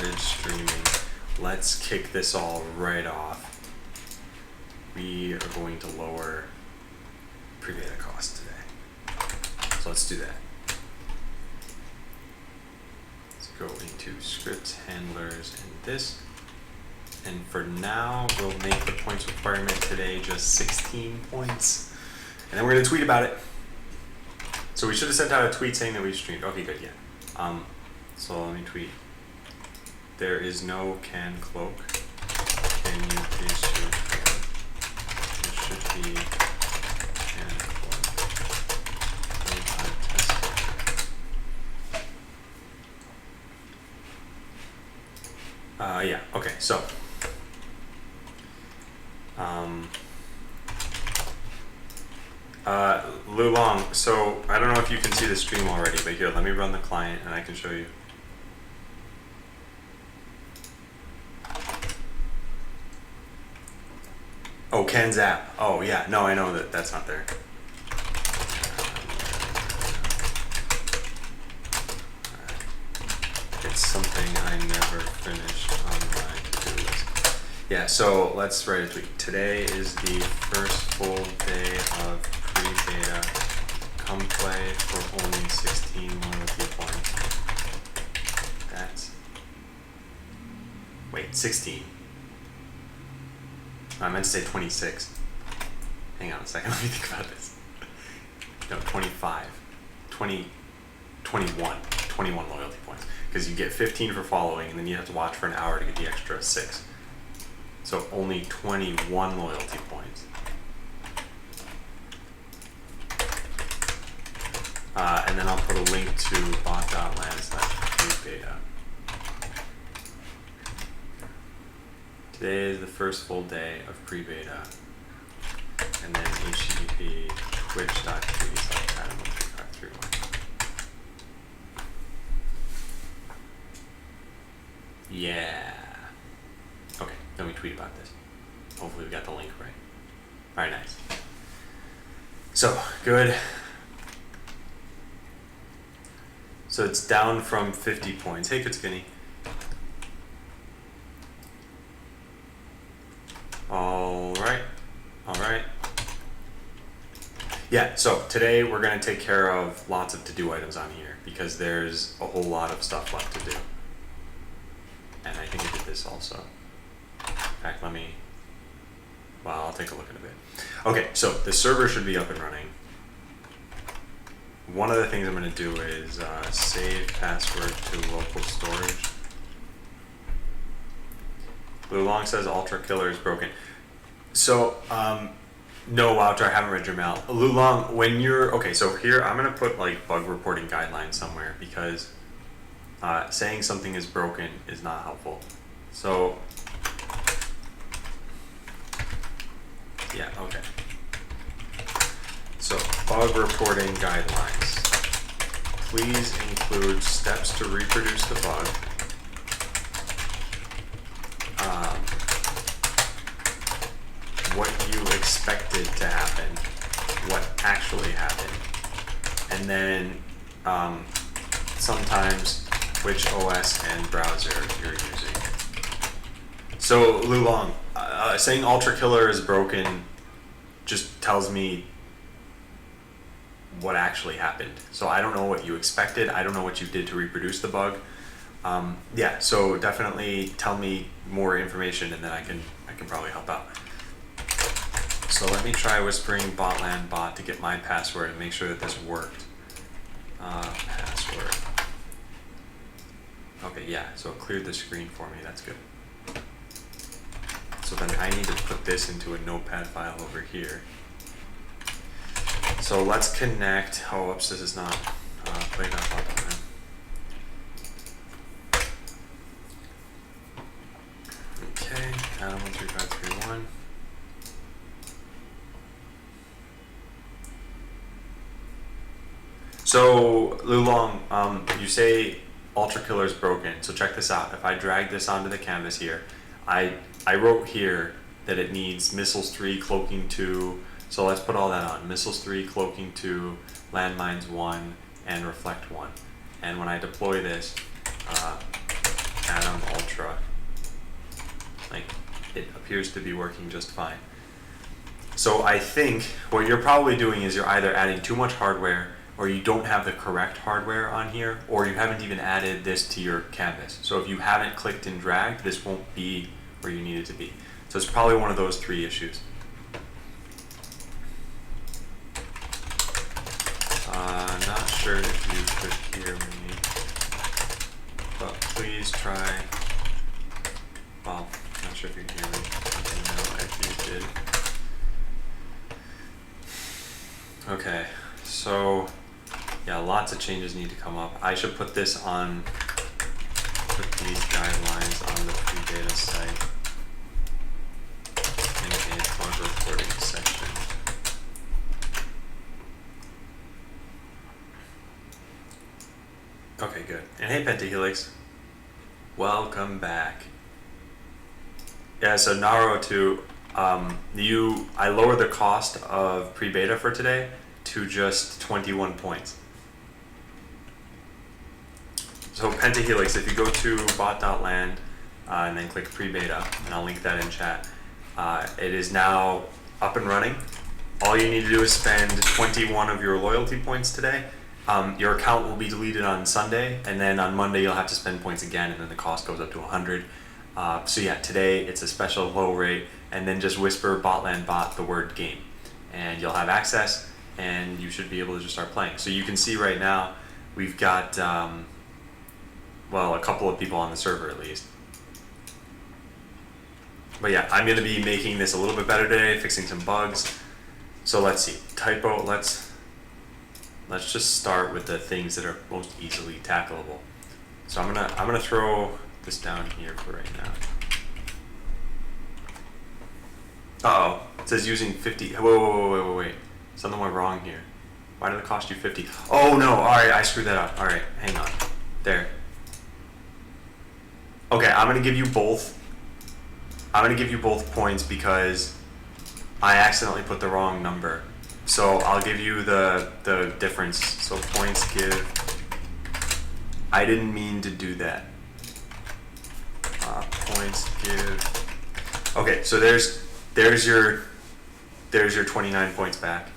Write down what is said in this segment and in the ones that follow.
started streaming. Let's kick this all right off. We are going to lower pre-beta cost today. So let's do that. Let's go into scripts, handlers, and this. And for now, we'll make the points requirement today just 16 points. And then we're gonna tweet about it. So we should have sent out a tweet saying that we streamed. Okay, good, yeah. So let me tweet. There is no can cloak. Can you please shoot? There should be can cloak. Yeah, okay, so. Lu Long, so I don't know if you can see the stream already, but here, let me run the client and I can show you. Oh, can zap. Oh, yeah, no, I know that that's not there. It's something I never finished on my to-do list. Yeah, so let's write a tweet. Today is the first full day of pre-beta. Come play for only 16 loyalty points. That's... Wait, 16. I meant to say 26. Hang on a second, let me think about this. No, 25. 21 loyalty points. Because you get 15 for following, and then you have to watch for an hour to get the extra 6. So only 21 loyalty points. And then I'll put a link to bot.land/pre-beta. Today is the first full day of pre-beta. And then http twitch.tv/adam1351. Yeah. Okay, then we tweet about this. Hopefully we got the link right. Alright, nice. So, good. So it's down from 50 points. Hey, good skinny. Alright. Yeah, so today we're going to take care of lots of to-do items on here because there's a whole lot of stuff left to do. And I think I did this also. In fact, I'll take a look in a bit. Okay, so the server should be up and running. One of the things I'm going to do is save password to local storage. Lu Long says Ultra Killer is broken. So, no, Wouter, I haven't read your mail. Lu Long, when you're... Okay, so here, I'm going to put like bug reporting guidelines somewhere because saying something is broken is not helpful. So, yeah, okay. So, bug reporting guidelines. Please include steps to reproduce the bug. What you expected to happen, what actually happened, and then sometimes which OS and browser you're using. So, Lu Long, saying Ultra Killer is broken just tells me what actually happened. So I don't know what you expected. I don't know what you did to reproduce the bug. Yeah, so definitely tell me more information and then I can probably help out. So let me try whispering botland bot to get my password and make sure that this worked. Password. Okay, yeah, so it cleared the screen for me. That's good. So then I need to put this into a notepad file over here. So let's connect. Oh, whoops, this is not play.bot.net. Okay, Adam13531. So, Lu Long, you say Ultra Killer is broken. So check this out. If I drag this onto the canvas here, I wrote here that it needs Missiles 3, Cloaking 2. So let's put all that on. Missiles 3, Cloaking 2, Landmines 1, and Reflect 1. And when I deploy this, Atom Ultra. Like, it appears to be working just fine. So I think what you're probably doing is you're either adding too much hardware, or you don't have the correct hardware on here, or you haven't even added this to your canvas. So if you haven't clicked and dragged, this won't be where you need it to be. So it's probably one of those three issues. Not sure if you could hear me, but please try. Well, not sure if you can hear me. Let me know if you did. Okay, so yeah, lots of changes need to come up. I should put this on, put these guidelines on the pre-beta site in a bug reporting section. Okay, good. And hey, Pentahelix, welcome back. Yeah, so Naro 2, I lowered the cost of pre-beta for today to just 21 points. So Pentahelix, if you go to bot.land and then click pre-beta, and I'll link that in chat, it is now up and running. All you need to do is spend 21 of your loyalty points today. Your account will be deleted on Sunday, and then on Monday you'll have to spend points again, and then the cost goes up to 100. So yeah, today it's a special low rate, and then just whisper botland bot the word game, and you'll have access, and you should be able to just start playing. So you can see right now we've got well, a couple of people on the server at least. But yeah, I'm going to be making this a little bit better today, fixing some bugs. So let's see, typo, let's just start with the things that are most easily tackleable. So I'm gonna throw this down here for right now. Uh-oh, it says using 50, wait. Something went wrong here. Why did it cost you 50? Oh no, alright, I screwed that up. Alright, hang on. There. Okay, I'm gonna give you both points because I accidentally put the wrong number. So I'll give you the difference. So points give, I didn't mean to do that. Points give, okay, so there's your 29 points back.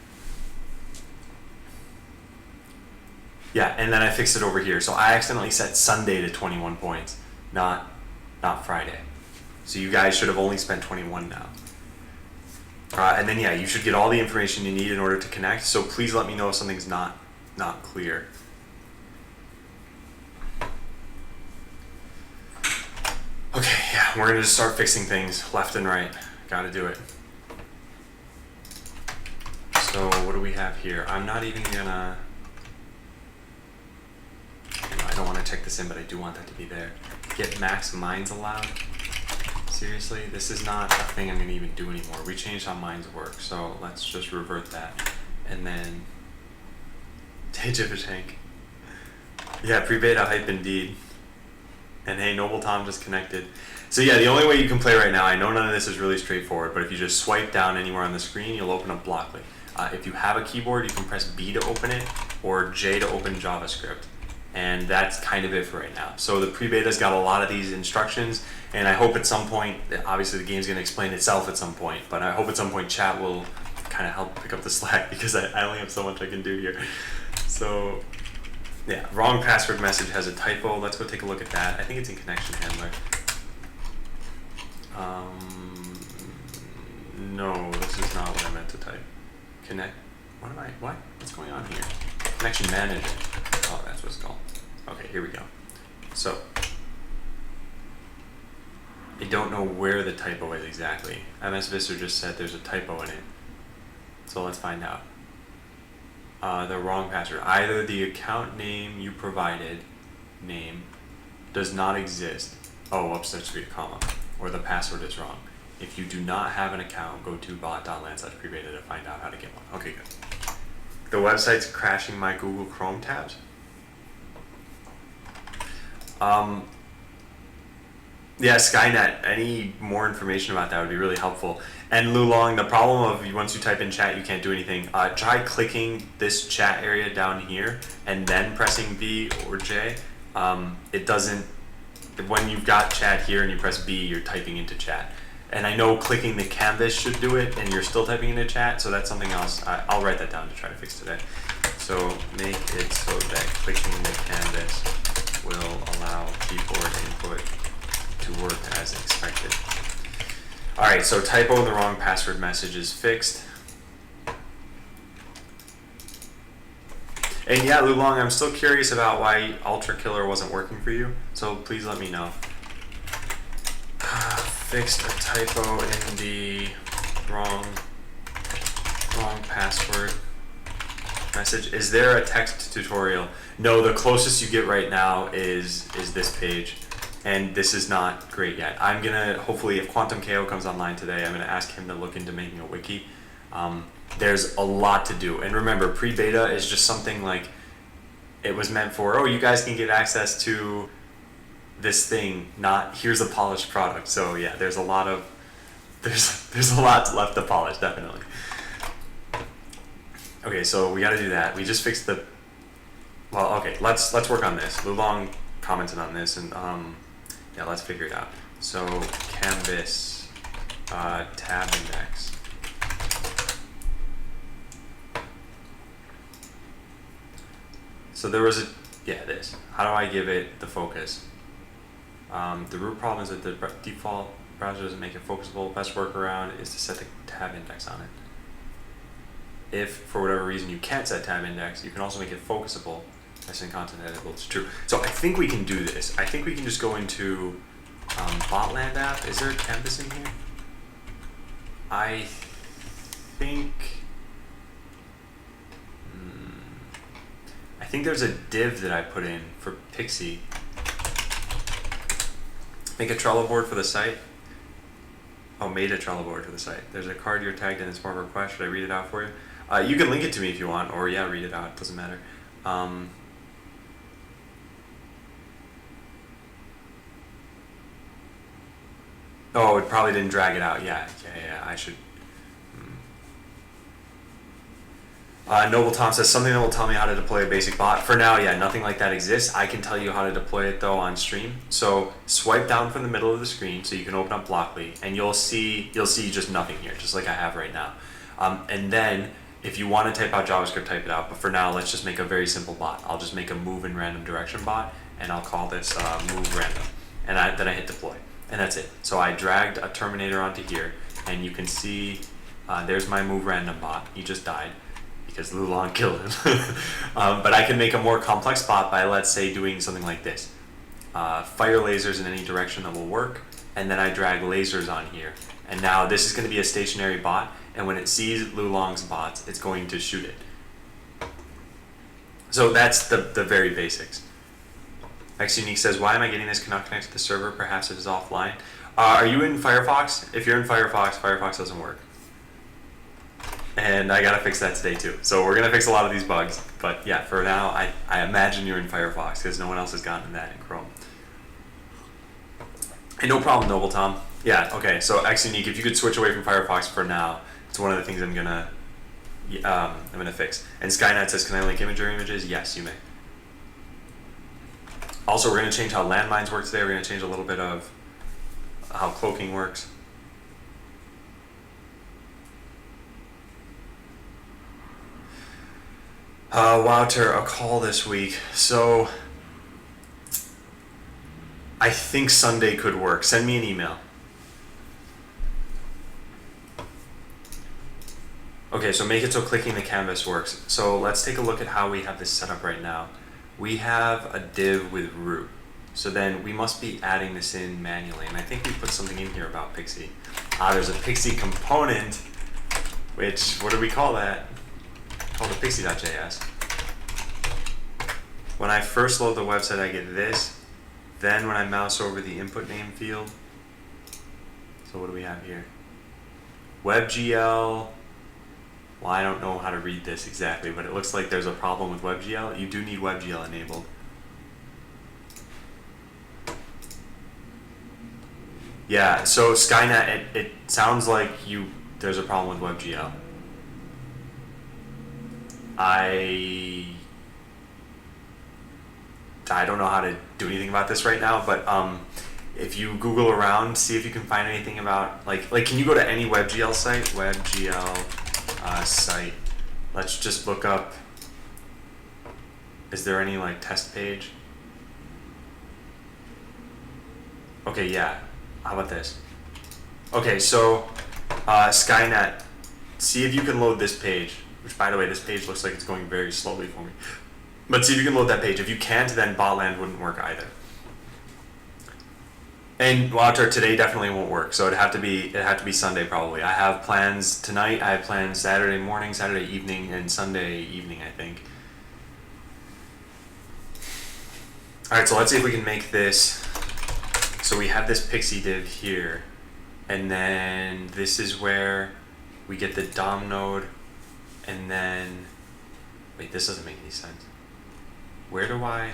Yeah, and then I fixed it over here. So I accidentally set Sunday to 21 points, not Friday. So you guys should have only spent 21 now. And then yeah, you should get all the information you need in order to connect. So please let me know if something's not clear. Okay, yeah, we're gonna just start fixing things left and right. Gotta do it. So what do we have here? I'm not even gonna, I don't want to check this in, but I do want that to be there. Get max mines allowed. Seriously, this is not a thing I'm going to even do anymore. We changed how mines work, so let's just revert that. And then, hey Tank. Yeah, pre-beta hype indeed. And hey, Noble Tom just connected. So yeah, the only way you can play right now, I know none of this is really straightforward, but if you just swipe down anywhere on the screen, you'll open up Blockly. If you have a keyboard, you can press B to open it, or J to open JavaScript. And that's kind of it for right now. So the pre-beta's got a lot of these instructions, and I hope at some point, obviously the game's going to explain itself at some point, but I hope at some point chat will kind of help pick up the slack because I only have so much I can do here. So yeah, wrong password message has a typo. Let's go take a look at that. I think it's in connection handler. No, this is not what I meant to type. What's going on here? Connection manager. Oh, that's what it's called. Okay, here we go. So, I don't know where the typo is exactly. MS Visser just said there's a typo in it. So let's find out. The wrong password. Either the account name you provided, name, does not exist. Oh, whoops, there's a comma. Or the password is wrong. If you do not have an account, go to bot.land/prebeta to find out how to get one. Okay, good. The website's crashing my Google Chrome tabs. Yeah, Skynet, any more information about that would be really helpful. And Lulong, the problem of once you type in chat, you can't do anything. Try clicking this chat area down here and then pressing B or J. It doesn't when you've got chat here and you press B, you're typing into chat. And I know clicking the canvas should do it, and you're still typing into chat, so that's something else. I'll write that down to try to fix today. So make it so that clicking the canvas will allow keyboard input to work as expected. All right, so typo in the wrong password message is fixed. And yeah, Lulong, I'm still curious about why Ultra Killer wasn't working for you, so please let me know. Fixed a typo in the wrong password message. Is there a text tutorial? No, the closest you get right now is this page, and this is not great yet. I'm gonna, hopefully if Quantum KO comes online today, I'm gonna ask him to look into making a wiki. There's a lot to do, and remember, pre-beta is just something like, it was meant for, oh, you guys can get access to this thing, not here's a polished product. So yeah, there's a lot left to polish, definitely. Okay, so we got to do that. We just fixed the. Well, okay, let's work on this. Lulong commented on this, and yeah, let's figure it out. So canvas tab index. So there was this. How do I give it the focus? The root problem is that the default browser doesn't make it focusable. Best workaround is to set the tab index on it. If, for whatever reason, you can't set tab index, you can also make it focusable by setting content editable to true. So I think we can do this. I think we can just go into Botland app. Is there a canvas in here? I think there's a div that I put in for Pixie. Make a Trello board for the site. Oh, made a Trello board for the site. There's a card you're tagged in. It's more of a request. Should I read it out for you? You can link it to me if you want, or yeah, read it out. It doesn't matter. Oh, it probably didn't drag it out. Yeah. I should. Noble Tom says something that will tell me how to deploy a basic bot. For now, yeah, nothing like that exists. I can tell you how to deploy it though on stream. So swipe down from the middle of the screen so you can open up Blockly, and you'll see just nothing here, just like I have right now. And then if you want to type out JavaScript, type it out. But for now, let's just make a very simple bot. I'll just make a move in random direction bot, and I'll call this move random. And then I hit deploy, and that's it. So I dragged a terminator onto here, and you can see there's my move random bot. He just died because Lulong killed him. But I can make a more complex bot by, let's say, doing something like this. Fire lasers in any direction that will work, and then I drag lasers on here. And now this is going to be a stationary bot, and when it sees Lulong's bots, it's going to shoot it. So that's the very basics. XUnique says, why am I getting this cannot connect to the server? Perhaps it is offline. Are you in Firefox? If you're in Firefox, Firefox doesn't work. And I gotta fix that today too. So we're gonna fix a lot of these bugs. But yeah, for now, I imagine you're in Firefox because no one else has gotten that in Chrome. Hey, no problem, Noble Tom. Yeah, okay, so XUnique, if you could switch away from Firefox for now, it's one of the things I'm gonna fix. And Skynet says, can I link imager images? Yes, you may. Also, we're gonna change how landmines work today. We're gonna change a little bit of how cloaking works. Wouter, a call this week. So I think Sunday could work. Send me an email. Okay, so make it so clicking the canvas works. So let's take a look at how we have this set up right now. We have a div with root. So then we must be adding this in manually. And I think we put something in here about Pixie. There's a Pixie component, which, what do we call that? Called a Pixie.js. When I first load the website, I get this. Then when I mouse over the input name field, so what do we have here? WebGL. Well, I don't know how to read this exactly, but it looks like there's a problem with WebGL. You do need WebGL enabled. Yeah, so Skynet, it sounds like there's a problem with WebGL. I don't know how to do anything about this right now, but if you Google around, see if you can find anything about like can you go to any WebGL site? WebGL site. Let's just look up. Is there any like test page? Okay, yeah. How about this? Okay, so Skynet. See if you can load this page. Which, by the way, this page looks like it's going very slowly for me. But see if you can load that page. If you can't, then Botland wouldn't work either. And Water today definitely won't work. So it'd have to be Sunday probably. I have plans tonight. I have plans Saturday morning, Saturday evening, and Sunday evening, I think. All right, so let's see if we can make this. So we have this pixie div here, and then this is where we get the DOM node, and then, wait, this doesn't make any sense. Where do I,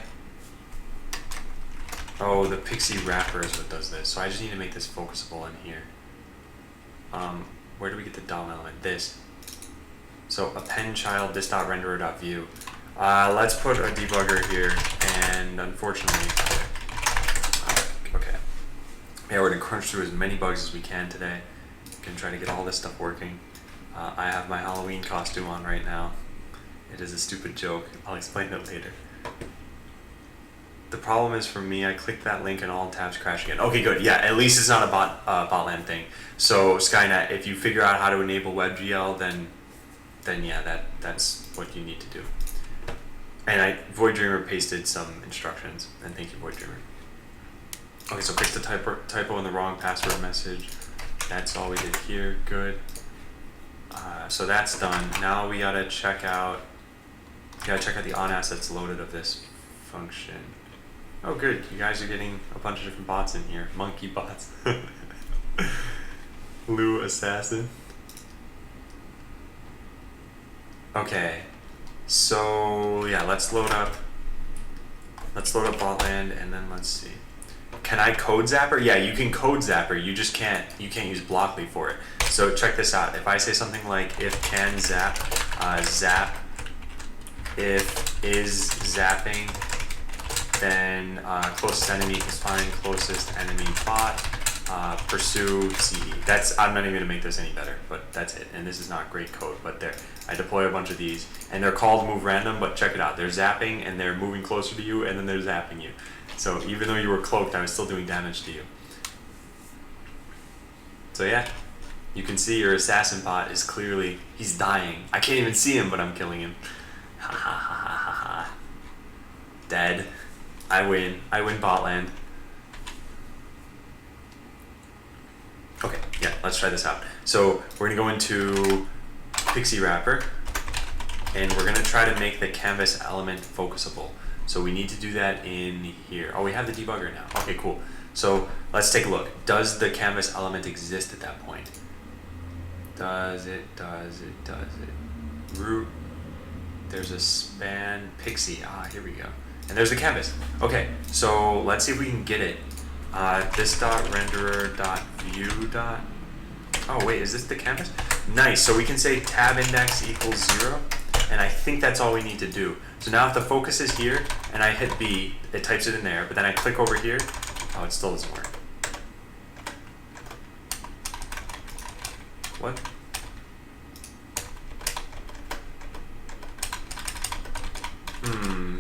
oh, the pixie wrapper is what does this. So I just need to make this focusable in here. Where do we get the DOM element? This. So append child this.renderer.view. Let's put a debugger here, and unfortunately, okay. Yeah, we're gonna crunch through as many bugs as we can today. Gonna try to get all this stuff working. I have my Halloween costume on right now. It is a stupid joke. I'll explain it later. The problem is for me, I clicked that link and all tabs crash again. Okay, good. Yeah, at least it's not a Botland thing. So Skynet, if you figure out how to enable WebGL, then yeah, that's what you need to do. And Void Dreamer pasted some instructions, and thank you, Void Dreamer. Okay, so fix the typo in the wrong password message. That's all we did here. Good. So that's done. Now we gotta check out. The on assets loaded of this function. Oh, good. You guys are getting a bunch of different bots in here. Monkey bots. Lou Assassin. Okay. So yeah, let's load up Botland, and then let's see. Can I code Zapper? Yeah, you can code Zapper. You just can't use Blockly for it. So check this out. If I say something like if can zap, zap, if is zapping, then closest enemy is find closest enemy bot, pursue CD. I'm not even gonna make this any better, but that's it. And this is not great code, but there. I deploy a bunch of these, and they're called move random, but check it out. They're zapping, and they're moving closer to you, and then they're zapping you. So even though you were cloaked, I was still doing damage to you. So yeah, you can see your assassin bot is clearly, he's dying. I can't even see him, but I'm killing him. Ha ha ha ha ha ha. Dead. I win Botland. Okay, yeah, let's try this out. So we're gonna go into Pixie Wrapper, and we're gonna try to make the canvas element focusable. So we need to do that in here. Oh, we have the debugger now. Okay, cool. So let's take a look. Does the canvas element exist at that point? Does it? Root. There's a span pixie. Here we go. And there's the canvas. Okay, so let's see if we can get it. This.renderer.view. Oh wait, is this the canvas? Nice. So we can say tab index equals 0, and I think that's all we need to do. So now if the focus is here and I hit B, it types it in there, but then I click over here, oh, it still doesn't work. What?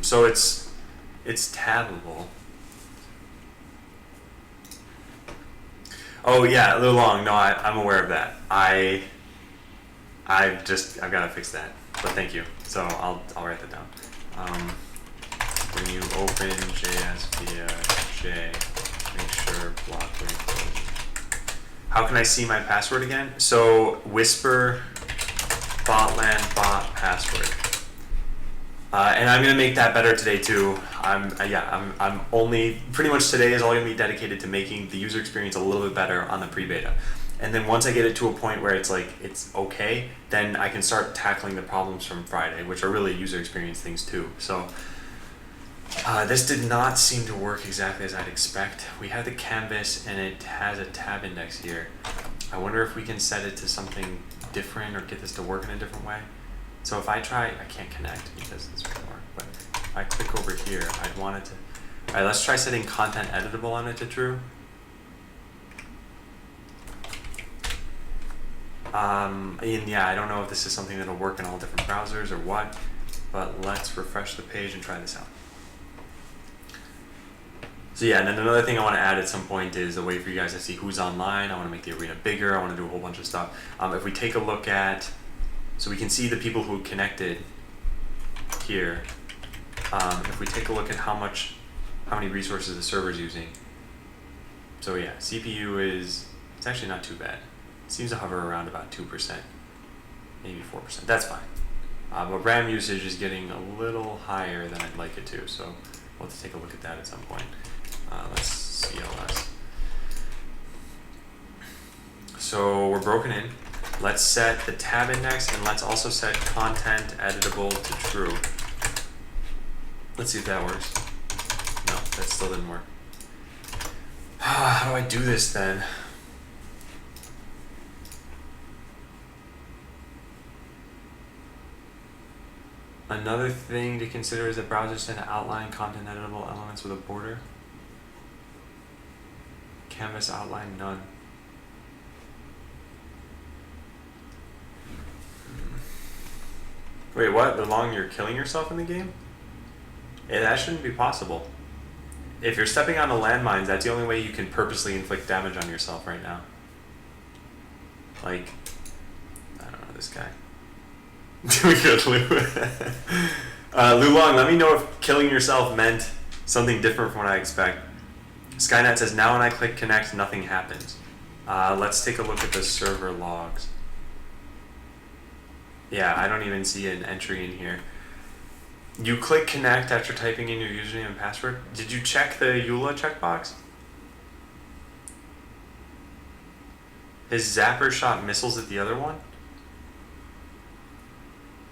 So it's tabbable. Oh yeah, a little long. No, I'm aware of that. I've got to fix that. But thank you. So I'll write that down. When you open JS via J, make sure Blockly closes. How can I see my password again? So whisper Botland bot password. And I'm gonna make that better today too. I'm only pretty much today is all gonna be dedicated to making the user experience a little bit better on the pre-beta. And then once I get it to a point where it's like it's okay, then I can start tackling the problems from Friday, which are really user experience things too. So this did not seem to work exactly as I'd expect. We have the canvas and it has a tab index here. I wonder if we can set it to something different or get this to work in a different way. So if I try, I can't connect because this won't work, but if I click over here, I'd want it to Alright, let's try setting content editable on it to true. And yeah, I don't know if this is something that'll work in all different browsers or what, but let's refresh the page and try this out. So yeah, and then another thing I want to add at some point is a way for you guys to see who's online. I want to make the arena bigger. I want to do a whole bunch of stuff. If we take a look at, so we can see the people who connected here. If we take a look at how many resources the server's using. So yeah, CPU it's actually not too bad. It seems to hover around about 2%, maybe 4%. That's fine. But RAM usage is getting a little higher than I'd like it to, so we'll have to take a look at that at some point. Let's CLS. So we're broken in. Let's set the tab index, and let's also set content editable to true. Let's see if that works. No, that still didn't work. How do I do this then? Another thing to consider is that browsers tend to outline content editable elements with a border. Canvas outline none. Wait, what? The long you're killing yourself in the game? Yeah, that shouldn't be possible. If you're stepping onto landmines, that's the only way you can purposely inflict damage on yourself right now. Like, I don't know, this guy. We got Lou. Lu Long, let me know if killing yourself meant something different from what I expect. Skynet says, now when I click connect, nothing happens. Let's take a look at the server logs. Yeah, I don't even see an entry in here. You click connect after typing in your username and password. Did you check the EULA checkbox? His zapper shot missiles at the other one?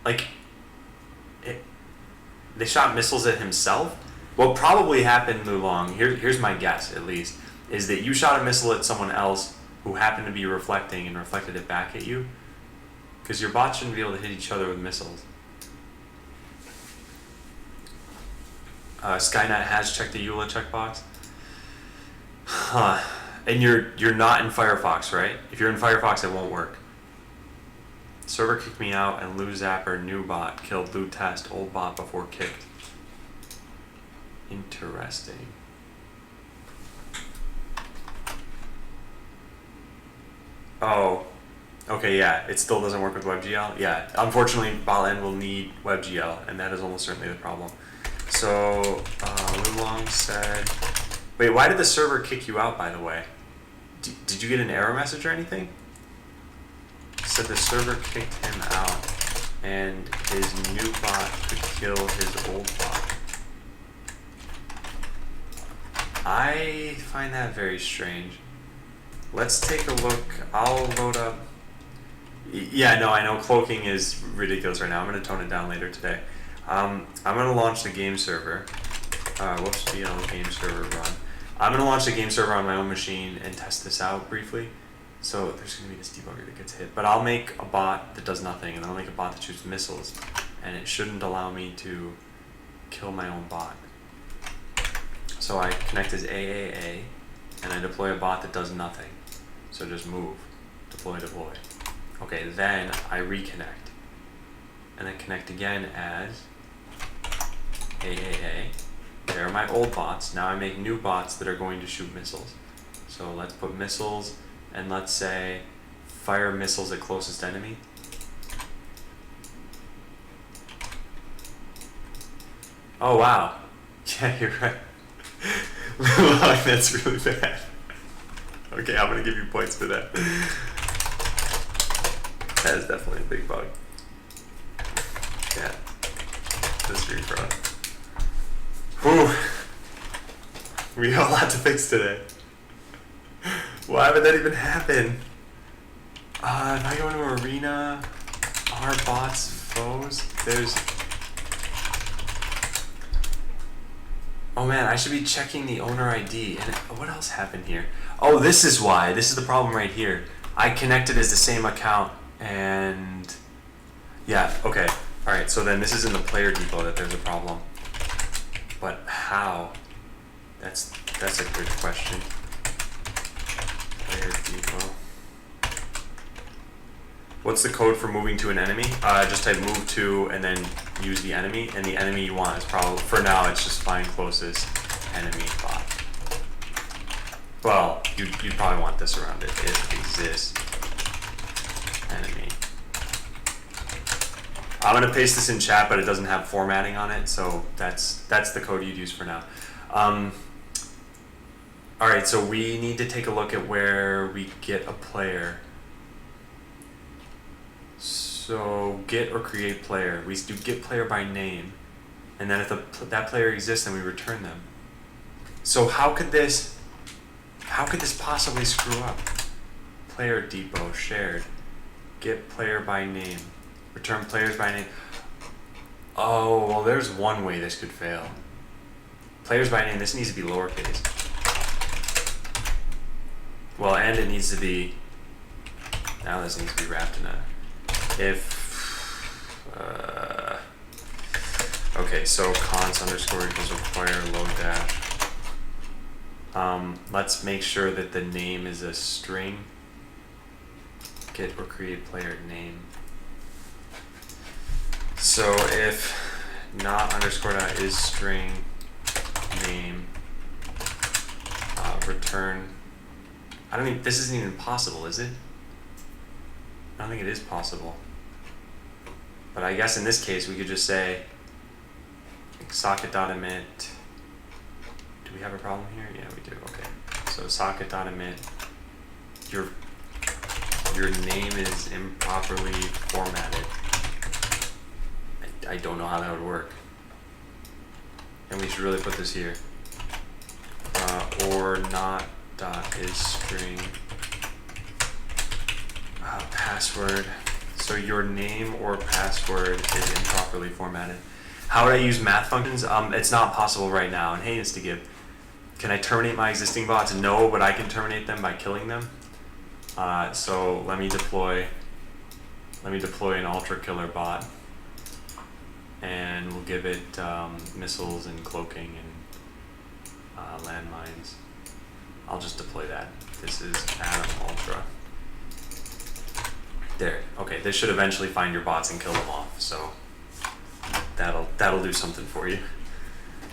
Like, they shot missiles at himself? What probably happened, Lu Long, here's my guess at least, is that you shot a missile at someone else who happened to be reflecting and reflected it back at you. Because your bots shouldn't be able to hit each other with missiles. Skynet has checked the EULA checkbox. Huh. And you're not in Firefox, right? If you're in Firefox, it won't work. Server kicked me out, and Lou Zapper, new bot, killed Lou Test, old bot before kicked. Interesting. Oh, okay, yeah, it still doesn't work with WebGL. Yeah, unfortunately, Botland will need WebGL, and that is almost certainly the problem. So, Lu Long said, wait, why did the server kick you out, by the way? Did you get an error message or anything? Said the server kicked him out, and his new bot could kill his old bot. I find that very strange. Let's take a look. I'll load up. Yeah, no, I know cloaking is ridiculous right now. I'm going to tone it down later today. I'm going to launch the game server. Whoops, DL game server run. I'm going to launch the game server on my own machine and test this out briefly. So there's going to be this debugger that gets hit. But I'll make a bot that does nothing, and then I'll make a bot that shoots missiles. And it shouldn't allow me to kill my own bot. So I connect as AAA, and I deploy a bot that does nothing. So just move, deploy, deploy. Okay, then I reconnect. And then connect again as AAA. There are my old bots. Now I make new bots that are going to shoot missiles. So let's put missiles, and let's say fire missiles at closest enemy. Oh wow. Yeah, you're right. That's really bad. Okay, I'm gonna give you points for that. That is definitely a big bug. Yeah. This refront. Whew. We got a lot to fix today. Why would that even happen? If I go into arena, our bots, foes, there's... Oh man, I should be checking the owner ID. And what else happened here? Oh, this is why. This is the problem right here. I connected as the same account, and... Yeah, okay. Alright, so then this is in the player depot that there's a problem. But how? That's a good question. Player depot. What's the code for moving to an enemy? Just type move to and then use the enemy, and the enemy you want is probably, for now, it's just find closest enemy bot. Well, you'd probably want this around it, if exists enemy. I'm gonna paste this in chat, but it doesn't have formatting on it, so that's the code you'd use for now. All right, so we need to take a look at where we get a player. So get or create player. We do get player by name, and then if that player exists, then we return them. So how could this possibly screw up? Player depot shared. Get player by name. Return players by name. Oh, well, there's one way this could fail. Players by name. This needs to be lowercase. Well, and it needs to be. Now this needs to be wrapped in a. Okay, so const underscore equals require load dash. Let's make sure that the name is a string. Get or create player name. So if not underscore dot is string name return. I don't think this isn't even possible, is it? I don't think it is possible. But I guess in this case we could just say socket.emit. Do we have a problem here? Yeah, we do. Okay. So socket.emit. Your name is improperly formatted. I don't know how that would work. And we should really put this here. Or not dot is string password. So your name or password is improperly formatted. How would I use math functions? It's not possible right now. And hey, InstaGib, can I terminate my existing bots? No, but I can terminate them by killing them. So let me deploy an ultra killer bot, and we'll give it missiles and cloaking and landmines. I'll just deploy that. This is Adam Ultra. There. Okay, this should eventually find your bots and kill them off. So that'll do something for you.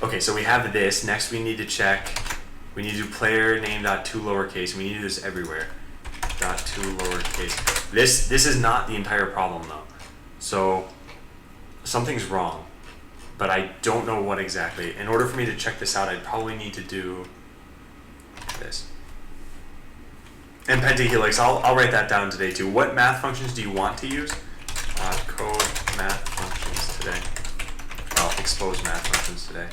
Okay, so we have this. Next, we need to check. We need to do player name dot to lowercase. We need to do this everywhere. Dot to lowercase. This is not the entire problem though. So something's wrong, but I don't know what exactly. In order for me to check this out, I'd probably need to do this. And pentahelix, I'll write that down today too. What math functions do you want to use? Code math functions today. Well, expose math functions today.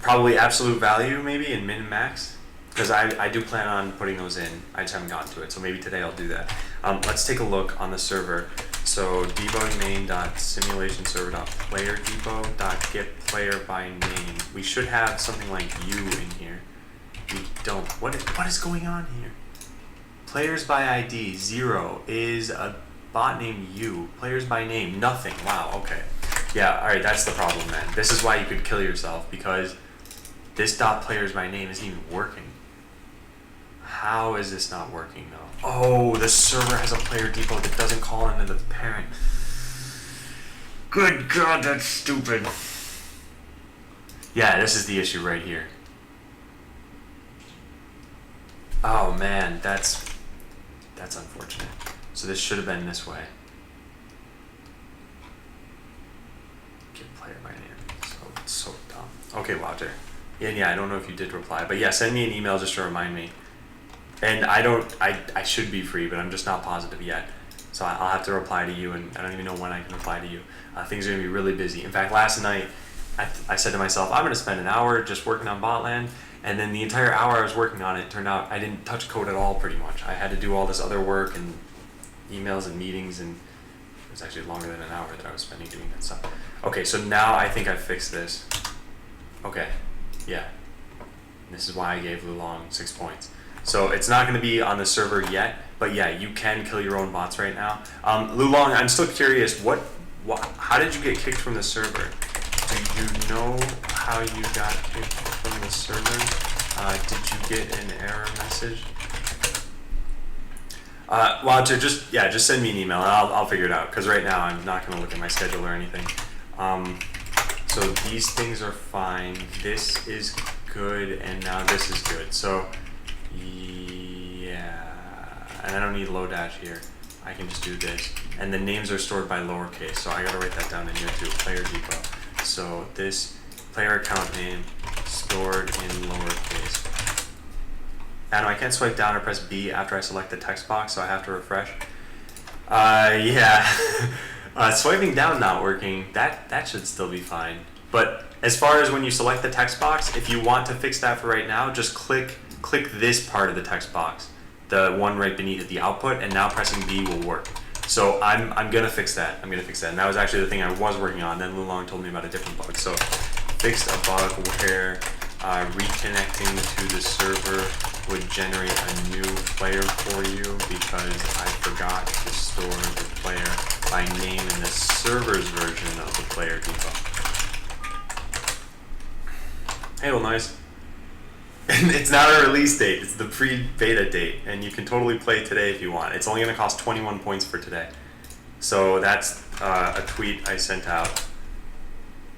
Probably absolute value maybe and min and max. Because I do plan on putting those in. I just haven't gotten to it. So maybe today I'll do that. Let's take a look on the server. So debug main.simulationserver.playerDepot.getPlayer by name. We should have something like you in here. We don't. What is going on here? Players by ID 0 is a bot named you. Players by name nothing. Wow. Okay. Yeah. All right. That's the problem, man. This is why you could kill yourself, because this dot players by name isn't even working. How is this not working though? Oh, the server has a player depot that doesn't call into the parent. Good God, that's stupid. Yeah, this is the issue right here. Oh man, that's unfortunate. So this should have been this way. Get player by name. So dumb. Okay, Walter. Yeah, I don't know if you did reply, but yeah, send me an email just to remind me. And I should be free, but I'm just not positive yet. So I'll have to reply to you, and I don't even know when I can reply to you. Things are gonna be really busy. In fact, last night, I said to myself, I'm gonna spend an hour just working on Botland, and then the entire hour I was working on it, turned out I didn't touch code at all pretty much. I had to do all this other work and emails and meetings, and it was actually longer than an hour that I was spending doing that stuff. Okay, so now I think I fixed this. Okay, yeah. This is why I gave Lulong 6 points. So it's not going to be on the server yet, but yeah, you can kill your own bots right now. Lulong, I'm still curious, how did you get kicked from the server? Do you know how you got kicked? from the server. Did you get an error message? Well, just send me an email and I'll figure it out. Because right now I'm not going to look at my schedule or anything. So these things are fine. This is good, and now this is good. So yeah, and I don't need Lodash here. I can just do this. And the names are stored by lowercase, so I gotta write that down in here too. Player depot. So this player account name stored in lowercase. And I can't swipe down or press B after I select the text box, so I have to refresh. Yeah. Swiping down not working, that should still be fine. But as far as when you select the text box, if you want to fix that for right now, just click this part of the text box, the one right beneath it, the output, and now pressing B will work. So I'm gonna fix that. And that was actually the thing I was working on. Then Lulong told me about a different bug. So fixed a bug where reconnecting to the server would generate a new player for you because I forgot to store the player by name in the server's version of the player depot. Hey, well, nice. It's not a release date, it's the pre-beta date, and you can totally play today if you want. It's only going to cost 21 points for today. So that's a tweet I sent out.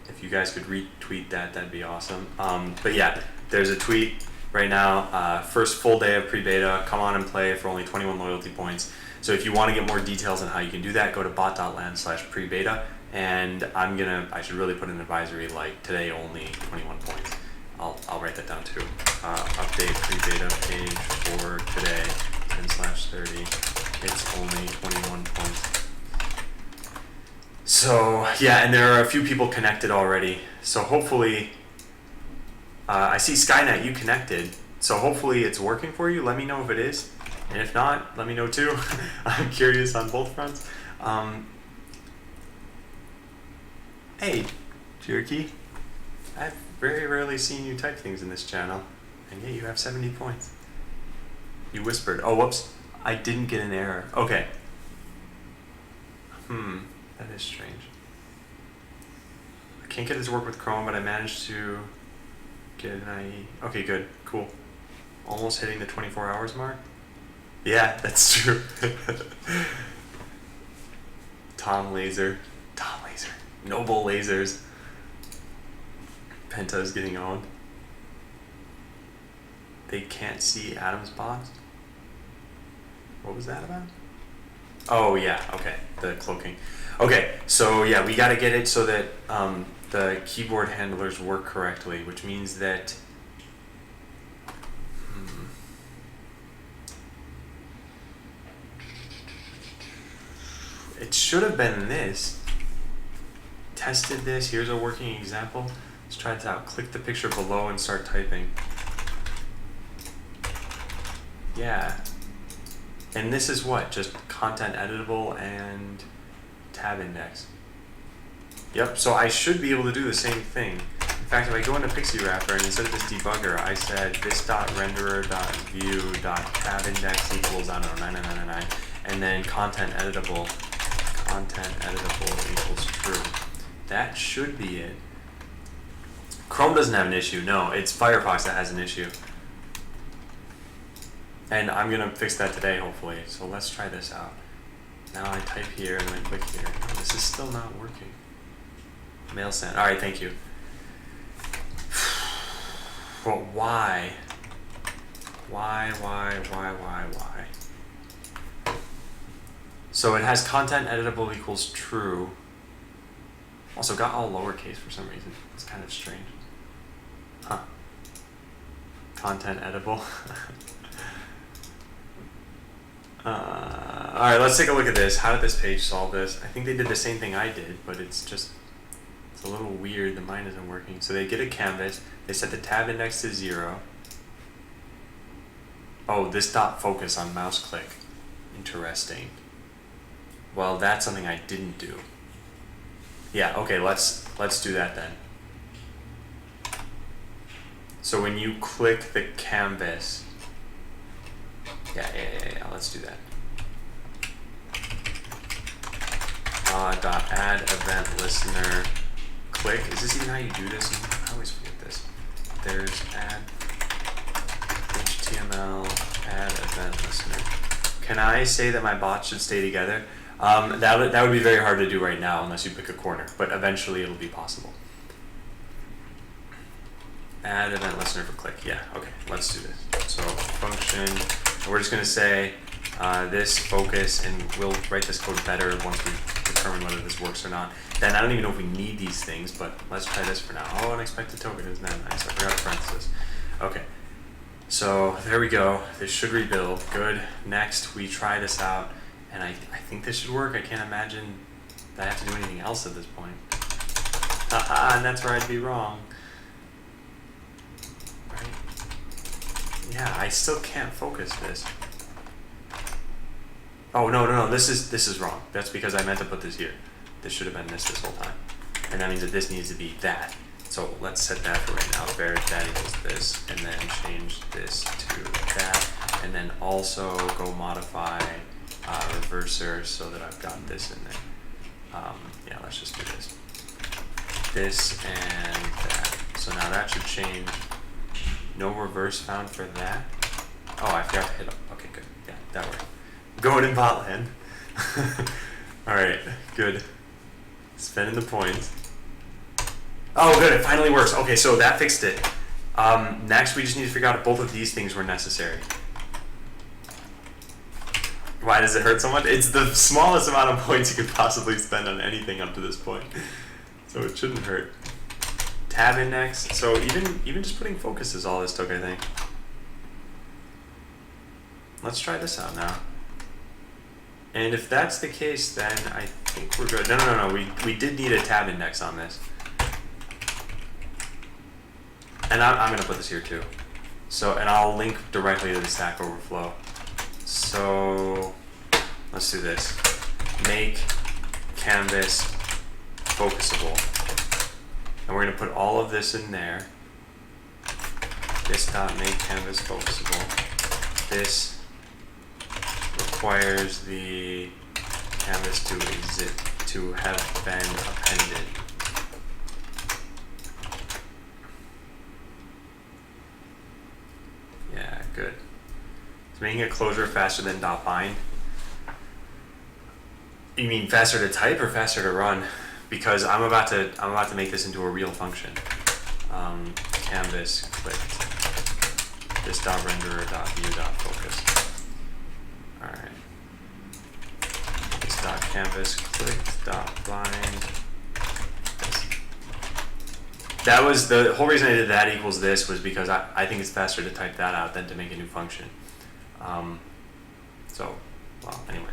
If you guys could retweet that, that'd be awesome. But yeah, there's a tweet right now, first full day of pre-beta, come on and play for only 21 loyalty points. So if you want to get more details on how you can do that, go to bot.land/pre-beta, and I should really put an advisory like today only 21 points. I'll write that down too. Update pre-beta page for today, 10/30. It's only 21 points. So yeah, and there are a few people connected already. So hopefully, I see Skynet, you connected. So hopefully it's working for you. Let me know if it is. And if not, let me know too. I'm curious on both fronts. Hey, Jerky. I've very rarely seen you type things in this channel, and yet you have 70 points. You whispered. Oh, whoops. I didn't get an error. Okay. That is strange. I can't get it to work with Chrome, but I managed to get an IE. Okay, good. Cool. Almost hitting the 24 hours mark. Yeah, that's true. Tom Laser. Noble Lasers. Penta is getting owned. They can't see Adam's box. What was that about? Oh yeah, okay, the cloaking. Okay, so yeah, we gotta get it so that the keyboard handlers work correctly, which means that it should have been this. Tested this, here's a working example. Let's try this out. Click the picture below and start typing. Yeah. And this is what? Just content editable and tab index. Yep, so I should be able to do the same thing. In fact, if I go into PixieWrapper and instead of this debugger, I said this.renderer.view.tabindex equals, I don't know, 9999, and then content editable equals true. That should be it. Chrome doesn't have an issue, no, it's Firefox that has an issue. And I'm gonna fix that today, hopefully. So let's try this out. Now I type here and then click here. Oh, this is still not working. Mail sent. All right, thank you. But why? Why? So it has content editable equals true. Also got all lowercase for some reason. It's kind of strange. Huh. Content editable. Alright, let's take a look at this. How did this page solve this? I think they did the same thing I did, but it's a little weird. The mine isn't working. So they get a canvas. They set the tab index to 0. Oh, this dot focus on mouse click. Interesting. Well, that's something I didn't do. Yeah, okay, let's do that then. So when you click the canvas, yeah, let's do that. Dot add event listener click. Is this even how you do this? I always forget this. there's add HTML, add event listener. Can I say that my bots should stay together? That would be very hard to do right now unless you pick a corner, but eventually it'll be possible. Add event listener for click. Yeah, okay, let's do this. So function, and we're just gonna say this focus, and we'll write this code better once we determine whether this works or not. Then I don't even know if we need these things, but let's try this for now. Oh, unexpected token, isn't that nice? I forgot parenthesis. Okay, so there we go. This should rebuild. Good. Next, we try this out, and I think this should work. I can't imagine that I have to do anything else at this point. Haha, and that's where I'd be wrong. Yeah, I still can't focus this. Oh no, this is wrong. That's because I meant to put this here. This should have been this whole time. And that means that this needs to be that. So let's set that for right now. Var that equals this, and then change this to that, and then also go modify reverser so that I've got this in there. Yeah, let's just do this. This and that. So now that should change. No reverse found for that. Oh, I forgot to hit up. Okay, good. Yeah, that worked. Going in botland. Alright, good. Spending the points. Oh, good, it finally works. Okay, so that fixed it. Next, we just need to figure out if both of these things were necessary. Why does it hurt so much? It's the smallest amount of points you could possibly spend on anything up to this point. So it shouldn't hurt. Tab index. So even just putting focus is all this took, I think. Let's try this out now. And if that's the case, then I think we're good. No. We did need a tab index on this. And I'm gonna put this here too. So, and I'll link directly to the Stack Overflow. So let's do this. Make canvas focusable. And we're going to put all of this in there. This dot make canvas focusable. This requires the canvas to have been appended. Yeah, good. It's making a closure faster than dot bind. You mean faster to type or faster to run? Because I'm about to make this into a real function. Canvas clicked. This dot renderer dot view dot focus. All right. This dot canvas clicked dot bind. That was the whole reason I did that equals this was because I think it's faster to type that out than to make a new function. So, well, anyway.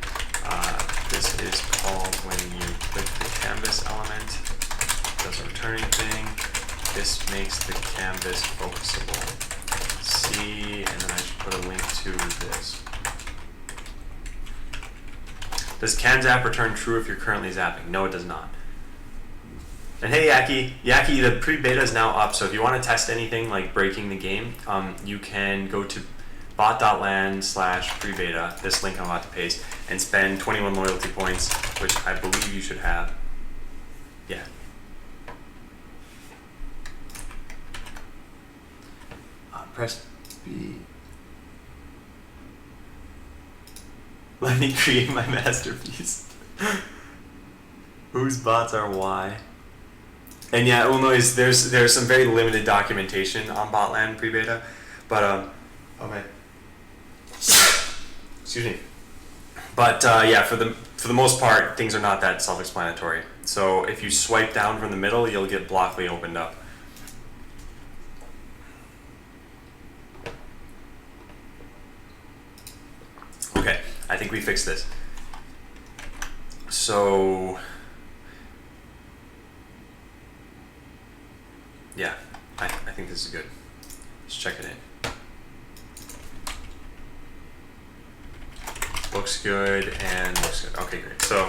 This is called when you click the canvas element, does a returning thing. This makes the canvas focusable. See, and then I should put a link to this. Does CanZap return true if you're currently zapping? No, it does not. And hey, Yaki, the pre-beta is now up, so if you want to test anything like breaking the game, you can go to bot.land/pre-beta, this link I'm about to paste, and spend 21 loyalty points, which I believe you should have. Yeah. Press B. Let me create my masterpiece. Whose bots are why? And yeah, Illinois, there's some very limited documentation on Botland pre-beta, but okay. Excuse me. But yeah, for the most part, things are not that self-explanatory. So if you swipe down from the middle, you'll get Blockly opened up. Okay, I think we fixed this. So yeah, I think this is good. Let's check it in. Looks good and looks good. Okay, great. So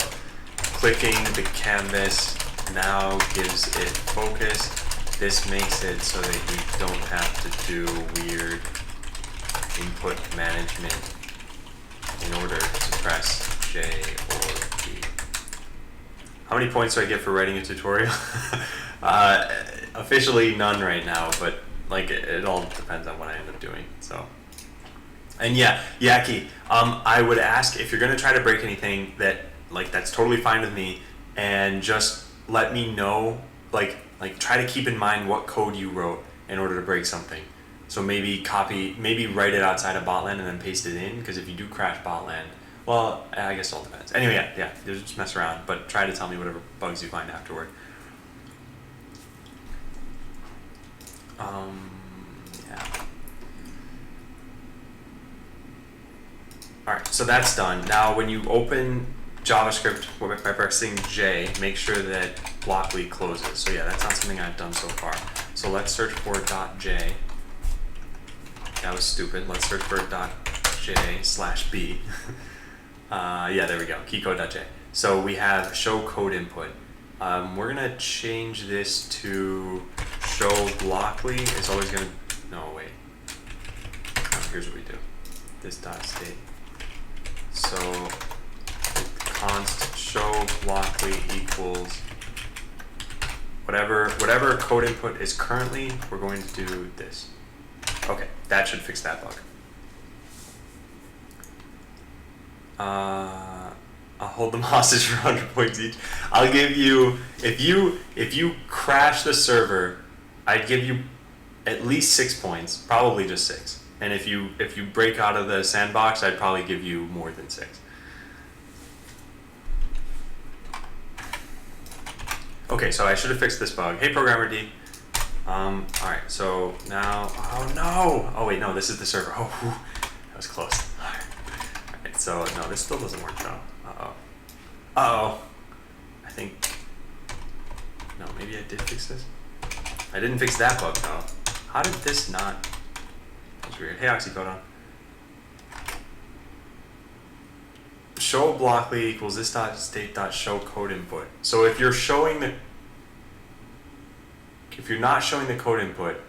clicking the canvas now gives it focus. This makes it so that you don't have to do weird input management in order to press J or B. How many points do I get for writing a tutorial? Officially none right now, but like it all depends on what I end up doing. So, and yeah, Yaki, I would ask if you're gonna try to break anything that's totally fine with me, and just let me know, like try to keep in mind what code you wrote in order to break something. So maybe write it outside of botland and then paste it in, because if you do crash botland, well, I guess it all depends. Anyway, yeah, just mess around, but try to tell me whatever bugs you find afterward. Yeah. Alright, so that's done. Now when you open JavaScript by pressing J, make sure that Blockly closes. So yeah, that's not something I've done so far. So let's search for .j. That was stupid. Let's search for .j/b. Yeah, there we go. Keycode.j. So we have show code input. We're gonna change this to show Blockly. It's always gonna. No, wait. Here's what we do. This dot state. So const show Blockly equals whatever code input is currently. We're going to do this. Okay, that should fix that bug. I'll hold them hostage for 100 points each. I'll give you, if you crash the server, I'd give you at least 6 points, probably just 6. And if you break out of the sandbox, I'd probably give you more than 6. Okay, so I should have fixed this bug. Hey, Programmer D. Alright, so now, oh no! Oh wait, no, this is the server. Oh, whew, that was close. Alright, so no, this still doesn't work though. Uh-oh. Uh-oh. I think, no, maybe I did fix this? I didn't fix that bug though. How did this not? That's weird. Hey, Oxycodone. Show Blockly equals this dot state dot show code input. So if you're not showing the code input,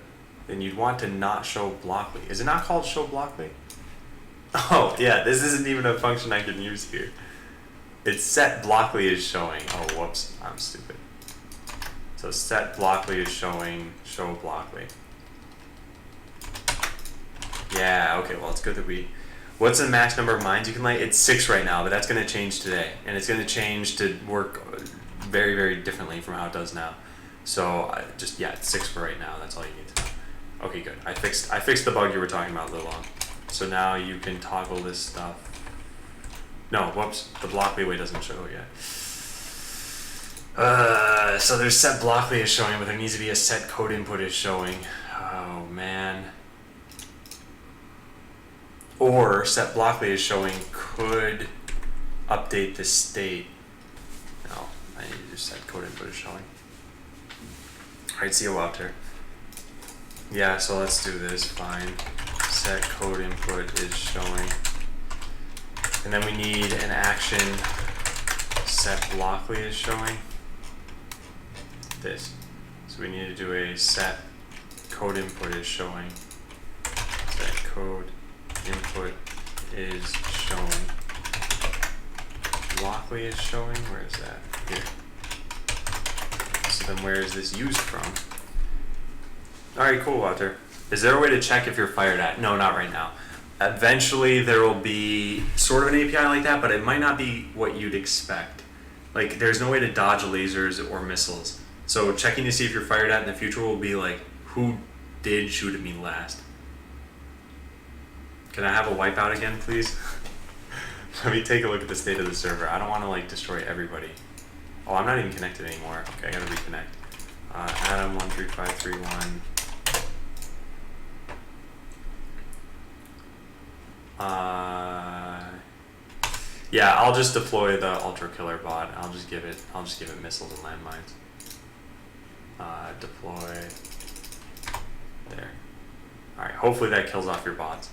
then you'd want to not show Blockly. Is it not called show Blockly? Oh yeah, this isn't even a function I can use here. It's set Blockly is showing. Oh whoops, I'm stupid. So set Blockly is showing show Blockly. Yeah, okay, well it's good that what's the max number of mines you can lay? It's 6 right now, but that's going to change today. And it's going to change to work very, very differently from how it does now. So it's 6 for right now. That's all you need to know. Okay, good. I fixed the bug you were talking about a little long. So now you can toggle this stuff. No, whoops. The Blockly way doesn't show yet. So there's set Blockly is showing, but there needs to be a set code input is showing. Oh, man. Or set Blockly is showing could update the state. No, I need to just set code input is showing. Alright, see you out there. Yeah, so let's do this. Fine. Set code input is showing. And then we need an action set Blockly is showing. This. So we need to do a set code input is showing. Set code input is showing. Blockly is showing. Where is that? Here. So then where is this used from? Alright, cool, Walter. Is there a way to check if you're fired at? No, not right now. Eventually there will be sort of an API like that, but it might not be what you'd expect. Like, there's no way to dodge lasers or missiles. So checking to see if you're fired at in the future will be like, who did shoot at me last? Can I have a wipeout again, please? Let me take a look at the state of the server. I don't want to, like, destroy everybody. Oh, I'm not even connected anymore. Okay, I gotta reconnect. Adam13531. Yeah, I'll just deploy the Ultra Killer bot. I'll just give it missiles and landmines. Deploy. There. Alright, hopefully that kills off your bots.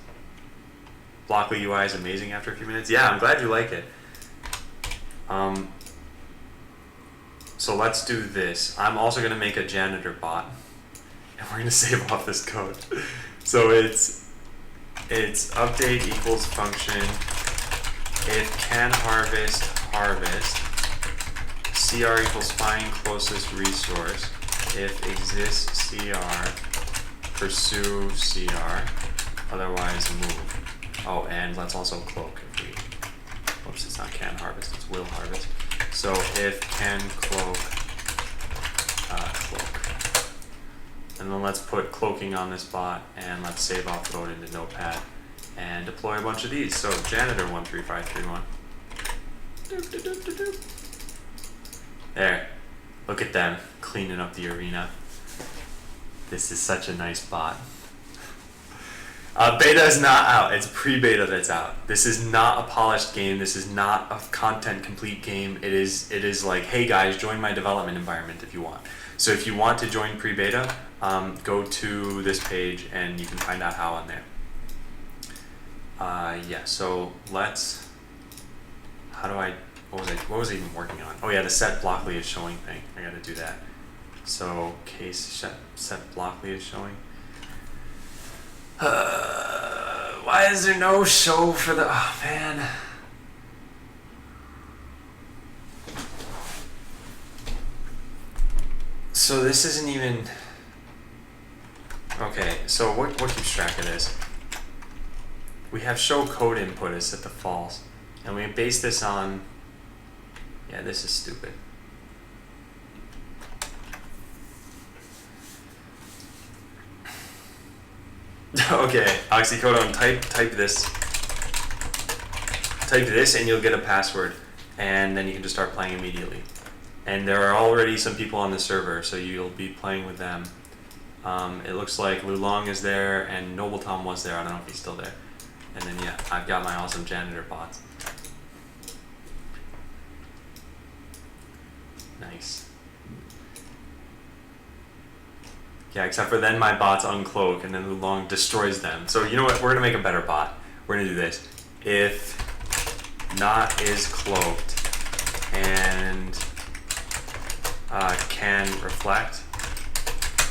Blockly UI is amazing after a few minutes. Yeah, I'm glad you like it. So let's do this. I'm also going to make a janitor bot. And we're going to save off this code. So it's update equals function. If can harvest, CR equals find closest resource. If exists CR, pursue CR, otherwise move. Oh, and let's also cloak if we, whoops, it's not can harvest, it's will harvest. So if can cloak, cloak. And then let's put cloaking on this bot, and let's save offload into Notepad and deploy a bunch of these. So janitor 13531. There, look at them cleaning up the arena. This is such a nice bot. Beta is not out. It's pre-beta that's out. This is not a polished game. This is not a content complete game. It is like, hey guys, join my development environment if you want. So if you want to join pre-beta, go to this page and you can find out how on there. Yeah. So let's. How do I? What was I even working on? Oh yeah, the set Blockly is showing thing. I got to do that. So case set Blockly is showing. Why is there no show for the? Oh man. So this isn't even. Okay, so what keeps track of this? We have show code input is set to false, and we base this on. Yeah, this is stupid. Okay, oxycodone, type this and you'll get a password, and then you can just start playing immediately. And there are already some people on the server, so you'll be playing with them. It looks like Lulong is there and Noble Tom was there. I don't know if he's still there. And then yeah, I've got my awesome janitor bots. Nice. Yeah, except for then my bots uncloak and then Lulong destroys them. So you know what? We're gonna make a better bot. We're gonna do this. If not is cloaked and can reflect,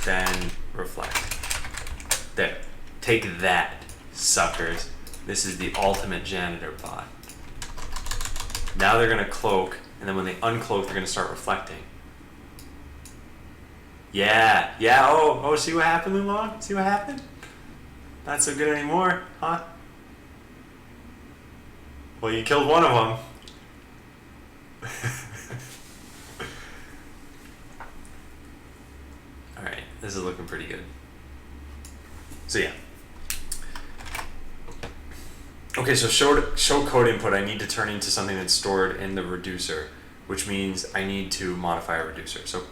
then reflect. There. Take that, suckers. This is the ultimate janitor bot. Now they're gonna cloak, and then when they uncloak, they're gonna start reflecting. Yeah, oh, see what happened, Lulong? See what happened? Not so good anymore, huh? Well, you killed one of them. Alright, this is looking pretty good. So yeah. Okay, so show code input I need to turn into something that's stored in the reducer, which means I need to modify a reducer. So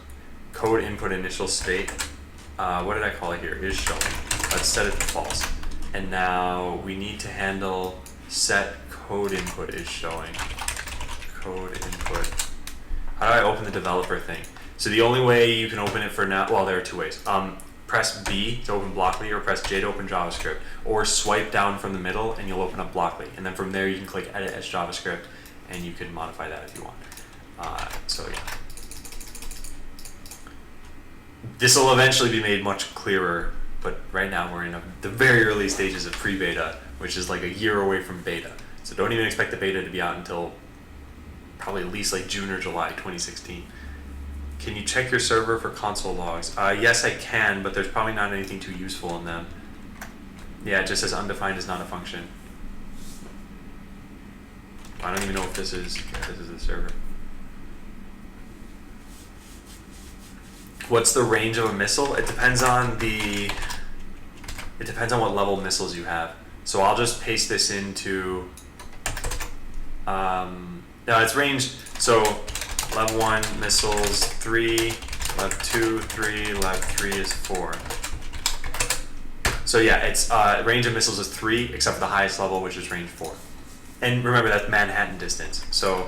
code input initial state, what did I call it here? Is showing. Let's set it to false. And now we need to handle set code input is showing. Code input. How do I open the developer thing? So the only way you can open it for now, well, there are two ways. Press B to open Blockly, or press J to open JavaScript, or swipe down from the middle and you'll open up Blockly. And then from there you can click edit as JavaScript and you can modify that if you want. So yeah. This will eventually be made much clearer, but right now we're in the very early stages of pre-beta, which is like a year away from beta. So don't even expect the beta to be out until probably at least like June or July 2016. Can you check your server for console logs? Yes, I can, but there's probably not anything too useful in them. Yeah, it just says undefined is not a function. I don't even know if this is the server. What's the range of a missile? It depends on what level missiles you have. So I'll just paste this into no, it's range. So level 1 missiles 3, level 2 3, level 3 is 4. So yeah, it's range of missiles is 3 except for the highest level, which is range 4. And remember, that's Manhattan distance. So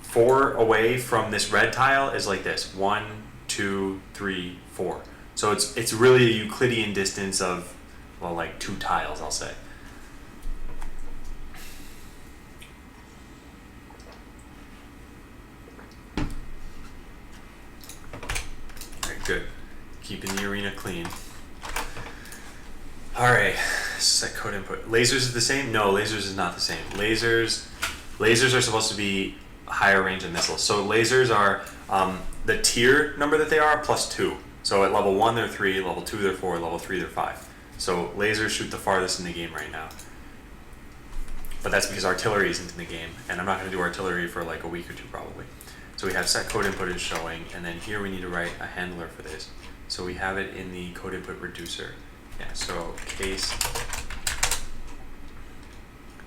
4 away from this red tile is like this: 1, 2, 3, 4. So it's really a Euclidean distance of, well, like 2 tiles, I'll say. Alright, good. Keeping the arena clean. Alright, set code input. Lasers is the same? No, lasers is not the same. Lasers are supposed to be higher range of missiles. So lasers are the tier number that they are plus 2. So at level 1 they're 3, level 2 they're 4, level 3 they're 5. So lasers shoot the farthest in the game right now. But that's because artillery isn't in the game, and I'm not going to do artillery for like a week or two probably. So we have set code input is showing, and then here we need to write a handler for this. So we have it in the code input reducer. Yeah, so case.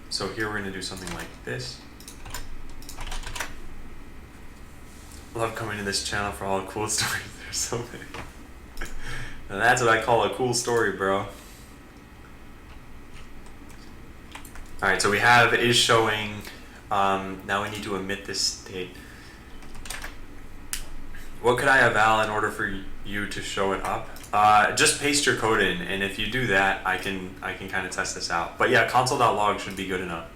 So here we're going to do something like this. Love coming to this channel for all the cool stories. There's so many. And that's what I call a cool story, bro. Alright, so we have it is showing. Now we need to emit this state. What could I eval in order for you to show it up? Just paste your code in, and if you do that, I can kind of test this out. But yeah, console.log should be good enough.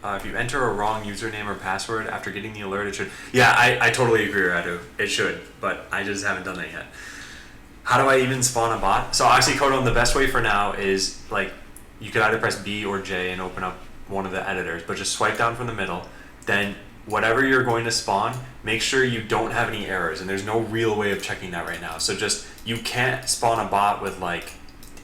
If you enter a wrong username or password after getting the alert, it should. Yeah, I totally agree, Radu. It should, but I just haven't done that yet. How do I even spawn a bot? So oxycodone, the best way for now is like you could either press B or J and open up one of the editors, but just swipe down from the middle. Then whatever you're going to spawn, make sure you don't have any errors, and there's no real way of checking that right now. So just, you can't spawn a bot with like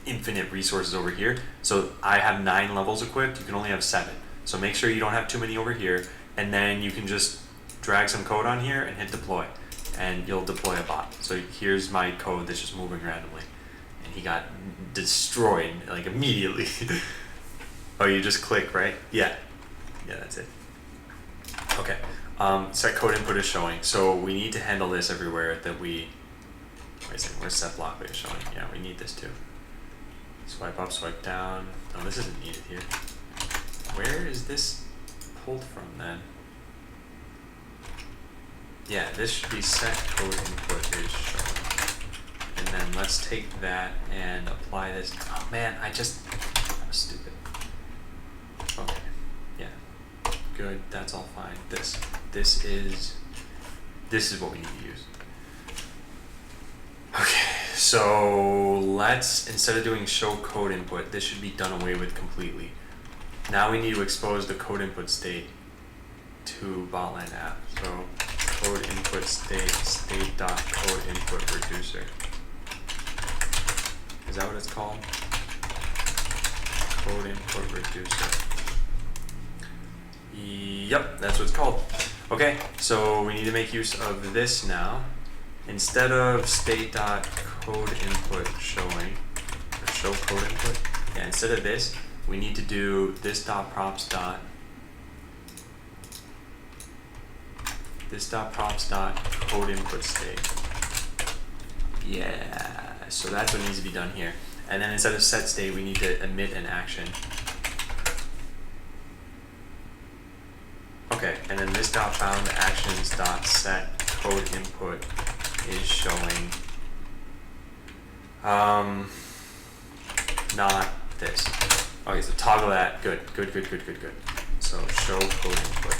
infinite resources over here. So I have 9 levels equipped, you can only have 7. So make sure you don't have too many over here, and then you can just drag some code on here and hit deploy, and you'll deploy a bot. So here's my code that's just moving randomly, and he got destroyed like immediately. Oh, you just click, right? Yeah, that's it. Okay, set code input is showing, so we need to handle this everywhere that we, wait a second, where's set block is showing? Yeah, we need this too. Swipe up, swipe down. No, this isn't needed here. Where is this pulled from then? Yeah, this should be set code input is showing. And then let's take that and apply this. Oh man, I was stupid. Okay, yeah, good, that's all fine. This is what we need to use. Okay, so let's, instead of doing show code input, this should be done away with completely. Now we need to expose the code input state to Botland app. So code input state.code input reducer. Is that what it's called? Code input reducer. Yep, that's what it's called. Okay, so we need to make use of this now. Instead of state.code input showing, or show code input, yeah, instead of this, we need to do this.props. Code input state. Yeah, so that's what needs to be done here. And then instead of set state, we need to emit an action. Okay, and then this.bound actions.set code input is showing not this. Okay, so toggle that. Good. So show code input.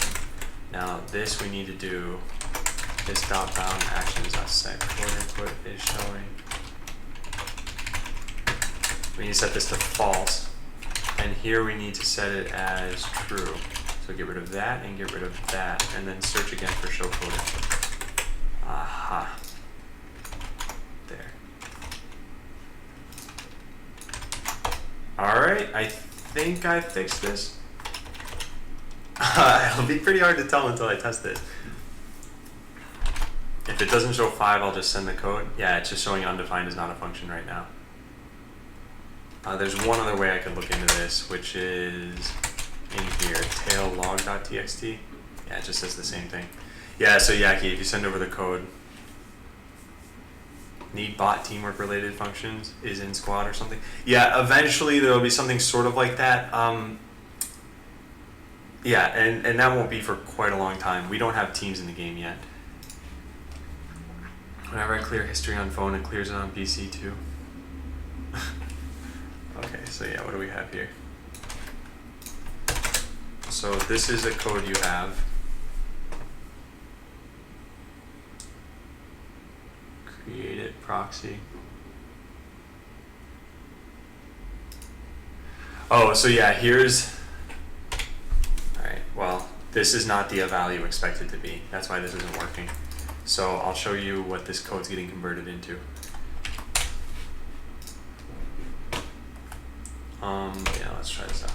Now this we need to do this.bound actions.set code input is showing. We need to set this to false, and here we need to set it as true. So get rid of that and get rid of that, and then search again for show code input. Aha. There. Alright, I think I fixed this. It'll be pretty hard to tell until I test it. If it doesn't show 5, I'll just send the code. Yeah, it's just showing undefined is not a function right now. There's one other way I could look into this, which is in here, tail log.txt. Yeah, it just says the same thing. Yeah, so Yaki, if you send over the code, need bot teamwork related functions is in squad or something. Yeah, eventually there will be something sort of like that. Yeah, and that won't be for quite a long time. We don't have teams in the game yet. Whenever I clear history on phone, it clears it on PC too. Okay, so yeah, what do we have here? So this is a code you have. Create it, proxy. Oh, so yeah, here's, all right, well, this is not the eval you expect it to be. That's why this isn't working. So I'll show you what this code's getting converted into. Yeah, let's try this out.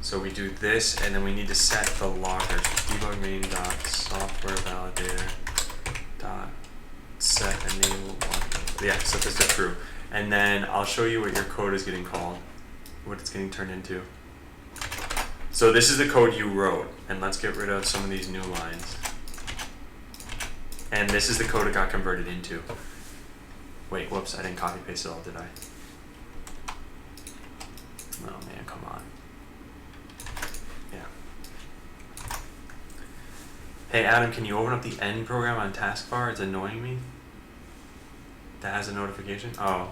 So we do this, and then we need to set the logger. Debug main dot software validator dot set enable logger. Yeah, set this to true. And then I'll show you what your code is getting called, what it's getting turned into. So this is the code you wrote, and let's get rid of some of these new lines. And this is the code it got converted into. Wait, whoops, I didn't copy paste it all, did I? Oh man, come on. Yeah. Hey Adam, can you open up the end program on taskbar? It's annoying me. That has a notification? Oh.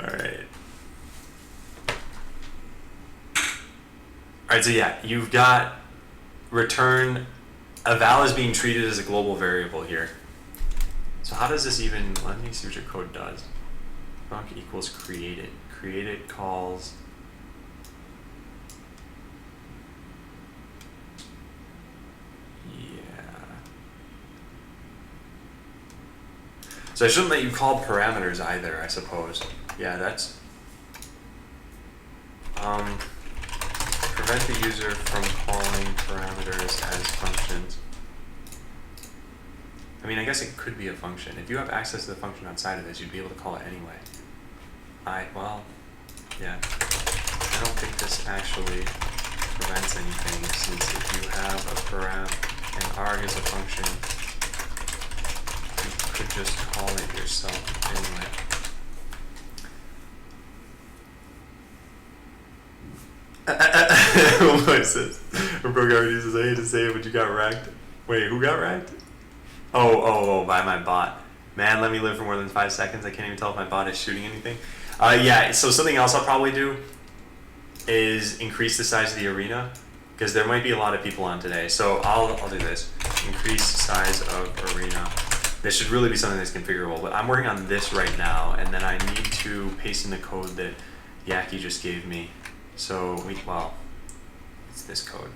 Alright. Alright, so yeah, you've got return, eval is being treated as a global variable here. So how does this even, let me see what your code does. Func equals created. Created calls so I shouldn't let you call parameters either, I suppose. Yeah, that's prevent the user from calling parameters as functions. I mean, I guess it could be a function. If you have access to the function outside of this, you'd be able to call it anyway. Well, yeah. I don't think this actually prevents anything, since if you have a param and arg is a function, you could just call it yourself anyway. What is this? A programmer uses I hate to say it, but you got racked. Wait, who got racked? Oh, by my bot. Man, let me live for more than 5 seconds. I can't even tell if my bot is shooting anything. Yeah, so something else I'll probably do is increase the size of the arena, because there might be a lot of people on today. So I'll do this. Increase size of arena. This should really be something that's configurable, but I'm working on this right now, and then I need to paste in the code that Yaki just gave me. So, well, it's this code.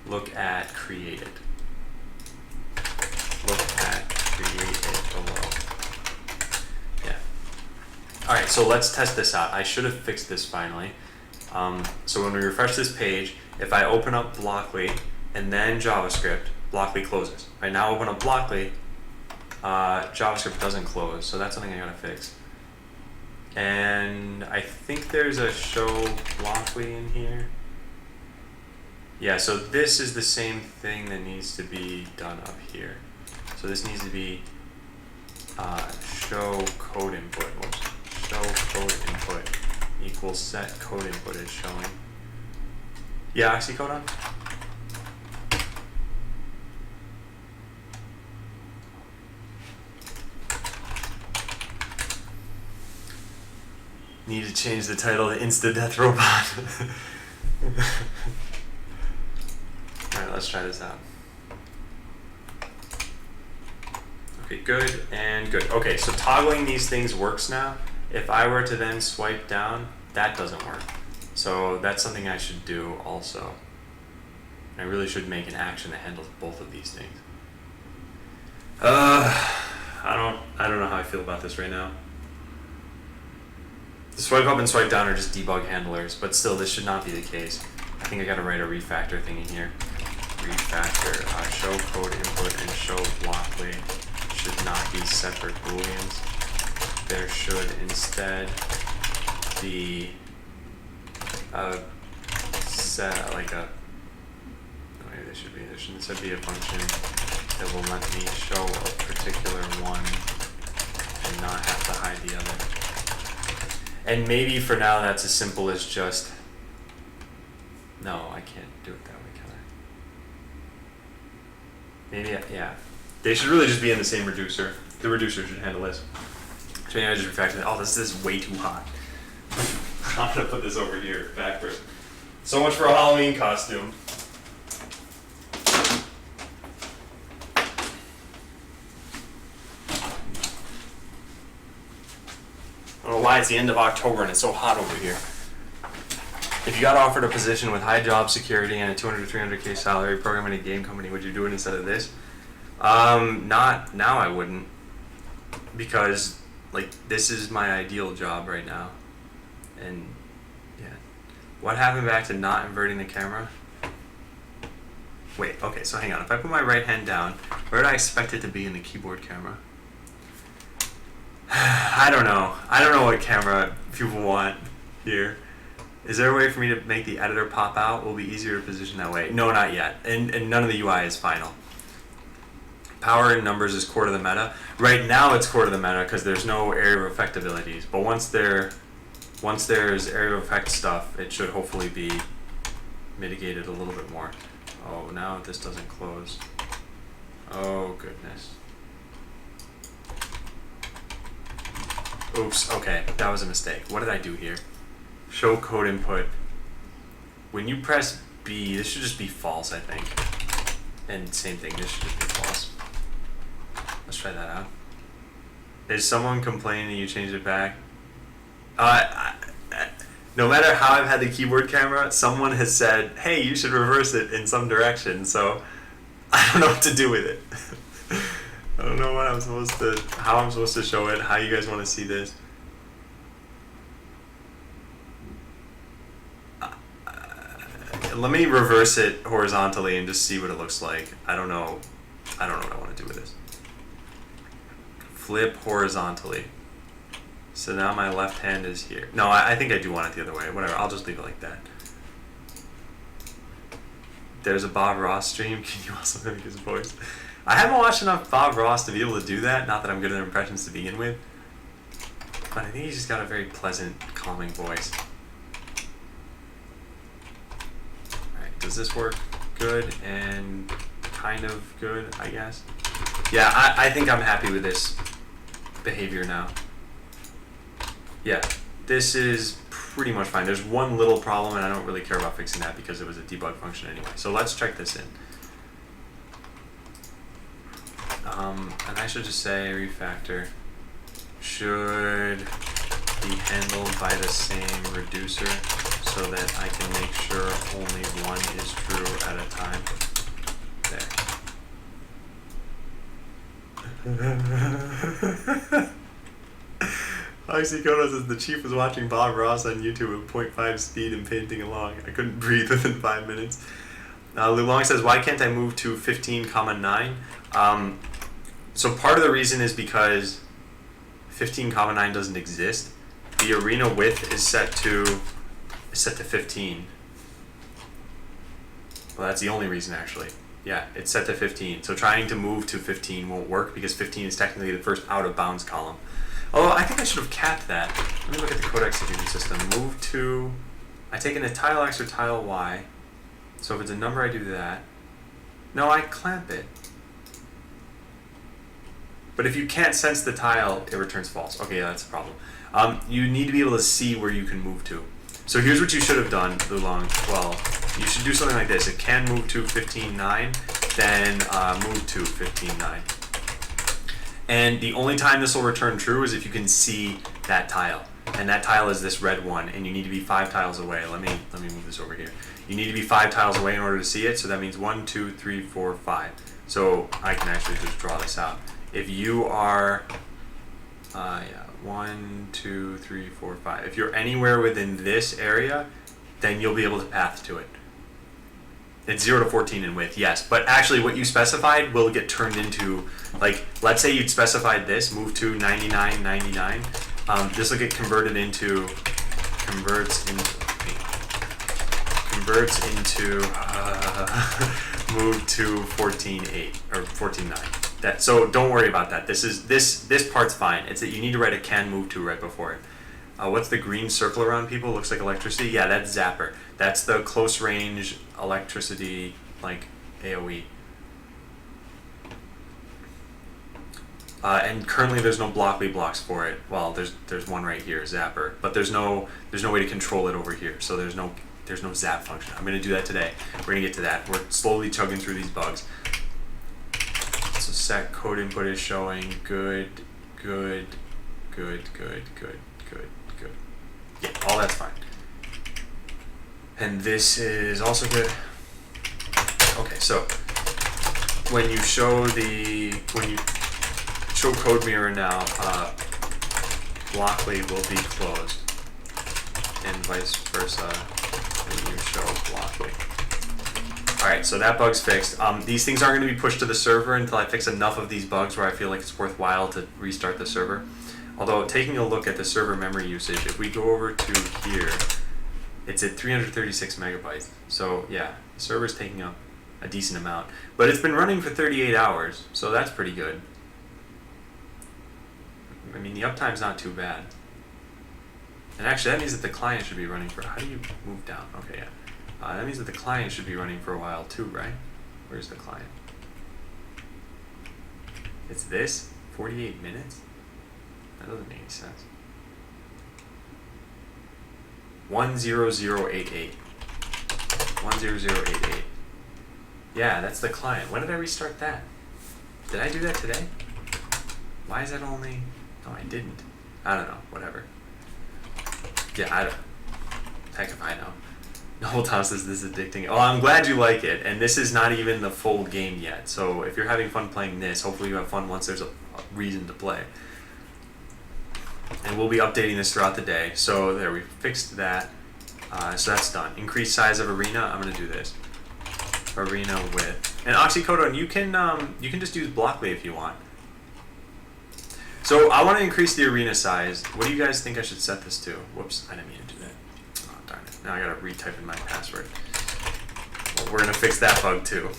Look at created. Look at created below. Yeah. Alright, so let's test this out. I should have fixed this finally. So when we refresh this page, if I open up Blockly and then JavaScript, Blockly closes. Right now, open up Blockly, JavaScript doesn't close, so that's something I gotta fix. And I think there's a show Blockly in here. Yeah, so this is the same thing that needs to be done up here. So this needs to be show code input. Whoops. Show code input equals set code input is showing. Yeah, oxycodon? Need to change the title to Insta Death Robot. Alright, let's try this out. Okay, good and good. Okay, so toggling these things works now. If I were to then swipe down, that doesn't work. So that's something I should do also. I really should make an action that handles both of these things. I don't know how I feel about this right now. The swipe up and swipe down are just debug handlers, but still this should not be the case. I think I gotta write a refactor thing in here. Refactor, show code input and show Blockly should not be separate booleans. There should instead be set like a, maybe there should instead be a function that will let me show a particular one and not have to hide the other. And maybe for now that's as simple as just, no, I can't do it that way, can I? Maybe, yeah. They should really just be in the same reducer. The reducer should handle this. So maybe I just refactored it. Oh, this is way too hot. I'm gonna put this over here, backwards. So much for a Halloween costume. I don't know why it's the end of October and it's so hot over here. If you got offered a position with high job security and a 200 to 300K salary programming in a game company, would you do it instead of this? Not now. I wouldn't, because like this is my ideal job right now, and yeah. What happened back to not inverting the camera? Wait, okay, so hang on. If I put my right hand down, where do I expect it to be in the keyboard camera? I don't know. I don't know what camera people want here. Is there a way for me to make the editor pop out? Will be easier to position that way. No, not yet. And none of the UI is final. Power in numbers is core to the meta. Right now it's core to the meta because there's no area of effect abilities. But once there's area of effect stuff, it should hopefully be mitigated a little bit more. Oh, now this doesn't close. Oh, goodness. Oops, okay, that was a mistake. What did I do here? Show code input. When you press B, this should just be false, I think. And same thing, this should just be false. Let's try that out. Is someone complaining you changed it back? No matter how I've had the keyboard camera, someone has said, hey, you should reverse it in some direction, so I don't know what to do with it. I don't know what how I'm supposed to show it, how you guys want to see this. Let me reverse it horizontally and just see what it looks like. I don't know what I want to do with this. Flip horizontally. So now my left hand is here. No, I think I do want it the other way. Whatever, I'll just leave it like that. There's a Bob Ross stream. Can you also mimic his voice? I haven't watched enough Bob Ross to be able to do that. Not that I'm good at impressions to begin with. But I think he's just got a very pleasant, calming voice. Alright, does this work? Good and kind of good, I guess. Yeah, I think I'm happy with this behavior now. Yeah, this is pretty much fine. There's one little problem, and I don't really care about fixing that because it was a debug function anyway. So let's check this in. And I should just say refactor should be handled by the same reducer so that I can make sure only one is true at a time. There. Oxycono says the chief was watching Bob Ross on YouTube at 0.5 speed and painting along. I couldn't breathe within 5 minutes. Lulong says, why can't I move to 15,9? So part of the reason is because 15,9 doesn't exist. The arena width is set to 15. Well, that's the only reason actually. Yeah, it's set to 15. So trying to move to 15 won't work because 15 is technically the first out of bounds column. Although I think I should have capped that. Let me look at the code execution system. Move to, I take in a tile X or tile Y. So if it's a number, I do that. No, I clamp it. But if you can't sense the tile, it returns false. Okay, yeah, that's a problem. You need to be able to see where you can move to. So here's what you should have done, Lulong. Well, you should do something like this. It can move to 15.9, then move to 15.9. And the only time this will return true is if you can see that tile. And that tile is this red one, and you need to be 5 tiles away. Let me move this over here. You need to be 5 tiles away in order to see it, so that means 1, 2, 3, 4, 5. So I can actually just draw this out. If you are, 1, 2, 3, 4, 5. If you're anywhere within this area, then you'll be able to path to it. It's 0 to 14 in width, yes. But actually what you specified will get turned into, like, let's say you'd specified this, move to 99, 99. This will get converted into, converts into move to 14.8 or 14.9. That, so don't worry about that. This part's fine. It's that you need to write a can move to right before it. What's the green circle around people? Looks like electricity. Yeah, that's Zapper. That's the close range electricity, like AOE. And currently there's no blockly blocks for it. Well, there's one right here, Zapper, but there's no way to control it over here. So there's no zap function. I'm gonna do that today. We're gonna get to that. We're slowly chugging through these bugs. So set code input is showing good. Yeah, all that's fine. And this is also good. Okay, so when you show code mirror now, Blockly will be closed, and vice versa when you show Blockly. Alright, so that bug's fixed. These things aren't going to be pushed to the server until I fix enough of these bugs where I feel like it's worthwhile to restart the server. Although, taking a look at the server memory usage, if we go over to here, it's at 336 megabytes. So yeah, the server's taking up a decent amount. But it's been running for 38 hours, so that's pretty good. I mean, the uptime's not too bad. And actually, that means that the client should be running for... How do you move down? Okay, yeah. That means that the client should be running for a while too, right? Where's the client? It's this? 48 minutes? That doesn't make any sense. 10088. 10088. Yeah, that's the client. When did I restart that? Did I do that today? Why is that only... No, I didn't. I don't know. Whatever. Yeah, I don't... Heck if I know. Noble Tom says this is addicting. Oh, I'm glad you like it. And this is not even the full game yet. So if you're having fun playing this, hopefully you have fun once there's a reason to play. And we'll be updating this throughout the day. So there, we fixed that. So that's done. Increase size of arena. I'm going to do this. Arena width. And Oxycodone, you can just use Blockly if you want. So I want to increase the arena size. What do you guys think I should set this to? Whoops, I didn't mean to do that. Oh, darn it. Now I got to retype in my password. Well, we're going to fix that bug too.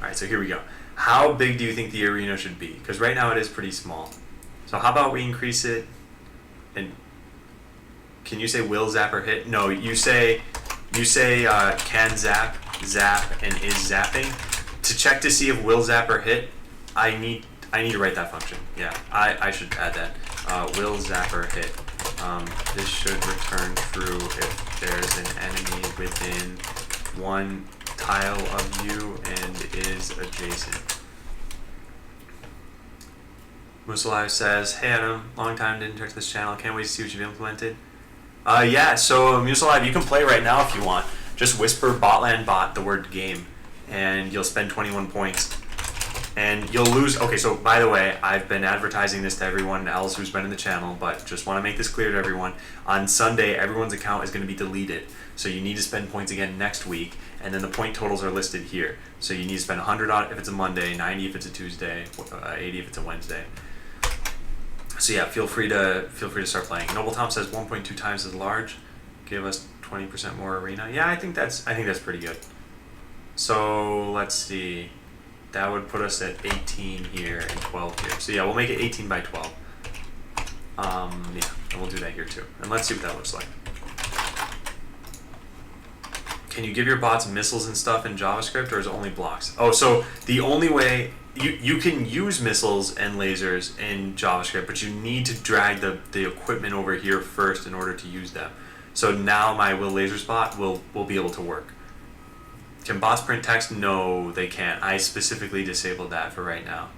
Alright, so here we go. How big do you think the arena should be? Because right now it is pretty small. So how about we increase it, and can you say will zap or hit? No, you say can zap, and is zapping. To check to see if will zap or hit, I need to write that function. Yeah, I should add that. Will zap or hit. This should return true if there's an enemy within one tile of you and is adjacent. Musalive says, hey Adam, long time didn't check this channel, can't wait to see what you've implemented. Yeah, so Musalive, you can play right now if you want. Just whisper Botland bot the word game, and you'll spend 21 points. And you'll lose... Okay, so by the way, I've been advertising this to everyone else who's been in the channel, but just want to make this clear to everyone. On Sunday, everyone's account is going to be deleted. So you need to spend points again next week, and then the point totals are listed here. So you need to spend 100 on if it's a Monday, 90 if it's a Tuesday, 80 if it's a Wednesday. So yeah, feel free to start playing. Noble Tom says 1.2 times as large. Give us 20% more arena. Yeah, I think that's pretty good. So let's see. That would put us at 18 here and 12 here. So yeah, we'll make it 18 by 12. Yeah, and we'll do that here too. And let's see what that looks like. Can you give your bots missiles and stuff in JavaScript, or is it only blocks? Oh, so the only way you can use missiles and lasers in JavaScript, but you need to drag the equipment over here first in order to use them. So now my will lasers bot will be able to work. Can bots print text? No, they can't. I specifically disabled that for right now.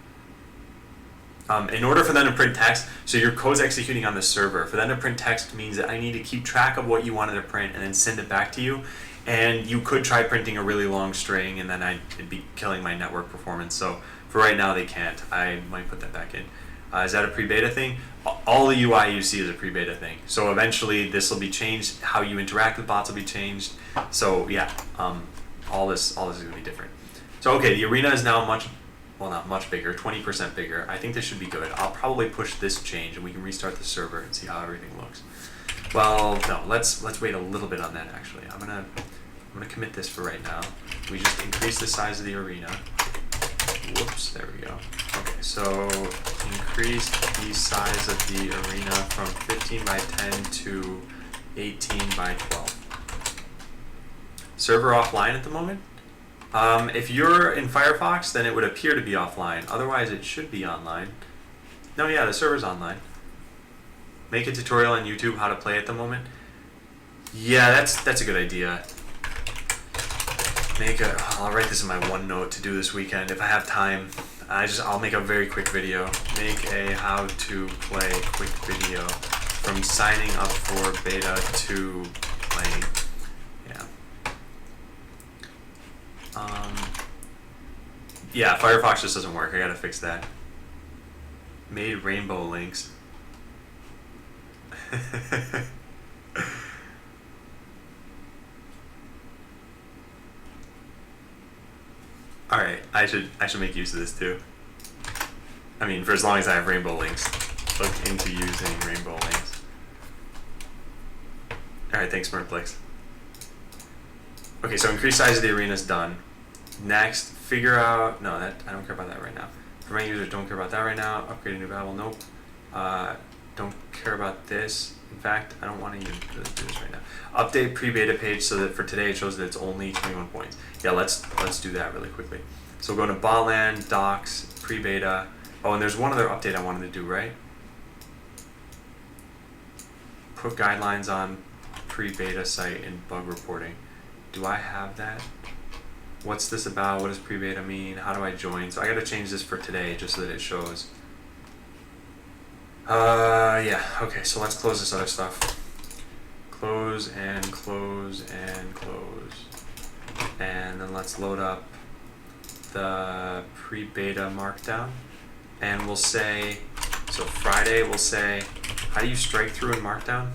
In order for them to print text, so your code's executing on the server. For them to print text means that I need to keep track of what you wanted to print and then send it back to you. And you could try printing a really long string, and then it'd be killing my network performance. So for right now, they can't. I might put that back in. Is that a pre-beta thing? All the UI you see is a pre-beta thing. So eventually, this will be changed. How you interact with bots will be changed. So yeah. All this is going to be different. So okay, the arena is now not much bigger, 20% bigger. I think this should be good. I'll probably push this change, and we can restart the server and see how everything looks. Well, no, let's wait a little bit on that actually. I'm gonna commit this for right now. We just increase the size of the arena. Whoops, there we go. Okay, so increase the size of the arena from 15 by 10 to 18 by 12. Server offline at the moment. If you're in Firefox, then it would appear to be offline. Otherwise, it should be online. No, yeah, the server's online. Make a tutorial on YouTube how to play at the moment. Yeah, that's a good idea. I'll write this in my OneNote to do this weekend if I have time. I'll make a very quick video. Make a how to play quick video from signing up for beta to playing. Yeah, Yeah, Firefox just doesn't work. I gotta fix that. Made rainbow links. All right, I should make use of this too. I mean, for as long as I have rainbow links, look into using rainbow links. All right, thanks, Smartplex. Okay, so increase size of the arena is done. Next, figure out. No, that I don't care about that right now. For my users, don't care about that right now. Upgrade a new Babel, nope. Don't care about this. In fact, I don't want to even do this right now. Update pre-beta page so that for today it shows that it's only 21 points. Yeah, let's do that really quickly. So we'll go to Botland, Docs, pre-beta. Oh, and there's one other update I wanted to do, right? Put guidelines on pre-beta site and bug reporting. Do I have that? What's this about? What does pre-beta mean? How do I join? So I gotta change this for today just so that it shows. Yeah, okay, so let's close this other stuff. Close and close and close. And then let's load up the pre-beta markdown. And we'll say, so Friday we'll say, how do you strike through in markdown?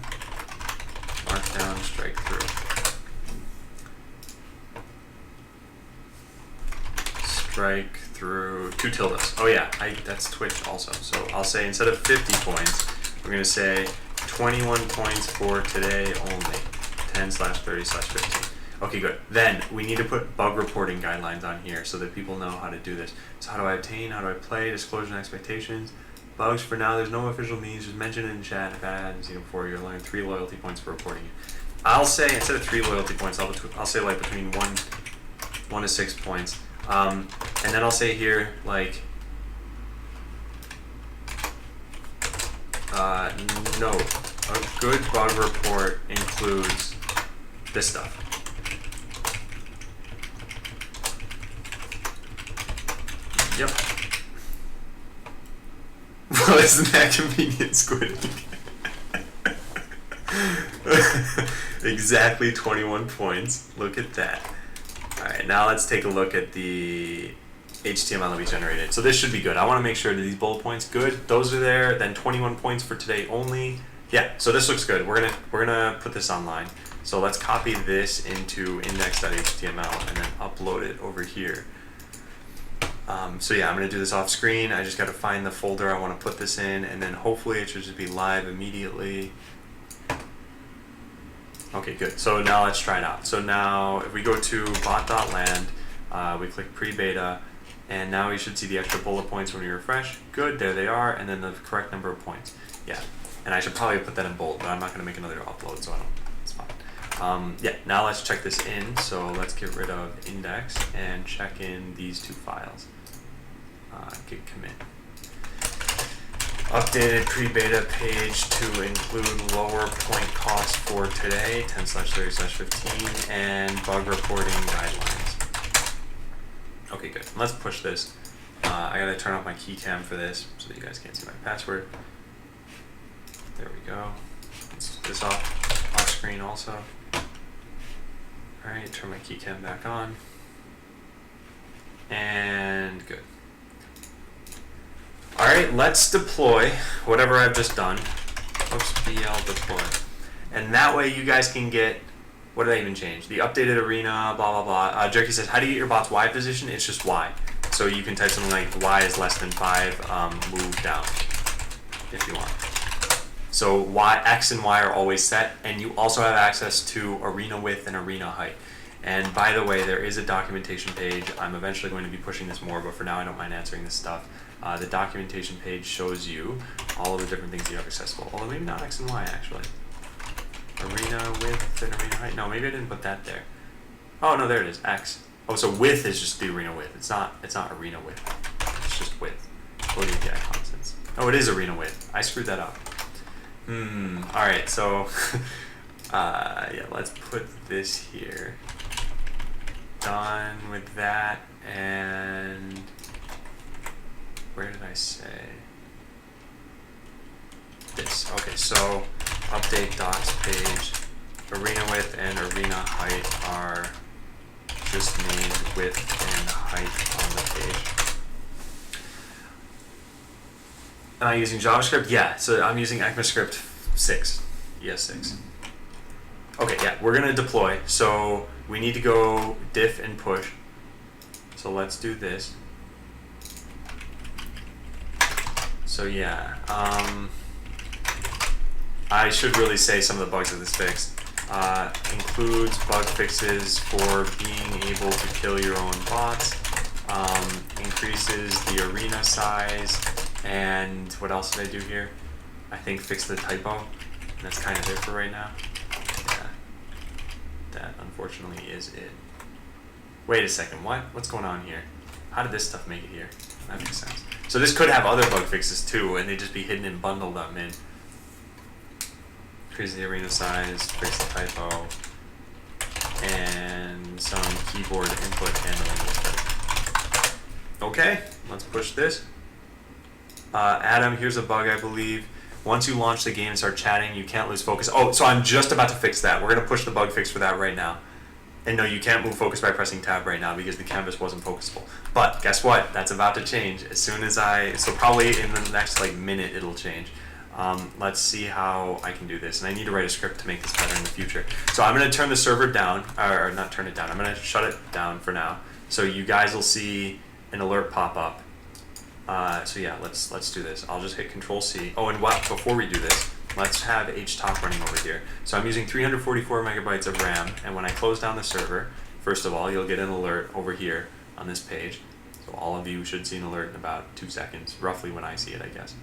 Markdown, strike through. Strike through 2 tildes. Oh yeah, that's Twitch also. So I'll say instead of 50 points, we're gonna say 21 points for today only. 10/30/15. Okay, good. Then we need to put bug reporting guidelines on here so that people know how to do this. So how do I obtain? How do I play? Disclosure and expectations. Bugs for now. There's no official means. Just mention it in chat. If I hadn't seen it before, you're learning 3 loyalty points for reporting it. I'll say instead of 3 loyalty points, I'll say like between 1 to 6 points. And then I'll say here like no, a good bug report includes this stuff. Yep. Well, isn't that convenient, Squid? Exactly 21 points. Look at that. Alright, now let's take a look at the HTML that we generated. So this should be good. I want to make sure that these bullet points good. Those are there. Then 21 points for today only. Yeah, so this looks good. We're gonna put this online. So let's copy this into index.html and then upload it over here. So yeah, I'm gonna do this off screen. I just gotta find the folder I want to put this in, and then hopefully it should just be live immediately. Okay, good. So now let's try it out. So now if we go to bot.land, we click pre-beta, and now we should see the extra bullet points when we refresh. Good, there they are, and then the correct number of points. Yeah, and I should probably put that in bold, but I'm not gonna make another upload, so it's fine. Yeah, now let's check this in. So let's get rid of index and check in these 2 files. Git commit. Updated pre-beta page to include lower point cost for today, 10/30/15, and bug reporting guidelines. Okay, good. Let's push this. I gotta turn off my keycam for this so that you guys can't see my password. There we go. Let's put this off screen also. Alright, turn my keycam back on. And good. Alright, let's deploy whatever I've just done. Oops, BL deploy. And that way you guys can get, what did I even change? The updated arena, blah, blah, blah. Jerky says, how do you get your bot's Y position? It's just Y. So you can type something like Y is less than 5, move down, if you want. So X and Y are always set, and you also have access to arena width and arena height. And by the way, there is a documentation page. I'm eventually going to be pushing this more, but for now I don't mind answering this stuff. The documentation page shows you all of the different things you have accessible. Although maybe not X and Y actually. Arena width and arena height. No, maybe I didn't put that there. Oh no, there it is. X. Oh, so width is just the arena width. It's not arena width. It's just width. Floating API constants. Oh, it is arena width. I screwed that up. Alright, so yeah, let's put this here. Done with that, and where did I say? This. Okay, so update docs page. Arena width and arena height are just named width and height on the page. Am I using JavaScript? Yeah, so I'm using ECMAScript 6, ES6. Okay, yeah, we're gonna deploy, so we need to go diff and push. So let's do this. So yeah, I should really say some of the bugs that this fixed. Includes bug fixes for being able to kill your own bots, increases the arena size, and what else did I do here? I think fix the typo, and that's kind of it for right now. Yeah, that unfortunately is it. Wait a second, what? What's going on here? How did this stuff make it here? That makes sense. So this could have other bug fixes too, and they just be hidden and bundled up in. Increase the arena size, fix the typo, and some keyboard input handling. Okay, let's push this. Adam, here's a bug I believe. Once you launch the game and start chatting, you can't lose focus. Oh, so I'm just about to fix that. We're going to push the bug fix for that right now. And no, you can't move focus by pressing tab right now because the canvas wasn't focusable. But guess what? That's about to change as soon as so probably in the next minute it'll change. Let's see how I can do this. And I need to write a script to make this better in the future. So I'm going to turn the server down, or not turn it down. I'm going to shut it down for now. So you guys will see an alert pop up. So yeah, let's do this. I'll just hit Control C. Oh, and before we do this, let's have HTOP running over here. So I'm using 344 megabytes of RAM, and when I close down the server, first of all, you'll get an alert over here on this page. So all of you should see an alert in about 2 seconds, roughly when I see it, I guess.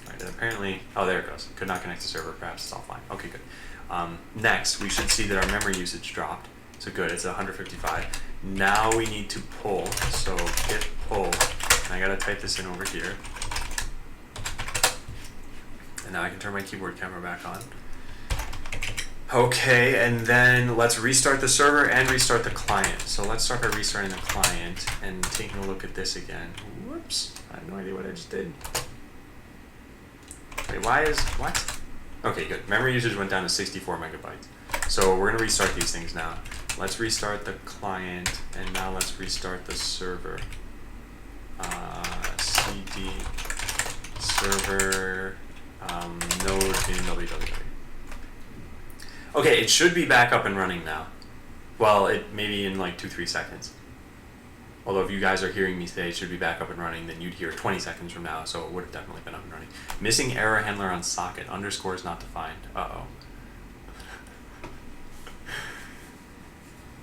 Alright, and apparently, oh, there it goes. Could not connect to server, perhaps it's offline. Okay, good. Next, we should see that our memory usage dropped. So good, it's 155. Now we need to pull, so git pull, and I gotta type this in over here. And now I can turn my keyboard camera back on. Okay, and then let's restart the server and restart the client. So let's start by restarting the client and taking a look at this again. Whoops, I have no idea what I just did. Wait, what? Okay, good. Memory usage went down to 64 megabytes. So we're gonna restart these things now. Let's restart the client, and now let's restart the server. CD server node in www. Okay, it should be back up and running now. Well, it maybe in 2-3 seconds. Although if you guys are hearing me say it should be back up and running, then you'd hear 20 seconds from now, so it would have definitely been up and running. Missing error handler on socket, underscores not defined. Uh-oh.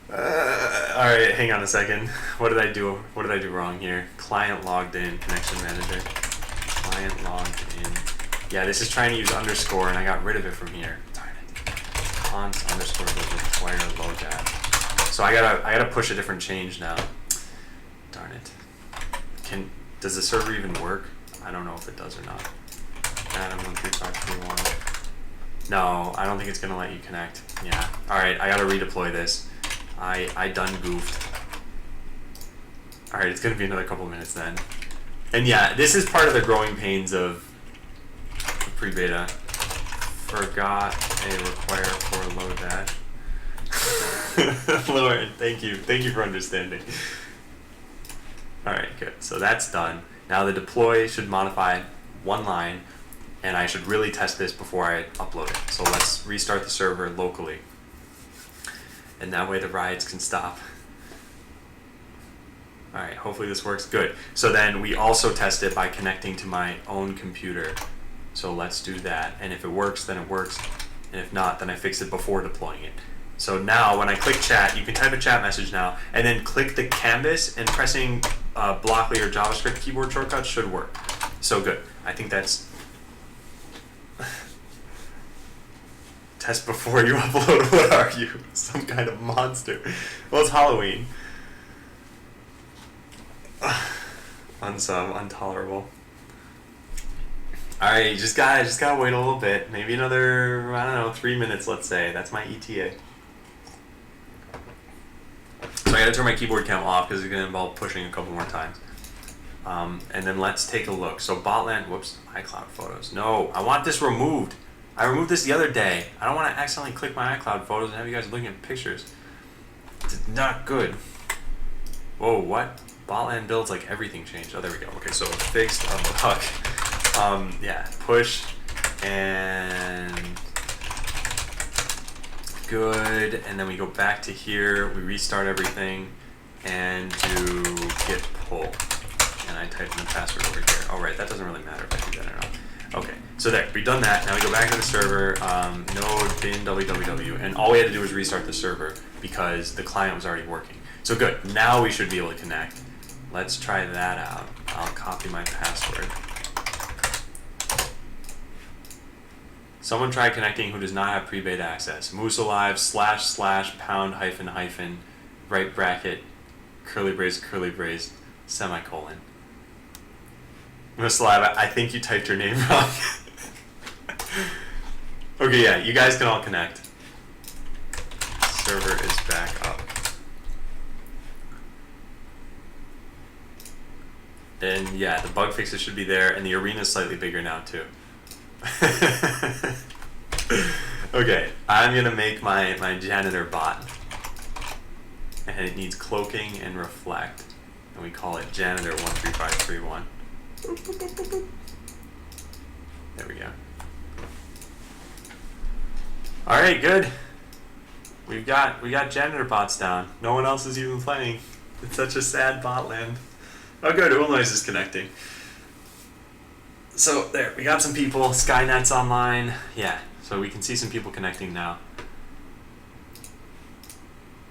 Alright, hang on a second. What did I do wrong here? Client logged in, connection manager. Client logged in. Yeah, this is trying to use underscore, and I got rid of it from here. Darn it. Const underscore will require load dash. So I gotta push a different change now. Darn it. Does the server even work? I don't know if it does or not. Adam 13531. No, I don't think it's gonna let you connect. Yeah. Alright, I gotta redeploy this. I done goofed. Alright, it's gonna be another couple minutes then. And yeah, this is part of the growing pains of pre-beta. Forgot a require for load dash. Lauren, thank you. Thank you for understanding. Alright, good. So that's done. Now the deploy should modify one line, and I should really test this before I upload it. So let's restart the server locally. And that way the riots can stop. Alright, hopefully this works. Good. So then we also test it by connecting to my own computer. So let's do that. And if it works, then it works. And if not, then I fix it before deploying it. So now when I click chat, you can type a chat message now, and then click the canvas, and pressing Blockly or JavaScript keyboard shortcuts should work. So good. I think that's... Test before you upload. What are you? Some kind of monster. Well, it's Halloween. Unsub, intolerable. Alright, you just gotta wait a little bit. Maybe another, I don't know, 3 minutes, let's say. That's my ETA. So I gotta turn my keyboard cam off because it's gonna involve pushing a couple more times. And then let's take a look. So Botland, whoops, iCloud photos. No, I want this removed. I removed this the other day. I don't want to accidentally click my iCloud photos and have you guys looking at pictures. It's not good. Whoa, what? Botland builds like everything changed. Oh, there we go. Okay, so fixed a bug. Yeah, push and good. And then we go back to here. We restart everything and do git pull. And I type in the password over here. All right, that doesn't really matter if I do that or not. Okay, so there, we've done that. Now we go back to the server, node bin www, and all we had to do was restart the server because the client was already working. So good, now we should be able to connect. Let's try that out. I'll copy my password. Someone tried connecting who does not have pre-beta access. Moose alive, / pound hyphen, right bracket, curly brace, semicolon. Moose alive, I think you typed your name wrong. Okay, yeah, you guys can all connect. Server is back up. And yeah, the bug fixes should be there, and the arena is slightly bigger now too. Okay, I'm gonna make my janitor bot, and it needs cloaking and reflect, and we call it janitor 13531. There we go. All right, good. We got janitor bots down. No one else is even playing. It's such a sad bot land. Oh good, Illinois is connecting. So there, we got some people. Skynet's online. Yeah, so we can see some people connecting now.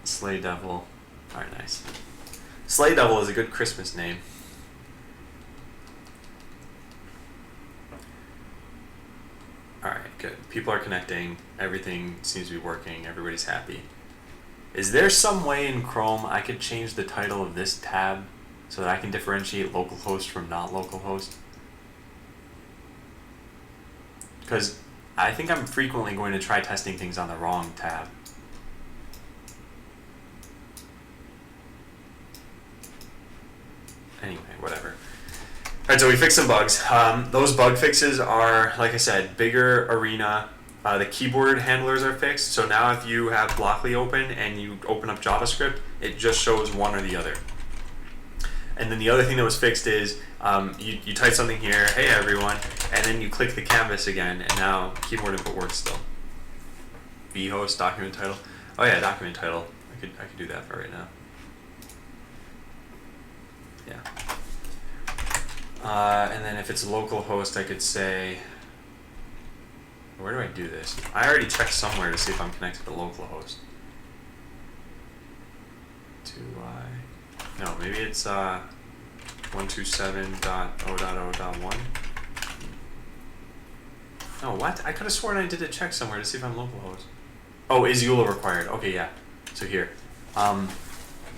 Slay Devil. Alright, nice. Slay Devil is a good Christmas name. Alright, good. People are connecting. Everything seems to be working. Everybody's happy. Is there some way in Chrome I could change the title of this tab so that I can differentiate localhost from not localhost? Because I think I'm frequently going to try testing things on the wrong tab. Anyway, whatever. Alright, so we fixed some bugs. Those bug fixes are, like I said, bigger arena. The keyboard handlers are fixed, so now if you have Blockly open and you open up JavaScript, it just shows one or the other. And then the other thing that was fixed is you type something here, hey everyone, and then you click the canvas again, and now keyboard input works still. vhost document title. Oh yeah, document title. I could do that for right now. Yeah. And then if it's localhost, I could say, where do I do this? I already checked somewhere to see if I'm connected to localhost. Do I? No, maybe it's 127.0.0.1. No, what? I could have sworn I did a check somewhere to see if I'm localhost. Oh, is EULA required? Okay, yeah. So here,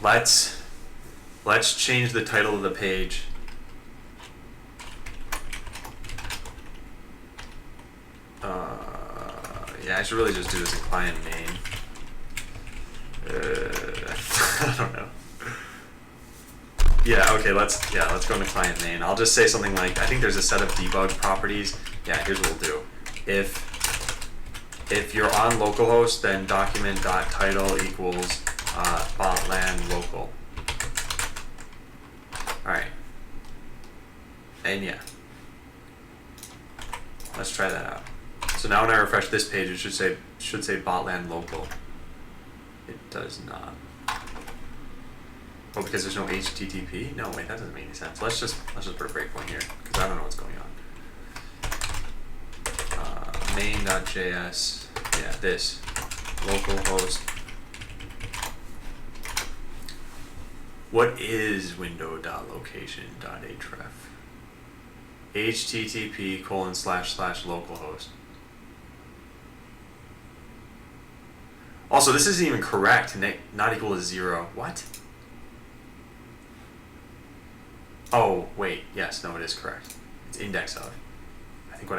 let's change the title of the page. Yeah, I should really just do this in client main. I don't know. Yeah, okay, let's go into client main. I'll just say something like, I think there's a set of debug properties. Yeah, here's what we'll do. If you're on localhost, then document.title equals botland local. Alright. And yeah. Let's try that out. So now when I refresh this page, it should say botland local. It does not. Oh, because there's no HTTP? No, wait, that doesn't make any sense. Let's just put a breakpoint here, because I don't know what's going on. Main.js, yeah, this, localhost. What is window.location.href? http://localhost. Also, this isn't even correct, not equal to 0. What? Oh, wait, yes, no, it is correct. It's index of. I think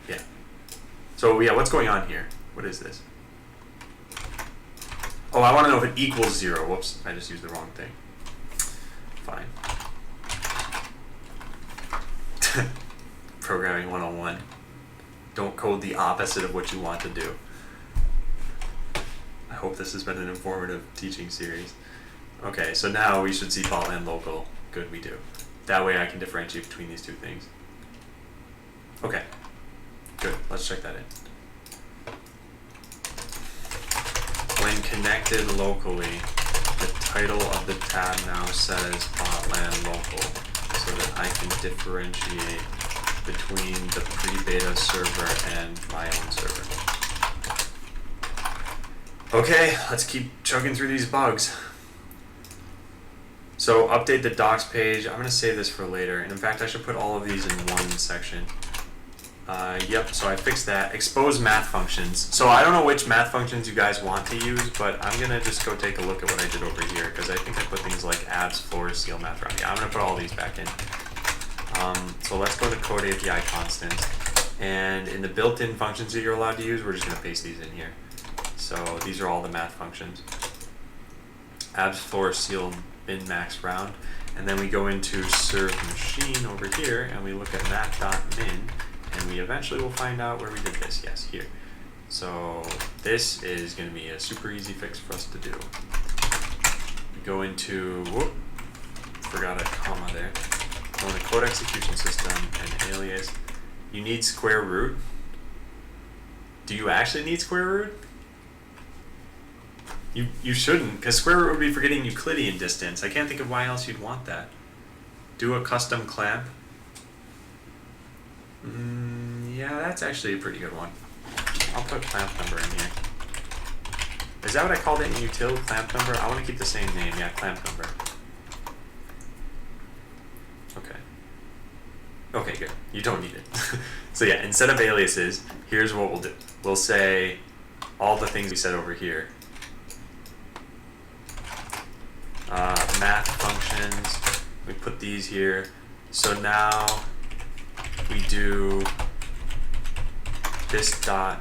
yeah. So, yeah, what's going on here? What is this? Oh, I want to know if it equals 0. Whoops, I just used the wrong thing. Fine. Programming 101. Don't code the opposite of what you want to do. I hope this has been an informative teaching series. Okay, so now we should see fault and local. Good, we do. That way I can differentiate between these two things. Okay, good. Let's check that in. When connected locally, the title of the tab now says botland local, so that I can differentiate between the pre-beta server and my own server. Okay, let's keep chugging through these bugs. So update the docs page. I'm going to save this for later, and in fact I should put all of these in one section. Yep, so I fixed that. Expose math functions. So I don't know which math functions you guys want to use, but I'm going to just go take a look at what I did over here, because I think I put things like abs, floors, seal, math round. Yeah, I'm going to put all these back in. So let's go to code API constants, and in the built-in functions that you're allowed to use, we're just going to paste these in here. So these are all the math functions. Abs, floor, seal, min, max, round. And then we go into serve machine over here, and we look at math.min, and we eventually will find out where we did this. Yes, here. So this is going to be a super easy fix for us to do. We go into, whoop, forgot a comma there. Go into code execution system and alias. You need square root. Do you actually need square root? You shouldn't, because square root would be forgetting Euclidean distance. I can't think of why else you'd want that. Do a custom clamp. Yeah, that's actually a pretty good one. I'll put clamp number in here. Is that what I called it in util? Clamp number? I want to keep the same name. Yeah, clamp number. Okay. Okay, good. You don't need it. So yeah, instead of aliases, here's what we'll do. We'll say all the things we said over here. Math functions, we put these here. So now we do this dot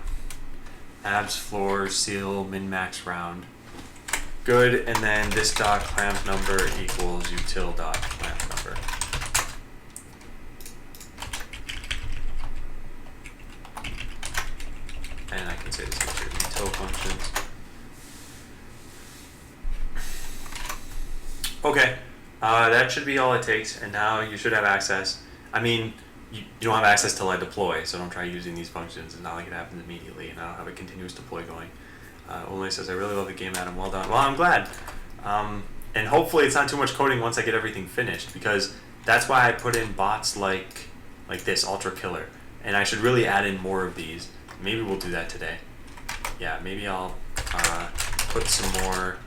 abs, floor, seal, min, max, round. Good, and then this dot clamp number equals util dot clamp number. And I can say this here, util functions. Okay, that should be all it takes, and now you should have access. I mean, you don't have access till I deploy, so don't try using these functions. It's not like it happens immediately, and I don't have a continuous deploy going. Only says, I really love the game, Adam. Well done. Well, I'm glad. And hopefully it's not too much coding once I get everything finished, because that's why I put in bots like this, Ultra Killer. And I should really add in more of these. Maybe we'll do that today. Yeah, maybe I'll put some more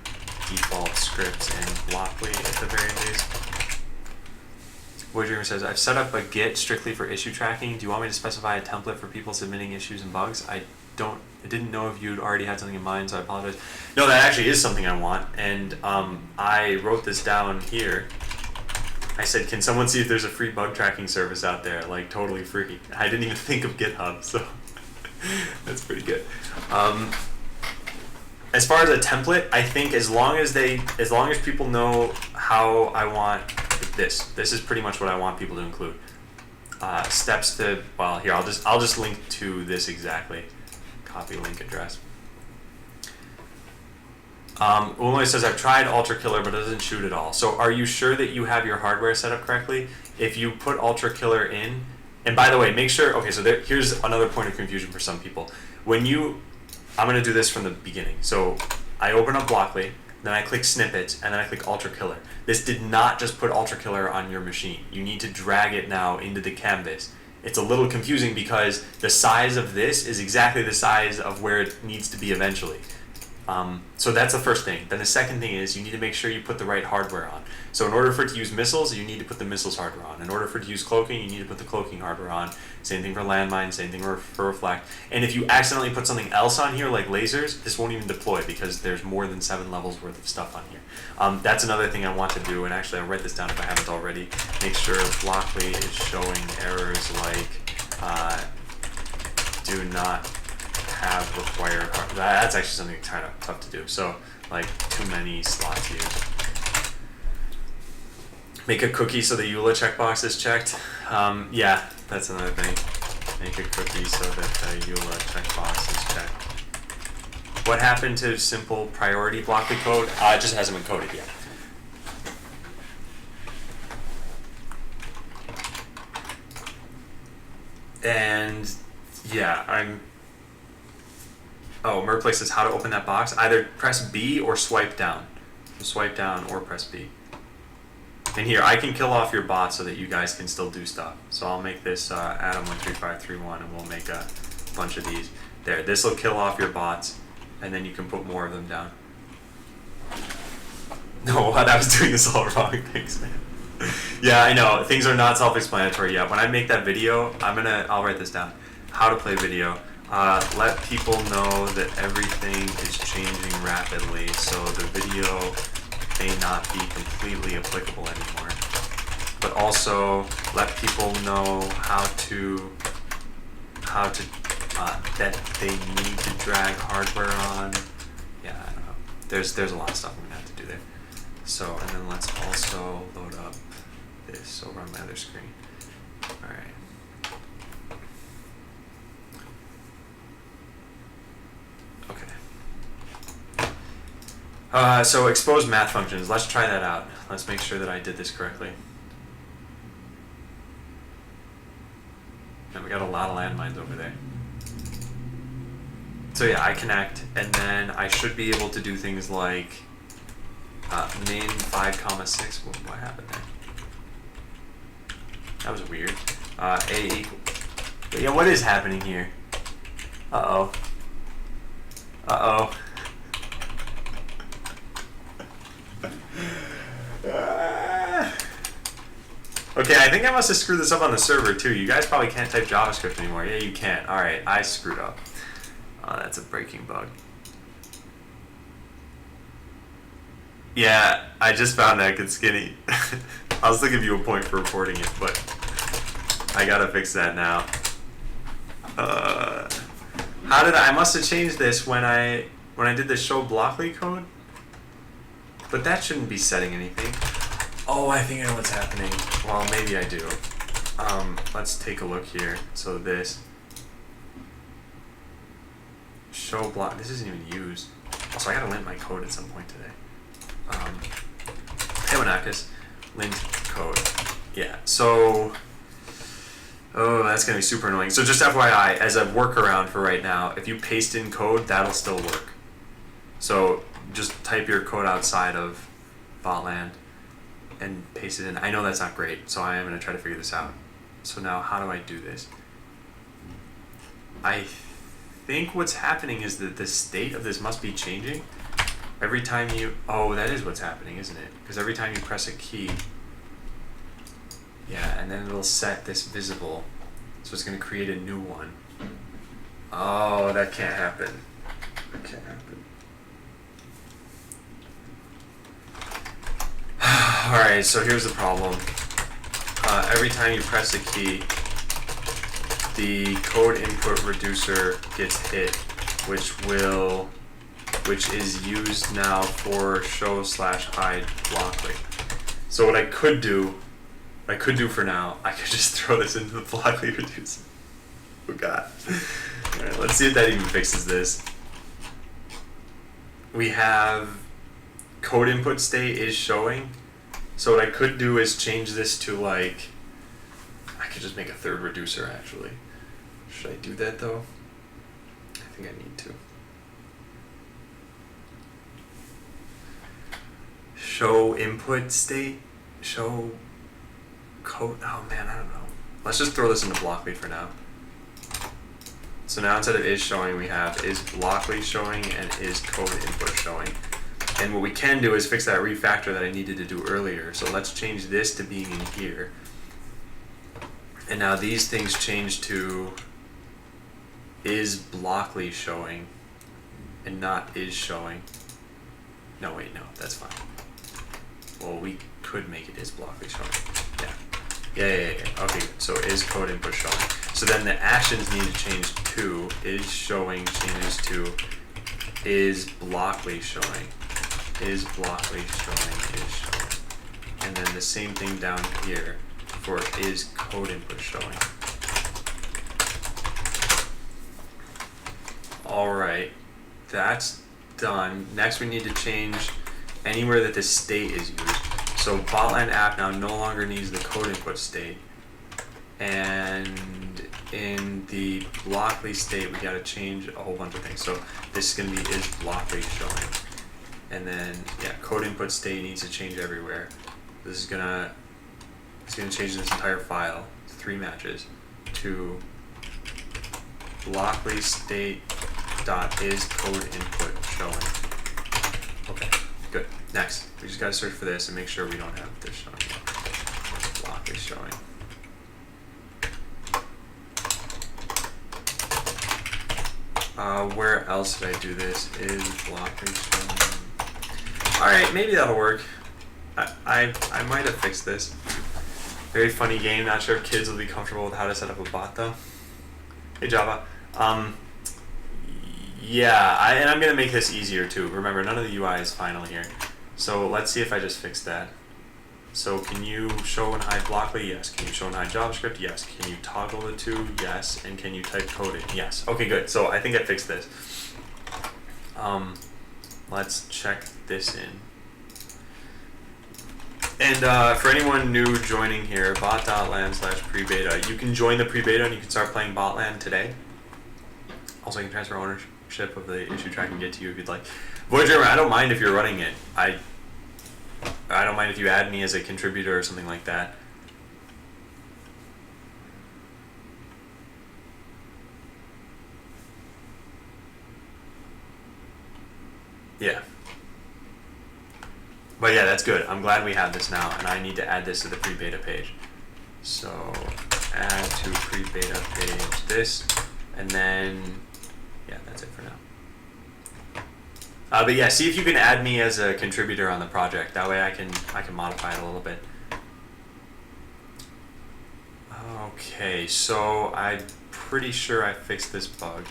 default scripts in Blockly at the very least. Voyager says, I've set up a Git strictly for issue tracking. Do you want me to specify a template for people submitting issues and bugs? I didn't know if you'd already had something in mind, so I apologize. No, that actually is something I want, and I wrote this down here. I said, can someone see if there's a free bug tracking service out there, like totally free? I didn't even think of GitHub, so that's pretty good. As far as a template, I think as long as people know how I want this is pretty much what I want people to include. Steps to, well, here, I'll just link to this exactly. Copy link address. Umali says, I've tried Ultra Killer, but it doesn't shoot at all. So are you sure that you have your hardware set up correctly? If you put Ultra Killer in, and by the way, make sure, okay, so here's another point of confusion for some people. I'm going to do this from the beginning. So I open up Blockly, then I click snippets, and then I click Ultra Killer. This did not just put Ultra Killer on your machine. You need to drag it now into the canvas. It's a little confusing because the size of this is exactly the size of where it needs to be eventually. So that's the first thing. Then the second thing is you need to make sure you put the right hardware on. So in order for it to use missiles, you need to put the missiles hardware on. In order for it to use cloaking, you need to put the cloaking hardware on. Same thing for landmine, same thing for reflect. And if you accidentally put something else on here, like lasers, this won't even deploy because there's more than 7 levels worth of stuff on here. That's another thing I want to do, and actually I'll write this down if I haven't already. Make sure Blockly is showing errors like do not have required hardware. That's actually something kind of tough to do. So like too many slots used. Make a cookie so the EULA checkbox is checked. Yeah, that's another thing. make a cookie so that the EULA checkbox is checked. What happened to simple priority Blockly code? It just hasn't been coded yet. And yeah, oh, Merplay says how to open that box. Either press B or swipe down. So swipe down or press B. And here, I can kill off your bot so that you guys can still do stuff. So I'll make this Adam13531 and we'll make a bunch of these. There, this will kill off your bots and then you can put more of them down. No, I was doing this all wrong. Thanks, man. Yeah, I know. Things are not self-explanatory yet. When I make that video, I'll write this down. How to play video. Let people know that everything is changing rapidly, so the video may not be completely applicable anymore. But also let people know how to that they need to drag hardware on. Yeah, I don't know. There's a lot of stuff I'm gonna have to do there. So, and then let's also load up this over on my other screen. All right. Okay. So expose math functions. Let's try that out. Let's make sure that I did this correctly. And we got a lot of landmines over there. So yeah, I connect, and then I should be able to do things like min 5,6. What happened there? That was weird. A equal. But yeah, what is happening here? Uh-oh. Uh-oh. Okay, I think I must have screwed this up on the server too. You guys probably can't type JavaScript anymore. Yeah, you can't. Alright, I screwed up. That's a breaking bug. Yeah, I just found that good skinny. I'll still give you a point for reporting it, but I gotta fix that now. How did I must have changed this when I did the show Blockly code? But that shouldn't be setting anything. Oh, I think I know what's happening. Well, maybe I do. Let's take a look here. So this show block. This isn't even used. Also, I gotta lint my code at some point today. Hey, Wanakis, lint code. Yeah. So, oh, that's gonna be super annoying. So just FYI, as a workaround for right now, if you paste in code, that'll still work. So just type your code outside of Botland and paste it in. I know that's not great, so I am going to try to figure this out. So now, how do I do this? I think what's happening is that the state of this must be changing. Every time you... Oh, that is what's happening, isn't it? Because every time you press a key... Yeah, and then it'll set this visible. So it's going to create a new one. Oh, that can't happen. That can't happen. Alright, so here's the problem. Every time you press a key, the code input reducer gets hit, which is used now for show/hide Blockly. So what I could do for now, I could just throw this into the Blockly reducer. Oh god. Alright, let's see if that even fixes this. We have code input state is showing. So what I could do is change this to like, I could just make a third reducer actually. Should I do that though? I think I need to. Show input state, show code, oh man, I don't know. Let's just throw this into Blockly for now. So now instead of is showing, we have is Blockly showing and is code input showing. And what we can do is fix that refactor that I needed to do earlier. So let's change this to being in here. And now these things change to is Blockly showing and not is showing. No, wait, no, that's fine. Well, we could make it is Blockly showing. Yeah. Okay, so is code input showing. So then the actions need to change to is showing changes to is Blockly showing. Is Blockly showing, is showing. And then the same thing down here for is code input showing. All right, that's done. Next, we need to change anywhere that this state is used. So Botland app now no longer needs the code input state. And in the Blockly state, we got to change a whole bunch of things. So this is going to be is Blockly showing. And then, yeah, code input state needs to change everywhere. This is gonna change this entire file, 3 matches, to Blockly state dot is code input showing. Okay, good. Next, we just gotta search for this and make sure we don't have this showing. Blockly showing. Where else did I do this? Is Blockly showing? All right, maybe that'll work. I might have fixed this. Very funny game. Not sure if kids will be comfortable with how to set up a bot though. Hey Java. Yeah, and I'm gonna make this easier too. Remember, none of the UI is final here. So let's see if I just fixed that. So can you show and hide Blockly? Yes. Can you show and hide JavaScript? Yes. Can you toggle the two? Yes. And can you type code in? Yes. Okay, good. So I think I fixed this. Let's check this in. And for anyone new joining here, bot.land/pre-beta, you can join the pre-beta and you can start playing Botland today. Also, you can transfer ownership of the issue track and get to you if you'd like. Voyager, I don't mind if you're running it. I don't mind if you add me as a contributor or something like that. Yeah. But yeah, that's good. I'm glad we have this now, and I need to add this to the pre-beta page. So add to pre-beta page this, and then yeah, that's it for now. But yeah, see if you can add me as a contributor on the project. That way I can modify it a little bit. Okay, so I'm pretty sure I fixed this bug.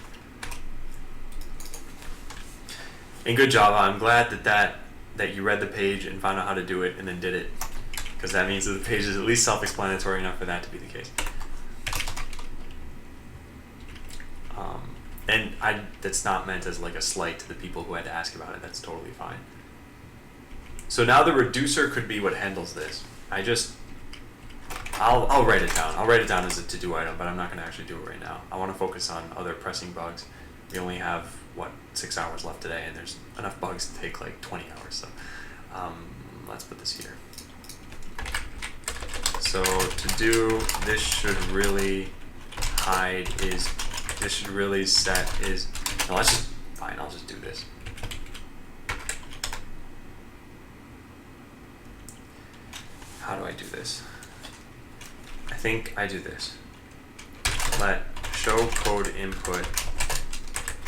And good Java, I'm glad that you read the page and found out how to do it and then did it, because that means that the page is at least self-explanatory enough for that to be the case. And that's not meant as like a slight to the people who had to ask about it. That's totally fine. So now the reducer could be what handles this. I'll write it down. I'll write it down as a to-do item, but I'm not going to actually do it right now. I want to focus on other pressing bugs. We only have, what, 6 hours left today, and there's enough bugs to take like 20 hours. So let's put this here. So to do, this should really hide is, this should really set is, no, let's just, fine, I'll just do this. How do I do this? I think I do this. Let show code input,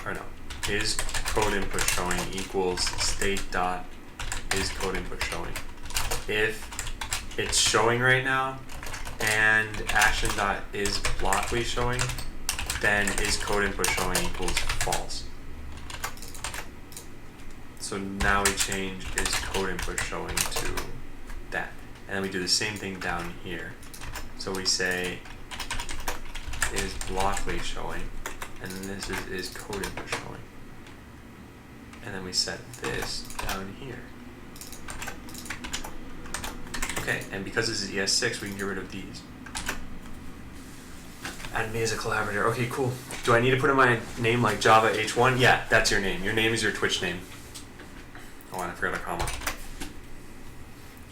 or no, is code input showing equals state dot is code input showing. If it's showing right now and action dot is Blockly showing, then is code input showing equals false. So now we change is code input showing to that. And then we do the same thing down here. So we say is Blockly showing, and then this is code input showing. And then we set this down here. Okay, and because this is ES6, we can get rid of these. Add me as a collaborator. Okay, cool. Do I need to put in my name like Java H1? Yeah, that's your name. Your name is your Twitch name. Oh, and I forgot a comma.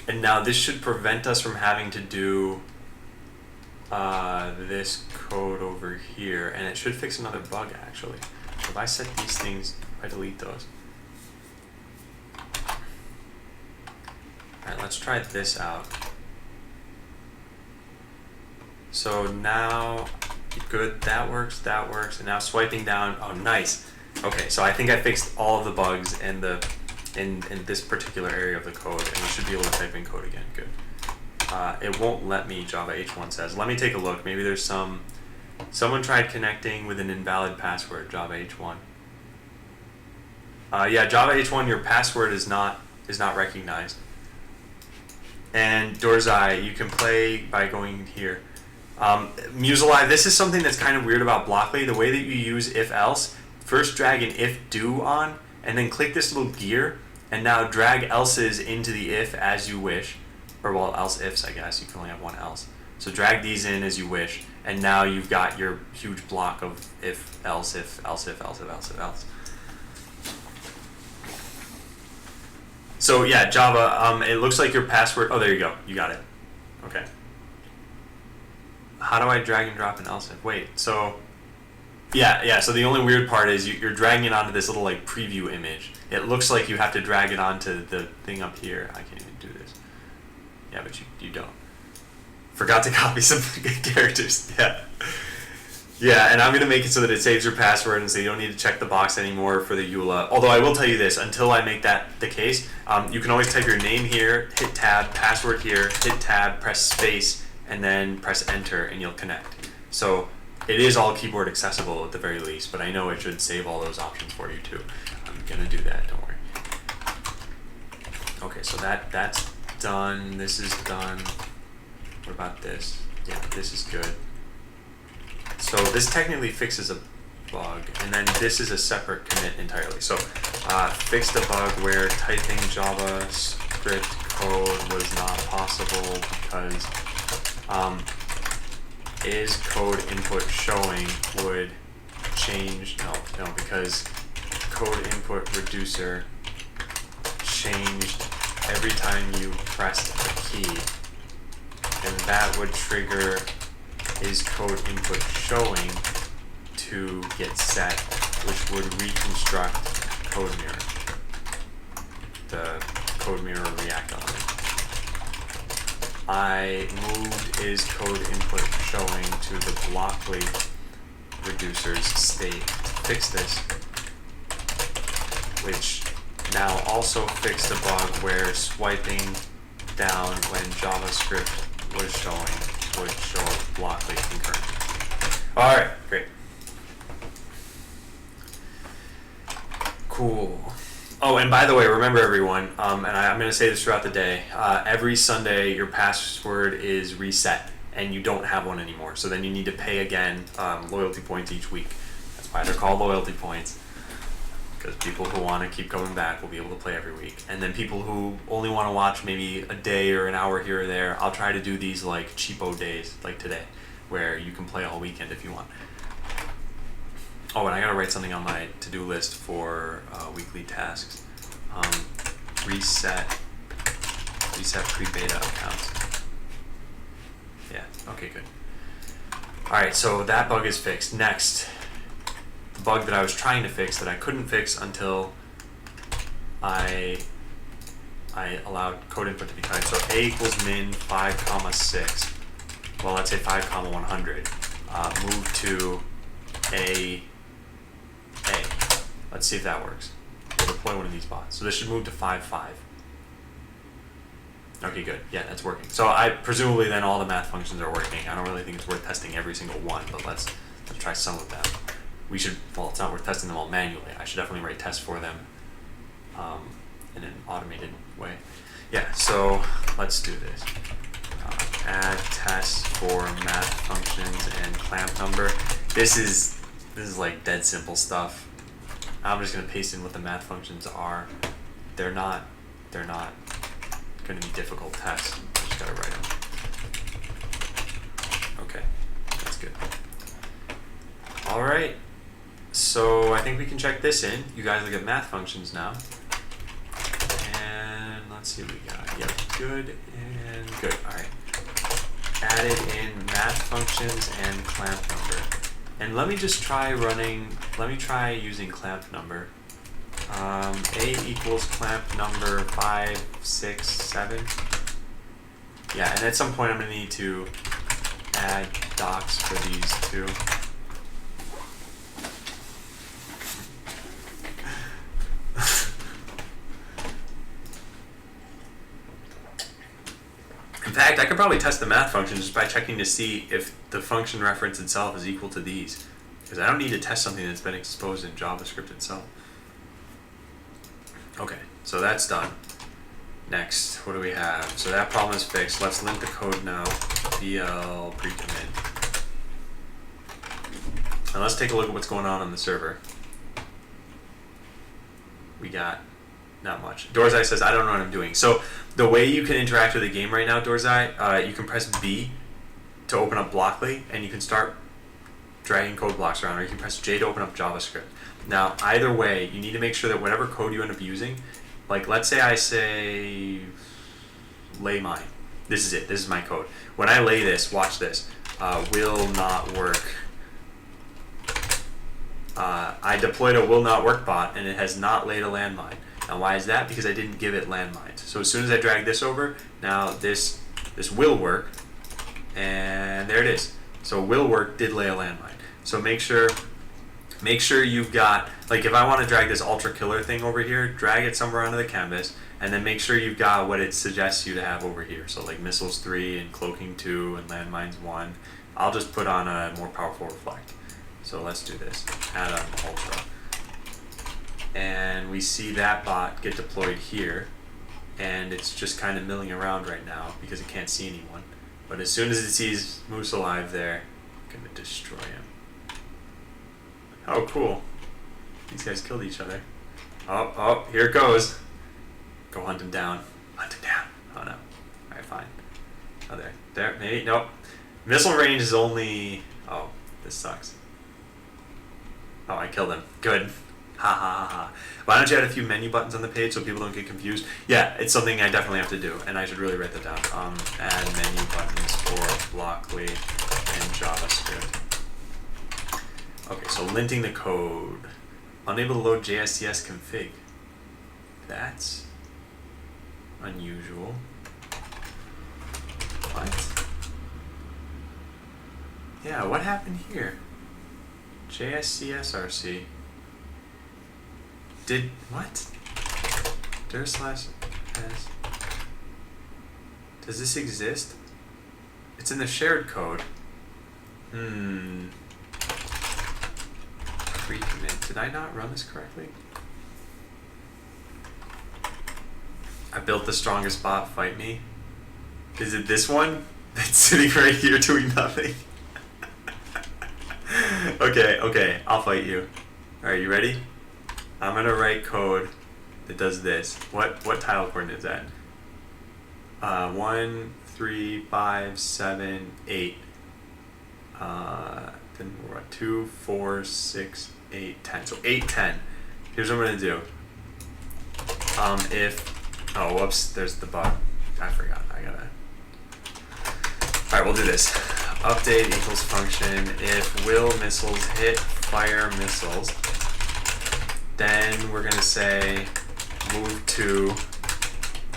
And now this should prevent us from having to do this code over here, and it should fix another bug actually. So if I set these things, if I delete those. Alright, let's try this out. So now, good, that works, and now swiping down, oh nice. Okay, so I think I fixed all of the bugs in this particular area of the code, and we should be able to type in code again, good. It won't let me, Java H1 says. Let me take a look, maybe there's someone tried connecting with an invalid password, Java H1. Yeah, Java H1, your password is not recognized. And Dorzai, you can play by going here. Muselive, this is something that's kind of weird about Blockly. The way that you use if-else first drag an if do on, and then click this little gear, and now drag else's into the if as you wish, or well, else ifs, I guess. You can only have one else. So drag these in as you wish, and now you've got your huge block of if, else, if, else, if, else, if, else, if, else. So yeah, Java, it looks like your password, oh, there you go, you got it. Okay. How do I drag and drop an else if? Wait, so, yeah, so the only weird part is you're dragging it onto this little like preview image. It looks like you have to drag it onto the thing up here. I can't even do this. Yeah, but you don't. Forgot to copy some characters. Yeah, and I'm going to make it so that it saves your password and so you don't need to check the box anymore for the EULA. Although I will tell you this, until I make that the case, you can always type your name here, hit tab, password here, hit tab, press space, and then press enter and you'll connect. So it is all keyboard accessible at the very least, but I know it should save all those options for you too. I'm going to do that, don't worry. Okay, so that's done. This is done. What about this? Yeah, this is good. So this technically fixes a bug, and then this is a separate commit entirely. So fixed a bug where typing JavaScript code was not possible because is code input showing would change, no, because code input reducer changed every time you pressed a key, and that would trigger is code input showing to get set, which would reconstruct CodeMirror, the CodeMirror React element. I moved is code input showing to the Blockly reducer's state to fix this, which now also fixed a bug where swiping down when JavaScript was showing would show Blockly concurrently. Alright, great. Cool. Oh, and by the way, remember everyone, and I'm going to say this throughout the day, every Sunday your password is reset and you don't have one anymore. So then you need to pay again loyalty points each week. That's why they're called loyalty points. Because people who want to keep going back will be able to play every week. And then people who only want to watch maybe a day or an hour here or there, I'll try to do these like cheapo days, like today, where you can play all weekend if you want. Oh, and I gotta write something on my to-do list for weekly tasks. Reset pre-beta accounts. Yeah, okay, good. Alright, so that bug is fixed. Next, the bug that I was trying to fix that I couldn't fix until I allowed code input to be typed. So a equals min 5, 6. Well, let's say 5, 100. Move to a. Let's see if that works. We'll deploy one of these bots. So this should move to 5, 5. Okay, good. Yeah, that's working. So presumably then all the math functions are working. I don't really think it's worth testing every single one, but let's try some of them. Well, it's not worth testing them all manually. I should definitely write tests for them in an automated way. Yeah, so let's do this. Add tests for math functions and clamp number. This is like dead simple stuff. I'm just gonna paste in what the math functions are. They're not gonna be difficult tests. I just gotta write them. Okay, that's good. All right. So I think we can check this in. You guys look at math functions now. And let's see what we got. Yep, good and good. All right. Added in math functions and clamp number. And let me just try using clamp number. A equals clamp number 5, 6, 7. Yeah, and at some point I'm gonna need to add docs for these two. In fact, I could probably test the math function just by checking to see if the function reference itself is equal to these. Because I don't need to test something that's been exposed in JavaScript itself. Okay, so that's done. Next, what do we have? So that problem is fixed. Let's link the code now. BL pre-commit. And let's take a look at what's going on the server. we got not much. Dorzai says, I don't know what I'm doing. So the way you can interact with the game right now, Dorzai, you can press B to open up Blockly, and you can start dragging code blocks around, or you can press J to open up JavaScript. Now, either way, you need to make sure that whatever code you end up using, like let's say I say lay mine. This is it. This is my code. When I lay this, watch this. Will not work. I deployed a will not work bot, and it has not laid a landmine. Now, why is that? Because I didn't give it landmines. So as soon as I drag this over, now this will work, and there it is. So will work did lay a landmine. So make sure you've got, like if I want to drag this ultra killer thing over here, drag it somewhere onto the canvas, and then make sure you've got what it suggests you to have over here. So like missiles 3 and cloaking 2 and landmines 1. I'll just put on a more powerful reflect. So let's do this. Add on ultra. And we see that bot get deployed here, and it's just kind of milling around right now because it can't see anyone. But as soon as it sees Moose Alive there, I'm gonna destroy him. Oh, cool. These guys killed each other. Oh, here it goes. Go hunt him down. Hunt him down. Oh no. Alright, fine. Oh, there, maybe, nope. Missile range is only, oh, this sucks. Oh, I killed him. Good. Ha ha ha ha. Why don't you add a few menu buttons on the page so people don't get confused? Yeah, it's something I definitely have to do, and I should really write that down. Add menu buttons for Blockly and JavaScript. Okay, so linting the code. Unable to load JSCS config. That's unusual. What? Yeah, what happened here? JSCSRC. Did what? Dir/s. Does this exist? It's in the shared code. Pre-commit. Did I not run this correctly? I built the strongest bot. Fight me. Is it this one that's sitting right here doing nothing? Okay, I'll fight you. Alright, you ready? I'm gonna write code that does this. What tile coordinate is that? 1, 3, 5, 7, 8. Then we're at 2, 4, 6, 8, 10. So 8, 10. Here's what I'm gonna do. Oh, whoops, there's the bug. I forgot. Alright, we'll do this. Update equals function. If will missiles hit fire missiles, then we're gonna say move to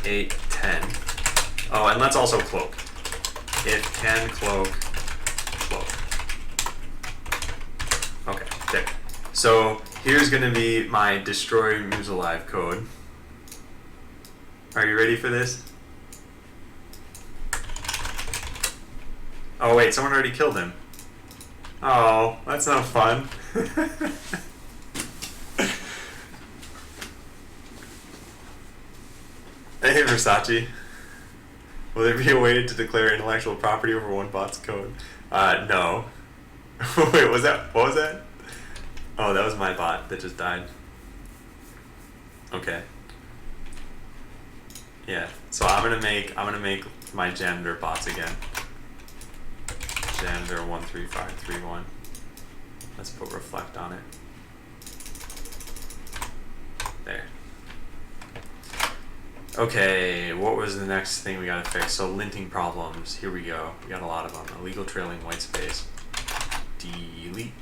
8, 10. Oh, and let's also cloak. If can cloak. Okay, there. So here's gonna be my destroy Moose Alive code. Are you ready for this? Oh wait, someone already killed him. Oh, that's not fun. Hey Versace. Will there be a way to declare intellectual property over one bot's code? No. Wait, what was that? Oh, that was my bot that just died. Okay. Yeah. So I'm gonna make my janitor bots again. Janitor 13531. Let's put reflect on it. There. Okay, what was the next thing we gotta fix? So linting problems. Here we go. We got a lot of them. Illegal trailing white space. Delete.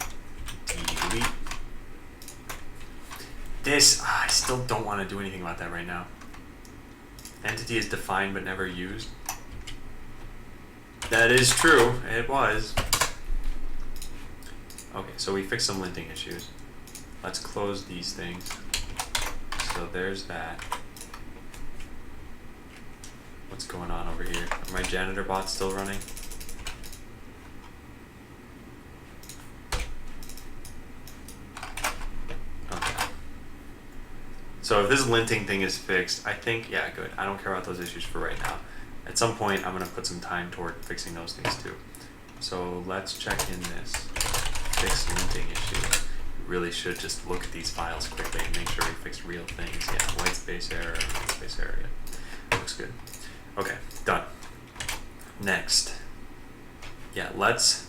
This, I still don't want to do anything about that right now. Entity is defined but never used. That is true. It was. Okay, so we fixed some linting issues. Let's close these things. So there's that. What's going on over here? Are my janitor bots still running? Okay. So if this linting thing is fixed, I think, yeah, good. I don't care about those issues for right now. At some point, I'm going to put some time toward fixing those things too. So let's check in this fix linting issue. really should just look at these files quickly and make sure we fixed real things. Yeah, white space error, white space error. Yeah. Looks good. Okay, done. Next. Yeah, let's...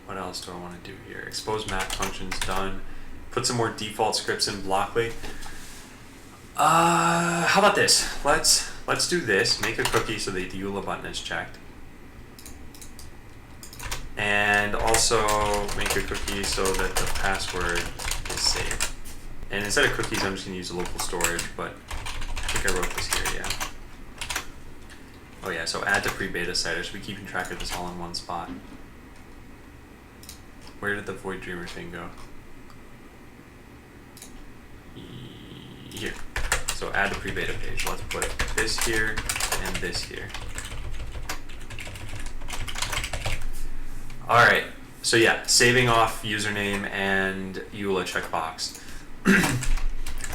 What else do I want to do here? Expose map functions, done. Put some more default scripts in Blockly. How about this? Let's do this. Make a cookie so the EULA button is checked. And also make a cookie so that the password is saved. And instead of cookies, I'm just going to use local storage, but I think I wrote this here, yeah. Oh yeah, so add to pre-beta site. I should be keeping track of this all in one spot. Where did the Void Dreamer thing go? Here. So add to pre-beta page. Let's put this here and this here. Alright, so yeah, saving off username and EULA checkbox.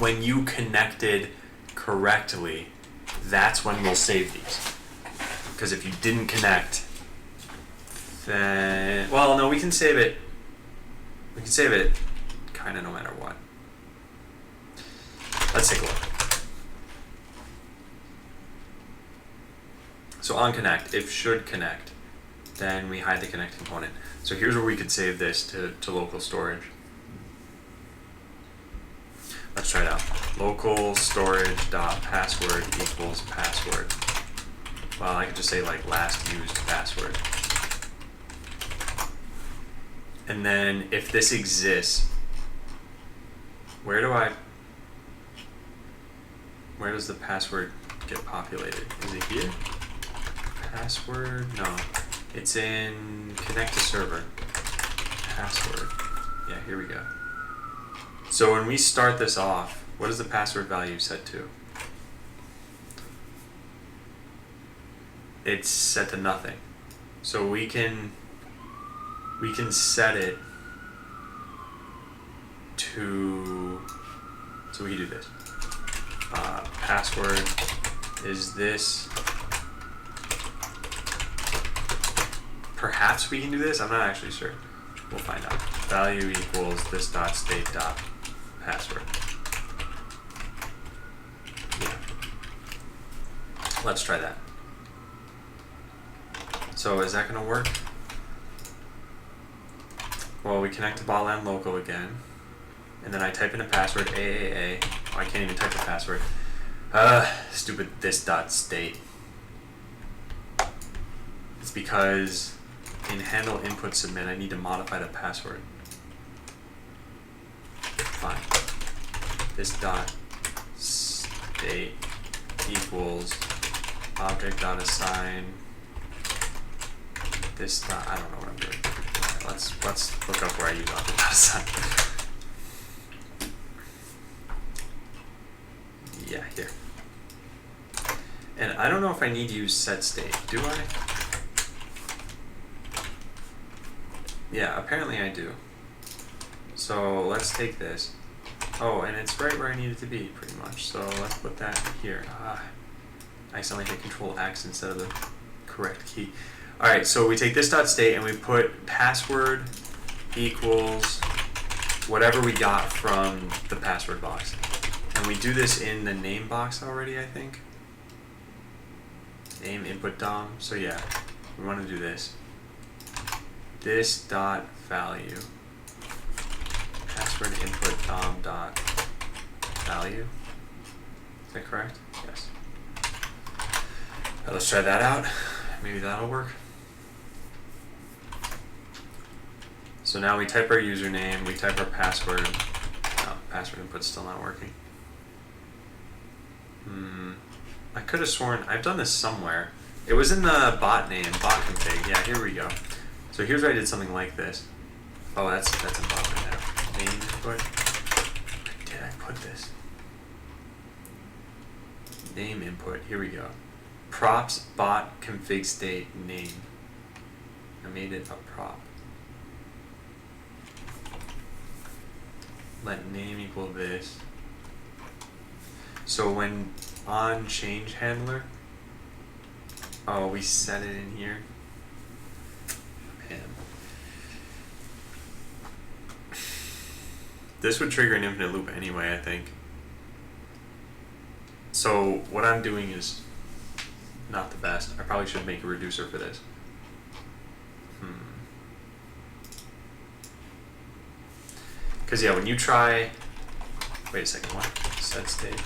When you connected correctly, that's when we'll save these. Because if you didn't connect, then, well, no, we can save it. We can save it kind of no matter what. Let's take a look. So on connect, if should connect, then we hide the connect component. So here's where we could save this to local storage. Let's try it out. Local storage dot password equals password. Well, I could just say like last used password. And then if this exists, where does the password get populated? Is it here? Password? No. It's in connect to server. Password. Yeah, here we go. So when we start this off, what is the password value set to? It's set to nothing. So we can set it to, so we can do this. Password is this. Perhaps we can do this. I'm not actually sure. We'll find out. Value equals this dot state dot password. Yeah. Let's try that. So is that going to work? Well, we connect to botland local again, and then I type in a password AAA. Oh, I can't even type the password. Stupid this dot state. It's because in handle input submit, I need to modify the password. Fine. This dot state equals object dot assign. This dot, I don't know what I'm doing. Let's look up where I use object dot assign. Yeah, here. And I don't know if I need to use set state. Do I? Yeah, apparently I do. So let's take this. Oh, and it's right where I need it to be, pretty much. So let's put that here. I accidentally hit Control X instead of the correct key. Alright, so we take this dot state and we put password equals whatever we got from the password box. And we do this in the name box already, I think. Name input DOM. So yeah, we want to do this. This dot value. Password input DOM dot value. Is that correct? Yes. Let's try that out. Maybe that'll work. So now we type our username, we type our password. No, password input's still not working. I could have sworn I've done this somewhere. It was in the bot name, bot config. Yeah, here we go. So here's where I did something like this. Oh, that's in bot right now. Name input. Where did I put this? Name input. Here we go. Props bot config state name. I made it a prop. Let name equal this. So when on change handler, oh, we set it in here. This would trigger an infinite loop anyway, I think. So what I'm doing is not the best. I probably should make a reducer for this. Because yeah, when you try, wait a second, what? Set state.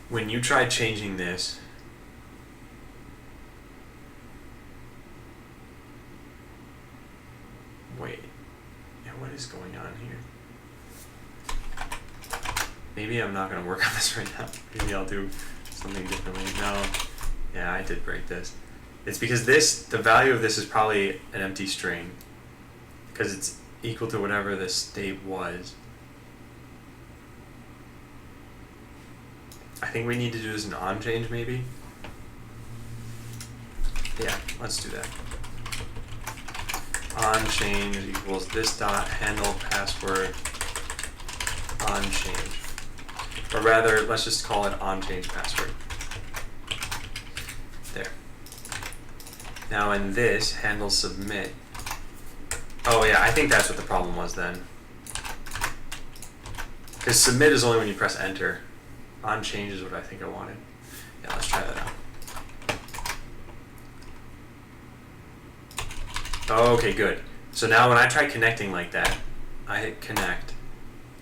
When you try changing this, wait, yeah, what is going on here? Maybe I'm not gonna work on this right now. Maybe I'll do something differently. No, yeah, I did break this. It's because this, the value of this is probably an empty string, because it's equal to whatever the state was. I think we need to do this in on change maybe. Yeah, let's do that. On change equals this dot handle password on change. Or rather, let's just call it on change password. There. Now in this, handle submit. Oh yeah, I think that's what the problem was then. Because submit is only when you press enter. On change is what I think I wanted. Yeah, let's try that out. Okay, good. So now when I try connecting like that, I hit connect.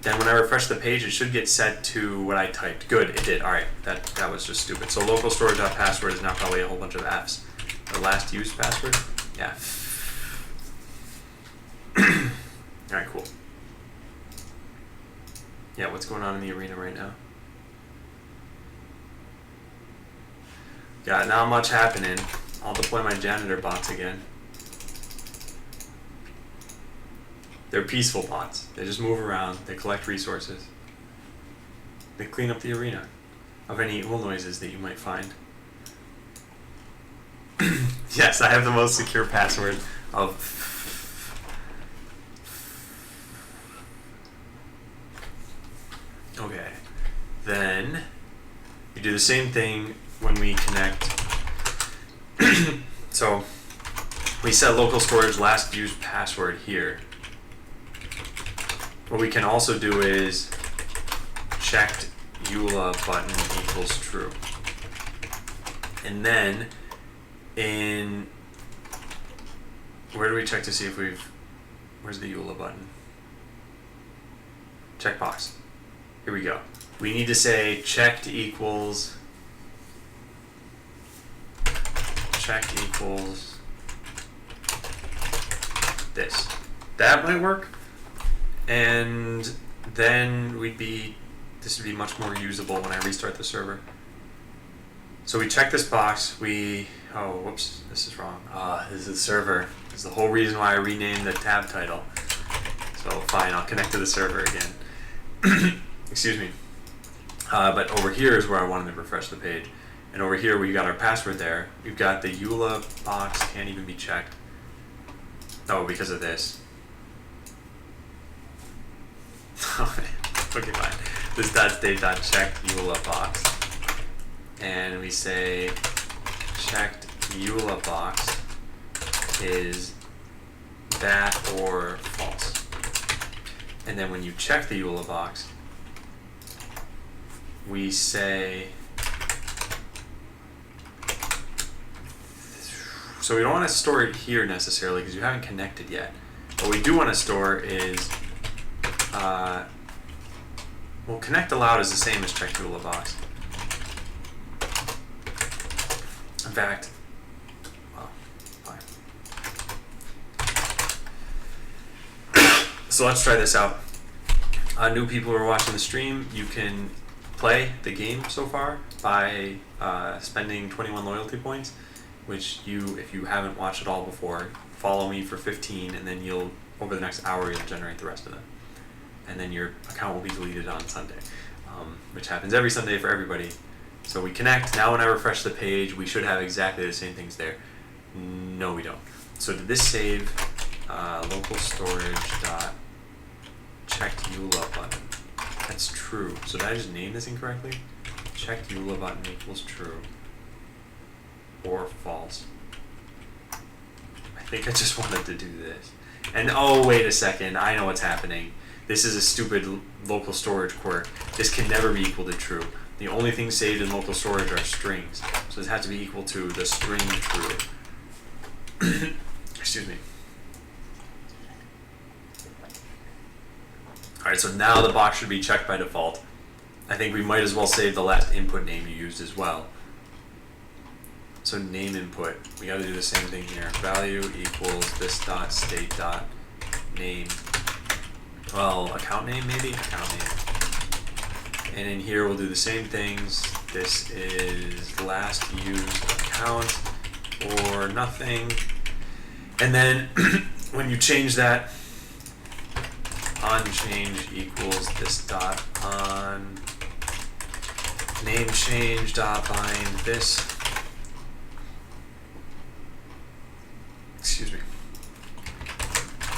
Then when I refresh the page, it should get set to what I typed. Good, it did. All right, that was just stupid. So local storage.password is now probably a whole bunch of Fs. The last used password? Yeah. All right, cool. Yeah, what's going on in the arena right now? Got not much happening. I'll deploy my janitor bots again. They're peaceful bots. They just move around, they collect resources. They clean up the arena of any ool noises that you might find. Yes, I have the most secure password of... Okay. Then you do the same thing when we connect. So we set local storage last used password here. What we can also do is checked EULA button equals true. And then in, where do we check to see if we've, where's the EULA button? Checkbox. Here we go. We need to say checked equals this. That might work. And then this would be much more usable when I restart the server. So we check this box, oh, whoops, this is wrong. This is the server. This is the whole reason why I renamed the tab title. So fine, I'll connect to the server again. Excuse me. But over here is where I wanted to refresh the page. And over here we got our password there. We've got the EULA box, can't even be checked. Oh, because of this. Okay, fine. This .state.check EULA box. And we say checked EULA box is that or false. And then when you check the EULA box, we say, so we don't want to store it here necessarily because you haven't connected yet. What we do want to store is, well, connect allowed is the same as check EULA box. In fact, well, fine. So let's try this out. New people who are watching the stream, you can play the game so far by spending 21 loyalty points, which if you haven't watched it all before, follow me for 15, and then over the next hour, you'll generate the rest of them. And then your account will be deleted on Sunday, which happens every Sunday for everybody. So we connect. Now when I refresh the page, we should have exactly the same things there. No, we don't. So did this save local storage dot checked EULA button? That's true. So did I just name this incorrectly? Checked EULA button equals true or false. I think I just wanted to do this. And oh, wait a second, I know what's happening. This is a stupid local storage quirk. This can never be equal to true. The only things saved in local storage are strings. So this has to be equal to the string true. Excuse me. Alright, so now the box should be checked by default. I think we might as well save the last input name you used as well. So name input, we gotta do the same thing here. Value equals this dot state dot name. Well, account name maybe? Account name. And in here we'll do the same things. This is last used account or nothing. And then when you change that, on change equals this dot on name change dot bind this. Excuse me.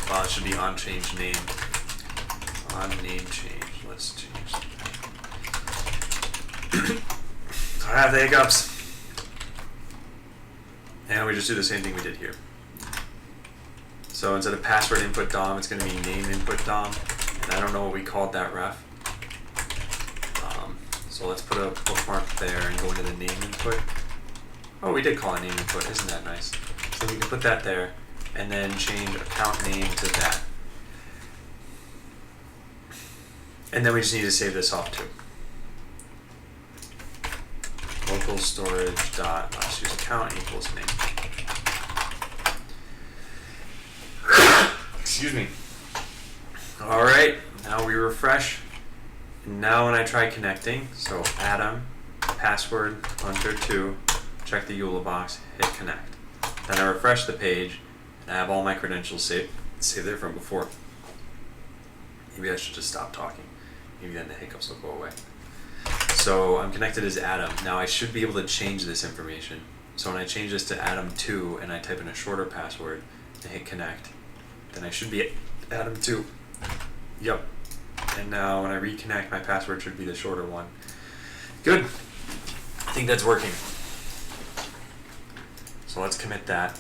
Well, it should be on change name. On name change. Let's change that. I have the hiccups. And we just do the same thing we did here. So instead of password input DOM, it's going to be name input DOM. And I don't know what we called that ref. So let's put a bookmark there and go into the name input. Oh, we did call it name input. Isn't that nice? So we can put that there and then change account name to that. And then we just need to save this off too. Local storage dot last use account equals name. Excuse me. All right, now we refresh. And now when I try connecting, so Adam, password, Hunter2, check the EULA box, hit connect. Then I refresh the page, and I have all my credentials saved there from before. Maybe I should just stop talking. Maybe then the hiccups will go away. So I'm connected as Adam. Now I should be able to change this information. So when I change this to Adam2 and I type in a shorter password and hit connect, then I should be Adam2. Yep. And now when I reconnect, my password should be the shorter one. Good. I think that's working. So let's commit that.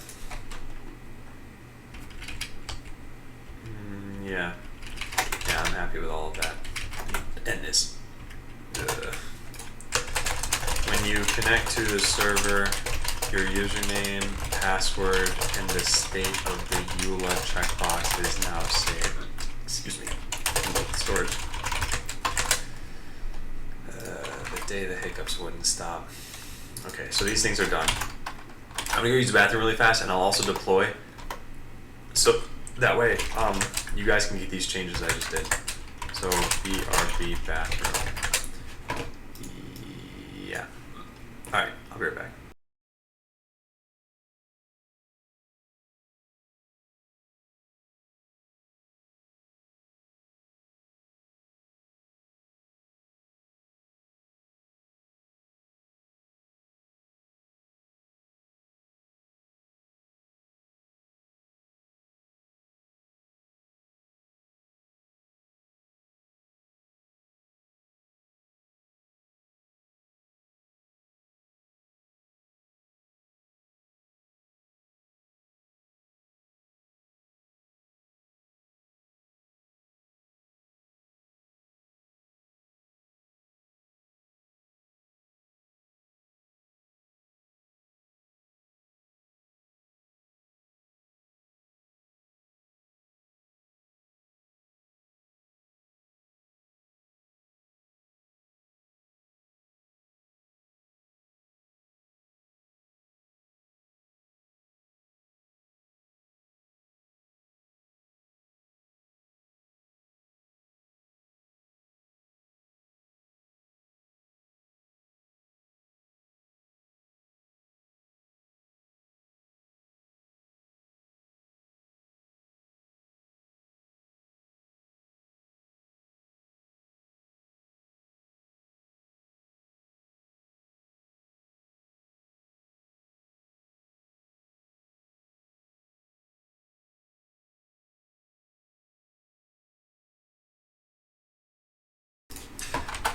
Yeah. Yeah, I'm happy with all of that. End this. When you connect to the server, your username, password, and the state of the EULA checkbox is now saved. Excuse me. Storage. The day the hiccups wouldn't stop. Okay, so these things are done. I'm gonna go use the bathroom really fast, and I'll also deploy. So that way, you guys can get these changes I just did. So BRB bathroom. Yeah. All right, I'll be right back.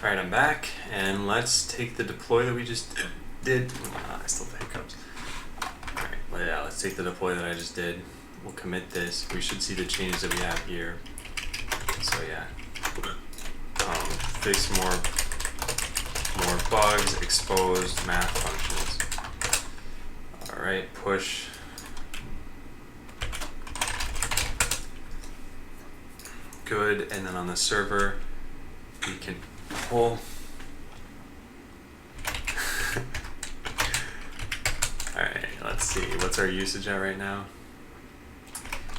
All right, I'm back, and let's take the deploy that we just did. I still have hiccups. All right, well, yeah, let's take the deploy that I just did. we'll commit this. We should see the changes that we have here. So yeah, fix more bugs, exposed math functions. All right, push. Good, and then on the server, we can pull. All right, let's see. What's our usage at right now?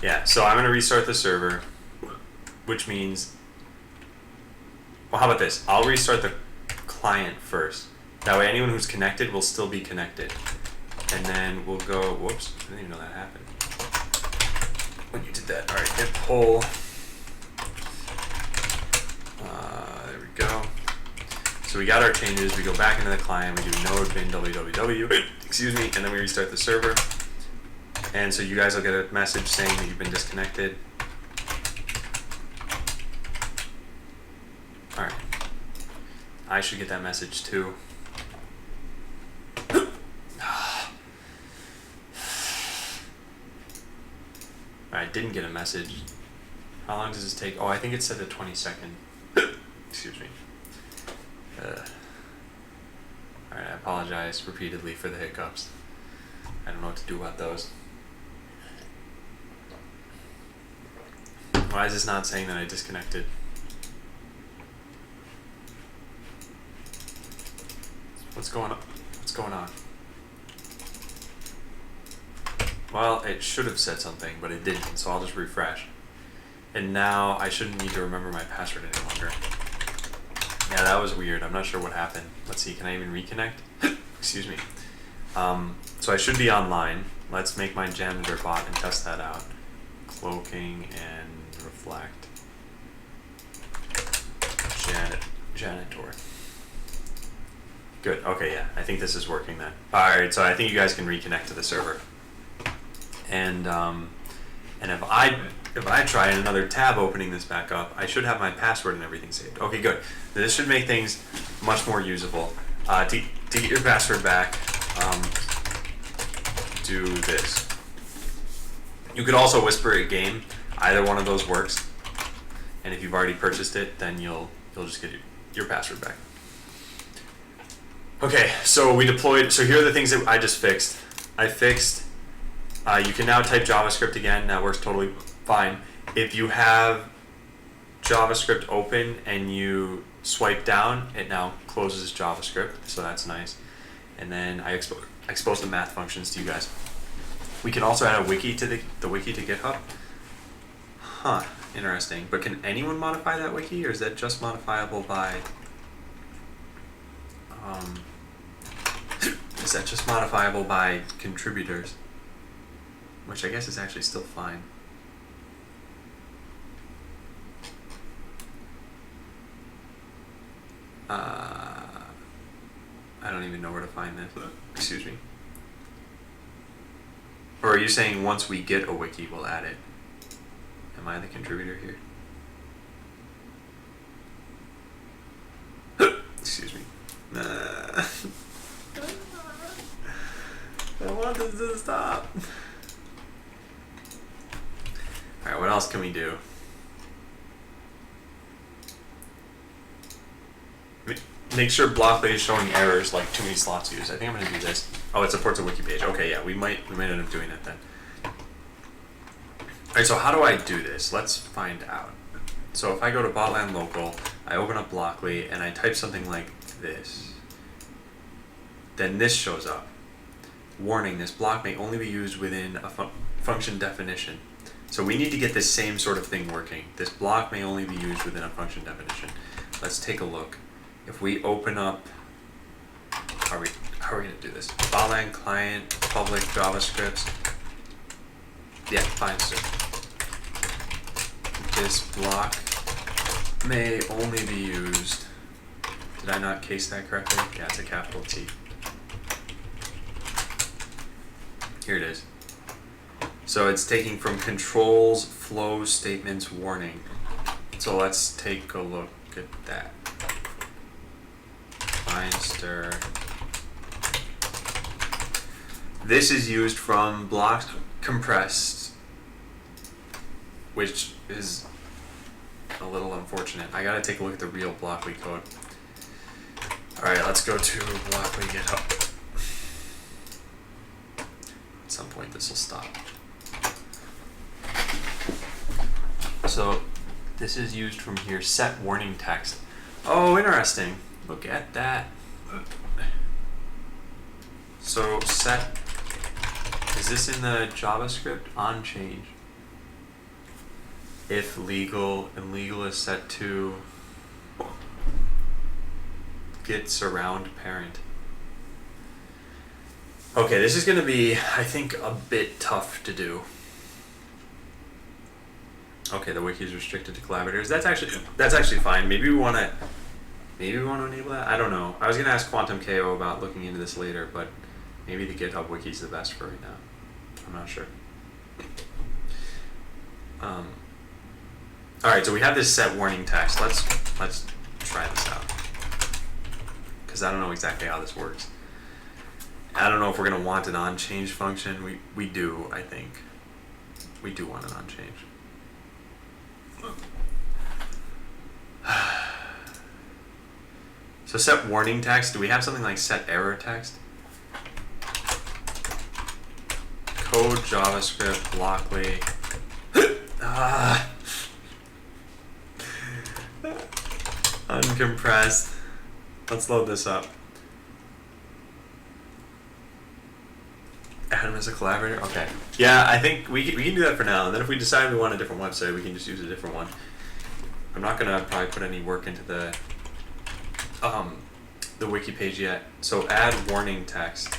Yeah, so I'm gonna restart the server, which means, well, how about this? I'll restart the client first. That way anyone who's connected will still be connected. And then we'll go, whoops, I didn't even know that happened. When you did that, all right, hit pull. There we go. So we got our changes, we go back into the client, we do node bin www, excuse me, and then we restart the server. And so you guys will get a message saying that you've been disconnected. All right. I should get that message too. I didn't get a message. How long does this take? Oh, I think it's set to 20 seconds. Excuse me. Alright, I apologize repeatedly for the hiccups. I don't know what to do about those. Why is this not saying that I disconnected? What's going on? What's going on? Well, it should have said something, but it didn't, so I'll just refresh. And now I shouldn't need to remember my password any longer. Yeah, that was weird. I'm not sure what happened. Let's see, can I even reconnect? Excuse me. So I should be online. Let's make my janitor bot and test that out. Cloaking and reflect. Janitor. Good, okay, yeah, I think this is working then. Alright, so I think you guys can reconnect to the server. And if I try another tab opening this back up, I should have my password and everything saved. Okay, good. This should make things much more usable. To get your password back, do this. You could also whisper a game. Either one of those works. And if you've already purchased it, then you'll just get your password back. Okay, so we deployed. So here are the things that I just fixed. I fixed. You can now type JavaScript again. That works totally fine. If you have JavaScript open and you swipe down, it now closes JavaScript, so that's nice. And then I expose the math functions to you guys. We can also add a wiki to the wiki to GitHub. Huh, interesting. But can anyone modify that wiki, or is that just modifiable by is that just modifiable by contributors? Which I guess is actually still fine. I don't even know where to find this. Excuse me. Or are you saying once we get a wiki, we'll add it? Am I the contributor here? Excuse me. I want this to stop. Alright, what else can we do? Make sure Blockly is showing errors like too many slots used. I think I'm going to do this. Oh, it supports a wiki page. Okay, yeah, we might end up doing that then. Alright, so how do I do this? Let's find out. So if I go to Botland Local, I open up Blockly, and I type something like this. Then this shows up. Warning, this block may only be used within a function definition. So we need to get this same sort of thing working. This block may only be used within a function definition. Let's take a look. If we open up, how are we going to do this? Botland client, public JavaScript. Yeah, fine, sir. This block may only be used. Did I not case that correctly? Yeah, it's a capital T. Here it is. So it's taking from controls, flows, statements, warning. So let's take a look at that. Find stir. This is used from block compressed which is a little unfortunate. I gotta take a look at the real Blockly code. Alright, let's go to Blockly GitHub. At some point this will stop. So this is used from here, set warning text. Oh, interesting. Look at that. So set, is this in the JavaScript? On change. If legal and legal is set to git surround parent. Okay, this is going to be, I think, a bit tough to do. Okay, the wiki is restricted to collaborators. That's actually fine. Maybe we want to enable that. I don't know. I was going to ask Quantum KO about looking into this later, but maybe the GitHub wiki is the best for right now. I'm not sure. All right, so we have this set warning text. Let's try this out, because I don't know exactly how this works. I don't know if we're going to want an onChange function. We do, I think. We do want an onChange. So set warning text. Do we have something like set error text? Code JavaScript Blockly. Uncompressed. Let's load this up. Add him as a collaborator. Okay. Yeah, I think we can do that for now. And then if we decide we want a different website, we can just use a different one. I'm not gonna probably put any work into the wiki page yet. So add warning text.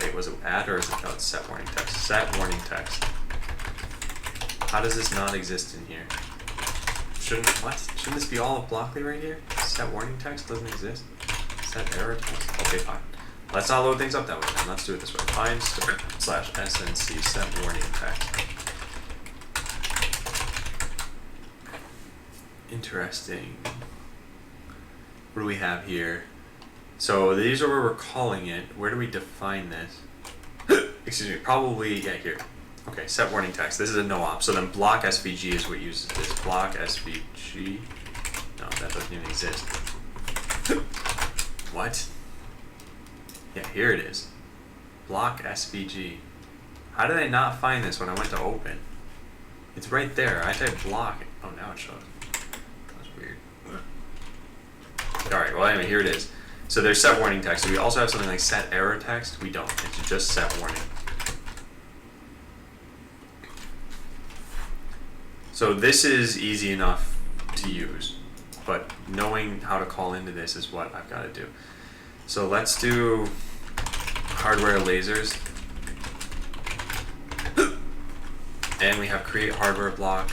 Wait, was it add or is it called set warning text? Set warning text. How does this not exist in here? Shouldn't this be all of Blockly right here? Set warning text doesn't exist. Set error text. Okay, fine. Let's not load things up that way then. Let's do it this way. Find /snc set warning text. Interesting. What do we have here? So these are where we're calling it. Where do we define this? Excuse me, probably, yeah, here. Okay, set warning text. This is a no-op. So then block SVG is what uses this. Block SVG. No, that doesn't even exist. What? Yeah, here it is. Block SVG. How did I not find this when I went to open? It's right there. I typed block. Oh, now it shows. That's weird. Alright, well anyway, here it is. So there's set warning text. So we also have something like set error text. We don't. It's just set warning. So this is easy enough to use, but knowing how to call into this is what I've got to do. So let's do hardware lasers. And we have create hardware block.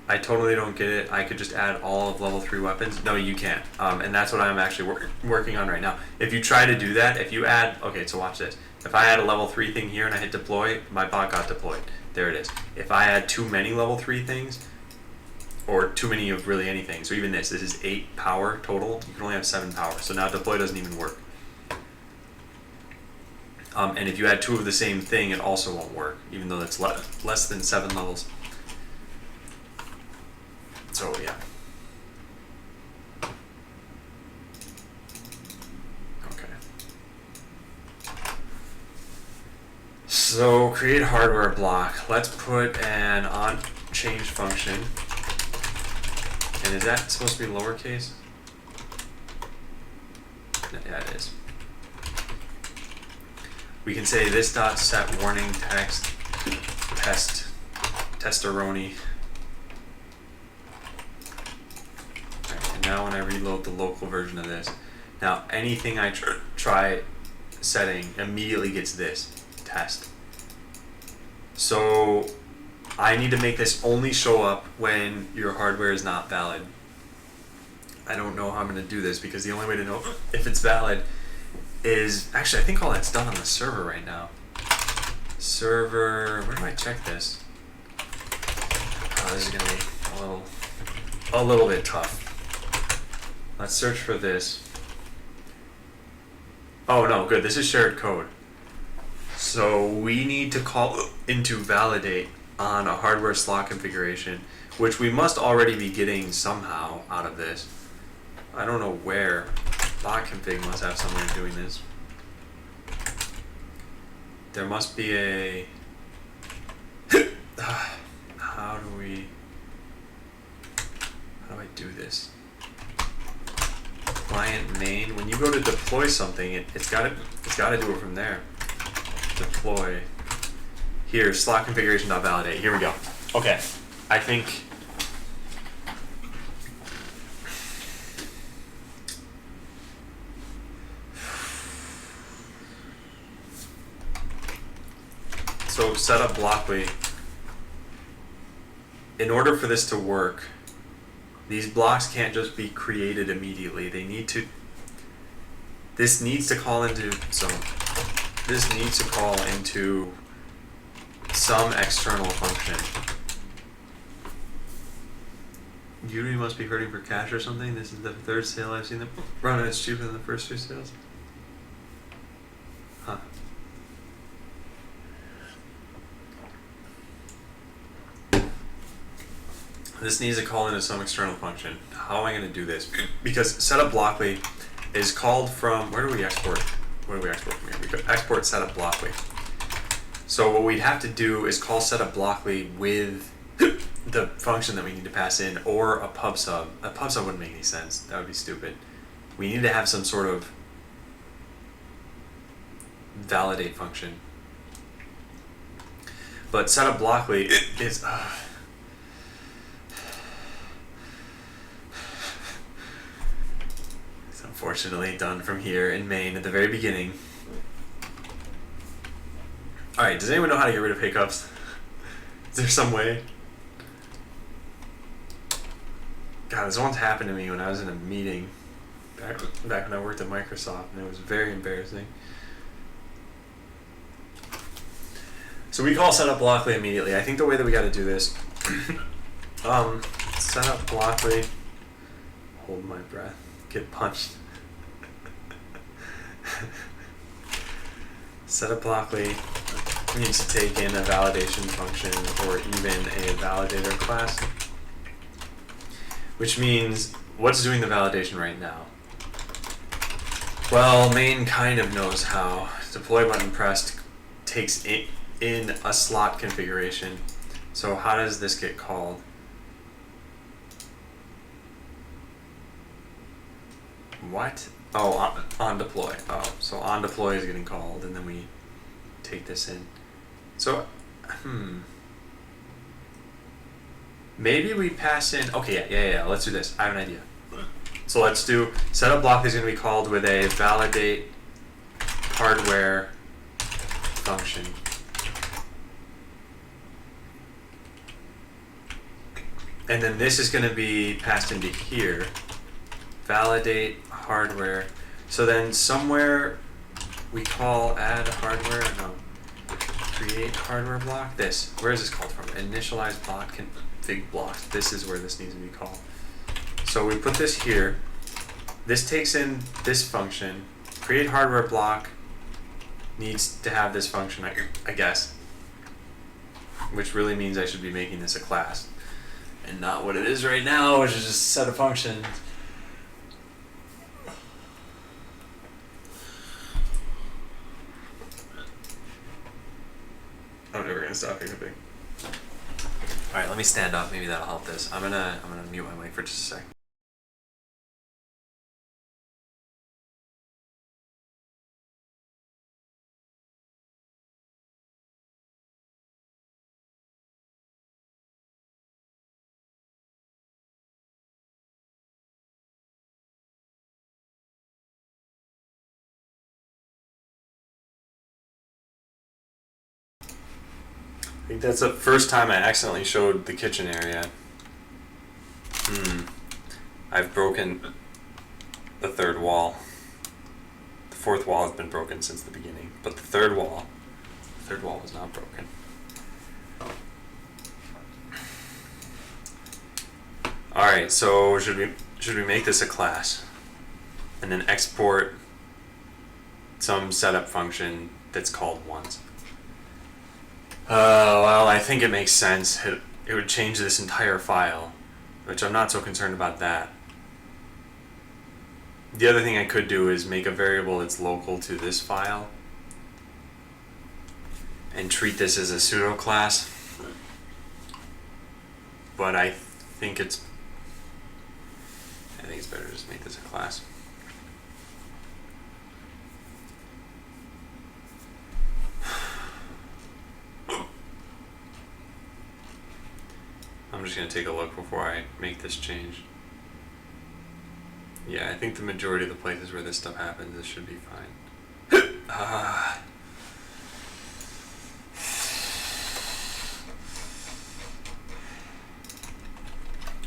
I totally don't get it. I could just add all of level 3 weapons. No, you can't. And that's what I'm actually working on right now. If you try to do that, if you add, okay, so watch this. If I add a level 3 thing here and I hit deploy, my bot got deployed. There it is. If I add too many level 3 things, or too many of really anything, so even this is 8 power total, you can only have 7 power. So now deploy doesn't even work. And if you add 2 of the same thing, it also won't work, even though it's less than 7 levels. So yeah. Okay. So create hardware block. Let's put an onChange function. And is that supposed to be lowercase? Yeah, it is. We can say this dot set warning text testaroni. And now when I reload the local version of this, now anything I try setting immediately gets this test. So I need to make this only show up when your hardware is not valid. I don't know how I'm going to do this because the only way to know if it's valid is, actually I think all that's done on the server right now. Server, where do I check this? Oh, this is going to be a little bit tough. Let's search for this. Oh no, good, this is shared code. So we need to call into validate on a hardware slot configuration, which we must already be getting somehow out of this. I don't know where. Bot config must have some way of doing this. There must be a... How do I do this? Client main. When you go to deploy something, it's gotta do it from there. Deploy. Here, slot configuration.validate. Here we go. Okay. I think so set up Blockly. In order for this to work, these blocks can't just be created immediately. They need to. This needs to call into some external function. Udemy must be hurting for cash or something. This is the third sale I've seen them run, and it's cheaper than the first 2 sales. Huh. This needs to call into some external function. How am I going to do this? Because setup Blockly is called from, where do we export? Where do we export from here? We could export setup Blockly. So what we'd have to do is call setup Blockly with the function that we need to pass in, or a pub sub. A pub sub wouldn't make any sense. That would be stupid. We need to have some sort of validate function. But setup Blockly is... Unfortunately done from here in main at the very beginning. Alright, does anyone know how to get rid of hiccups? Is there some way? God, this once happened to me when I was in a meeting back when I worked at Microsoft, and it was very embarrassing. So we call setup Blockly immediately. I think the way that we got to do this, setup Blockly, hold my breath, get punched. Setup Blockly needs to take in a validation function or even a validator class, which means what's doing the validation right now? Well, main kind of knows how. Deploy button pressed takes in a slot configuration. So how does this get called? What? Oh, on deploy. Oh, so on deploy is getting called, and then we take this in. So, maybe we pass in. Okay, yeah. Let's do this. I have an idea. So let's do setup Blockly is going to be called with a validate hardware function. And then this is going to be passed into here. Validate hardware. So then somewhere we call add hardware. No. Create hardware block. This. Where is this called from? Initialize block config blocks. This is where this needs to be called. So we put this here. This takes in this function. Create hardware block needs to have this function, I guess. Which really means I should be making this a class. And not what it is right now, which is just a set of functions. I'm never gonna stop hiccuping. Alright, let me stand up, maybe that'll help this. I'm gonna mute my mic for just a sec. I think that's the first time I accidentally showed the kitchen area. I've broken the third wall. The fourth wall has been broken since the beginning, but the third wall was not broken. Alright, so should we make this a class? And then export some setup function that's called once. Well, I think it makes sense. It would change this entire file, which I'm not so concerned about that. The other thing I could do is make a variable that's local to this file and treat this as a pseudo class. But I think it's better to just make this a class. I'm just going to take a look before I make this change. Yeah, I think the majority of the places where this stuff happens, this should be fine.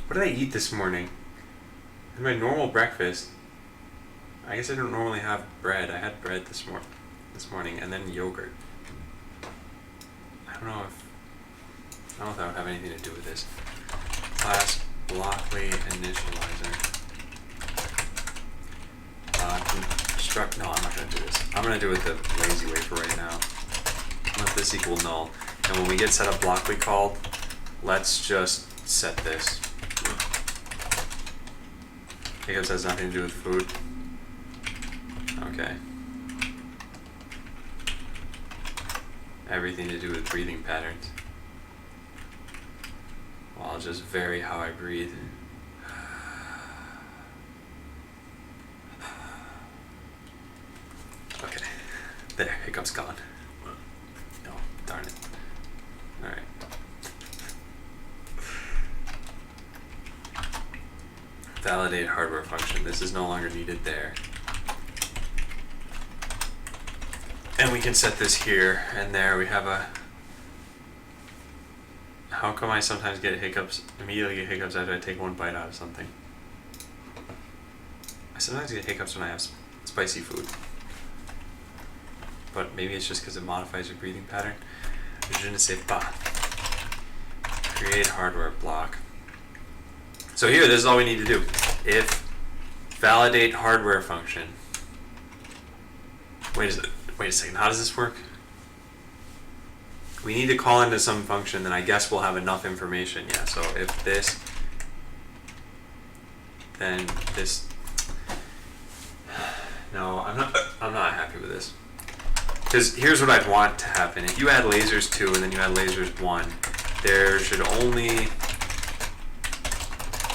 What did I eat this morning? My normal breakfast. I guess I don't normally have bread. I had bread this morning, and then yogurt. I don't know if that would have anything to do with this. Class Blockly initializer. Construct. No, I'm not going to do this. I'm going to do it the lazy way for right now. Let this equal null. And when we get set up Blockly called, let's just set this. Hiccups has nothing to do with food. Okay. Everything to do with breathing patterns. Well, I'll just vary how I breathe. Okay. There, hiccup's gone. No, darn it. Alright. Validate hardware function. This is no longer needed there. And we can set this here, and there we have a... How come I sometimes immediately get hiccups after I take one bite out of something? I sometimes get hiccups when I have spicy food. But maybe it's just because it modifies your breathing pattern. Je ne sais pas. Create hardware block. So here, this is all we need to do. If validate hardware function. Wait a second, how does this work? We need to call into some function, then I guess we'll have enough information. Yeah, so if this, then this. No, I'm not happy with this. Because here's what I'd want to happen. If you add lasers 2 and then you add lasers 1, there should only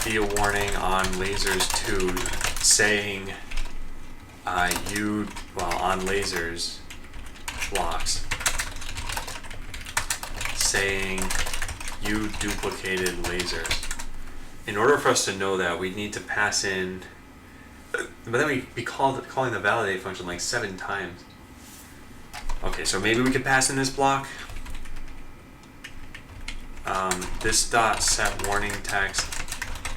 be a warning on lasers 2 saying on lasers blocks saying you duplicated lasers. In order for us to know that, we'd need to pass in, but then we'd be calling the validate function like 7 times. Okay, so maybe we could pass in this block. This dot set warning text.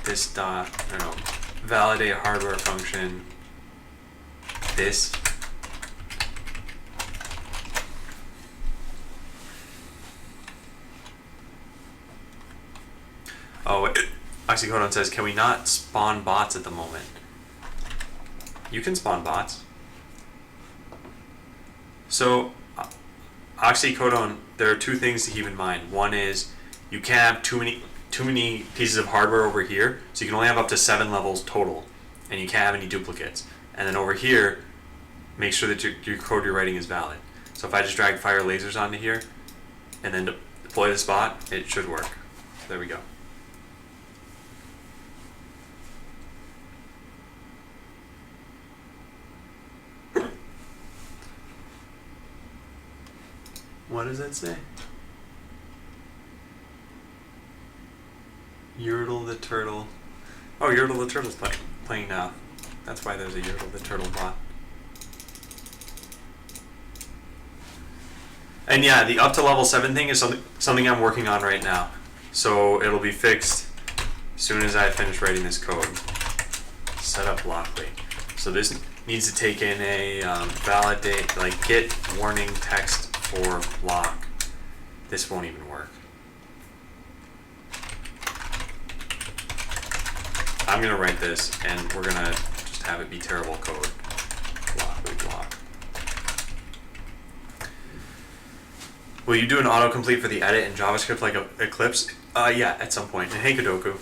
This dot, I don't know, validate hardware function. This. Oh, Oxycodone says, can we not spawn bots at the moment? You can spawn bots. So, Oxycodone, there are 2 things to keep in mind. One is you can't have too many pieces of hardware over here, so you can only have up to 7 levels total, and you can't have any duplicates. And then over here, make sure that your code you're writing is valid. So if I just drag fire lasers onto here, and then deploy the spot, it should work. So there we go. What does that say? Yertle the turtle. Oh, Yertle the turtle's playing now. That's why there's a Yertle the turtle bot. And yeah, the up to level 7 thing is something I'm working on right now. So it'll be fixed as soon as I finish writing this code. Set up Blockly. So this needs to take in a validate, like get warning text for block. This won't even work. I'm gonna write this and we're gonna just have it be terrible code. Block. Will you do an autocomplete for the edit in JavaScript like Eclipse? Yeah, at some point. And hey, Kadoku.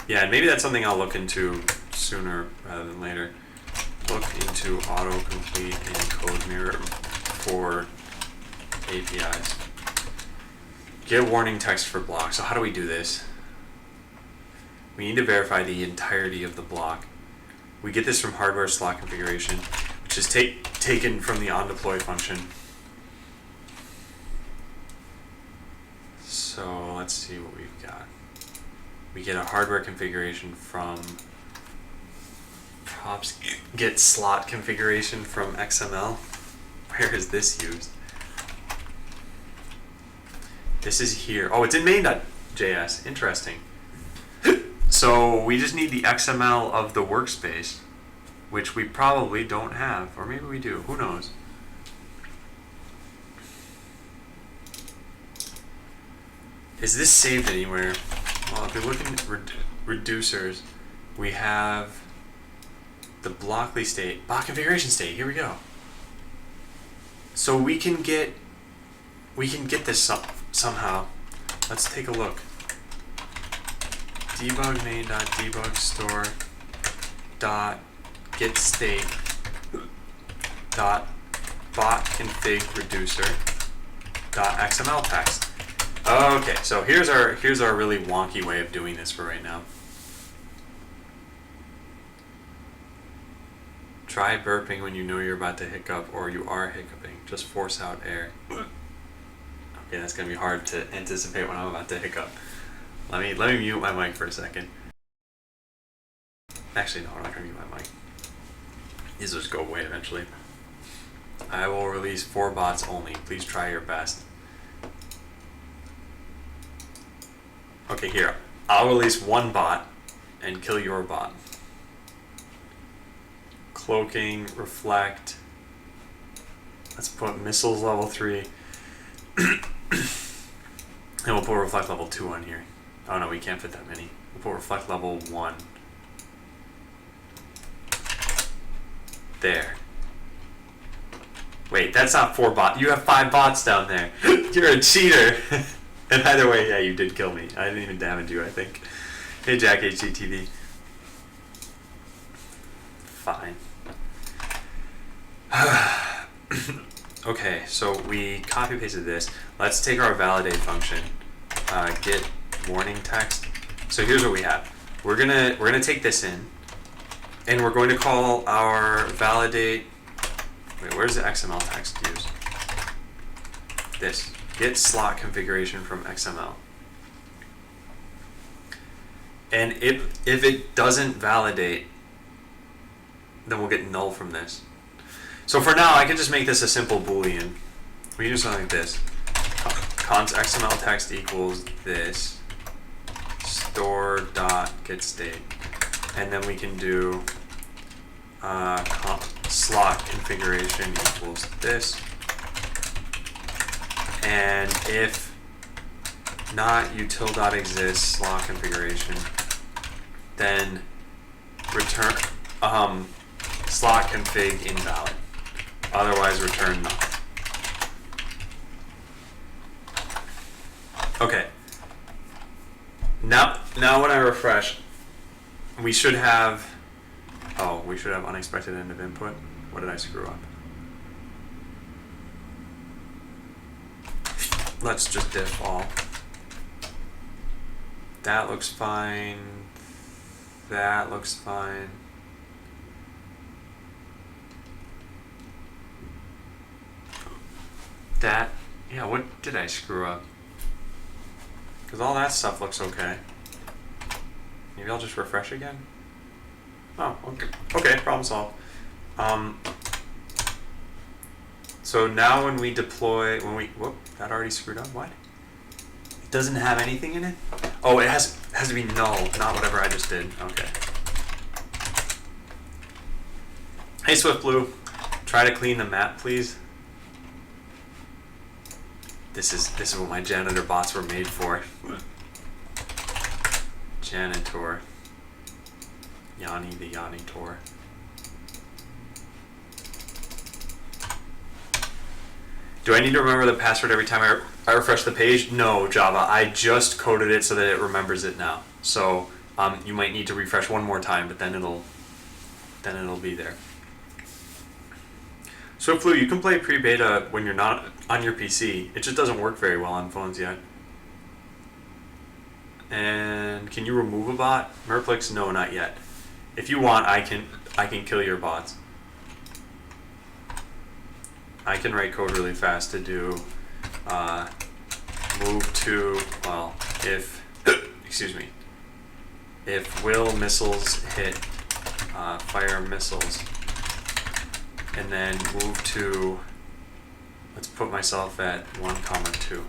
Yeah, and maybe that's something I'll look into sooner rather than later. Look into autocomplete in CodeMirror for APIs. Get warning text for block. So how do we do this? We need to verify the entirety of the block. We get this from hardware slot configuration, which is taken from the onDeploy function. So let's see what we've got. We get a hardware configuration from props get slot configuration from XML. Where is this used? This is here. Oh, it's in main.js. Interesting. So we just need the XML of the workspace, which we probably don't have, or maybe we do. Who knows? Is this saved anywhere? Well, if you're looking at reducers, we have the Blockly state, block configuration state. Here we go. So we can get this somehow. Let's take a look. Debug main.debug store dot get state dot bot config reducer dot XML text. Okay, so here's our really wonky way of doing this for right now. Try burping when you know you're about to hiccup or you are hiccuping. Just force out air. Okay, that's gonna be hard to anticipate when I'm about to hiccup. Let me mute my mic for a second. Actually, no, I'm not gonna mute my mic. These will just go away eventually. I will release 4 bots only. Please try your best. Okay, here. I'll release 1 bot and kill your bot. Cloaking, reflect. Let's put missiles level 3. And we'll put reflect level 2 on here. Oh no, we can't fit that many. We'll put reflect level 1. There. Wait, that's not 4 bots. You have 5 bots down there. You're a cheater. And either way, yeah, you did kill me. I didn't even damage you, I think. Hey, Jack HGTV. Fine. Okay, so we copy pasted this. Let's take our validate function. Get warning text. So here's what we have. We're gonna take this in, and we're going to call our validate. Wait, where's the XML text used? This. Get slot configuration from XML. And if it doesn't validate, then we'll get null from this. So for now, I can just make this a simple Boolean. We can do something like this. Const XML text equals this. Store dot get state. And then we can do slot configuration equals this. And if not util.exist slot configuration, then return slot config invalid. Otherwise return null. Okay. Now when I refresh, we should have unexpected end of input. What did I screw up? Let's just diff all. That looks fine. That looks fine. That, yeah, what did I screw up? Because all that stuff looks okay. Maybe I'll just refresh again? Oh, okay. Okay, problem solved. So now when we deploy, whoop, that already screwed up, what? It doesn't have anything in it? Oh, it has to be null, not whatever I just did, okay. Hey SwiftBlue, try to clean the map, please. This is what my janitor bots were made for. Janitor. Yanni the Yannitor. Do I need to remember the password every time I refresh the page? No, Java. I just coded it so that it remembers it now. So you might need to refresh one more time, but then it'll be there. SwiftFlu, you can play pre-beta when you're not on your PC. It just doesn't work very well on phones yet. And can you remove a bot? Merplix, no, not yet. If you want, I can kill your bots. I can write code really fast to do move to, well, if excuse me, if will missiles hit fire missiles, and then move to, let's put myself at 1,2.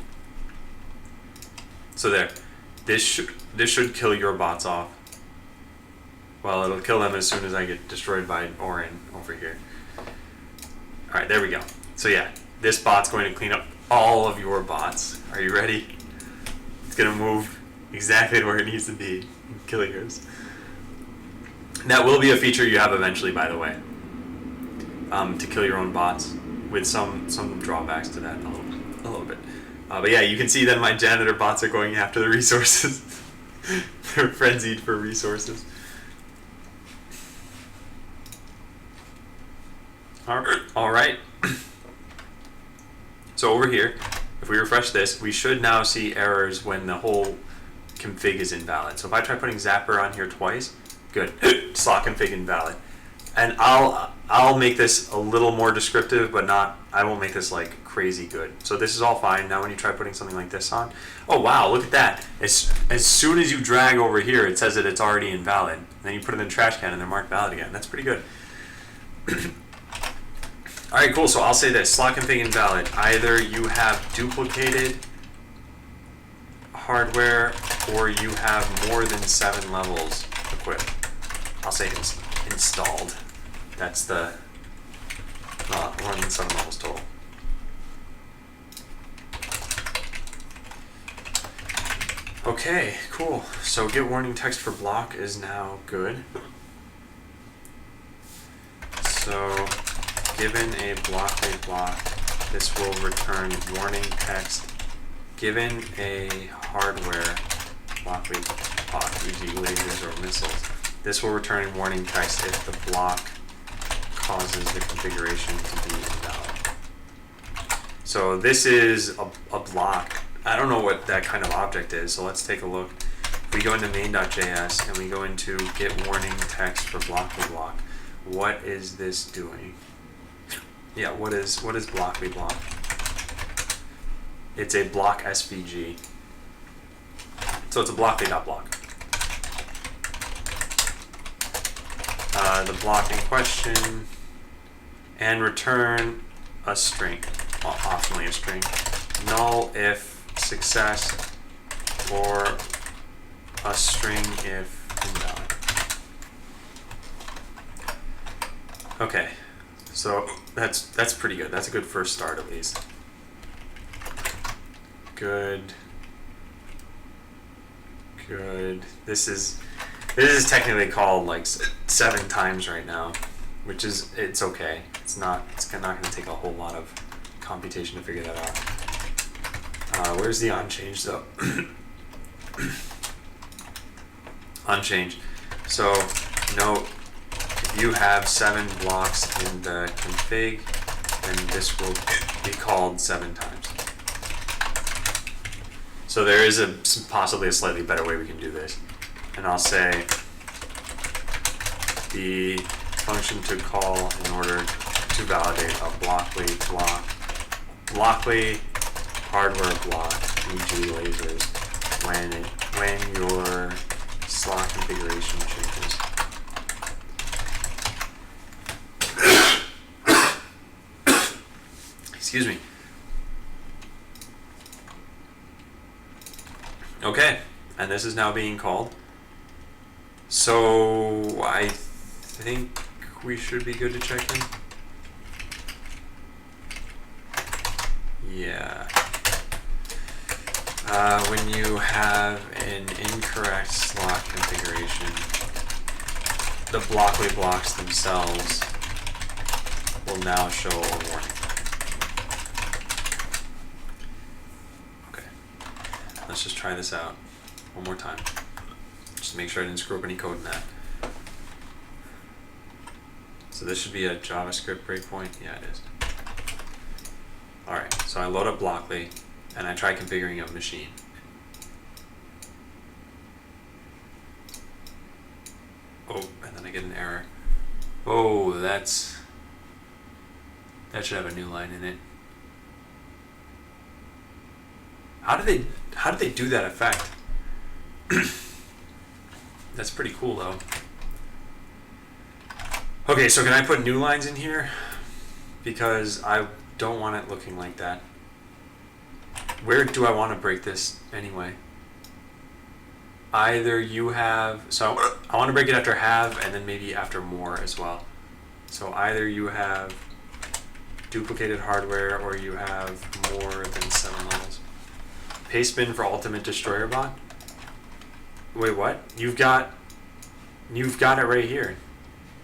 So there, this should kill your bots off. Well, it'll kill them as soon as I get destroyed by Orin over here. Alright, there we go. So yeah, this bot's going to clean up all of your bots. Are you ready? It's going to move exactly where it needs to be and kill yours. That will be a feature you have eventually, by the way, to kill your own bots, with some drawbacks to that a little bit. But yeah, you can see that my janitor bots are going after the resources. They're frenzied for resources. All right. So over here, if we refresh this, we should now see errors when the whole config is invalid. So if I try putting Zapper on here twice, good. Slot config invalid. And I'll make this a little more descriptive, but I won't make this like crazy good. So this is all fine. Now when you try putting something like this on, oh wow, look at that. As soon as you drag over here, it says that it's already invalid. And then you put it in the trash can and they're marked valid again. That's pretty good. All right, cool. So I'll say this: slot config invalid. Either you have duplicated hardware or you have more than 7 levels equipped. I'll say installed. That's the more than 7 levels total. Okay, cool. So get warning text for block is now good. So given a blockly block, this will return warning text. Given a hardware blockly block, e.g. lasers or missiles, this will return warning text if the block causes the configuration to be invalid. So this is a block. I don't know what that kind of object is, so let's take a look. If we go into main.js and we go into get warning text for blockly block, what is this doing? Yeah, what is blockly block? It's a block SVG. So it's a blockly.block. The block in question, and return a string, well, optionally a string, null if success, or a string if invalid. Okay, so that's pretty good. That's a good first start at least. Good. This is technically called like 7 times right now, which is, it's okay. It's not going to take a whole lot of computation to figure that out. Where's the onChange though? onChange. So note, if you have 7 blocks in the config, then this will be called 7 times. So there is possibly a slightly better way we can do this. And I'll say the function to call in order to validate a blockly block, blockly hardware block, e.g. lasers, when your slot configuration changes. Excuse me. Okay, and this is now being called. So I think we should be good to check in. Yeah. When you have an incorrect slot configuration, the blockly blocks themselves will now show a warning. let's just try this out one more time. Just to make sure I didn't screw up any code in that. So this should be a JavaScript breakpoint. Yeah, it is. Alright, so I load up Blockly, and I try configuring a machine. Oh, and then I get an error. Oh, that should have a new line in it. How did they do that effect? That's pretty cool though. Okay, so can I put new lines in here? Because I don't want it looking like that. Where do I want to break this anyway? Either you have, so I want to break it after have and then maybe after more as well. So either you have duplicated hardware or you have more than 7 levels. Paste bin for ultimate destroyer bot? Wait, what? You've got it right here.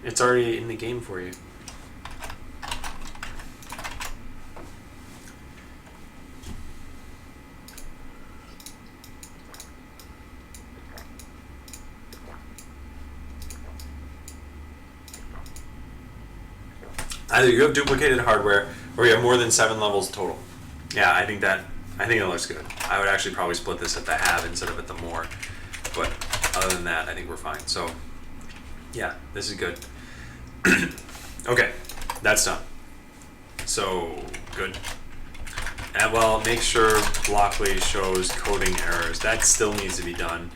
It's already in the game for you. Either you have duplicated hardware or you have more than 7 levels total. Yeah, I think it looks good. I would actually probably split this at the have instead of at the more. But other than that, I think we're fine. So yeah, this is good. Okay, that's done. So good. And well, make sure Blockly shows coding errors. That still needs to be done.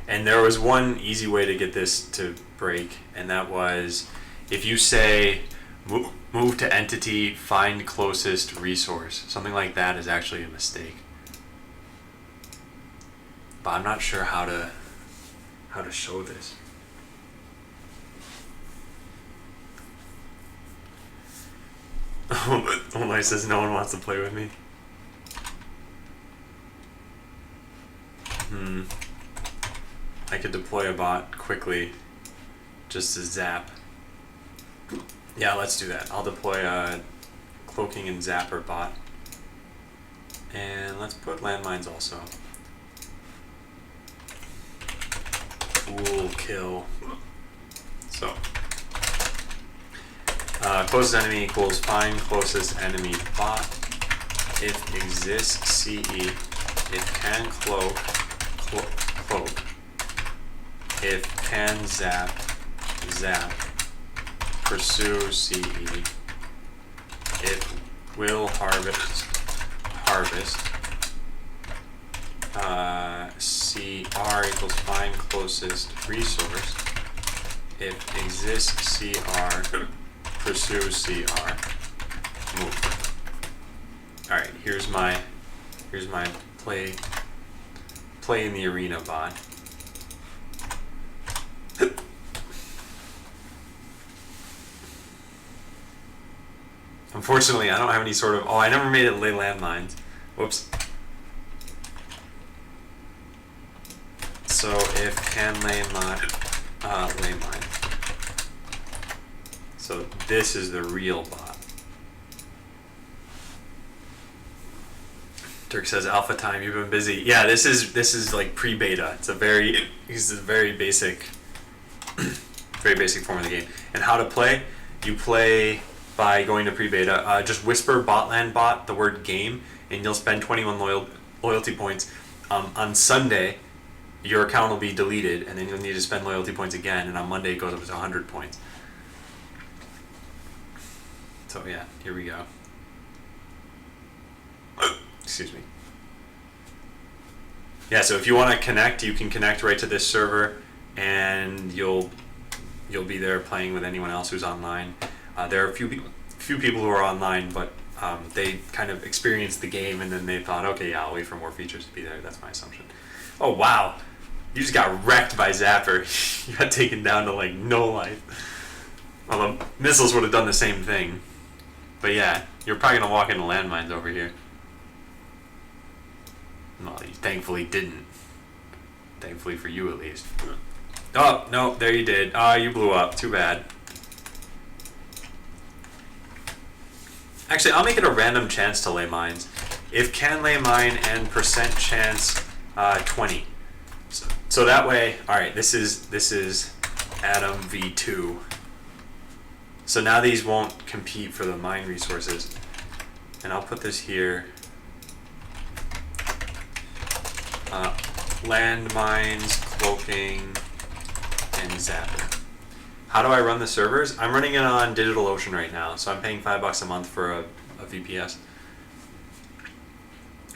And there was one easy way to get this to break, and that was if you say move to entity, find closest resource. Something like that is actually a mistake. But I'm not sure how to show this. Omar says no one wants to play with me. I could deploy a bot quickly just to zap. Yeah, let's do that. I'll deploy a cloaking and zapper bot. And let's put landmines also. Tool kill. So, closest enemy equals find closest enemy bot. If exists CE. If can cloak. If can zap. Pursue CE. If will harvest. CR equals find closest resource. If exists CR, pursue CR. Move. Alright, here's my play in the arena bot. Unfortunately, I don't have any sort of... Oh, I never made it lay landmines. Whoops. So if can lay mine. So this is the real bot. Dirk says alpha time. You've been busy. Yeah, this is like pre-beta. It's a very basic, very basic form of the game. And how to play? You play by going to pre-beta. Just whisper botland bot the word game, and you'll spend 21 loyalty points. On Sunday, your account will be deleted, and then you'll need to spend loyalty points again. And on Monday, it goes up to 100 points. So yeah, here we go. Excuse me. Yeah, so if you want to connect, you can connect right to this server, and you'll be there playing with anyone else who's online. There are a few people who are online, but they kind of experienced the game, and then they thought, okay, yeah, I'll wait for more features to be there. That's my assumption. Oh wow, you just got wrecked by Zapper. You got taken down to like no life. Well, the missiles would have done the same thing, but yeah, you're probably gonna walk into landmines over here. Well, you thankfully didn't. Thankfully for you, at least. Oh, no, there you did. Ah, you blew up. Too bad. Actually, I'll make it a random chance to lay mines. If can lay mine and percent chance 20. So that way, all right, this is Adam v2. So now these won't compete for the mine resources. And I'll put this here. Landmines, cloaking, and zapper. How do I run the servers? I'm running it on DigitalOcean right now, so I'm paying $5 a month for a VPS.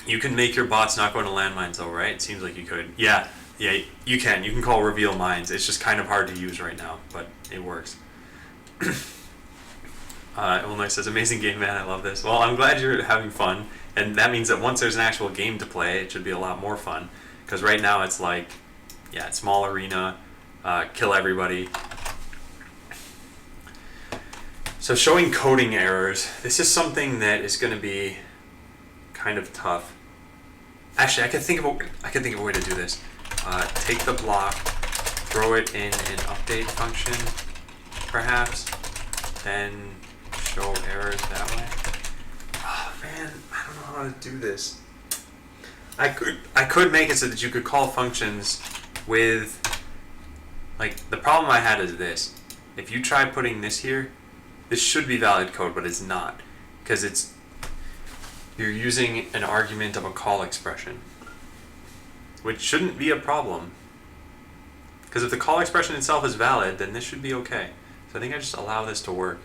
You can make your bots not go into landmines though, right? It seems like you could. Yeah, you can. You can call reveal mines. It's just kind of hard to use right now, but it works. Illinois says, amazing game, man. I love this. Well, I'm glad you're having fun. And that means that once there's an actual game to play, it should be a lot more fun. Because right now it's like, yeah, small arena, kill everybody. So showing coding errors, this is something that is going to be kind of tough. Actually, I can think of a way to do this. Take the block, throw it in an update function, perhaps, then show errors that way. Oh man, I don't know how to do this. I could make it so that you could call functions with, like, the problem I had is this. If you try putting this here, this should be valid code, but it's not, because you're using an argument of a call expression, which shouldn't be a problem. Because if the call expression itself is valid, then this should be okay. So I think I just allow this to work.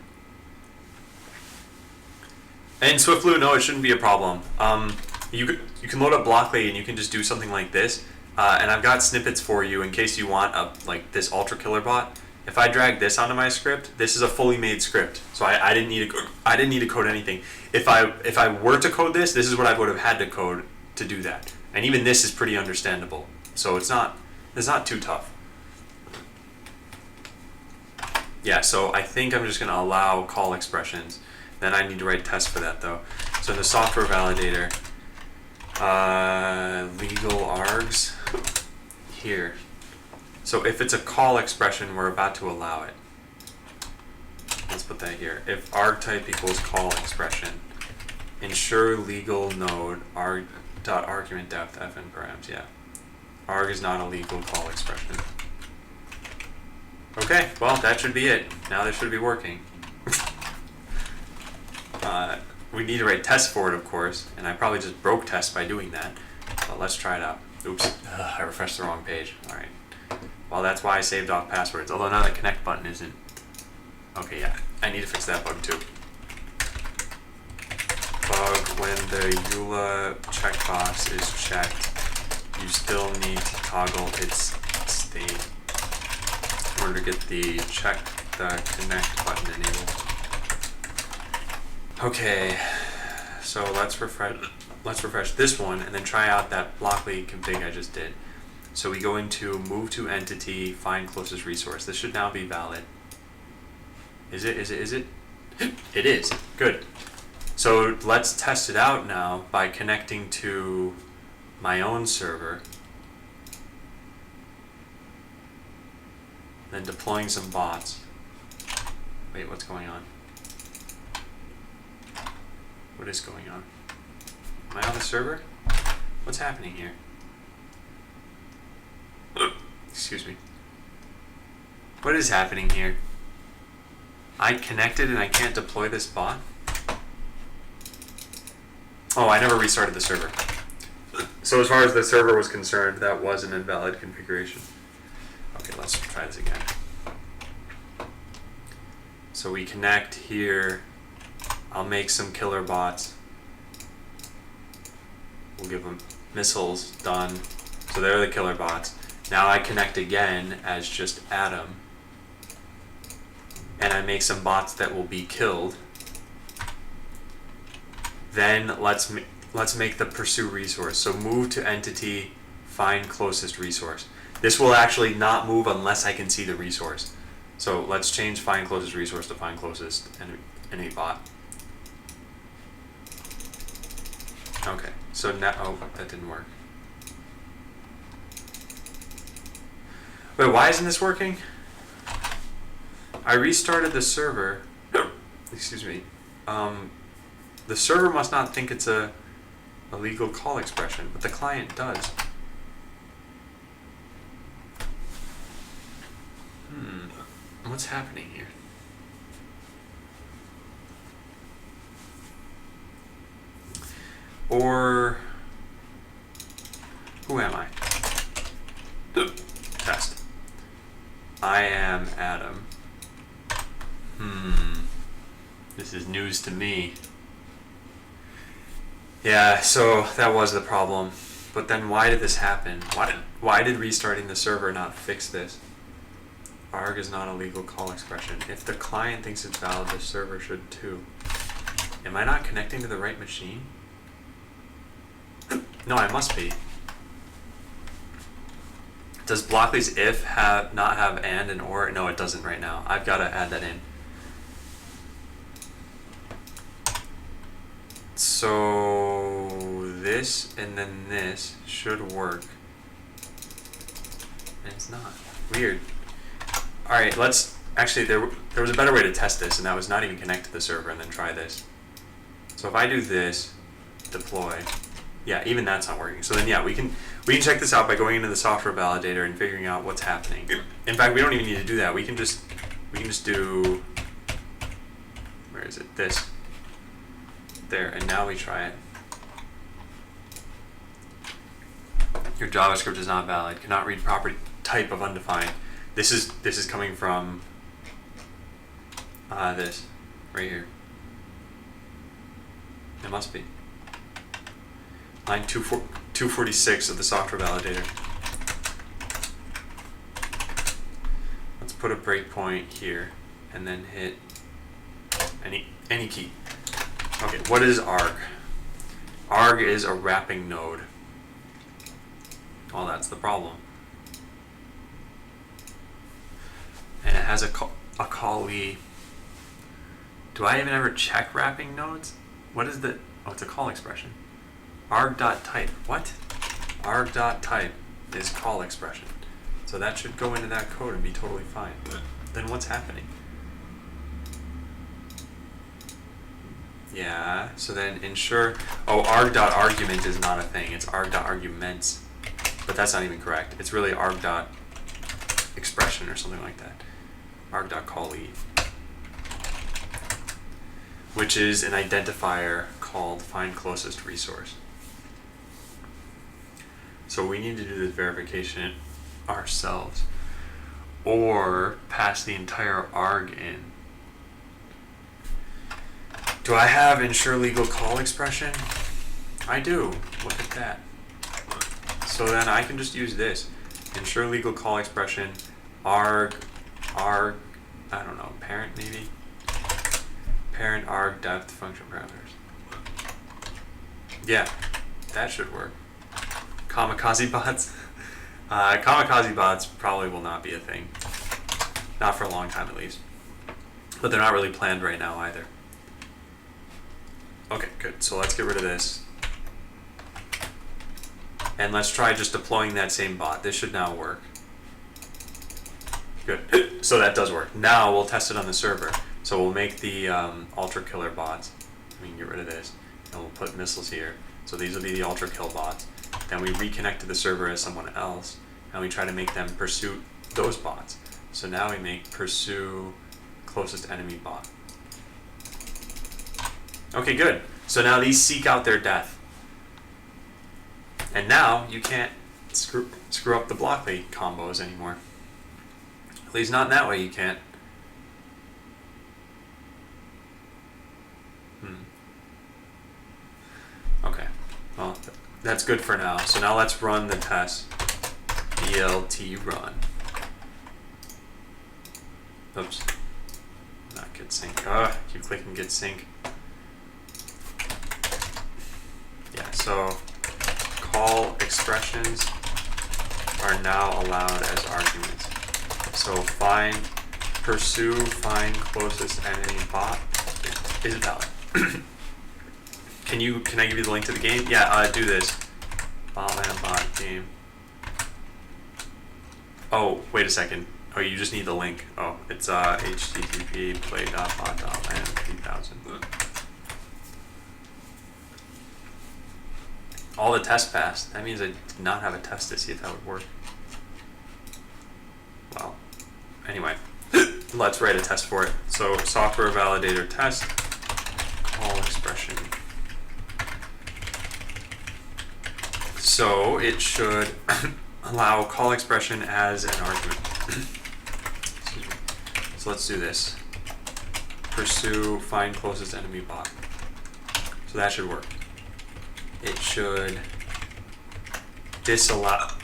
And SwiftBlue, no, it shouldn't be a problem. You can load up Blockly and you can just do something like this. And I've got snippets for you in case you want like this Ultra Killer bot. If I drag this onto my script, this is a fully made script. So I didn't need to code anything. If I were to code this, this is what I would have had to code to do that. And even this is pretty understandable. So it's not too tough. Yeah, so I think I'm just going to allow call expressions. Then I need to write tests for that though. So in the software validator, legal args here. So if it's a call expression, we're about to allow it. Let's put that here. If arg type equals call expression, ensure legal node arg.argument depth fn params. Yeah, arg is not a legal call expression. Okay, well that should be it. Now this should be working. We need to write tests for it, of course, and I probably just broke tests by doing that. But let's try it out. Oops, I refreshed the wrong page. All right. Well, that's why I saved off passwords. Although now the connect button isn't. Okay, yeah, I need to fix that bug too. Bug when the EULA checkbox is checked, you still need to toggle its state in order to get the check the connect button enabled. Okay, so let's refresh this one and then try out that Blockly config I just did. So we go into move to entity, find closest resource. This should now be valid. Is it? It is. Good. So let's test it out now by connecting to my own server. Then deploying some bots. Wait, what's going on? What is going on? Am I on the server? What's happening here? Excuse me. What is happening here? I connected and I can't deploy this bot? Oh, I never restarted the server. So as far as the server was concerned, that was an invalid configuration. Okay, let's try this again. So we connect here. I'll make some killer bots. We'll give them missiles, done. So they're the killer bots. Now I connect again as just Adam. And I make some bots that will be killed. Then let's make the pursue resource. So move to entity, find closest resource. This will actually not move unless I can see the resource. So let's change find closest resource to find closest enemy bot. Okay, so now, oh, that didn't work. Wait, why isn't this working? I restarted the server. Excuse me. The server must not think it's a legal call expression, but the client does. What's happening here? Or who am I? Test. I am Adam. This is news to me. Yeah, so that was the problem. But then why did this happen? Why did restarting the server not fix this? Arg is not a legal call expression. If the client thinks it's valid, the server should too. Am I not connecting to the right machine? No, I must be. Does Blockly's if not have and or? No, it doesn't right now. I've got to add that in. So this and then this should work. And it's not. Weird. Alright, let's... Actually, there was a better way to test this, and that was not even connect to the server and then try this. So if I do this, deploy... Yeah, even that's not working. So then, yeah, we can check this out by going into the software validator and figuring out what's happening. In fact, we don't even need to do that. We can just do... Where is it? This. There, and now we try it. Your JavaScript is not valid. Cannot read property type of undefined. This is coming from this right here. It must be line 246 of the software validator. Let's put a breakpoint here and then hit any key. Okay, what is arg? Arg is a wrapping node. Well, that's the problem. And it has a callee. Do I even ever check wrapping nodes? What is the... Oh, it's a call expression. Arg.type. What? Arg.type is call expression. So that should go into that code and be totally fine. But then what's happening? Yeah, so then ensure... Oh, arg.argument is not a thing. It's arg.arguments. But that's not even correct. It's really arg.expression or something like that. Arg.callee. Which is an identifier called find closest resource. So we need to do this verification ourselves. Or pass the entire arg in. Do I have ensure legal call expression? I do. Look at that. So then I can just use this. Ensure legal call expression, arg, I don't know, parent maybe? Parent arg depth function parameters. Yeah, that should work. Kamikaze bots? Kamikaze bots probably will not be a thing. Not for a long time at least. But they're not really planned right now either. Okay, good. So let's get rid of this. And let's try just deploying that same bot. This should now work. Good. So that does work. Now we'll test it on the server. So we'll make the Ultra Killer bots. We can get rid of this. And we'll put missiles here. So these will be the Ultra Kill bots. Then we reconnect to the server as someone else. And we try to make them pursue those bots. So now we make pursue closest enemy bot. Okay, good. So now these seek out their death. And now you can't screw up the Blockly combos anymore. At least not in that way you can't. Okay, well, that's good for now. So now let's run the test. BLT run. Oops. Not get sync. Keep clicking get sync. Yeah, so call expressions are now allowed as arguments. So pursue find closest enemy bot is valid. Can I give you the link to the game? Yeah, do this. Botland bot game. Oh, wait a second. Oh, you just need the link. Oh, it's http play.bot.land 3000. All the tests passed. That means I did not have a test to see if that would work. Well, anyway. let's write a test for it. So software validator test, call expression. So it should allow call expression as an argument. Excuse me. So let's do this. Pursue, find closest enemy bot. So that should work. It should disallow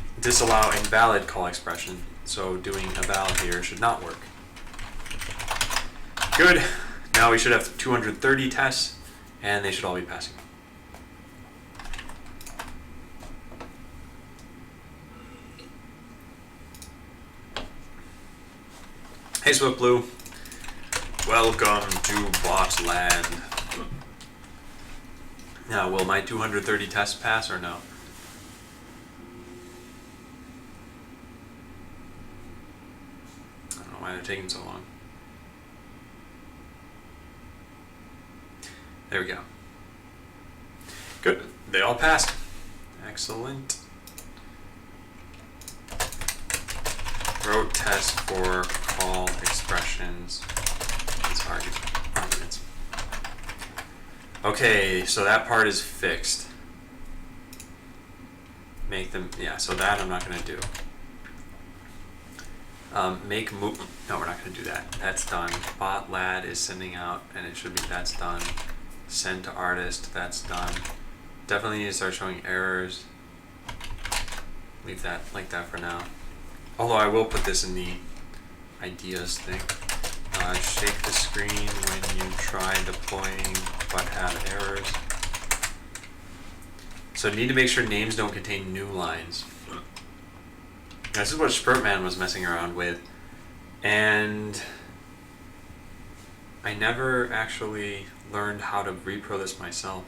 invalid call expression. So doing eval here should not work. Good. Now we should have 230 tests, and they should all be passing. Hey SwiftBlue, welcome to Botland. Now, will my 230 tests pass or no? I don't know why they're taking so long. There we go. Good, they all passed. Excellent. Wrote test for call expressions as arguments. Okay, so that part is fixed. Make them, yeah, so that I'm not going to do. Make move, no, we're not going to do that. That's done. Botlad is sending out, and it should be, that's done. Send to artist, that's done. Definitely need to start showing errors. Leave that like that for now. Although I will put this in the ideas thing. Shake the screen when you try deploying but have errors. So need to make sure names don't contain new lines. This is what Spurtman was messing around with. And I never actually learned how to repro this myself.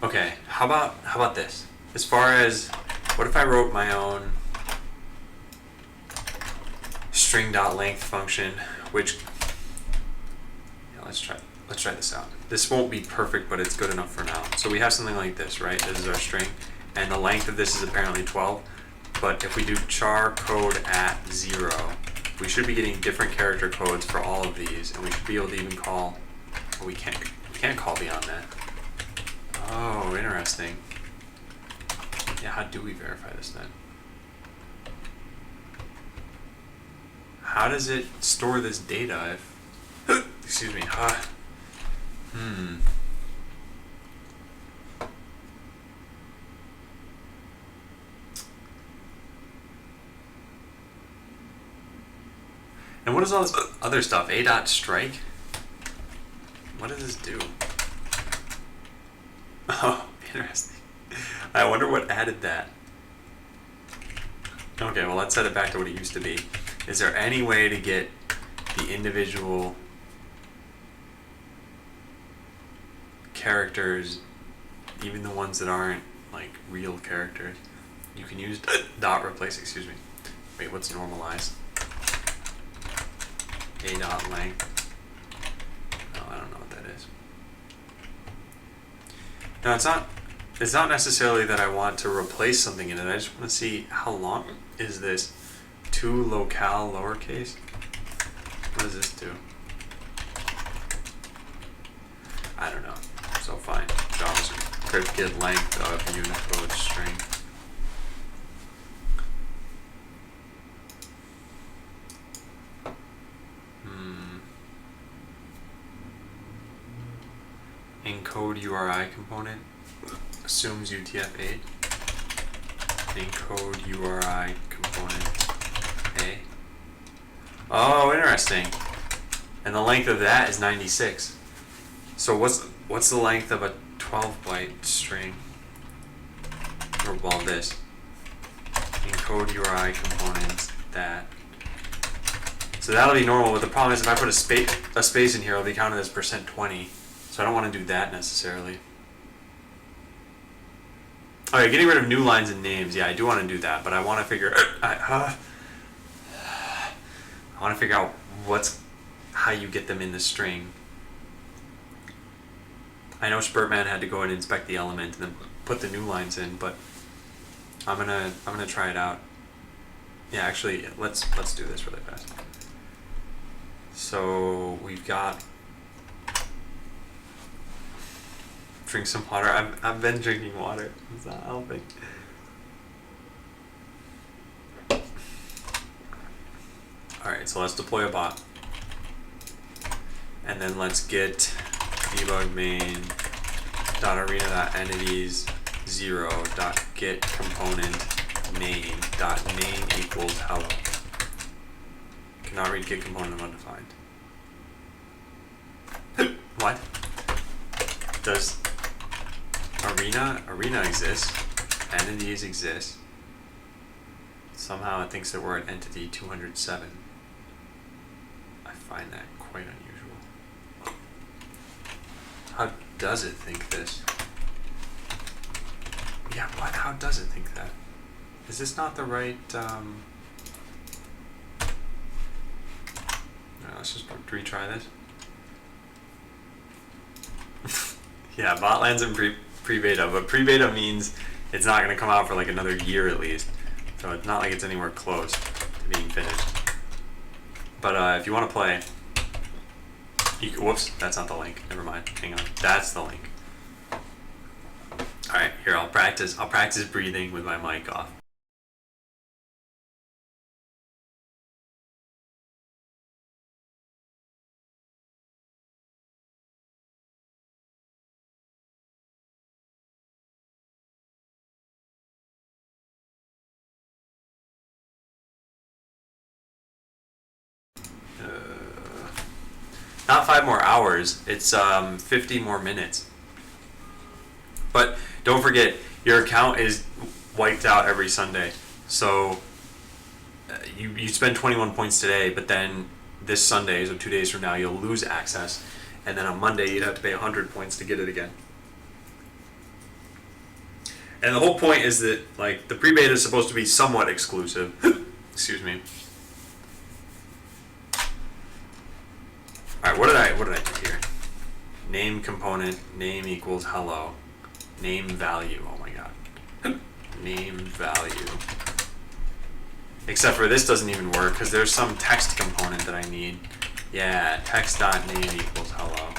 Okay, how about this? As far as, what if I wrote my own string.length function, which, yeah, let's try this out. This won't be perfect, but it's good enough for now. So we have something like this, right? This is our string, and the length of this is apparently 12. But if we do char code at 0, we should be getting different character codes for all of these, and we should be able to even call, well, we can't call beyond that. Oh, interesting. Yeah, how do we verify this then? How does it store this data if, excuse me, And what is all this other stuff? A.strike? What does this do? Oh, interesting. I wonder what added that. Okay, well, let's set it back to what it used to be. Is there any way to get the individual characters, even the ones that aren't like real characters? You can use dot replace, excuse me. Wait, what's normalized? A.length. No, I don't know what that is. No, it's not necessarily that I want to replace something in it. I just want to see how long is this to locale lowercase. What does this do? I don't know. So fine. JavaScript get length of Unicode string. Encode URI component assumes UTF-8. Encode URI component A. Oh, interesting. And the length of that is 96. So what's the length of a 12-byte string? Or well, this. Encode URI component that. So that'll be normal, but the problem is if I put a space in here, it'll be counted as %20. So I don't want to do that necessarily. Okay, getting rid of new lines and names. Yeah, I do want to do that, but I want to figure. I want to figure out how you get them in the string. I know Spurtman had to go and inspect the element and then put the new lines in, but I'm gonna try it out. Yeah, actually, let's do this really fast. So we've got. Drink some water. I've been drinking water. It's not helping. Alright, so let's deploy a bot. And then let's get debug main .arena.entities 0.get component name equals hello. Cannot read get component undefined. What? Does arena exists? Entities exist. Somehow it thinks that we're at entity 207. I find that quite unusual. How does it think this? Yeah, what? How does it think that? Is this not the right, no, let's just retry this. Yeah, Botland's in pre-beta, but pre-beta means it's not going to come out for like another year at least. So it's not like it's anywhere close to being finished. But if you want to play, whoops, that's not the link. Never mind. Hang on. That's the link. All right, here I'll practice breathing with my mic off. Not 5 more hours, it's 50 more minutes. But don't forget, your account is wiped out every Sunday. So you spend 21 points today, but then this Sunday, so 2 days from now, you'll lose access. And then on Monday, you'd have to pay 100 points to get it again. And the whole point is that like the pre-beta is supposed to be somewhat exclusive. Excuse me. Alright, what did I do here? Name component, name equals hello. Name value, oh my god. Name value. Except for this doesn't even work because there's some text component that I need. Yeah, text.name equals hello.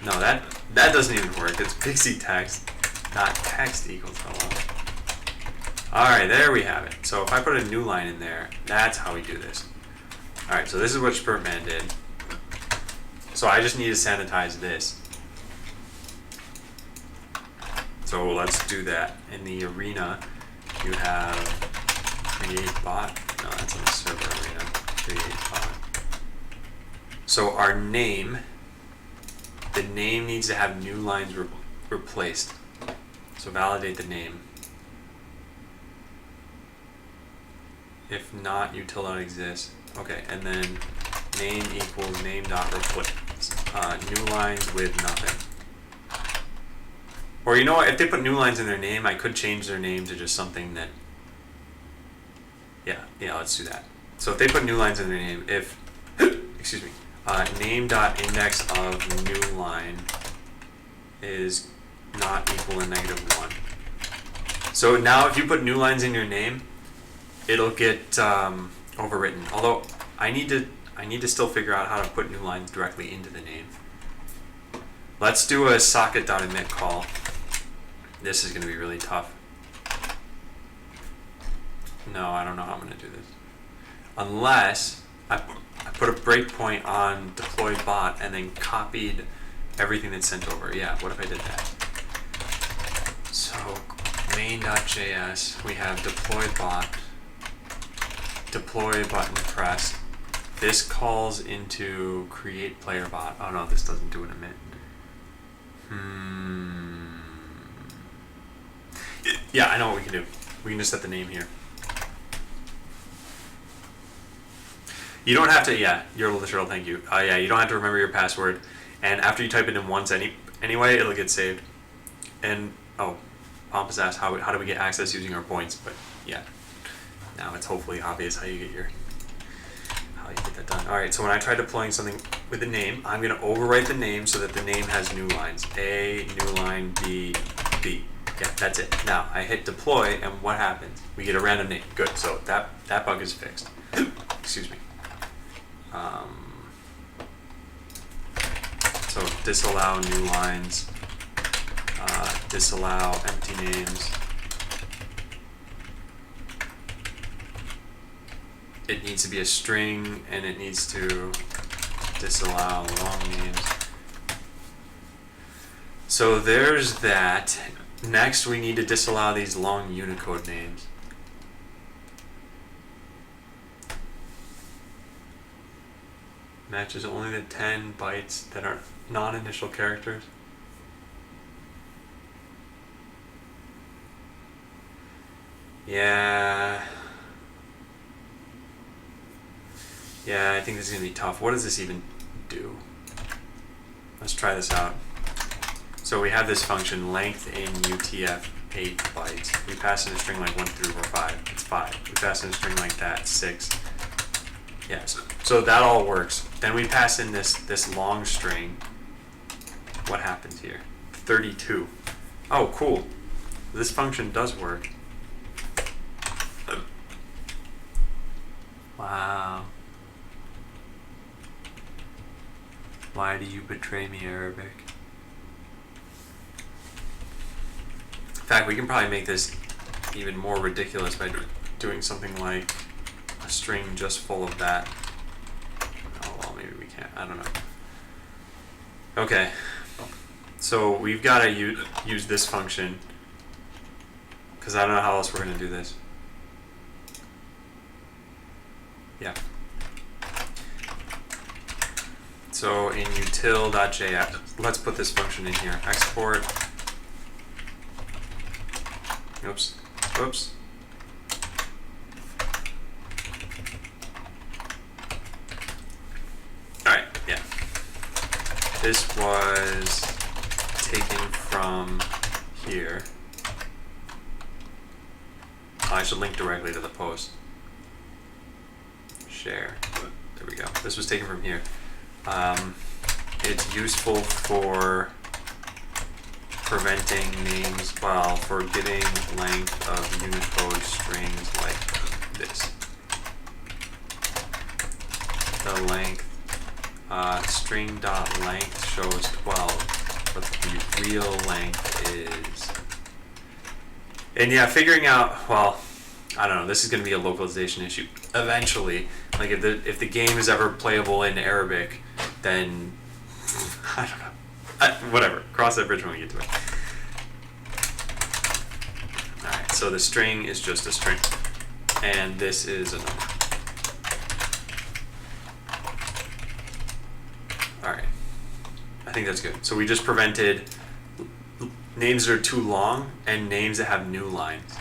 No, that doesn't even work. It's pixie text.text equals hello. Alright, there we have it. So if I put a new line in there, that's how we do this. Alright, so this is what Spurtman did. So I just need to sanitize this. So let's do that. In the arena, you have create bot. No, that's on the server arena. Create bot. So our name, the name needs to have new lines replaced. So validate the name. If not, util.exists. Okay, and then name equals name.replace. New lines with nothing. Or you know what, if they put new lines in their name, I could change their name to just something that, yeah, let's do that. So if they put new lines in their name, if, excuse me, name.index of new line is not equal to -1. So now if you put new lines in your name, it'll get overwritten. Although I need to still figure out how to put new lines directly into the name. Let's do a socket.emit call. This is going to be really tough. No, I don't know how I'm going to do this. Unless I put a breakpoint on deploy bot and then copied everything that's sent over. Yeah, what if I did that? So main.js, we have deploy bot, deploy button pressed. This calls into create player bot. Oh no, this doesn't do an emit. Yeah, I know what we can do. We can just set the name here. You don't have to, yeah, you're literal, thank you. Yeah, you don't have to remember your password. And after you type it in once anyway, it'll get saved. And, oh, Pompous asked how do we get access using our points, but yeah. Now it's hopefully obvious how you get that done. Alright, so when I try deploying something with the name, I'm going to overwrite the name so that the name has new lines. A, new line, B, B. Yeah, that's it. Now I hit deploy, and what happens? We get a random name. Good. So that bug is fixed. Excuse me. So disallow new lines. Disallow empty names. It needs to be a string, and it needs to disallow long names. So there's that. Next, we need to disallow these long Unicode names. Matches only the 10 bytes that are non-initial characters. Yeah, I think this is going to be tough. What does this even do? Let's try this out. So we have this function, length in UTF 8 bytes. We pass in a string like 1 through 5. It's 5. We pass in a string like that, 6. Yeah, so that all works. Then we pass in this long string. What happens here? 32. Oh, cool. This function does work. Wow. Why do you betray me, Arabic? In fact, we can probably make this even more ridiculous by doing something like a string just full of that. Oh, well, maybe we can't. I don't know. Okay. So we've got to use this function, because I don't know how else we're going to do this. Yeah. So in util.js, let's put this function in here. Export. Oops. Whoops. Alright, yeah. This was taken from here. Oh, I should link directly to the post. Share. There we go. This was taken from here. It's useful for preventing names, well, for getting length of Unicode strings like this. The length, string.length shows 12, but the real length is, and yeah, figuring out, well, I don't know, this is going to be a localization issue eventually. Like if the game is ever playable in Arabic, then I don't know. Whatever. Cross that bridge when we get to it. Alright, so the string is just a string. And this is a number. Alright. I think that's good. So we just prevented names that are too long and names that have new lines.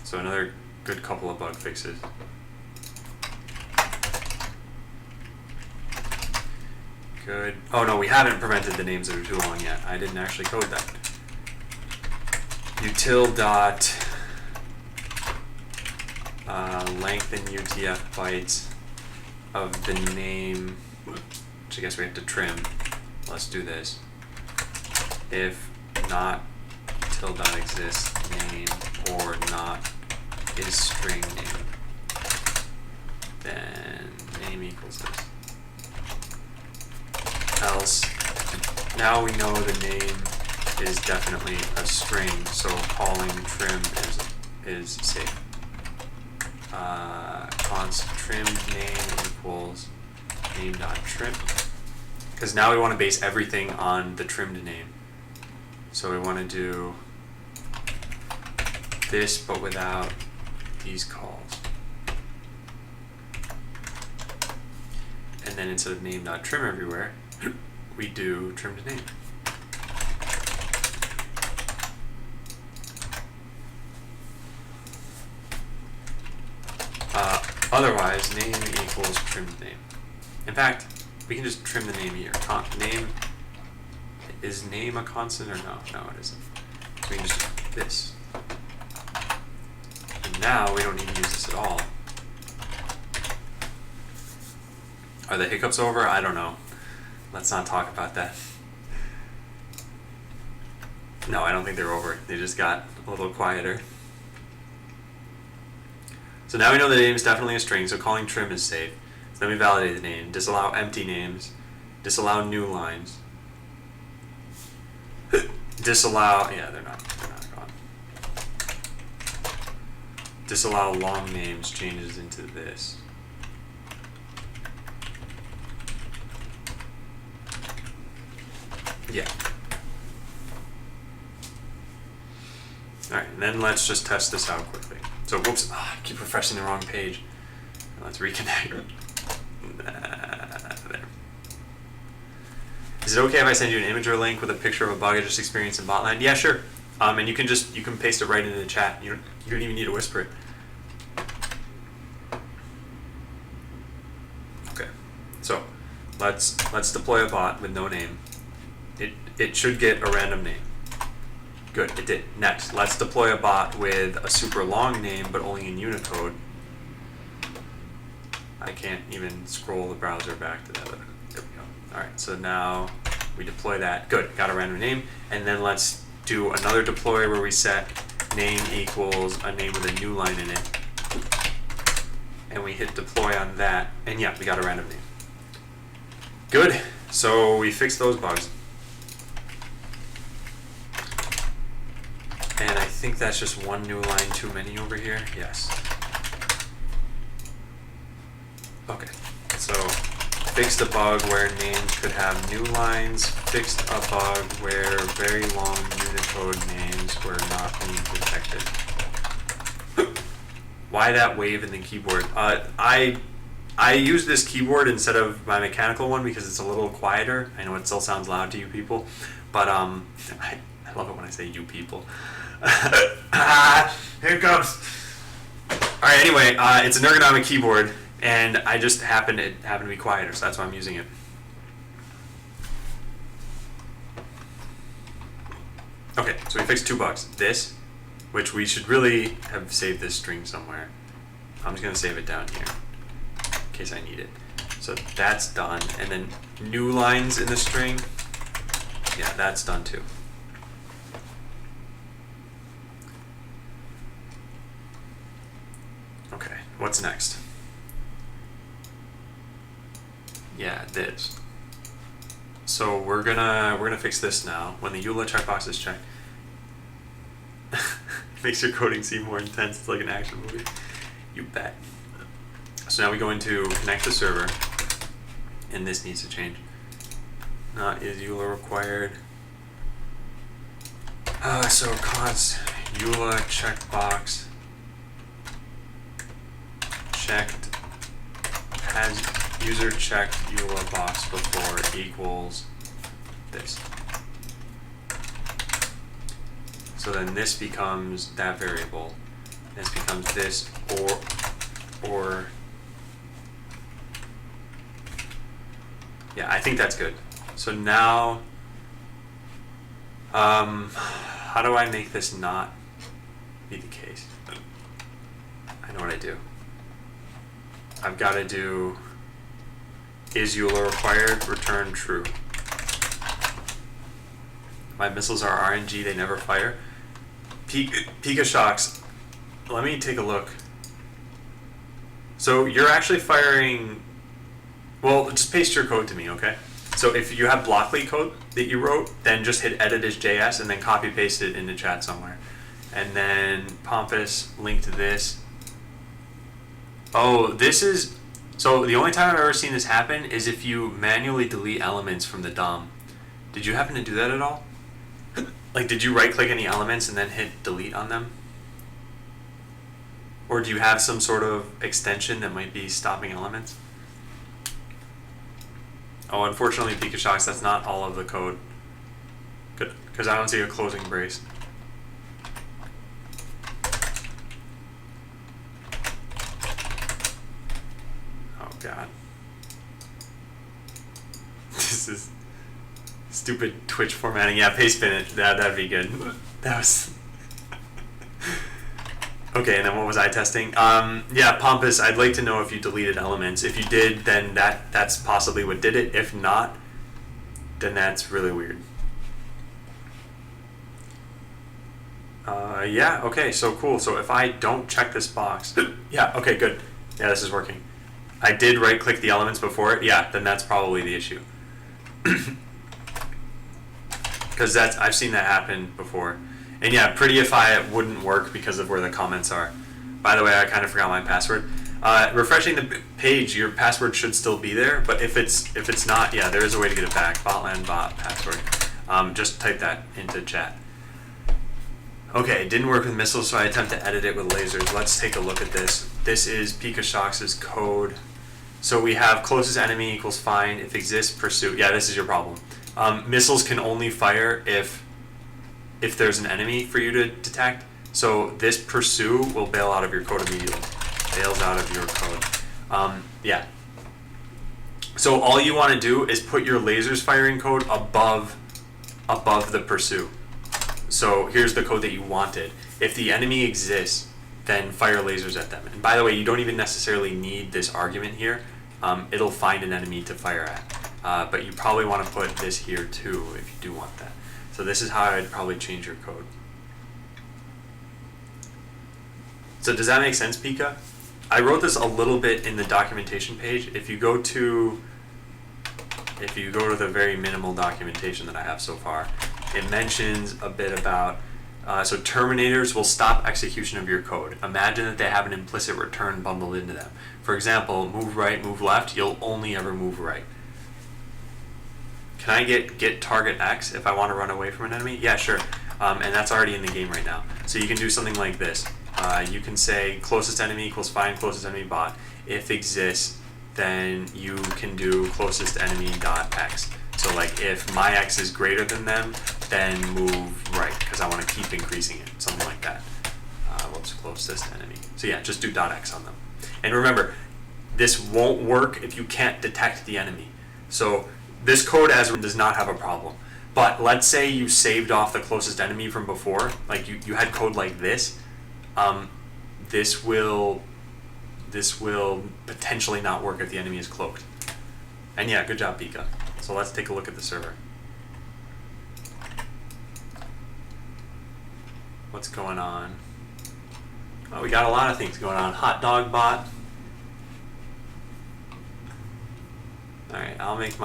So another good couple of bug fixes. Good. Oh no, we haven't prevented the names that are too long yet. I didn't actually code that. Util dot length in UTF bytes of the name, which I guess we have to trim. Let's do this. If not tilde dot exists name or not is string name, then name equals this. Else, now we know the name is definitely a string, so calling trim is safe. Const trim name equals name.trim, because now we want to base everything on the trimmed name. So we want to do this, but without these calls. And then instead of name.trim everywhere, we do trimmed name. Otherwise, name equals trimmed name. In fact, we can just trim the name here. Name, is name a constant or no? No, it isn't. So we can just do this. And now we don't need to use this at all. Are the hiccups over? I don't know. Let's not talk about that. No, I don't think they're over. They just got a little quieter. So now we know the name is definitely a string, so calling trim is safe. So then we validate the name, disallow empty names, disallow new lines, disallow, yeah, they're not gone. Disallow long names changes into this. Yeah. Alright, and then let's just test this out quickly. So, whoops, I keep refreshing the wrong page. Let's reconnect. There. Is it okay if I send you an image or link with a picture of a bug I just experienced in Botland? Yeah, sure. And you can paste it right into the chat. You don't even need to whisper it. Okay. So, let's deploy a bot with no name. It should get a random name. Good, it did. Next, let's deploy a bot with a super long name, but only in Unicode. I can't even scroll the browser back to that. There we go. Alright, so now we deploy that. Good, got a random name. And then let's do another deploy where we set name equals a name with a new line in it. And we hit deploy on that. And yeah, we got a random name. Good, so we fixed those bugs. And I think that's just one new line too many over here. Yes. Okay, so fixed a bug where names could have new lines, fixed a bug where very long Unicode names were not being detected. Why that wave in the keyboard? I use this keyboard instead of my mechanical one because it's a little quieter. I know it still sounds loud to you people, but I love it when I say you people. Here it comes. Alright, anyway, it's an ergonomic keyboard, and I just happened to be quieter, so that's why I'm using it. Okay, so we fixed two bugs. This, which we should really have saved this string somewhere. I'm just going to save it down here, in case I need it. So that's done, and then new lines in the string, yeah, that's done too. Okay, what's next? Yeah, this. So we're gonna fix this now. When the EULA checkbox is checked, makes your coding seem more intense. It's like an action movie. You bet. So now we go into connect the server, and this needs to change. Not is EULA required. So cons EULA checkbox checked, has user checked EULA box before equals this. So then this becomes that variable. This becomes this or yeah, I think that's good. So now how do I make this not be the case? I know what I do. I've got to do is EULA required, return true. My missiles are RNG, they never fire. Pika Shocks, let me take a look. So you're actually firing, well, just paste your code to me, okay? So if you have Blockly code that you wrote, then just hit edit as JS and then copy paste it into chat somewhere. And then Pompous, link to this. Oh, this is, so the only time I've ever seen this happen is if you manually delete elements from the DOM. Did you happen to do that at all? Like, did you right click any elements and then hit delete on them? Or do you have some sort of extension that might be stopping elements? Oh, unfortunately, Pika Shocks, that's not all of the code. Good, because I don't see a closing brace. Oh god. This is stupid Twitch formatting. Yeah, paste bin it. That'd be good. That was okay. And then what was I testing? Yeah, Pompous. I'd like to know if you deleted elements. If you did, then that's possibly what did it. If not, then that's really weird. Yeah, okay, so cool. So if I don't check this box, yeah, okay, good. Yeah, this is working. I did right click the elements before it, yeah, then that's probably the issue. Because I've seen that happen before. And yeah, Prettyify wouldn't work because of where the comments are. By the way, I kind of forgot my password. Refreshing the page, your password should still be there, but if it's not, yeah, there is a way to get it back. Botland bot password. Just type that into chat. Okay, it didn't work with missiles, so I attempt to edit it with lasers. Let's take a look at this. This is PikaShox's code. So we have closest enemy equals fine. If exists, pursue. Yeah, this is your problem. Missiles can only fire if there's an enemy for you to detect. So this pursue will bail out of your code immediately. Bails out of your code. Yeah. So all you want to do is put your lasers firing code above the pursue. So here's the code that you wanted. If the enemy exists, then fire lasers at them. And by the way, you don't even necessarily need this argument here. It'll find an enemy to fire at. But you probably want to put this here too if you do want that. So this is how I'd probably change your code. So does that make sense, Pika? I wrote this a little bit in the documentation page. If you go to the very minimal documentation that I have so far, it mentions a bit about, so terminators will stop execution of your code. Imagine that they have an implicit return bundled into them. For example, move right, move left, you'll only ever move right. Can I get target X if I want to run away from an enemy? Yeah, sure. And that's already in the game right now. So you can do something like this. You can say closest enemy equals find closest enemy bot. If exists, then you can do closest enemy dot X. So like if my X is greater than them, then move right, because I want to keep increasing it, something like that. Whoops, closest enemy. So yeah, just do dot X on them. And remember, this won't work if you can't detect the enemy. So this code as does not have a problem. But let's say you saved off the closest enemy from before, like you had code like this. This will potentially not work if the enemy is cloaked. And yeah, good job, Pika. So let's take a look at the server. What's going on? Oh, we got a lot of things going on. Hot dog bot. All right, I'll make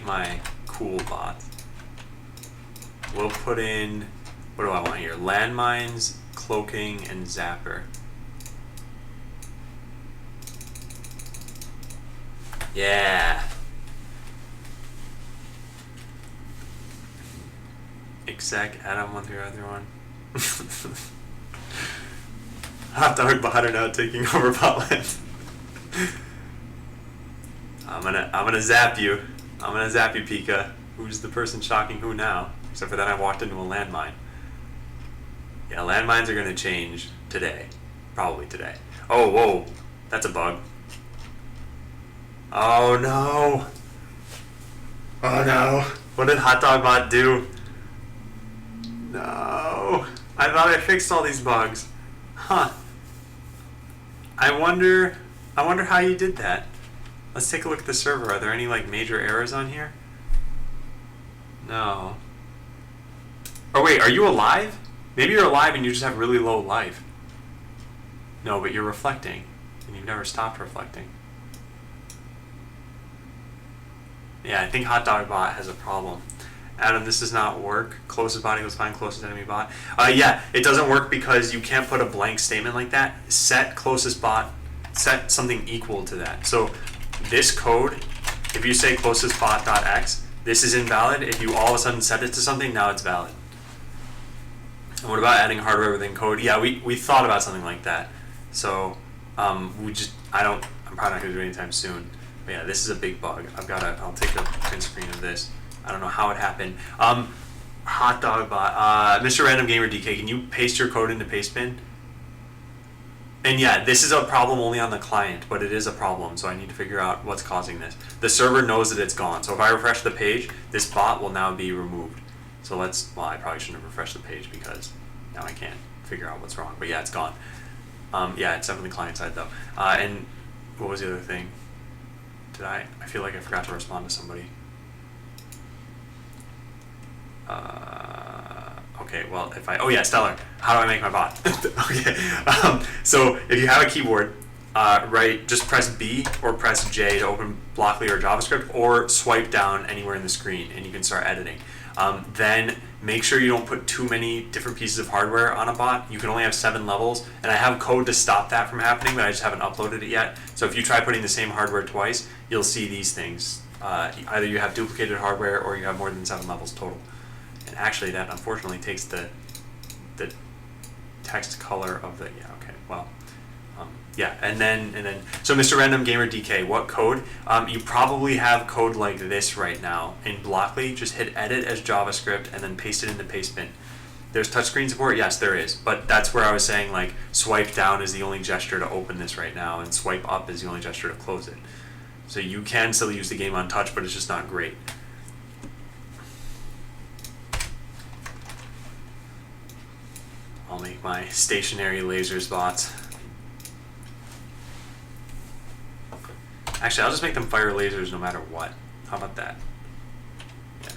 my cool bot. We'll put in, what do I want here? Landmines, cloaking, and zapper. Yeah. Exec Adam one through other one. Hot dog bot are now taking over Botland. I'm gonna zap you. I'm gonna zap you, Pika. Who's the person shocking who now? Except for that I walked into a landmine. Yeah, landmines are gonna change today. Probably today. Oh, whoa. That's a bug. Oh no. Oh no. What did Hot Dog Bot do? No. I thought I fixed all these bugs. Huh. I wonder how you did that. Let's take a look at the server. Are there any like major errors on here? No. Oh wait, are you alive? Maybe you're alive and you just have really low life. No, but you're reflecting. And you've never stopped reflecting. Yeah, I think Hot Dog Bot has a problem. Adam, this does not work. Closest bot equals find closest enemy bot. Yeah, it doesn't work because you can't put a blank statement like that. Set closest bot, set something equal to that. So this code, if you say closest bot dot X, this is invalid. If you all of a sudden set it to something, now it's valid. And what about adding hardware within code? Yeah, we thought about something like that. So I'm probably not gonna do it anytime soon. But yeah, this is a big bug. I'll take a print screen of this. I don't know how it happened. Hot dog bot, Mr. Random Gamer DK, can you paste your code into Pastebin? And yeah, this is a problem only on the client, but it is a problem, so I need to figure out what's causing this. The server knows that it's gone, so if I refresh the page, this bot will now be removed. So I probably shouldn't have refreshed the page because now I can't figure out what's wrong. But yeah, it's gone. Yeah, it's definitely client side though. And what was the other thing? I feel like I forgot to respond to somebody. Okay. Okay, well, if I, oh yeah, Stellar. How do I make my bot? Okay, so if you have a keyboard, right, just press B or press J to open Blockly or JavaScript, or swipe down anywhere in the screen and you can start editing. Then make sure you don't put too many different pieces of hardware on a bot. You can only have 7 levels, and I have code to stop that from happening, but I just haven't uploaded it yet. So if you try putting the same hardware twice, you'll see these things. Either you have duplicated hardware or you have more than 7 levels total. And actually that unfortunately takes the text color of the, yeah, okay, well, yeah, and then, so Mr. Random Gamer DK, what code? You probably have code like this right now in Blockly. Just hit edit as JavaScript and then paste it into Pastebin. There's touchscreen support, yes there is, but that's where I was saying like swipe down is the only gesture to open this right now, and swipe up is the only gesture to close it. So you can still use the game on touch, but it's just not great. I'll make my stationary lasers bots. Actually, I'll just make them fire lasers no matter what. How about that? Yeah.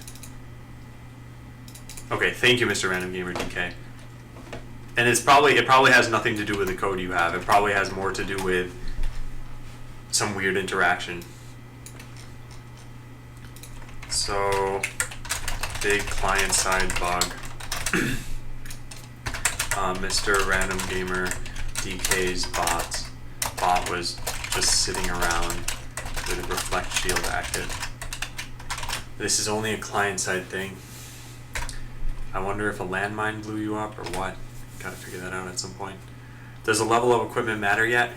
Okay, thank you, Mr. Random Gamer DK. And it probably has nothing to do with the code you have. It probably has more to do with some weird interaction. So, big client-side bug. Mr. Random Gamer DK's bot was just sitting around with a reflect shield active. This is only a client-side thing. I wonder if a landmine blew you up or what. Gotta figure that out at some point. Does the level of equipment matter yet?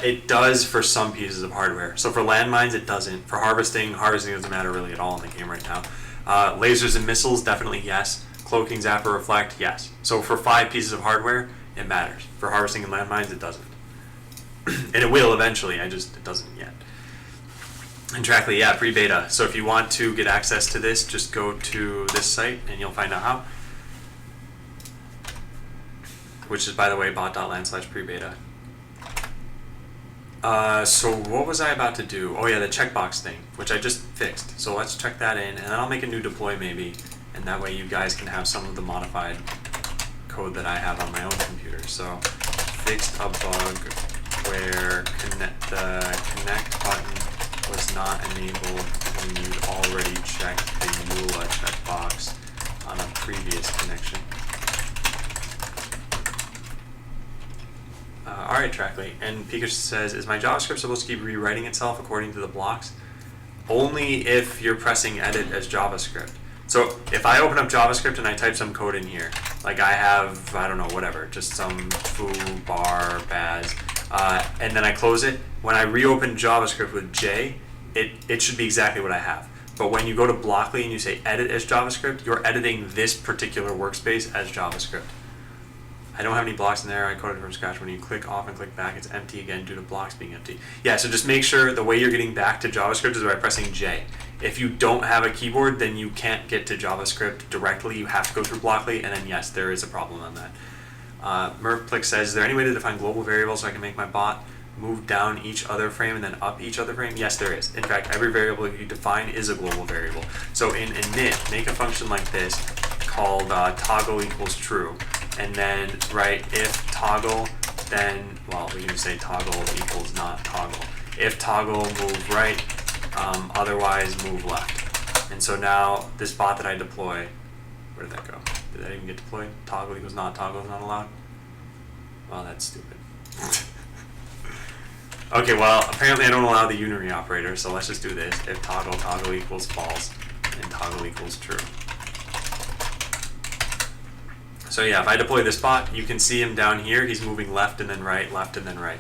It does for some pieces of hardware. So for landmines, it doesn't. For harvesting doesn't matter really at all in the game right now. Lasers and missiles, definitely yes. Cloaking, zapper, reflect, yes. So for 5 pieces of hardware, it matters. For harvesting and landmines, it doesn't. And it will eventually, it doesn't yet. And Trackly, yeah, pre-beta. So if you want to get access to this, just go to this site and you'll find out how. Which is, by the way, bot.land/pre-beta. So what was I about to do? Oh yeah, the checkbox thing, which I just fixed. So let's check that in, and then I'll make a new deploy maybe, and that way you guys can have some of the modified code that I have on my own computer. So fixed a bug where the connect button was not enabled when you'd already checked the EULA checkbox on a previous connection. Alright, Trackly. And Pikachu says, is my JavaScript supposed to keep rewriting itself according to the blocks? Only if you're pressing edit as JavaScript. So if I open up JavaScript and I type some code in here, like I have, I don't know, whatever, just some foo, bar, baz, and then I close it, when I reopen JavaScript with J, it should be exactly what I have. But when you go to Blockly and you say edit as JavaScript, you're editing this particular workspace as JavaScript. I don't have any blocks in there. I coded from scratch. When you click off and click back, it's empty again due to blocks being empty. Yeah, so just make sure the way you're getting back to JavaScript is by pressing J. If you don't have a keyboard, then you can't get to JavaScript directly. You have to go through Blockly, and then yes, there is a problem on that. Murphlix says, is there any way to define global variables so I can make my bot move down each other frame and then up each other frame? Yes, there is. In fact, every variable you define is a global variable. So in init, make a function like this called toggle equals true. And then write if toggle, then, well, we can just say toggle equals not toggle. If toggle, move right, otherwise move left. And so now this bot that I deploy, where did that go? Did that even get deployed? Toggle equals not toggle is not allowed? Well, that's stupid. Okay, well, apparently I don't allow the unary operator, so let's just do this. If toggle equals false, and toggle equals true. So yeah, if I deploy this bot, you can see him down here. He's moving left and then right, left and then right.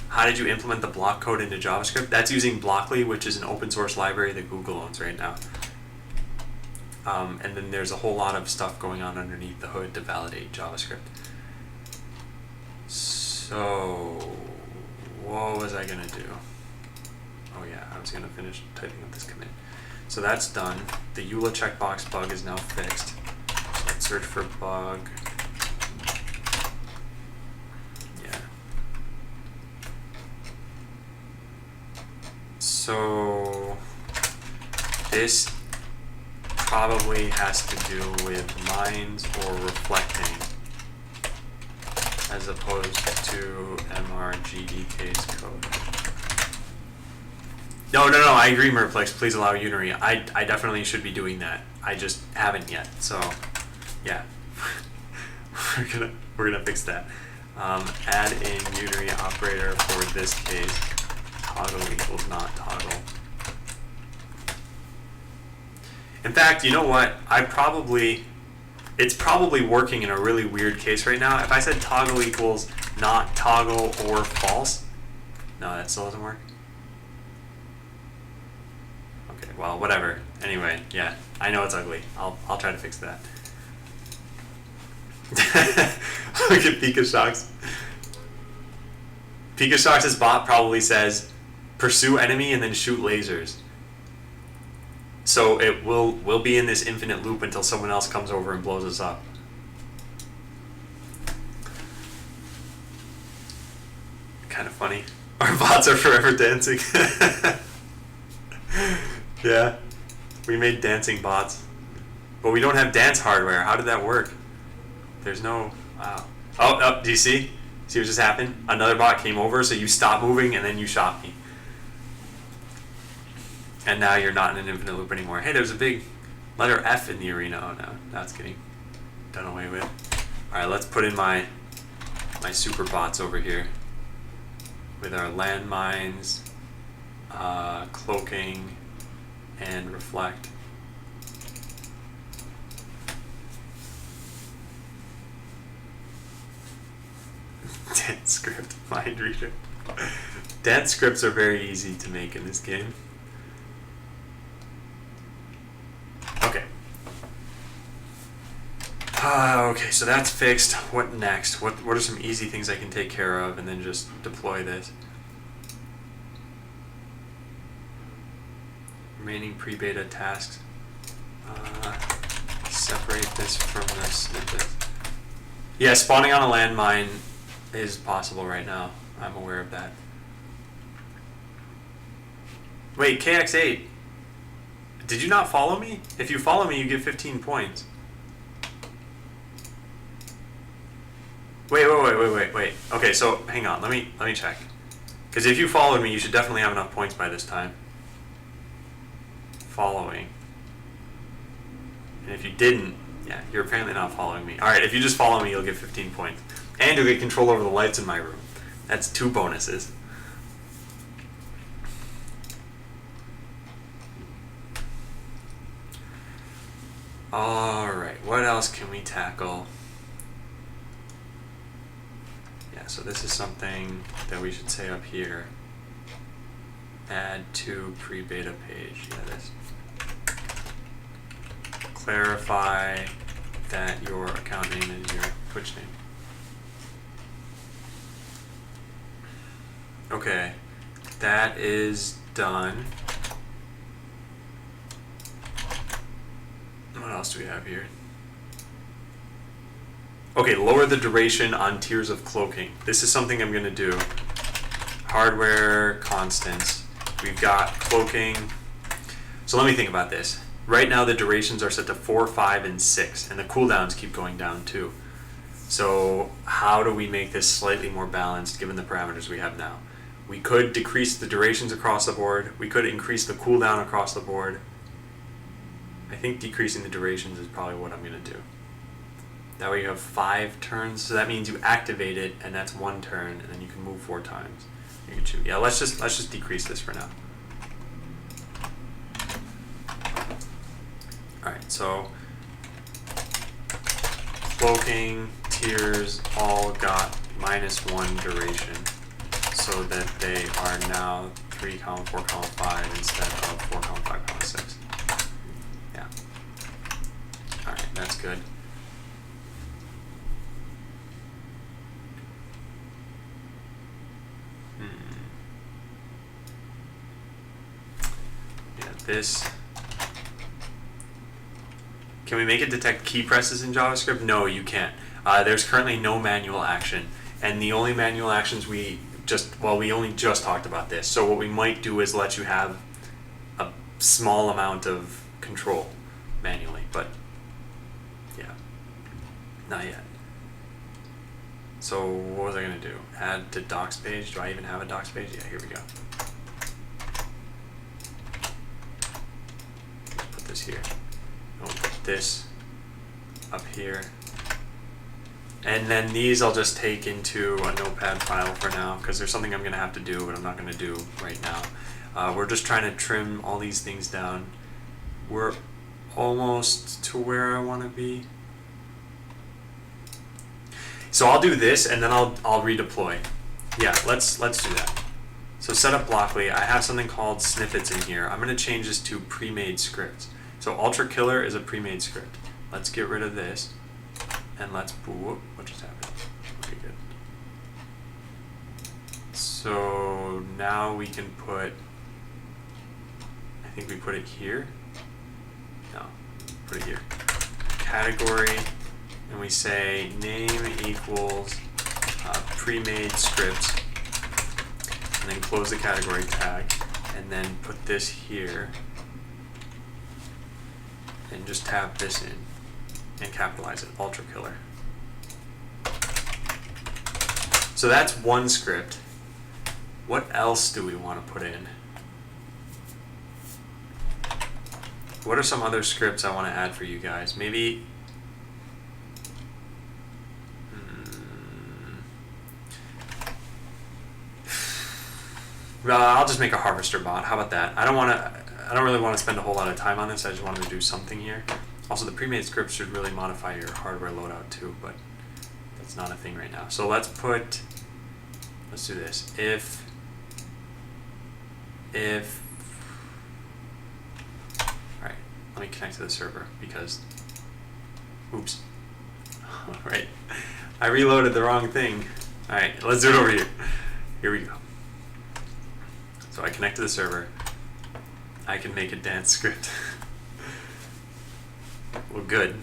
How did you implement the block code into JavaScript? That's using Blockly, which is an open source library that Google owns right now. And then there's a whole lot of stuff going on underneath the hood to validate JavaScript. So, what was I gonna do? Oh yeah, I was gonna finish typing up this commit. So that's done. The EULA checkbox bug is now fixed. Let's search for bug. Yeah. So this probably has to do with mines or reflecting as opposed to MRGDK's code. No, I agree, Merplex. Please allow Unary. I definitely should be doing that. I just haven't yet. So, yeah, we're gonna fix that. Add in Unary operator for this case. Toggle equals not toggle. In fact, you know what? It's probably working in a really weird case right now. If I said toggle equals not toggle or false, no, that still doesn't work. Okay, well, whatever. Anyway, yeah, I know it's ugly. I'll try to fix that. Look at PikaShocks. PikaShocks' bot probably says, pursue enemy and then shoot lasers. So it will be in this infinite loop until someone else comes over and blows us up. Kind of funny. Our bots are forever dancing. Yeah, we made dancing bots. But we don't have dance hardware. How did that work? There's no... Wow. Oh, do you see? See what just happened? Another bot came over, so you stopped moving and then you shot me. And now you're not in an infinite loop anymore. Hey, there's a big letter F in the arena. Oh no, that's getting done away with. Alright, let's put in my super bots over here. With our landmines, cloaking, and reflect. Dance script, mind reader. Dance scripts are very easy to make in this game. Okay. Okay, so that's fixed. What next? What are some easy things I can take care of and then just deploy this? Remaining pre-beta tasks. Separate this from the snippet. Yeah, spawning on a landmine is possible right now. I'm aware of that. Wait, KX8. Did you not follow me? If you follow me, you get 15 points. Wait. Okay, so hang on. Let me check. Because if you followed me, you should definitely have enough points by this time. Following. And if you didn't, yeah, you're apparently not following me. Alright, if you just follow me, you'll get 15 points. And you'll get control over the lights in my room. That's 2 bonuses. Alright, what else can we tackle? Yeah, so this is something that we should say up here. Add to pre-beta page. Yeah, this. Clarify that your account name is your Twitch name. Okay, that is done. What else do we have here? Okay, lower the duration on tiers of cloaking. This is something I'm going to do. Hardware constants. We've got cloaking. So let me think about this. Right now the durations are set to 4, 5, and 6, and the cooldowns keep going down too. So how do we make this slightly more balanced given the parameters we have now? We could decrease the durations across the board. We could increase the cooldown across the board. I think decreasing the durations is probably what I'm going to do. That way you have 5 turns, so that means you activate it, and that's 1 turn, and then you can move 4 times. You can choose. Yeah, let's just decrease this for now. Alright, so cloaking tiers all got -1 duration, so that they are now 3, 4, 5 instead of 4, 5, 6. Yeah. Alright, that's good. Yeah, this. Can we make it detect key presses in JavaScript? No, you can't. There's currently no manual action, and the only manual actions we only just talked about this. So what we might do is let you have a small amount of control. manually, but yeah, not yet. So what was I gonna do? Add to docs page. Do I even have a docs page? Yeah, here we go. Let's put this here. I'll put this up here. And then these I'll just take into a notepad file for now, because there's something I'm gonna have to do, but I'm not gonna do right now. We're just trying to trim all these things down. We're almost to where I wanna be. So I'll do this and then I'll redeploy. Yeah, let's do that. So set up Blockly. I have something called snippets in here. I'm gonna change this to pre-made scripts. So Ultra Killer is a pre-made script. Let's get rid of this and let's, whoop, what just happened? Okay, good. So now we can put, I think we put it here. No, put it here. Category. And we say name equals pre-made script, and then close the category tag, and then put this here, and just tab this in, and capitalize it, Ultra Killer. So that's one script. What else do we want to put in? What are some other scripts I want to add for you guys? Maybe I'll just make a harvester bot. How about that? I don't really want to spend a whole lot of time on this. I just wanted to do something here. Also, the pre-made script should really modify your hardware loadout too, but that's not a thing right now. So let's do this. If all right, let me connect to the server because, oops. All right, I reloaded the wrong thing. All right, let's do it over here. Here we go. So I connect to the server. I can make a dance script. Well, good.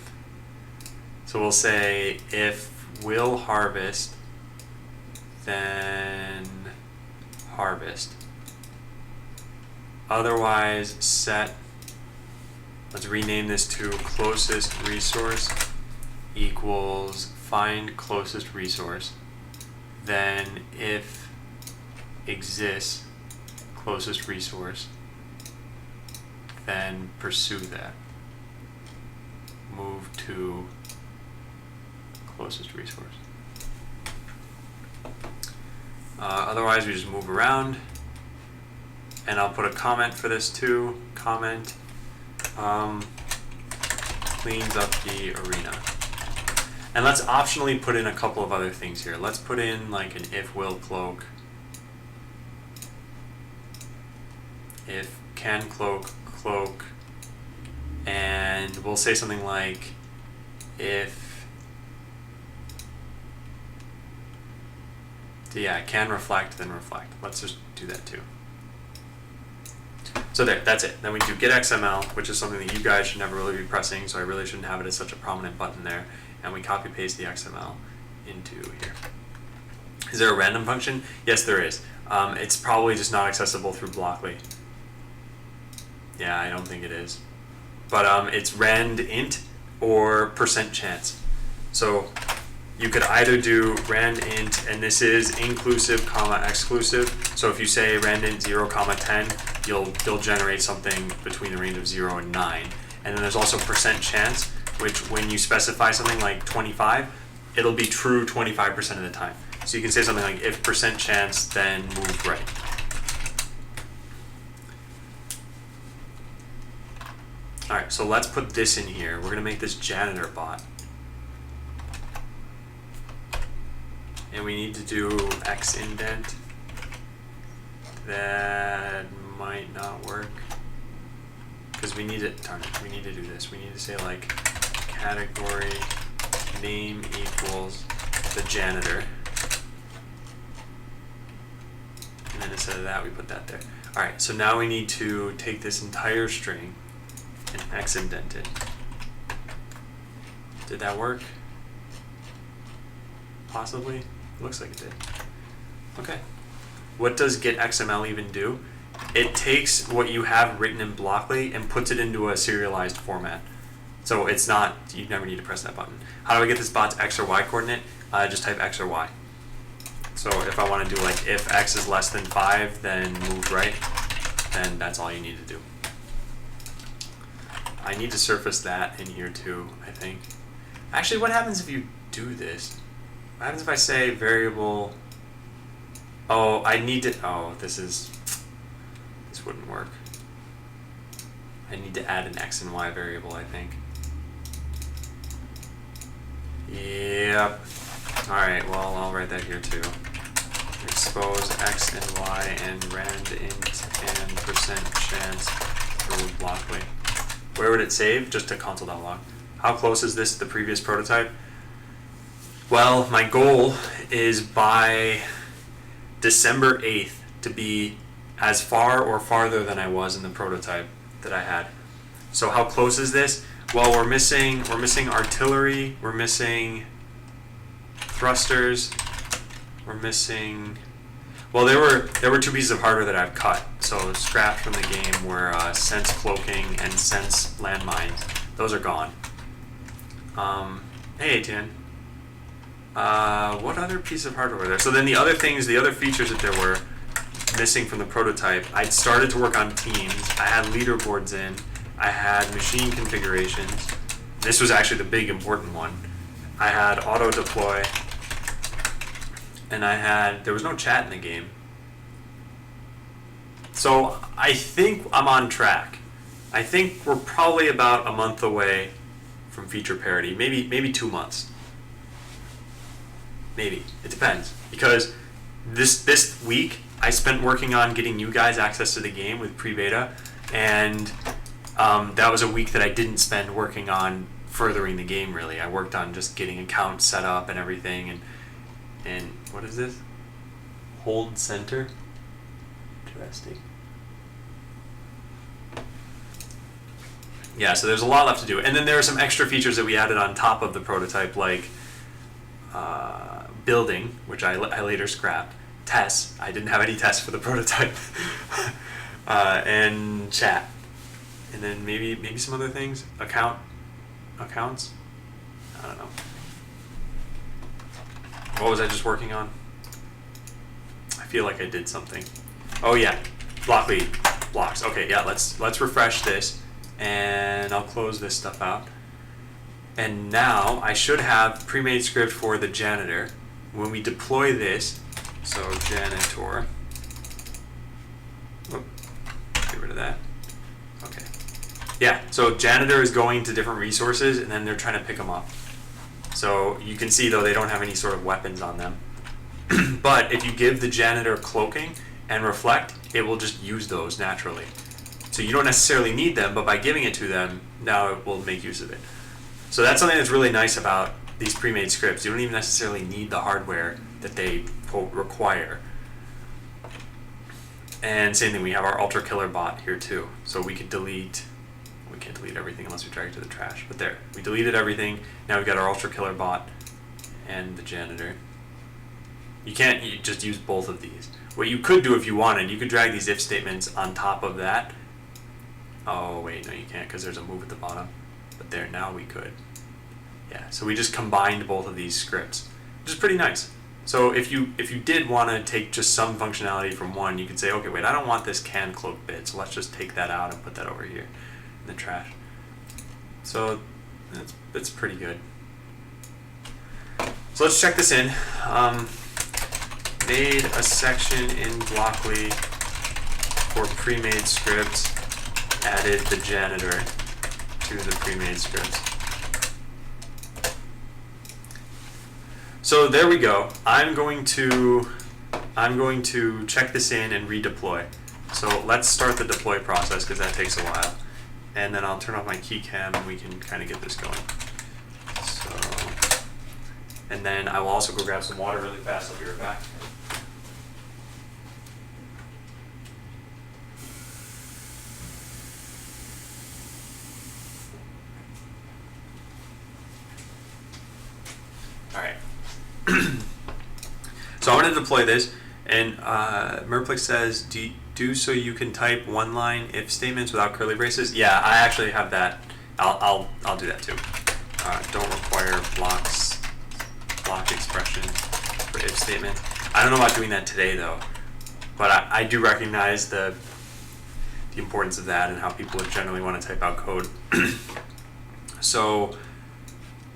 So we'll say if will harvest, then harvest. Otherwise set, let's rename this to closest resource equals find closest resource. Then if exists closest resource, then pursue that. Move to closest resource. Otherwise, we just move around, and I'll put a comment for this too. Comment cleans up the arena. And let's optionally put in a couple of other things here. Let's put in like an if will cloak. If can cloak, cloak, and we'll say something like if, yeah, can reflect, then reflect. Let's just do that too. So there, that's it. Then we do get XML, which is something that you guys should never really be pressing, so I really shouldn't have it as such a prominent button there. And we copy paste the XML into here. Is there a random function? Yes, there is. It's probably just not accessible through Blockly. Yeah, I don't think it is. But it's rand int or %chance. So you could either do rand int, and this is inclusive, comma, exclusive. So if you say rand int 0, comma 10, you'll generate something between the range of 0 and 9. And then there's also %chance, which when you specify something like 25, it'll be true 25% of the time. So you can say something like if %chance, then move right. All right, so let's put this in here. We're gonna make this janitor bot. And we need to do X indent. That might not work. Because we need it, darn it, we need to do this. We need to say like category name equals the janitor. And then instead of that, we put that there. All right, so now we need to take this entire string and X indent it. Did that work? Possibly? Looks like it did. Okay. What does get XML even do? It takes what you have written in Blockly and puts it into a serialized format. So it's not, you never need to press that button. How do I get this bot's X or Y coordinate? Just type X or Y. So if I want to do like if X is less than 5, then move right, then that's all you need to do. I need to surface that in here too, I think. Actually, what happens if you do this? What happens if I say variable, oh, I need to, oh, this wouldn't work. I need to add an X and Y variable, I think. Yep. Alright, well, I'll write that here too. Expose X and Y and rand int and percent chance for Blockly. Where would it save? Just to console.log. How close is this to the previous prototype? Well, my goal is by December 8th to be as far or farther than I was in the prototype that I had. So how close is this? Well, we're missing artillery, we're missing thrusters, we're missing, well, there were two pieces of hardware that I've cut. So scrapped from the game were sense cloaking and sense landmines. Those are gone. Hey, ATN. What other piece of hardware were there? So then the other things, the other features that there were missing from the prototype, I'd started to work on teams. I had leaderboards in. I had machine configurations. This was actually the big important one. I had auto deploy. And there was no chat in the game. So I think I'm on track. I think we're probably about a month away from feature parity. Maybe 2 months. Maybe. It depends. Because this week I spent working on getting you guys access to the game with pre-beta, and that was a week that I didn't spend working on furthering the game, really. I worked on just getting accounts set up and everything, and what is this? Hold center? Interesting. Yeah, so there's a lot left to do. And then there are some extra features that we added on top of the prototype, like building, which I later scrapped. Tests. I didn't have any tests for the prototype. And chat. And then maybe some other things. Accounts? I don't know. What was I just working on? I feel like I did something. Oh yeah, Blockly blocks. Okay, yeah, let's refresh this, and I'll close this stuff out. And now I should have pre-made script for the janitor. When we deploy this, so janitor, get rid of that. Okay. Yeah, so janitor is going to different resources, and then they're trying to pick them up. So you can see, though, they don't have any sort of weapons on them. But if you give the janitor cloaking and reflect, it will just use those naturally. So you don't necessarily need them, but by giving it to them, now it will make use of it. So that's something that's really nice about these pre-made scripts. You don't even necessarily need the hardware that they, quote, require. And same thing, we have our Ultra Killer bot here too. So we could delete, we can't delete everything unless we drag it to the trash, but there, we deleted everything. Now we've got our Ultra Killer bot and the janitor. You can't just use both of these. What you could do if you wanted, you could drag these if statements on top of that. Oh wait, no you can't, because there's a move at the bottom. But there, now we could. Yeah, so we just combined both of these scripts, which is pretty nice. So if you did want to take just some functionality from one, you could say, okay, wait, I don't want this can cloak bit, so let's just take that out and put that over here in the trash. So it's pretty good. So let's check this in. Made a section in Blockly for pre-made scripts, added the janitor to the pre-made scripts. So there we go. I'm going to check this in and redeploy. So let's start the deploy process because that takes a while. And then I'll turn off my keycam and we can kind of get this going. So, and then I will also go grab some water really fast. I'll be right back. All right. So I'm going to deploy this, and Merplix says, do so you can type one-line if statements without curly braces. Yeah, I actually have that I'll do that too. Don't require block expression for if statement. I don't know about doing that today though, but I do recognize the importance of that and how people would generally want to type out code. So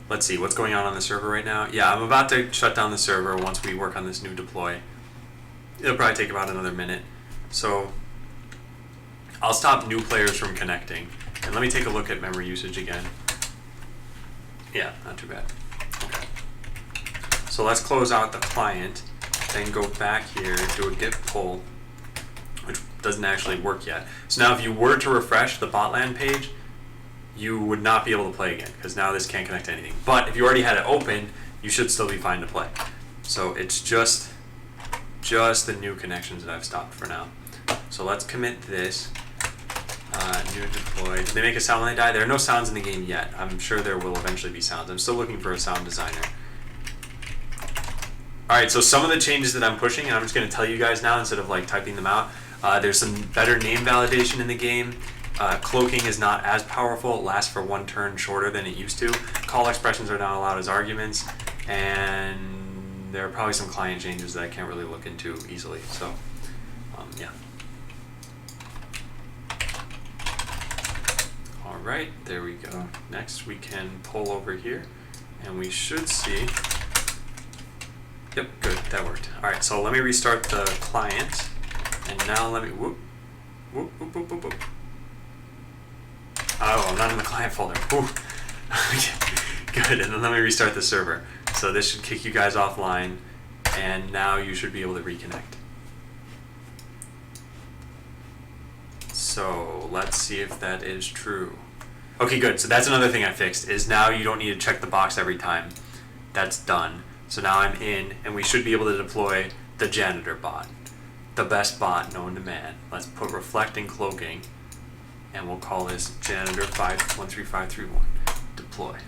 let's see what's going on the server right now. Yeah, I'm about to shut down the server once we work on this new deploy. It'll probably take about another minute. So I'll stop new players from connecting. And let me take a look at memory usage again. Yeah, not too bad. Okay. So let's close out the client, then go back here, do a git pull, which doesn't actually work yet. So now if you were to refresh the botland page, you would not be able to play again, because now this can't connect to anything. But if you already had it open, you should still be fine to play. So it's just the new connections that I've stopped for now. So let's commit this. New deploy. Did they make a sound when they die? There are no sounds in the game yet. I'm sure there will eventually be sounds. I'm still looking for a sound designer. Alright, so some of the changes that I'm pushing, and I'm just going to tell you guys now instead of like typing them out. There's some better name validation in the game. Cloaking is not as powerful. It lasts for 1 turn shorter than it used to. Call expressions are not allowed as arguments. And there are probably some client changes that I can't really look into easily. So, yeah. Alright, there we go. Next we can pull over here and we should see. Yep, good, that worked. Alright, so let me restart the client and now let me whoop. Oh, I'm not in the client folder. Good, and then let me restart the server. So this should kick you guys offline and now you should be able to reconnect. So let's see if that is true. Okay, good. So that's another thing I fixed, is now you don't need to check the box every time. That's done. So now I'm in, and we should be able to deploy the janitor bot. The best bot known to man. Let's put reflect and cloaking, and we'll call this janitor 513531. Deploy.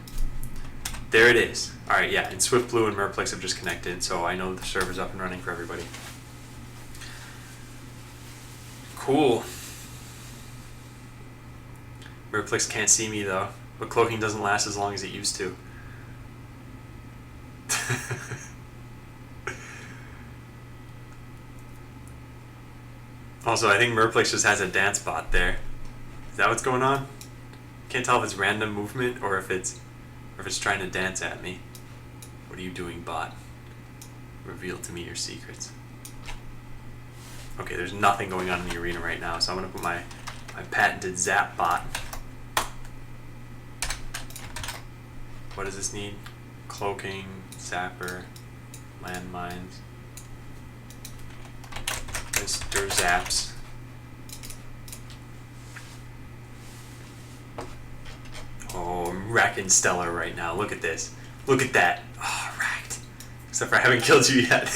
There it is. Alright, yeah, and SwiftBlue and Merplix have just connected, so I know the server's up and running for everybody. Cool. Merplix can't see me though, but cloaking doesn't last as long as it used to. Also, I think Merplix just has a dance bot there. Is that what's going on? Can't tell if it's random movement or if it's trying to dance at me. What are you doing, bot? Reveal to me your secrets. Okay, there's nothing going on in the arena right now, so I'm gonna put my patented Zap bot. What does this need? Cloaking, Zapper, landmines, Mr. Zaps. Oh, I'm wrecking Stellar right now. Look at this. Look at that. Oh, wrecked. Except for I haven't killed you yet.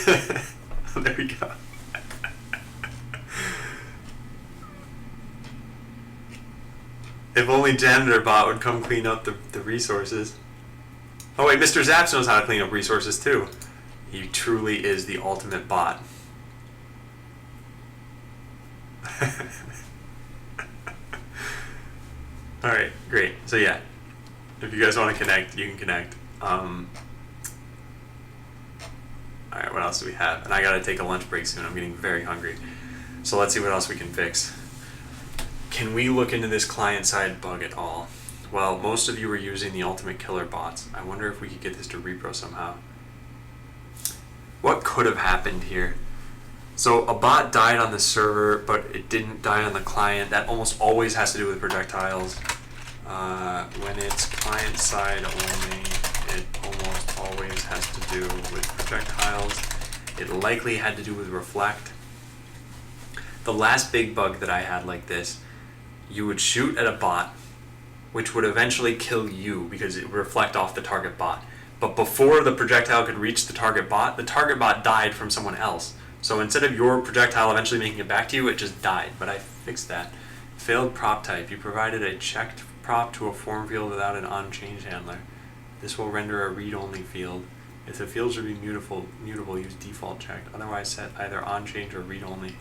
There we go. If only Janitor Bot would come clean up the resources. Oh wait, Mr. Zaps knows how to clean up resources too. He truly is the ultimate bot. Alright, great. So yeah, if you guys want to connect, you can connect. Alright, what else do we have? And I gotta take a lunch break soon. I'm getting very hungry. So let's see what else we can fix. Can we look into this client-side bug at all? Well, most of you are using the Ultimate Killer bots. I wonder if we could get this to repro somehow. What could have happened here? So a bot died on the server, but it didn't die on the client. That almost always has to do with projectiles. When it's client-side only, it almost always has to do with projectiles. It likely had to do with reflect. The last big bug that I had like this, you would shoot at a bot, which would eventually kill you because it would reflect off the target bot. But before the projectile could reach the target bot died from someone else. So instead of your projectile eventually making it back to you, it just died. But I fixed that. Failed prop type. You provided a checked prop to a form field without an onChange handler. This will render a read-only field. If the field should be mutable, use default checked. Otherwise set either onChange or read-only.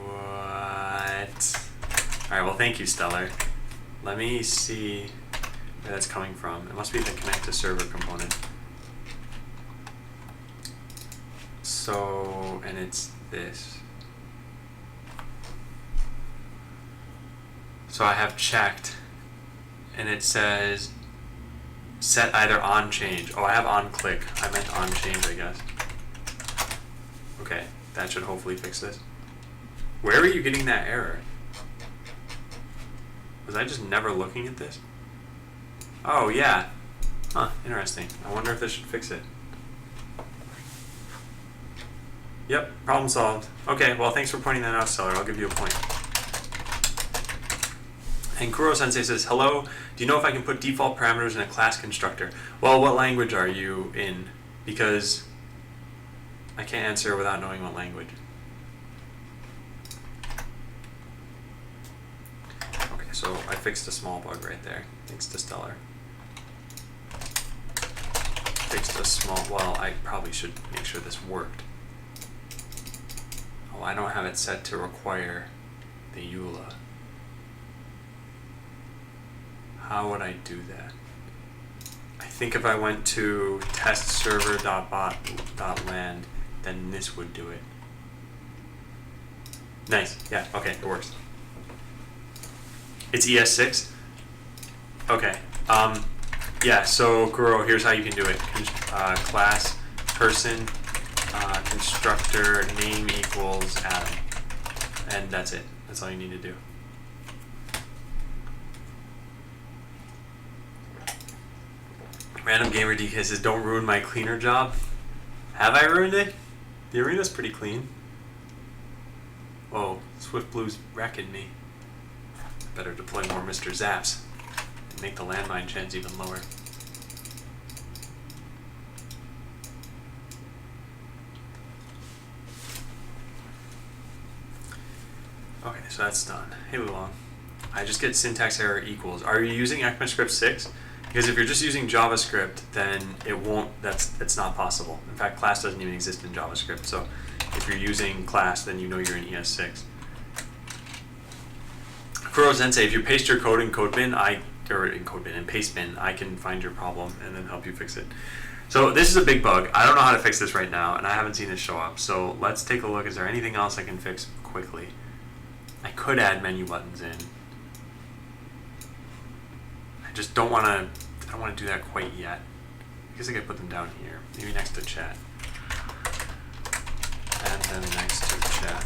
What? Alright, well thank you, Stellar. Let me see where that's coming from. It must be the connect to server component. So, and it's this. So I have checked, and it says set either on change. Oh, I have on click. I meant on change, I guess. Okay, that should hopefully fix this. Where are you getting that error? Was I just never looking at this? Oh, yeah. Huh, interesting. I wonder if this should fix it. Yep, problem solved. Okay, well, thanks for pointing that out, Stellar. I'll give you a point. And Kuro-sensei says, hello, do you know if I can put default parameters in a class constructor? Well, what language are you in? Because I can't answer without knowing what language. Okay, so I fixed a small bug right there, thanks to Stellar. Fixed a small, well, I probably should make sure this worked. Oh, I don't have it set to require the EULA. How would I do that? I think if I went to testserver.bot.land, then this would do it. Nice. Yeah, okay, it works. It's ES6? Okay. Yeah, so Kuro, here's how you can do it. Class, person, constructor, name equals Adam. And that's it. That's all you need to do. Random Gamer DK says, don't ruin my cleaner job. Have I ruined it? The arena's pretty clean. Oh, Swift Blue's wrecking me. Better deploy more Mr. Zaps and make the landmine chance even lower. Okay, so that's done. Hey Lulong. I just get syntax error equals. Are you using ECMAScript 6? Because if you're just using JavaScript, then it won't, it's not possible. In fact, class doesn't even exist in JavaScript. So if you're using class, then you know you're in ES6. Kuro-sensei, if you paste your code in CodeBin, in Pastebin, I can find your problem and then help you fix it. So this is a big bug. I don't know how to fix this right now, and I haven't seen this show up. So let's take a look. Is there anything else I can fix quickly? I could add menu buttons in. I just don't want to. I don't want to do that quite yet. I guess I could put them down here, maybe next to chat. Add them next to chat.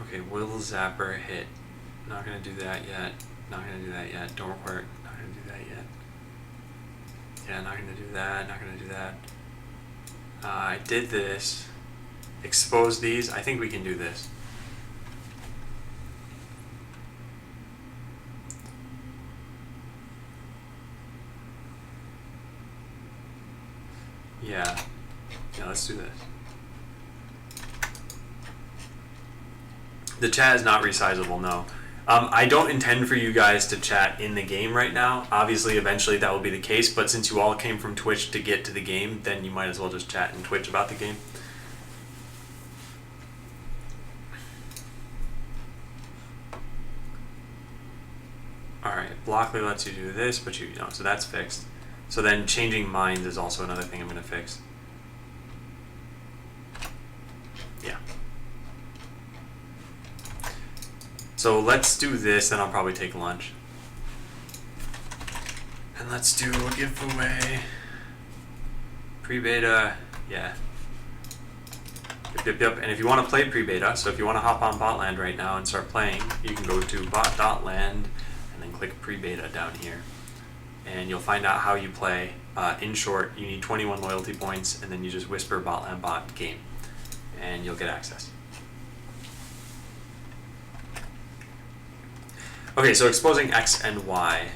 Okay, will Zapper hit? Not gonna do that yet. Not gonna do that yet. Don't require. Not gonna do that yet. Yeah, not gonna do that. Not gonna do that. I did this. Expose these. I think we can do this. Yeah. Yeah, let's do this. The chat is not resizable, no. I don't intend for you guys to chat in the game right now. Obviously, eventually that will be the case, but since you all came from Twitch to get to the game, then you might as well just chat in Twitch about the game. Alright, Blockly lets you do this, but you know, so that's fixed. So then changing minds is also another thing I'm going to fix. Yeah. So let's do this, then I'll probably take lunch. And let's do a giveaway. Pre-beta, yeah. Yep. And if you want to play pre-beta, so if you want to hop on Botland right now and start playing, you can go to bot.land and then click pre-beta down here. And you'll find out how you play. In short, you need 21 loyalty points, and then you just whisper Botland bot game, and you'll get access. Okay, so exposing X and Y.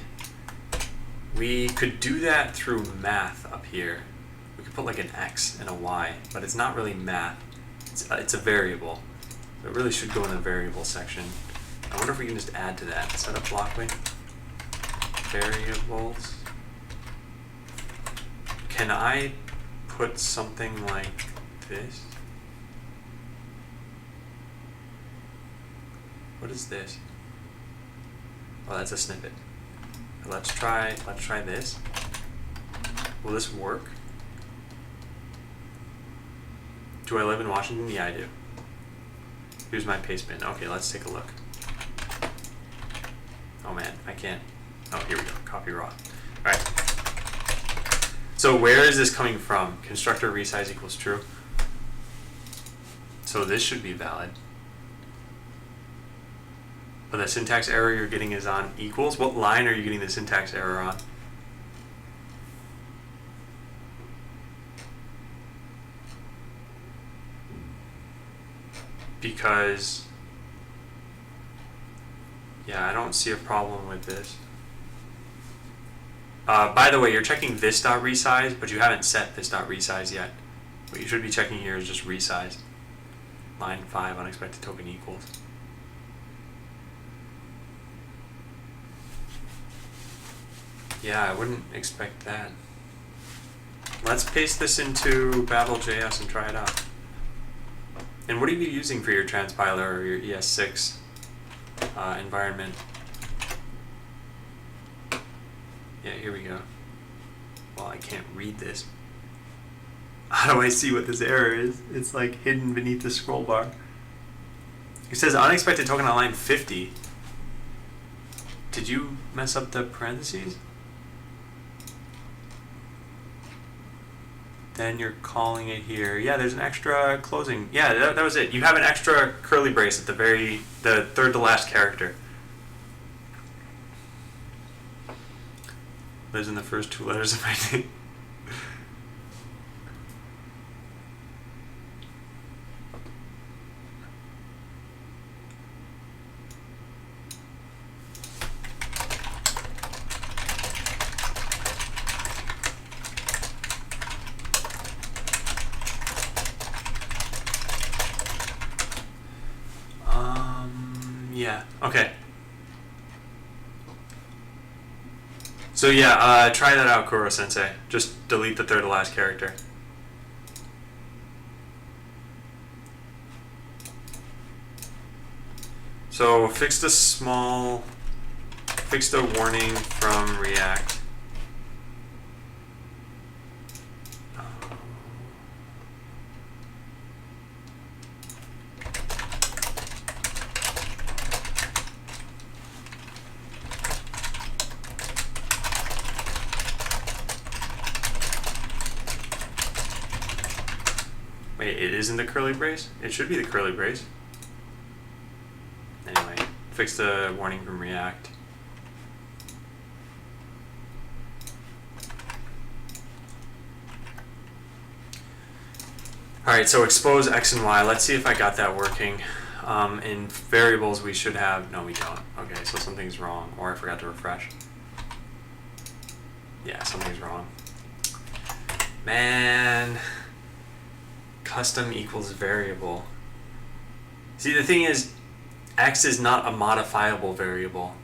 We could do that through math up here. We could put like an X and a Y, but it's not really math. It's a variable. It really should go in the variable section. I wonder if we can just add to that. Set up Blockly. Variables. Can I put something like this. What is this? Oh, that's a snippet. Let's try this. Will this work? Do I live in Washington? Yeah, I do. Here's my paste bin. Okay, let's take a look. Oh man, I can't. Oh, here we go. Copy raw. Alright. So where is this coming from? Constructor resize equals true. So this should be valid. But the syntax error you're getting is on equals. What line are you getting the syntax error on? Because, yeah, I don't see a problem with this. By the way, you're checking this.resize, but you haven't set this.resize yet. What you should be checking here is just resize. Line 5, unexpected token equals. Yeah, I wouldn't expect that. Let's paste this into Babel.js and try it out. And what are you using for your transpiler or your ES6 environment? Yeah, here we go. Well, I can't read this. How do I see what this error is? It's like hidden beneath the scroll bar. It says unexpected token on line 50. Did you mess up the parentheses? Then you're calling it here. Yeah, there's an extra closing. Yeah, that was it. You have an extra curly brace at the third to last character. Lives in the first 2 letters of my name. Yeah, okay. So yeah, try that out, Kuro-sensei. Just delete the third to last character. So fix the warning from React. Wait, it isn't the curly brace? It should be the curly brace. Anyway, fix the warning from React. Alright, so expose X and Y. Let's see if I got that working. In variables we should have, no we don't. Okay, so something's wrong, or I forgot to refresh. Yeah, something's wrong. Man. Custom equals variable. See, the thing is, X is not a modifiable variable.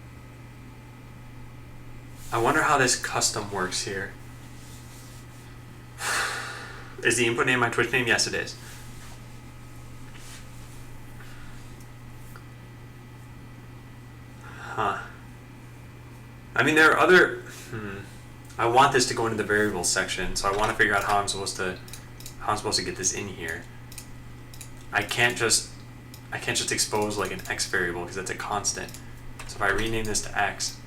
I wonder how this custom works here. Is the input name my Twitch name? Yes, it is. Huh. I mean, there are other... I want this to go into the variables section, so I want to figure out how I'm supposed to get this in here. I can't just expose like an X variable because that's a constant. So if I rename this to X,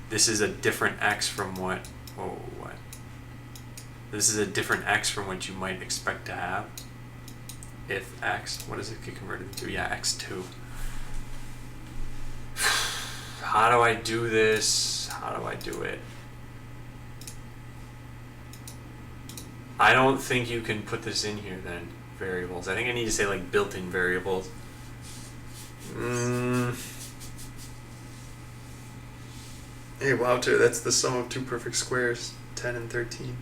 this is a different X from what? Whoa, what? This is a different X from what you might expect to have. If X, what does it get converted into? Yeah, X2. How do I do this? How do I do it? I don't think you can put this in here then, variables. I think I need to say like built-in variables. Hey, Wouter, that's the sum of two perfect squares, 10 and 13.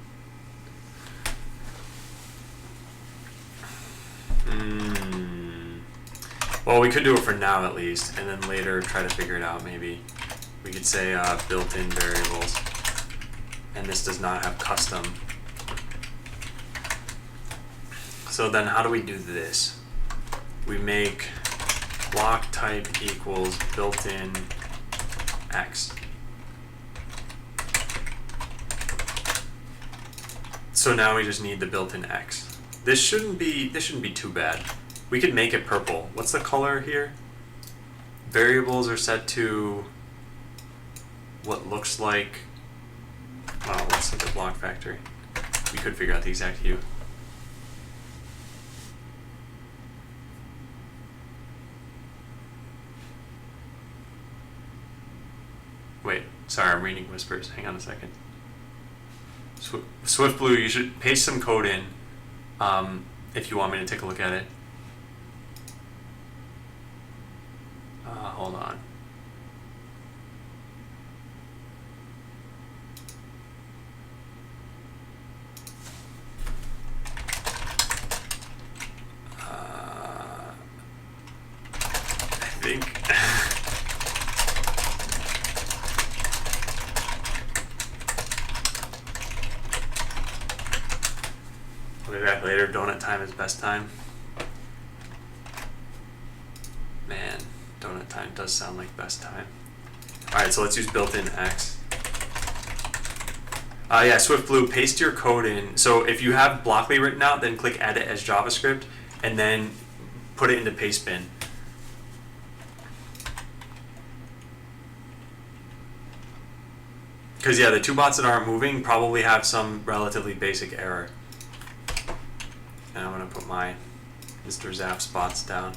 Well, we could do it for now at least, and then later try to figure it out maybe. We could say built-in variables, and this does not have custom. So then how do we do this? We make block type equals built-in X. So now we just need the built-in X. This shouldn't be too bad. We could make it purple. What's the color here? Variables are set to what looks like, well, let's look at block factory. We could figure out the exact hue. Wait, sorry, I'm reading whispers. Hang on a second. SwiftBlue, you should paste some code in if you want me to take a look at it. Hold on. I think. I'll be back later. Donut time is best time. Man, donut time does sound like best time. Alright, so let's use built-in X. Yeah, SwiftBlue, paste your code in. So if you have Blockly written out, then click Edit as JavaScript, and then put it into Pastebin. Because yeah, the two bots that aren't moving probably have some relatively basic error. And I'm going to put my Mr. Zap spots down.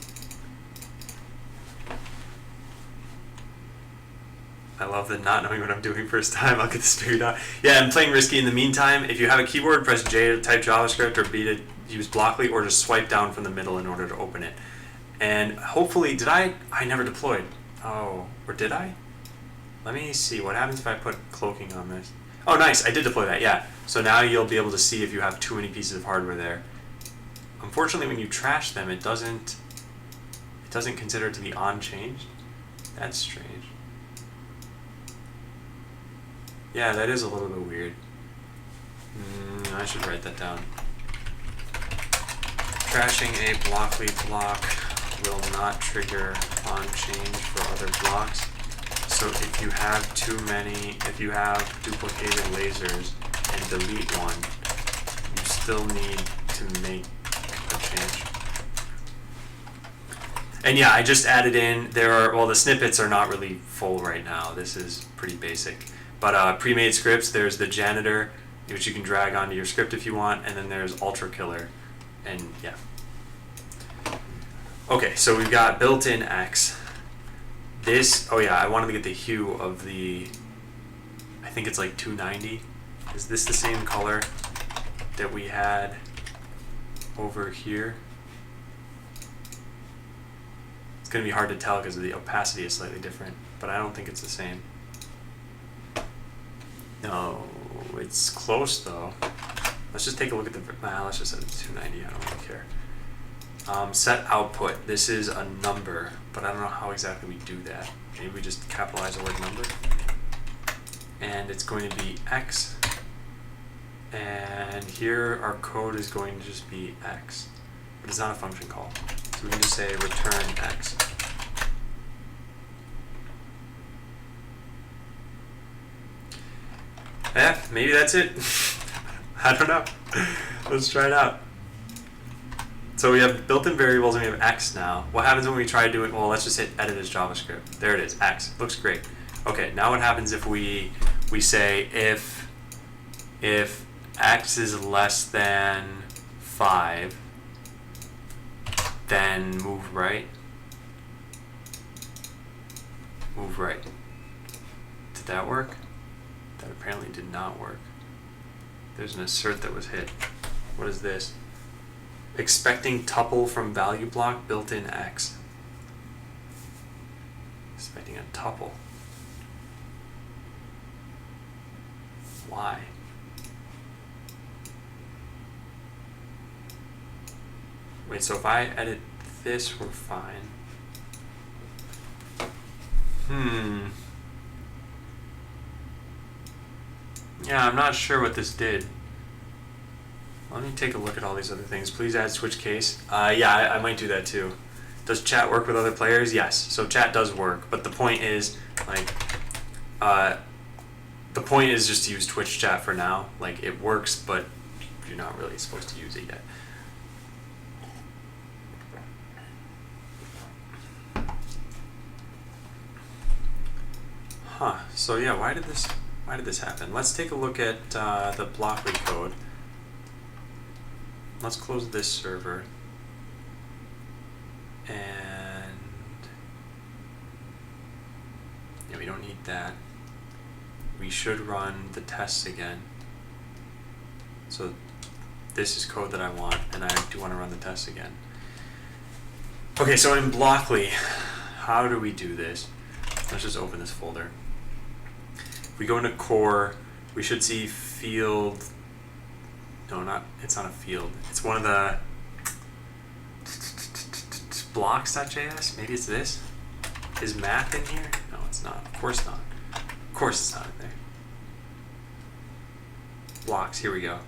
I love the not knowing what I'm doing first time. I'll get this figured out. Yeah, I'm playing Risky in the meantime. If you have a keyboard, press J to type JavaScript, or B to use Blockly, or just swipe down from the middle in order to open it. And hopefully, I never deployed. Oh, or did I? Let me see, what happens if I put cloaking on this? Oh, nice, I did deploy that, yeah. So now you'll be able to see if you have too many pieces of hardware there. Unfortunately, when you trash them, it doesn't consider it to be on-changed. That's strange. Yeah, that is a little bit weird. I should write that down. Trashing a Blockly block will not trigger on-change for other blocks. So if you have if you have duplicated lasers and delete one, you still need to make a change. And yeah, I just added in, the snippets are not really full right now. This is pretty basic. But pre-made scripts, there's the janitor, which you can drag onto your script if you want, and then there's Ultra Killer, and yeah. Okay, so we've got built-in X. This, oh yeah, I wanted to get the hue of the, I think it's like 290. Is this the same color that we had over here? It's going to be hard to tell because the opacity is slightly different, but I don't think it's the same. No, it's close though. Let's just take a look at the, let's just set it to 290, I don't really care. Set output, this is a number, but I don't know how exactly we do that. Maybe we just capitalize the word number. And it's going to be X. And here our code is going to just be X. But it's not a function call. So we can just say return X. Yeah, maybe that's it. I don't know. Let's try it out. So we have built-in variables and we have X now. What happens when we try doing, well, let's just hit edit as JavaScript. There it is, X. Looks great. Okay, now what happens if we say if X is less than 5, then move right. Move right. Did that work? That apparently did not work. There's an assert that was hit. What is this? Expecting tuple from value block built-in X. Expecting a tuple. Why? Wait, so if I edit this, we're fine. Yeah, I'm not sure what this did. let me take a look at all these other things. Please add switch case. Yeah, I might do that too. Does chat work with other players? Yes. So chat does work, but the point is like, the point is just to use Twitch chat for now. Like it works, but you're not really supposed to use it yet. Huh. So yeah, why did this happen? Let's take a look at the Blockly code. Let's close this server. And yeah, we don't need that. We should run the tests again. So this is code that I want, and I do want to run the tests again. Okay, so in Blockly, how do we do this? Let's just open this folder. If we go into core, we should see field. No, it's not a field. It's one of the blocks.js. Maybe it's this. Is math in here? No, it's not. Of course not. Of course it's not in there. Blocks, here we go.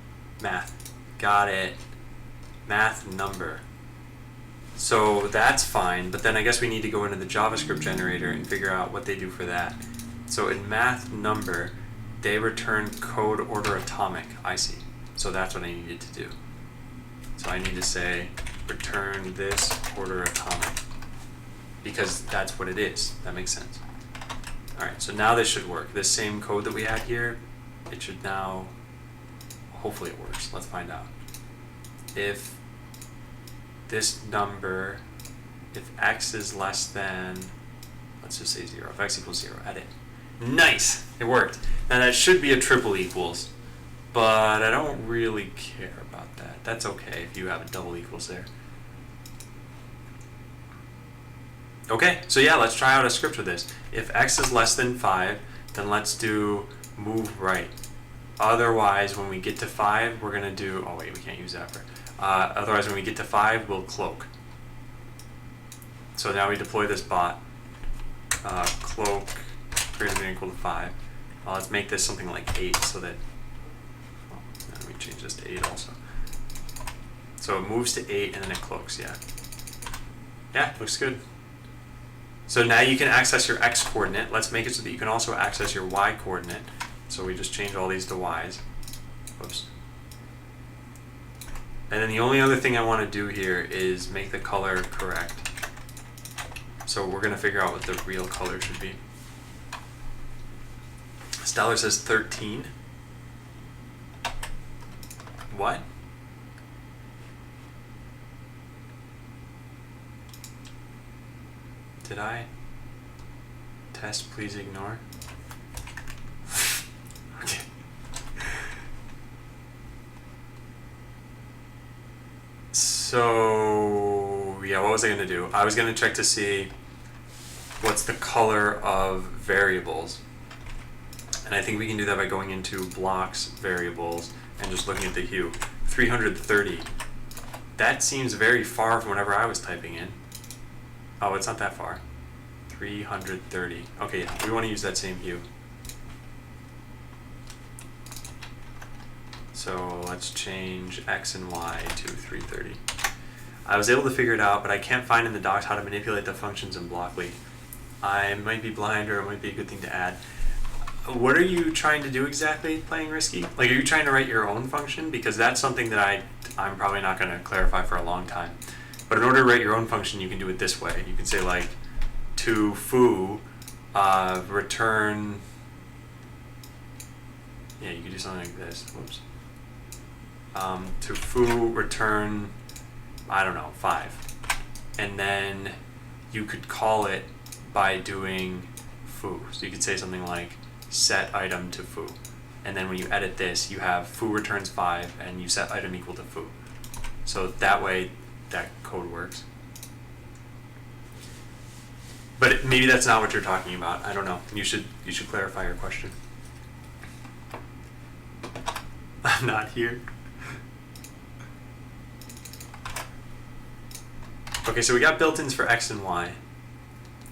Math. Got it. Math number. So that's fine, but then I guess we need to go into the JavaScript generator and figure out what they do for that. So in math number, they return code order atomic. I see. So that's what I needed to do. So I need to say return this order atomic, because that's what it is. That makes sense. Alright, so now this should work. This same code that we had here, it should now, hopefully it works. Let's find out. If this number, if x is less than, let's just say 0, if x equals 0, edit. Nice! It worked. Now that should be a triple equals, but I don't really care about that. That's okay if you have a double equals there. Okay, so yeah, let's try out a script for this. If x is less than 5, then let's do move right. Otherwise, when we get to 5, we're going to do, oh wait, we can't use that for, otherwise when we get to 5, we'll cloak. So now we deploy this bot, cloak greater than or equal to 5. Let's make this something like 8 so that, let me change this to 8 also. So it moves to 8 and then it cloaks, yeah. Yeah, looks good. So now you can access your x coordinate. Let's make it so that you can also access your y coordinate. So we just change all these to y's. Whoops. And then the only other thing I want to do here is make the color correct. So we're going to figure out what the real color should be. Stellar says 13. What? Did I? Test, please ignore. Okay. So, yeah, what was I going to do? I was going to check to see what's the color of variables. And I think we can do that by going into blocks, variables, and just looking at the hue. 330. That seems very far from whatever I was typing in. Oh, it's not that far. 330. Okay, yeah, we want to use that same hue. So let's change x and y to 330. I was able to figure it out, but I can't find in the docs how to manipulate the functions in Blockly. I might be blind, or it might be a good thing to add. What are you trying to do exactly playing Risky? Like, are you trying to write your own function? Because that's something that I'm probably not going to clarify for a long time. But in order to write your own function, you can do it this way. You can say, like, to foo, return, yeah, you could do something like this. Whoops. To foo, return, I don't know, 5. And then you could call it by doing foo. So you could say something like set item to foo. And then when you edit this, you have foo returns 5 and you set item equal to foo. So that way that code works. But maybe that's not what you're talking about. I don't know. You should clarify your question. I'm not here. Okay, so we got built-ins for x and y.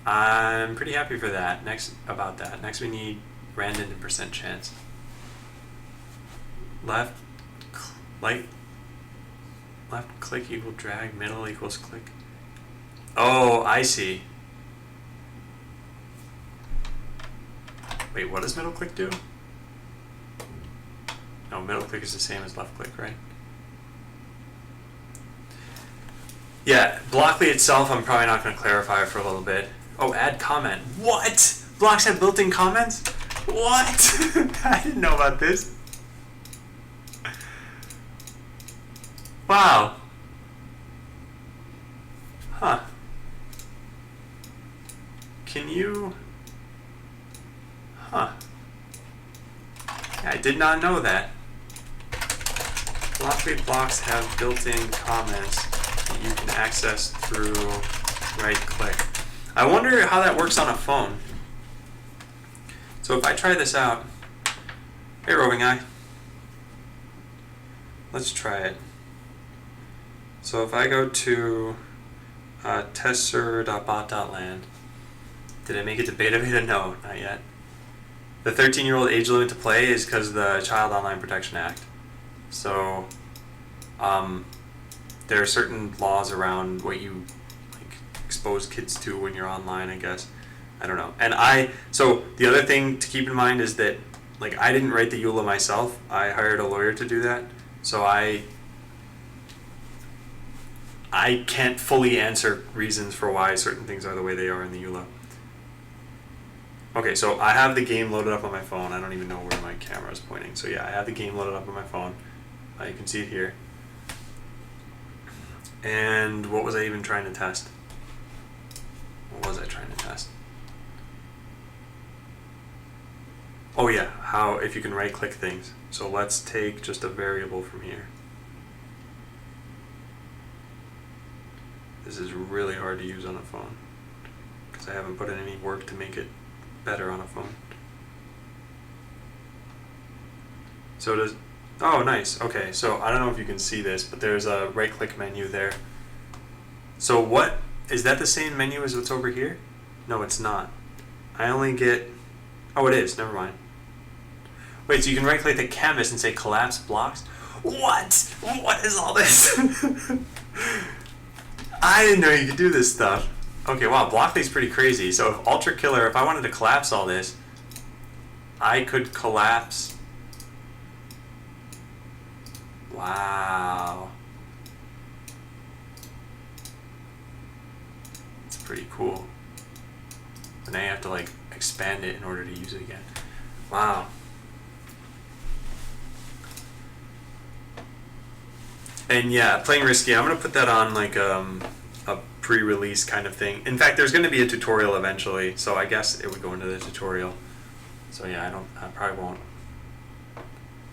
I'm pretty happy for that. Next we need random and percent chance. Left, right Left click equal drag, middle equals click. Oh, I see. Wait, what does middle click do? No, middle click is the same as left click, right? Yeah, Blockly itself, I'm probably not going to clarify for a little bit. Oh, add comment. What? Blocks have built-in comments? What? I didn't know about this. Wow. Huh. Can you... Huh. Yeah, I did not know that. Blockly blocks have built-in comments that you can access through right-click. I wonder how that works on a phone. So if I try this out... Hey, Roving Eye. Let's try it. So if I go to testserver.bot.land, did I make it to beta? No, not yet. The 13-year-old age limit to play is because of the Child Online Protection Act. So there are certain laws around what you expose kids to when you're online, I guess. I don't know. And so the other thing to keep in mind is that I didn't write the EULA myself. I hired a lawyer to do that. So I can't fully answer reasons for why certain things are the way they are in the EULA. Okay, so I have the game loaded up on my phone. I don't even know where my camera is pointing. So yeah, I have the game loaded up on my phone. You can see it here. And what was I even trying to test? What was I trying to test? Oh yeah, how if you can right-click things. So let's take just a variable from here. This is really hard to use on a phone because I haven't put in any work to make it better on a phone. So does, oh nice, okay, so I don't know if you can see this, but there's a right-click menu there. So what, is that the same menu as what's over here? No, it's not. I only get, oh it is, never mind. Wait, so you can right-click the canvas and say collapse blocks? What? What is all this? I didn't know you could do this stuff. Okay, wow, Blockly's pretty crazy. So if Ultra Killer, if I wanted to collapse all this, I could collapse. Wow. It's pretty cool. But now you have to expand it in order to use it again. Wow. And yeah, playing risky, I'm gonna put that on a pre-release kind of thing. In fact, there's gonna be a tutorial eventually, so I guess it would go into the tutorial. So yeah, I probably won't.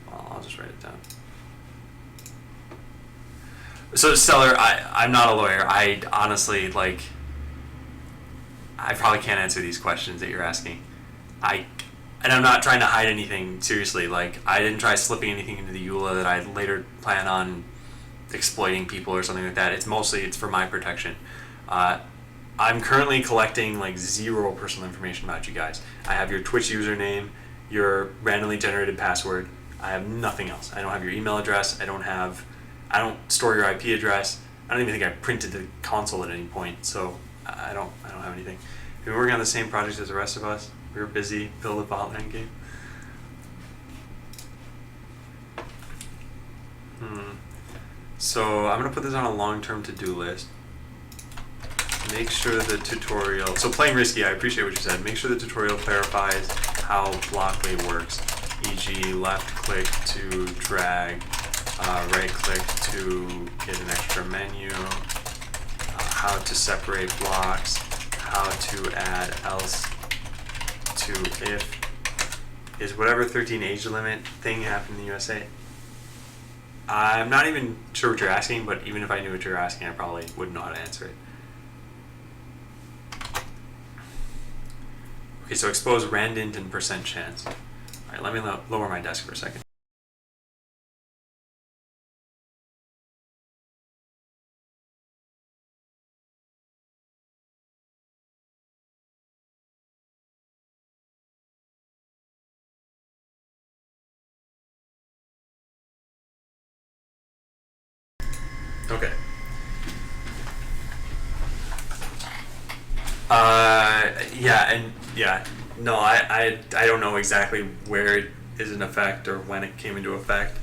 Well, I'll just write it down. So Stellar, I'm not a lawyer. I honestly I probably can't answer these questions that you're asking. And I'm not trying to hide anything, seriously. I didn't try slipping anything into the EULA that I later plan on exploiting people or something like that. It's for my protection. I'm currently collecting 0 personal information about you guys. I have your Twitch username, your randomly generated password. I have nothing else. I don't have your email address. I don't store your IP address. I don't even think I printed the console at any point, so I don't have anything. We've been working on the same project as the rest of us. We were busy building a Botland game. So I'm gonna put this on a long-term to-do list. Make sure the tutorial, so playing risky, I appreciate what you said. Make sure the tutorial clarifies how Blockly works, e.g. left click to drag, right click to get an extra menu, how to separate blocks, how to add else to if. Is whatever 13 age limit thing happened in the USA? I'm not even sure what you're asking, but even if I knew what you're asking, I probably wouldn't know how to answer it. Okay, so expose randint and percent chance. All right, let me lower my desk for a second. Okay. No, I don't know exactly where it is in effect or when it came into effect.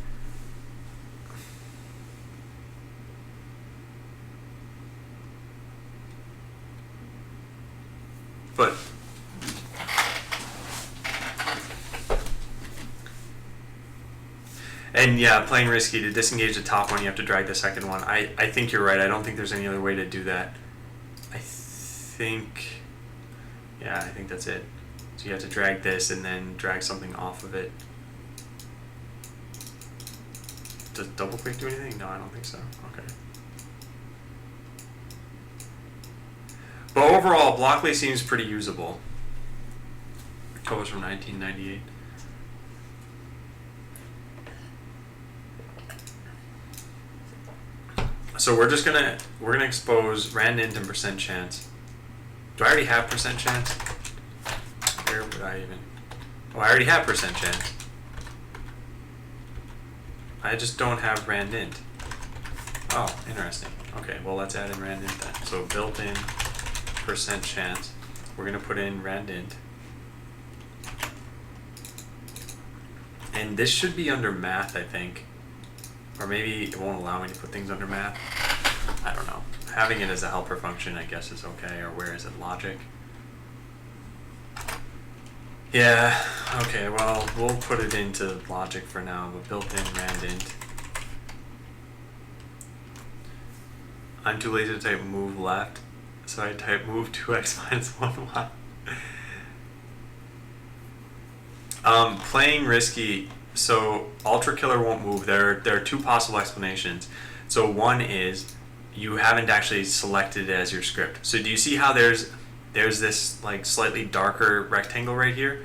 But and yeah, playing risky to disengage the top one, you have to drag the second one. I think you're right. I don't think there's any other way to do that. I think that's it. So you have to drag this and then drag something off of it. Does double click do anything? No, I don't think so. Okay. But overall, Blockly seems pretty usable. Covers from 1998. So we're gonna expose randint and percent chance. Do I already have percent chance? Where would I even? Oh, I already have percent chance. I just don't have randint. Oh, interesting. Okay, well let's add in randint then. So built-in percent chance. We're gonna put in randint. And this should be under math, I think. Or maybe it won't allow me to put things under math. I don't know. Having it as a helper function, I guess, is okay. Or where is it? Logic? Yeah, okay, well, we'll put it into logic for now, but built-in randint. I'm too lazy to type move left, so I type move 2x minus 1y. Playing risky, so Ultra Killer won't move. There are two possible explanations. So one is you haven't actually selected it as your script. So do you see how there's this like slightly darker rectangle right here?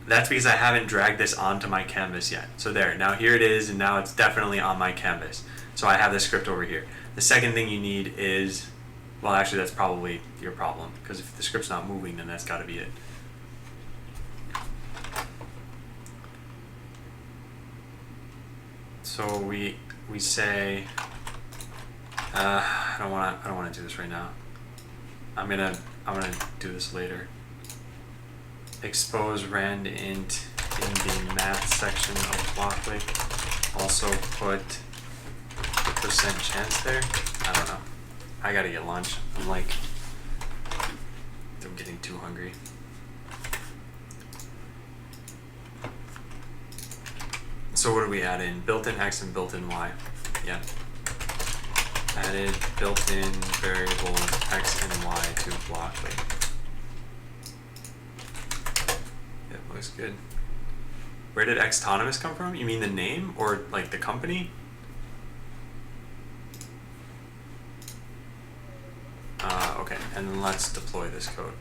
That's because I haven't dragged this onto my canvas yet. So there, now here it is, and now it's definitely on my canvas. So I have the script over here. The second thing you need is, well actually that's probably your problem, because if the script's not moving, then that's gotta be it. So we say, I don't wanna do this right now. I'm gonna do this later. Expose randint in the math section of Blockly. Also put the percent chance there. I don't know. I gotta get lunch. I'm getting too hungry. So what do we add in? Built-in X and built-in Y. Yeah. Added built-in variable X and Y to Blockly. Yep, looks good. Where did Xtonomous come from? You mean the name or like the company? Okay, and then let's deploy this code.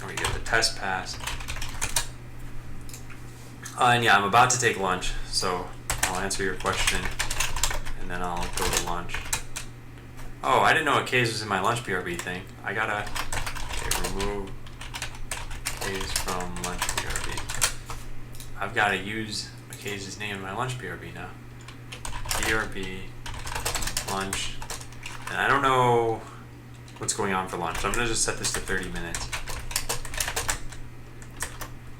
And we get the test pass. And yeah, I'm about to take lunch, so I'll answer your question, and then I'll go to lunch. Oh, I didn't know Akaze was in my lunch BRB thing. I gotta remove Akaze from lunch BRB. I've gotta use Akaze's name in my lunch BRB now. BRB lunch, and I don't know what's going on for lunch. So I'm gonna just set this to 30 minutes.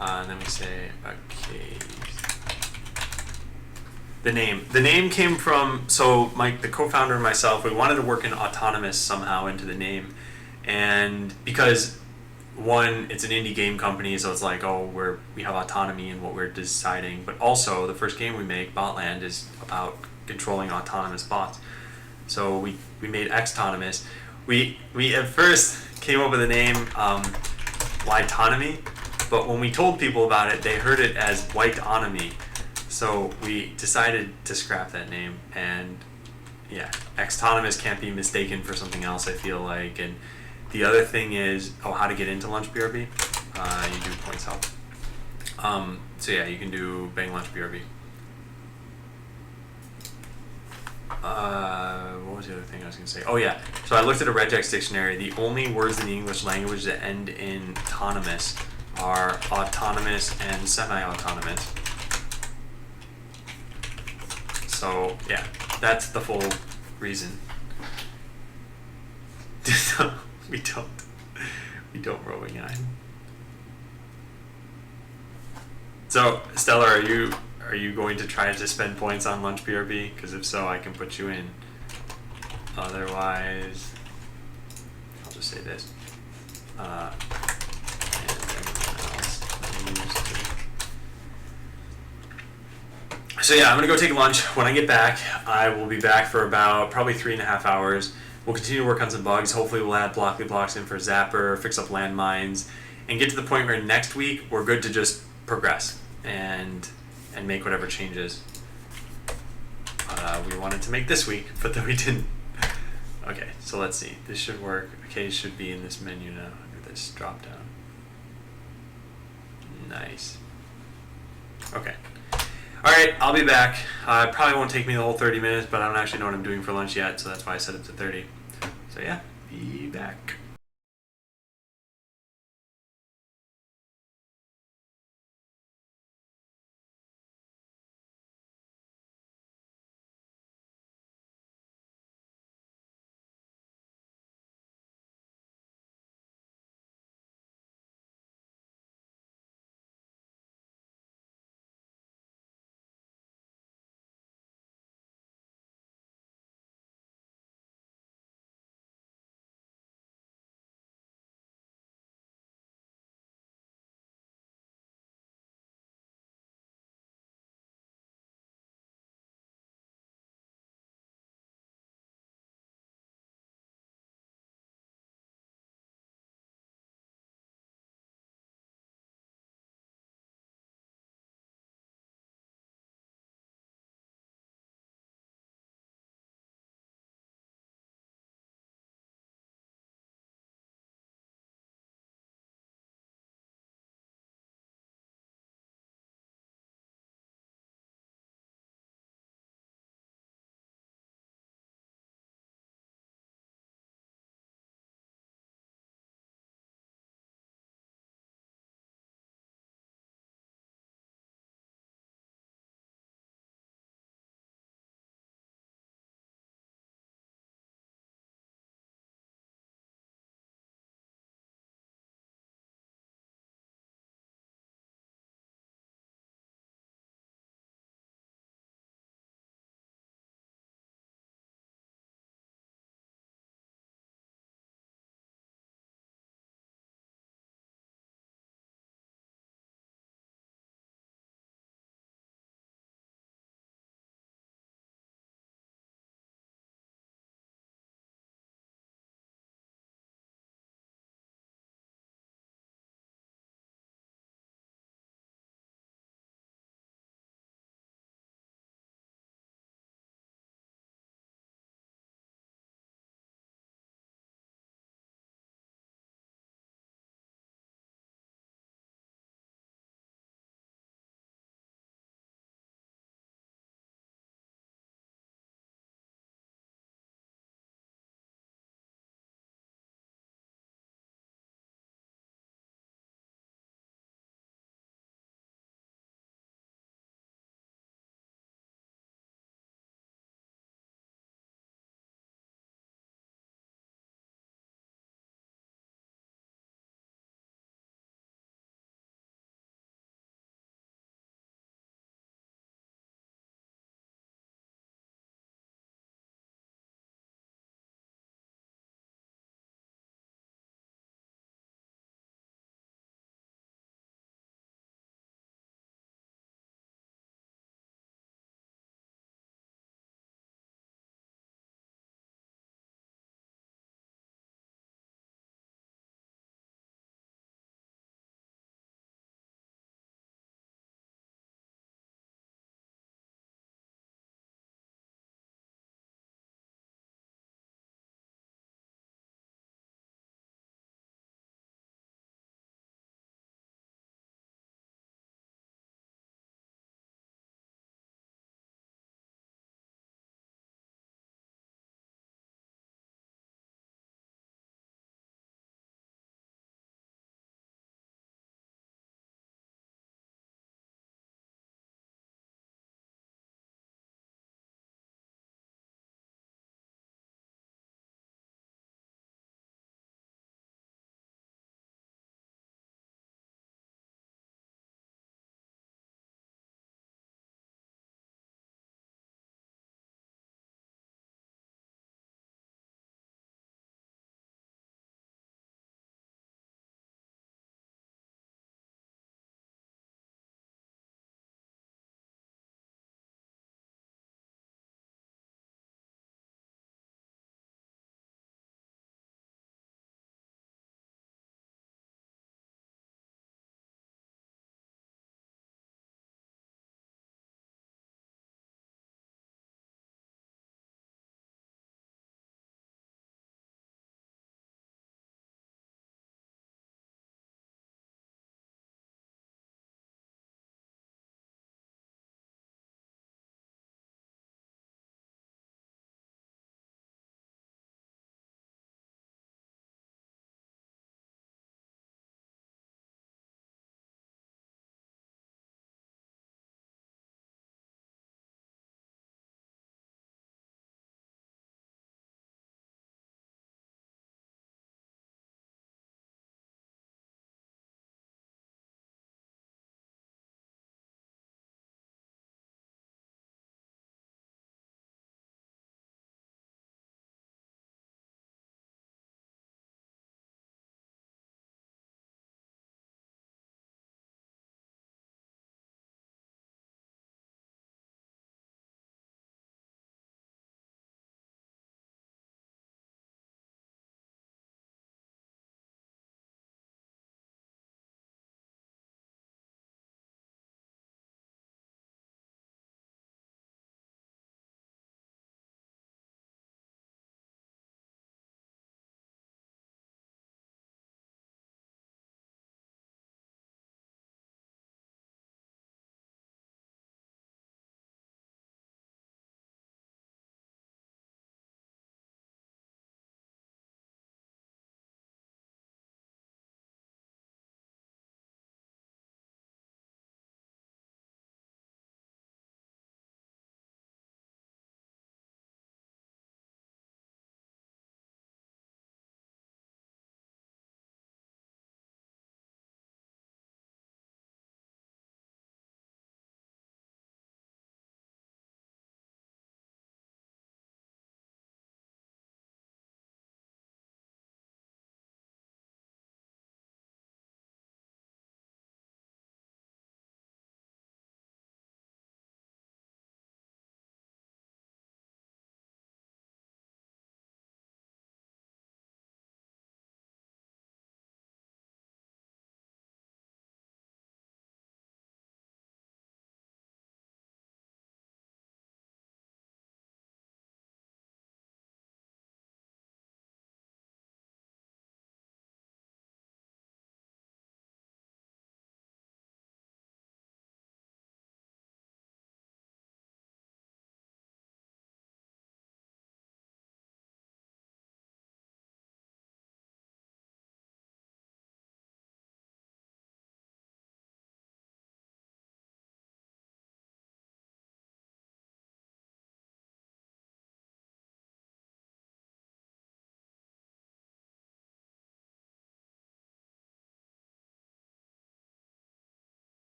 And then we say Akaze. The name came from, so Mike, the co-founder, and myself, we wanted to work in autonomous somehow into the name, and because one, it's an indie game company, so it's like, oh, we have autonomy in what we're deciding, but also the first game we make, Botland, is about controlling autonomous bots. So we made Xtonomous. We at first came up with the name Whiteonomy, but when we told people about it, they heard it as Whiteonomy. So we decided to scrap that name, and yeah, Xtonomous can't be mistaken for something else, I feel like. And the other thing is, how to get into Lunch BRB. You do points help. So yeah, you can do Bang Lunch BRB. What was the other thing I was going to say? Oh yeah, so I looked at a regex dictionary. The only words in the English language that end in autonomous are autonomous and semi-autonomous. So yeah, That's the full reason. we don't. We don't rowing iron. So, Stella, are you going to try to spend points on lunch BRB? Because if so, I can put you in. Otherwise, I'll just say this. And everyone else used to. So yeah, I'm gonna go take lunch. When I get back, I will be back for about probably 3.5 hours. We'll continue to work on some bugs. Hopefully we'll add Blockly blocks in for Zapper, fix up landmines, and get to the point where next week we're good to just progress and make whatever changes we wanted to make this week, but then we didn't. Okay, so let's see. This should work. Okay, should be in this menu now. Look at this drop down. Nice. Okay. Alright, I'll be back. It probably won't take me the whole 30 minutes, but I don't actually know what I'm doing for lunch yet, so that's why I set it to 30. So yeah, be back.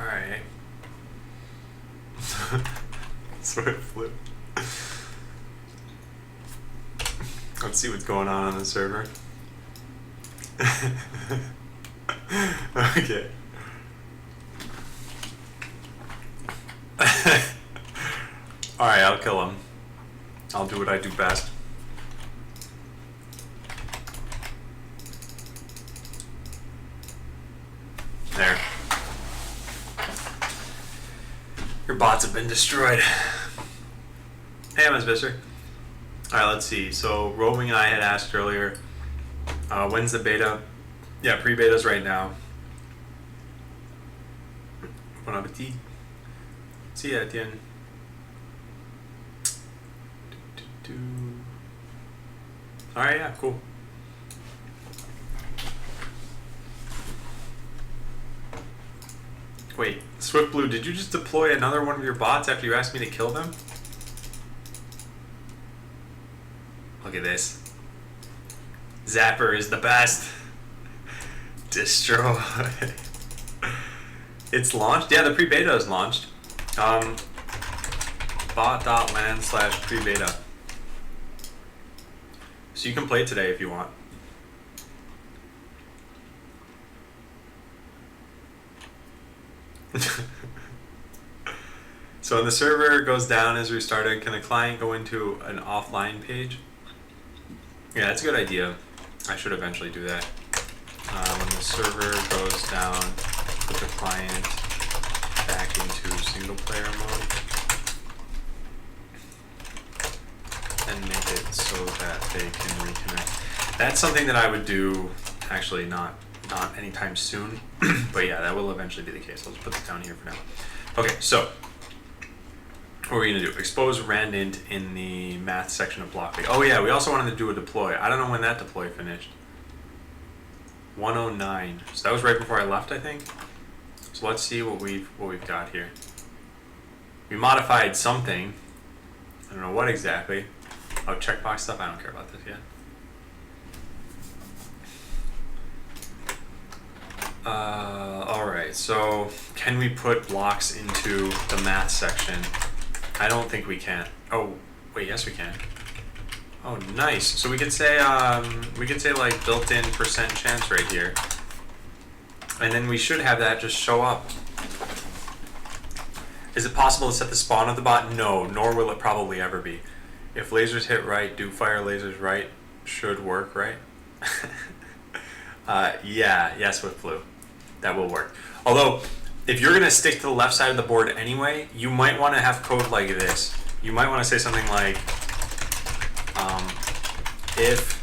Alright. Swift flip. Let's see what's going on the server. Okay. Alright, I'll kill him. I'll do what I do best. There. Your bots have been destroyed. Hey, Ms. Visser. Alright, let's see. So, Roving and I had asked earlier, when's the beta? Yeah, pre-beta's right now. Bon appetit. See ya, Etienne. Alright, yeah, cool. Wait, Swift Blue, did you just deploy another one of your bots after you asked me to kill them? Look at this. Zapper is the best. Destroy. It's launched? Yeah, the pre-beta is launched. Bot.land/pre-beta. So you can play today if you want. So when the server goes down as restarted, can the client go into an offline page? Yeah, that's a good idea. I should eventually do that. When the server goes down, put the client back into single player mode and make it so that they can reconnect. That's something that I would do, actually not anytime soon, but yeah, that will eventually be the case. I'll just put this down here for now. Okay, so what are we gonna do? Expose randint in the math section of Blockly. Oh yeah, we also wanted to do a deploy. I don't know when that deploy finished. 109. So that was right before I left, I think. So let's see what we've got here. We modified something. I don't know what exactly. Oh, checkbox stuff. I don't care about this yet. Alright, so can we put blocks into the math section? I don't think we can. Oh, wait, yes we can. Oh, nice. So we could say like built-in percent chance right here. And then we should have that just show up. Is it possible to set the spawn of the bot? No, nor will it probably ever be. If lasers hit right, do fire lasers right? Should work, right? Yeah, yes, with blue. That will work. Although, if you're going to stick to the left side of the board anyway, you might want to have code like this. You might want to say something like, if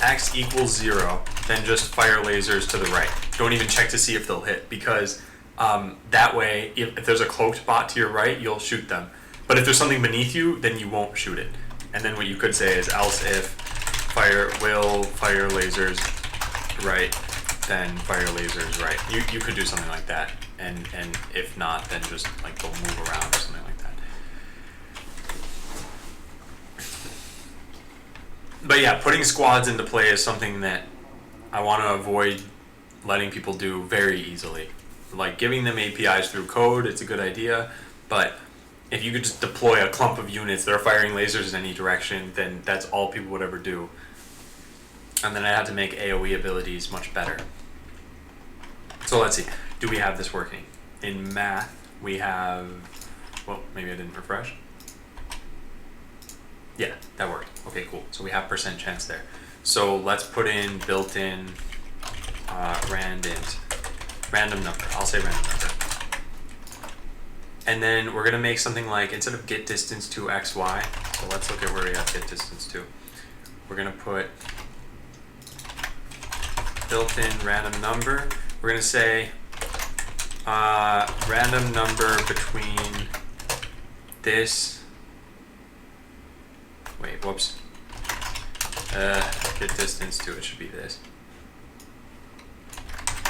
x equals 0, then just fire lasers to the right. Don't even check to see if they'll hit, because that way, if there's a cloaked bot to your right, you'll shoot them. But if there's something beneath you, then you won't shoot it. And then what you could say is, else if fire lasers right, then fire lasers right. You could do something like that. And if not, then just like they'll move around or something like that. But yeah, putting squads into play is something that I want to avoid letting people do very easily. Like giving them APIs through code, it's a good idea, but if you could just deploy a clump of units that are firing lasers in any direction, then that's all people would ever do. And then I'd have to make AoE abilities much better. So let's see, do we have this working? In math, we have, well, maybe I didn't refresh. Yeah, that worked. Okay, cool. So we have percent chance there. So let's put in built-in random number. I'll say random number. And then we're gonna make something like, instead of get distance to xy, so let's look at where we have get distance to. We're gonna put built-in random number. We're gonna say random number between this, wait, whoops. Get distance to it should be this.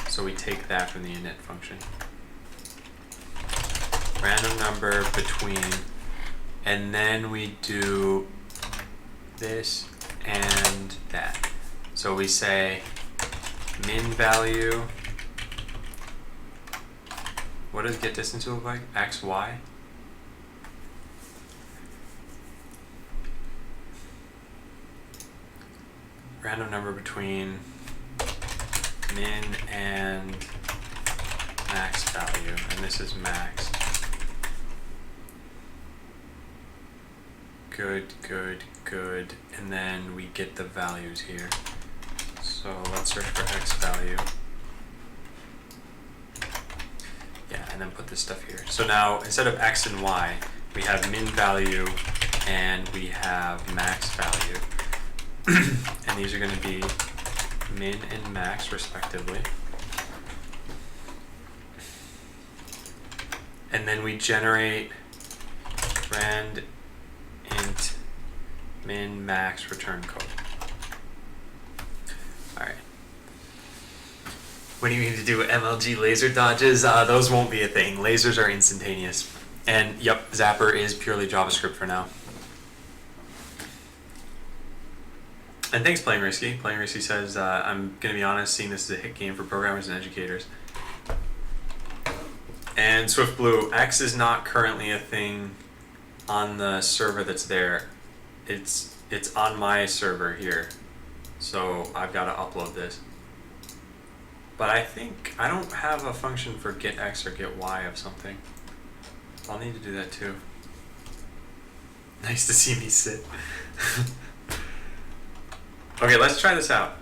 So we take that from the init function. Random number between, and then we do this and that. So we say min value what does get distance look like? X, Y? Random number between min and max value, and this is max. Good, good, good, and then we get the values here. So let's search for x value. Yeah, and then put this stuff here. So now instead of x and y, we have min value and we have max value. And these are going to be min and max respectively. And then we generate rand int min max return code. Alright. When you need to do MLG laser dodges, those won't be a thing. Lasers are instantaneous. And yep, Zapper is purely JavaScript for now. And thanks, Playing Risky. Playing Risky says, I'm going to be honest, seeing this as a hit game for programmers and educators. And SwiftBlue, X is not currently a thing on the server that's there. It's on my server here. So I've got to upload this. But I think I don't have a function for get X or get Y of something. I'll need to do that too. Nice to see me sit. Okay, let's try this out.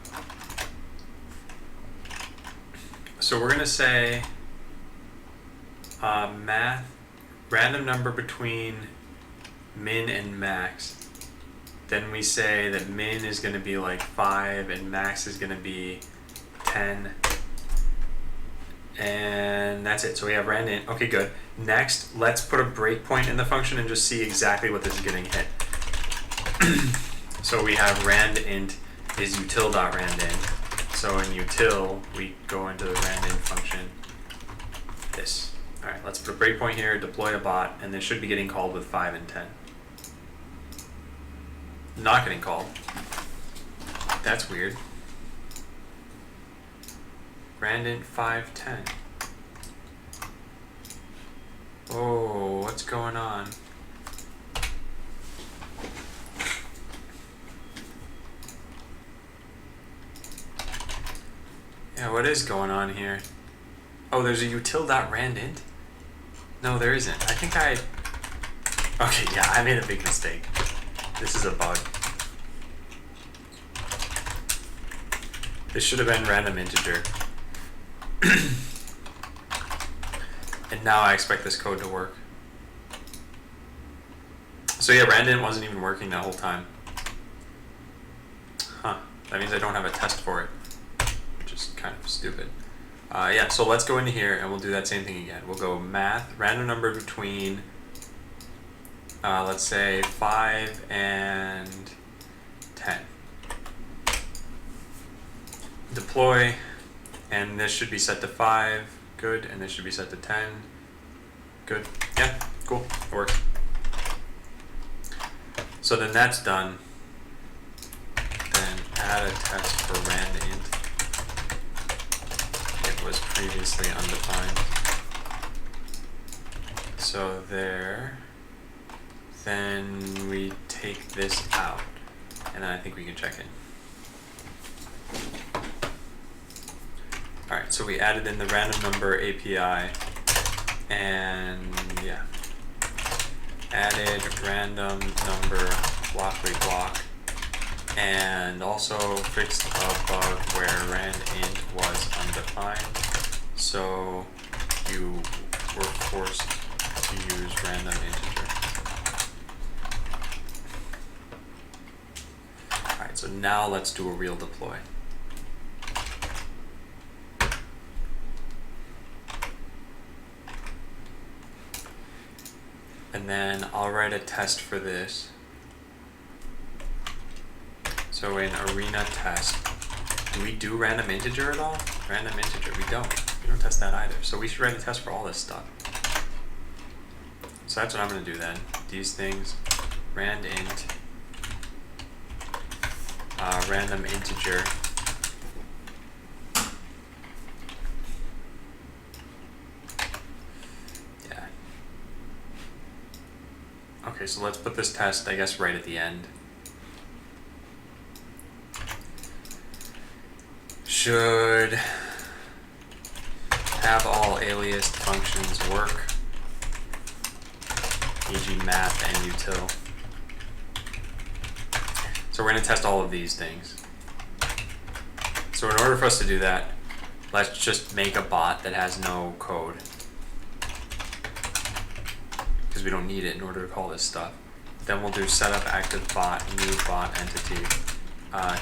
So we're gonna say math, random number between min and max. Then we say that min is gonna be like 5 and max is gonna be 10. And that's it. So we have rand int. Okay, good. Next, let's put a breakpoint in the function and just see exactly what this is getting hit. So we have rand int is util.randint. So in util, we go into the randint function. This. All right, let's put a breakpoint here, deploy a bot, and this should be getting called with 5 and 10. Not getting called. That's weird. Randint 510. Oh, what's going on? Yeah, what is going on here? Oh, there's a util.randint? No, there isn't. I think okay, yeah, I made a big mistake. This is a bug. This should have been random integer. And now I expect this code to work. So yeah, randint wasn't even working the whole time. Huh, that means I don't have a test for it, which is kind of stupid. Yeah, so let's go into here and we'll do that same thing again. We'll go math, random number between, let's say 5 and 10. Deploy, and this should be set to 5, good, and this should be set to 10, good. Yeah, cool, it works. So then that's done. Then add a test for randint. It was previously undefined. So there. Then we take this out, and then I think we can check it. Alright, so we added in the random number API, and yeah. Added random number blockly block, and also fixed a bug where randint was undefined, so you were forced to use random integer. Alright, so now let's do a real deploy. And then I'll write a test for this. So in arena test, do we do random integer at all? Random integer, we don't. We don't test that either. So we should write a test for all this stuff. So that's what I'm gonna do then. These things, randint, random integer, Okay, so let's put this test, I guess, right at the end. Should have all aliased functions work, e.g. map and util. So we're going to test all of these things. So in order for us to do that, let's just make a bot that has no code, because we don't need it in order to call this stuff. Then we'll do setup active bot, new bot entity,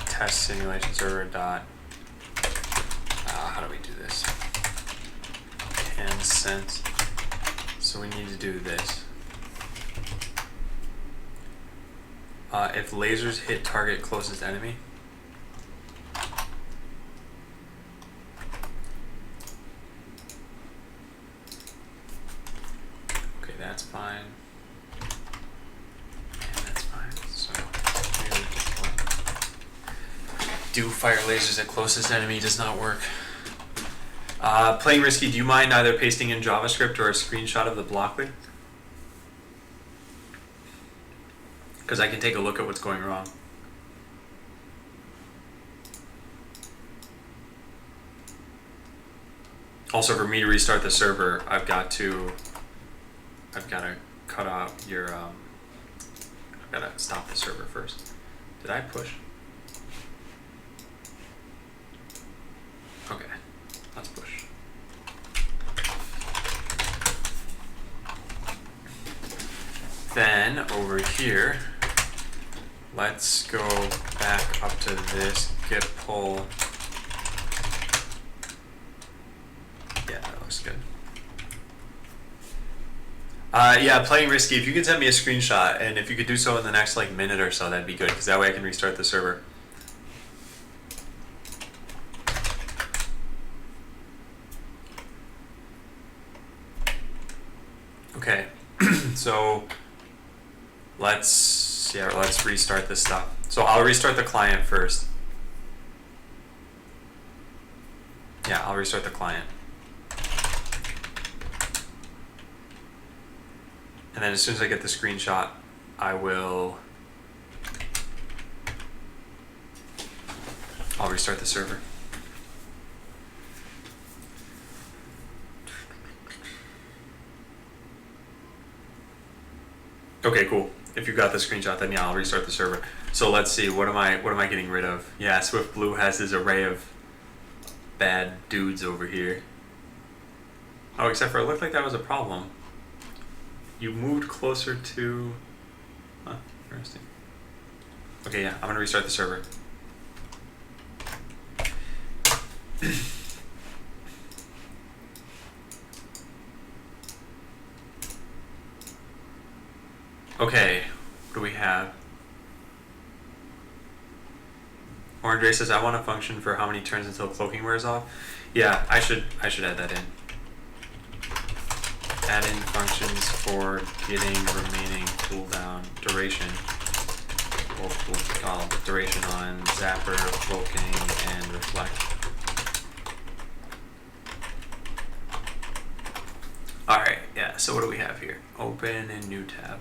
test simulation server dot, how do we do this? And sense. So we need to do this. If lasers hit target closest enemy. Okay, that's fine. And that's fine. So do fire lasers at closest enemy does not work. Playing risky, do you mind either pasting in JavaScript or a screenshot of the Blockly? Because I can take a look at what's going wrong. Also, for me to restart the server, I've got to cut out your, I've got to stop the server first. Did I push? Okay, let's push. Then over here, let's go back up to this git pull. Yeah, that looks good. Yeah, playing risky. If you could send me a screenshot, and if you could do so in the next like minute or so, that'd be good, because that way I can restart the server. Okay, so let's restart this stuff. So I'll restart the client first. Yeah, I'll restart the client. And then as soon as I get the screenshot, I'll restart the server. Okay, cool. If you got the screenshot, then yeah, I'll restart the server. So let's see, what am I getting rid of? Yeah, Swift Blue has his array of bad dudes over here. Oh, except for it looked like that was a problem. You moved closer to... Huh, interesting. Okay, yeah, I'm gonna restart the server. Okay, what do we have? Andre says, I want a function for how many turns until cloaking wears off. Yeah, I should add that in. Add in functions for getting remaining cooldown duration. Duration on zapper, cloaking, and reflect. Alright, yeah, so what do we have here? Open a new tab.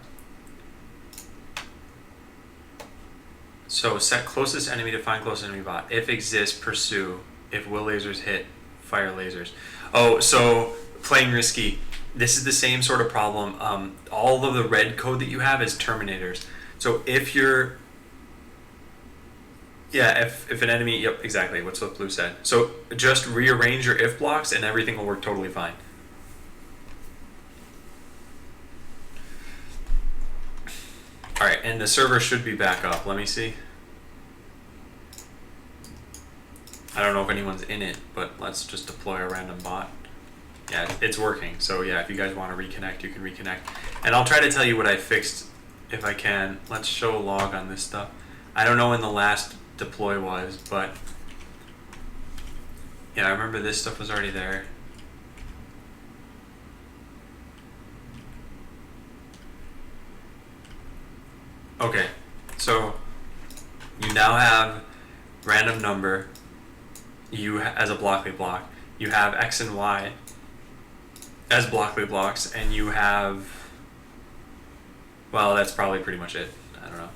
So set closest enemy to find closest enemy bot. If exists, pursue. If will lasers hit, fire lasers. Oh, so playing risky. This is the same sort of problem. All of the red code that you have is terminators. So if you're, yeah, if an enemy, yep, exactly, what's what Blue said. So just rearrange your if blocks and everything will work totally fine. All right, and the server should be back up. Let me see. I don't know if anyone's in it, but let's just deploy a random bot. Yeah, it's working. So yeah, if you guys want to reconnect, you can reconnect. And I'll try to tell you what I fixed if I can. Let's show log on this stuff. I don't know when the last deploy was, but yeah, I remember this stuff was already there. Okay, so you now have random number as a Blockly block. You have X and Y as Blockly blocks, and you have Well, that's probably pretty much it. I don't know.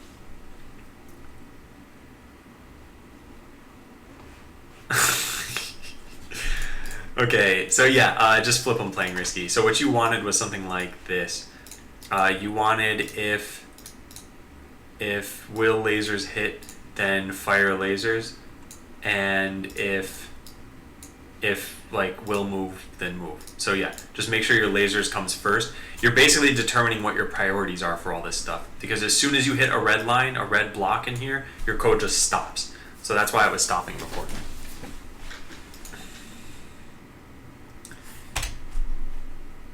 Okay, so yeah, just flip them playing risky. So what you wanted was something like this. You wanted if will lasers hit, then fire lasers, and if like will move, then move. So yeah, just make sure your lasers comes first. You're basically determining what your priorities are for all this stuff, because as soon as you hit a red line, a red block in here, your code just stops. So that's why it was stopping before.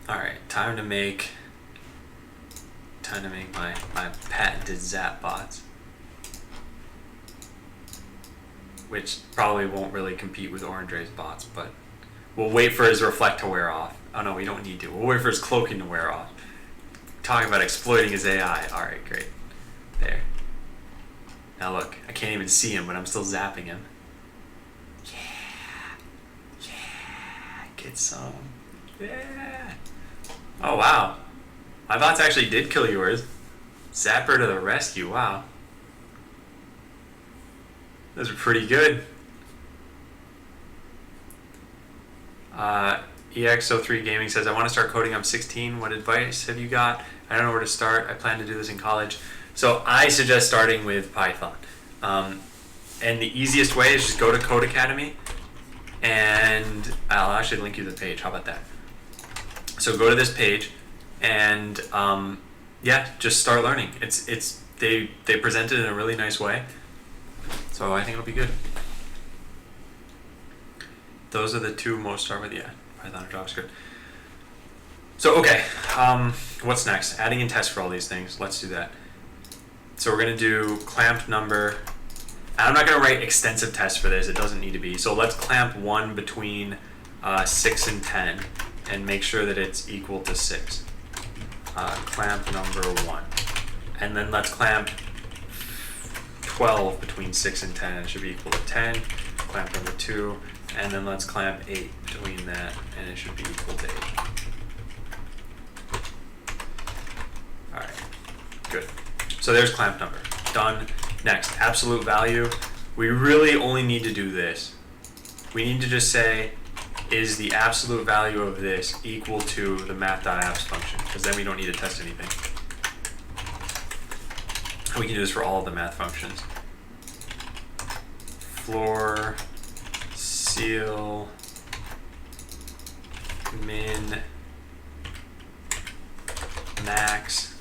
All right, time to make my patented zap bots, which probably won't really compete with Orange Ray's bots, but we'll wait for his reflect to wear off. Oh no, we don't need to. We'll wait for his cloaking to wear off. Talking about exploiting his AI. All right, great. There. Now look, I can't even see him, but I'm still zapping him. Yeah. Get some. Yeah. Oh wow. My bots actually did kill yours. Zapper to the rescue, wow. Those are pretty good. EX03 Gaming says, I want to start coding. I'm 16. What advice have you got? I don't know where to start. I plan to do this in college. So I suggest starting with Python. And the easiest way is just go to Code Academy, and I'll actually link you the page. How about that? So go to this page, and yeah, just start learning. They present it in a really nice way. So I think it'll be good. Those are the two most start with, yeah, Python or JavaScript. So okay, what's next? Adding in tests for all these things. Let's do that. So we're gonna do clamp number. I'm not gonna write extensive tests for this. It doesn't need to be. So let's clamp 1 between 6 and 10, and make sure that it's equal to 6. Clamp number 1, and then let's clamp 12 between 6 and 10, and it should be equal to 10. Clamp number 2, and then let's clamp 8 between that, and it should be equal to 8. Alright, good. So there's clamp number. Done. Next, absolute value. We really only need to do this. We need to just say, is the absolute value of this equal to the math.apps function? Because then we don't need to test anything. We can do this for all of the math functions. Floor, ceil, min, max,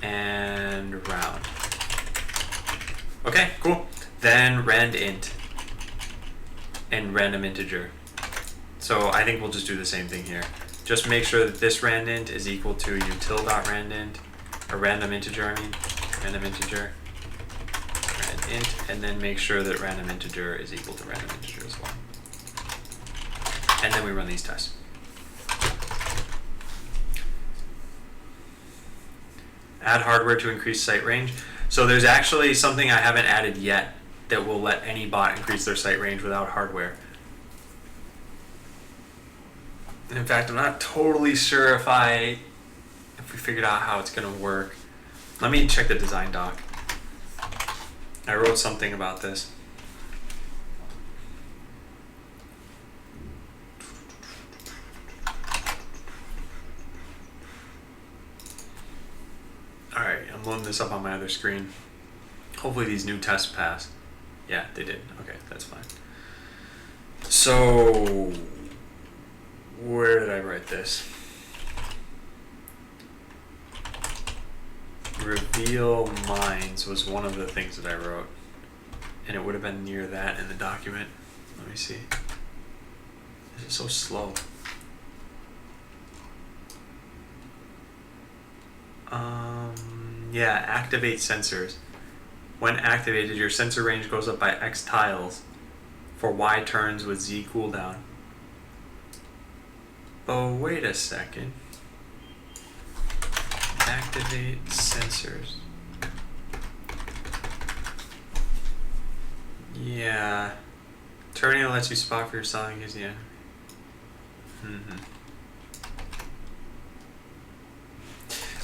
and round. Okay, cool. Then rand int and random integer. So I think we'll just do the same thing here. Just make sure that this rand int is equal to util.randint, or random integer, random integer, rand int, and then make sure that random integer is equal to random integer as well. And then we run these tests. Add hardware to increase sight range. So there's actually something I haven't added yet that will let any bot increase their sight range without hardware. In fact, I'm not totally sure if we figured out how it's gonna work. Let me check the design doc. I wrote something about this. Alright, I'm loading this up on my other screen. Hopefully these new tests pass. Yeah, they did. Okay, that's fine. So, where did I write this? Reveal minds was one of the things that I wrote. And it would have been near that in the document. Let me see. This is so slow. Yeah, activate sensors. When activated, your sensor range goes up by X tiles for Y turns with Z cooldown. Oh, wait a second. Activate sensors. Yeah. Turning lets you spot for your selling is yeah.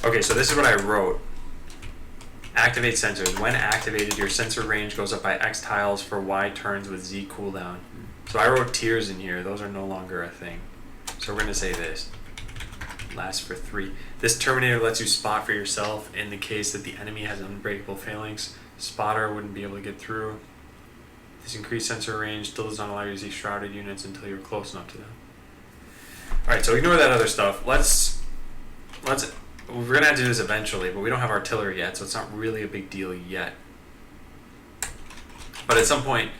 Okay, so this is what I wrote. Activate sensors. When activated, your sensor range goes up by X tiles for Y turns with Z cooldown. So I wrote tiers in here. Those are no longer a thing. So we're going to say this. Lasts for 3. This Terminator lets you spot for yourself in the case that the enemy has unbreakable phalanx. Spotter wouldn't be able to get through. This increased sensor range still does not allow you to see shrouded units until you're close enough to them. Alright, so ignore that other stuff. We're going to have to do this eventually, but we don't have artillery yet, so it's not really a big deal yet. But at some point,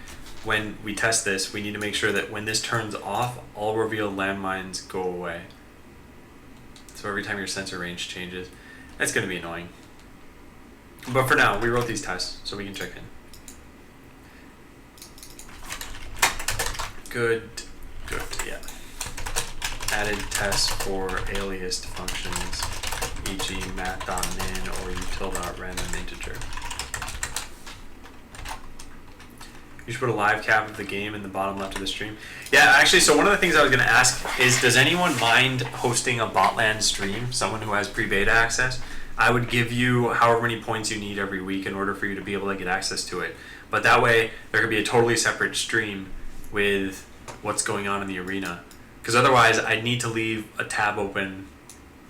when we test this, we need to make sure that when this turns off, all revealed landmines go away. So every time your sensor range changes, that's going to be annoying. But for now, we wrote these tests, so we can check in. Good, yeah. Added tests for aliased functions, e.g. math.min or util.random integer. You should put a live cap of the game in the bottom left of the stream. Yeah, actually, so one of the things I was going to ask is, does anyone mind hosting a Botland stream, someone who has pre-beta access? I would give you however many points you need every week in order for you to be able to get access to it. But that way, there could be a totally separate stream with what's going on in the arena. Because otherwise, I'd need to leave a tab open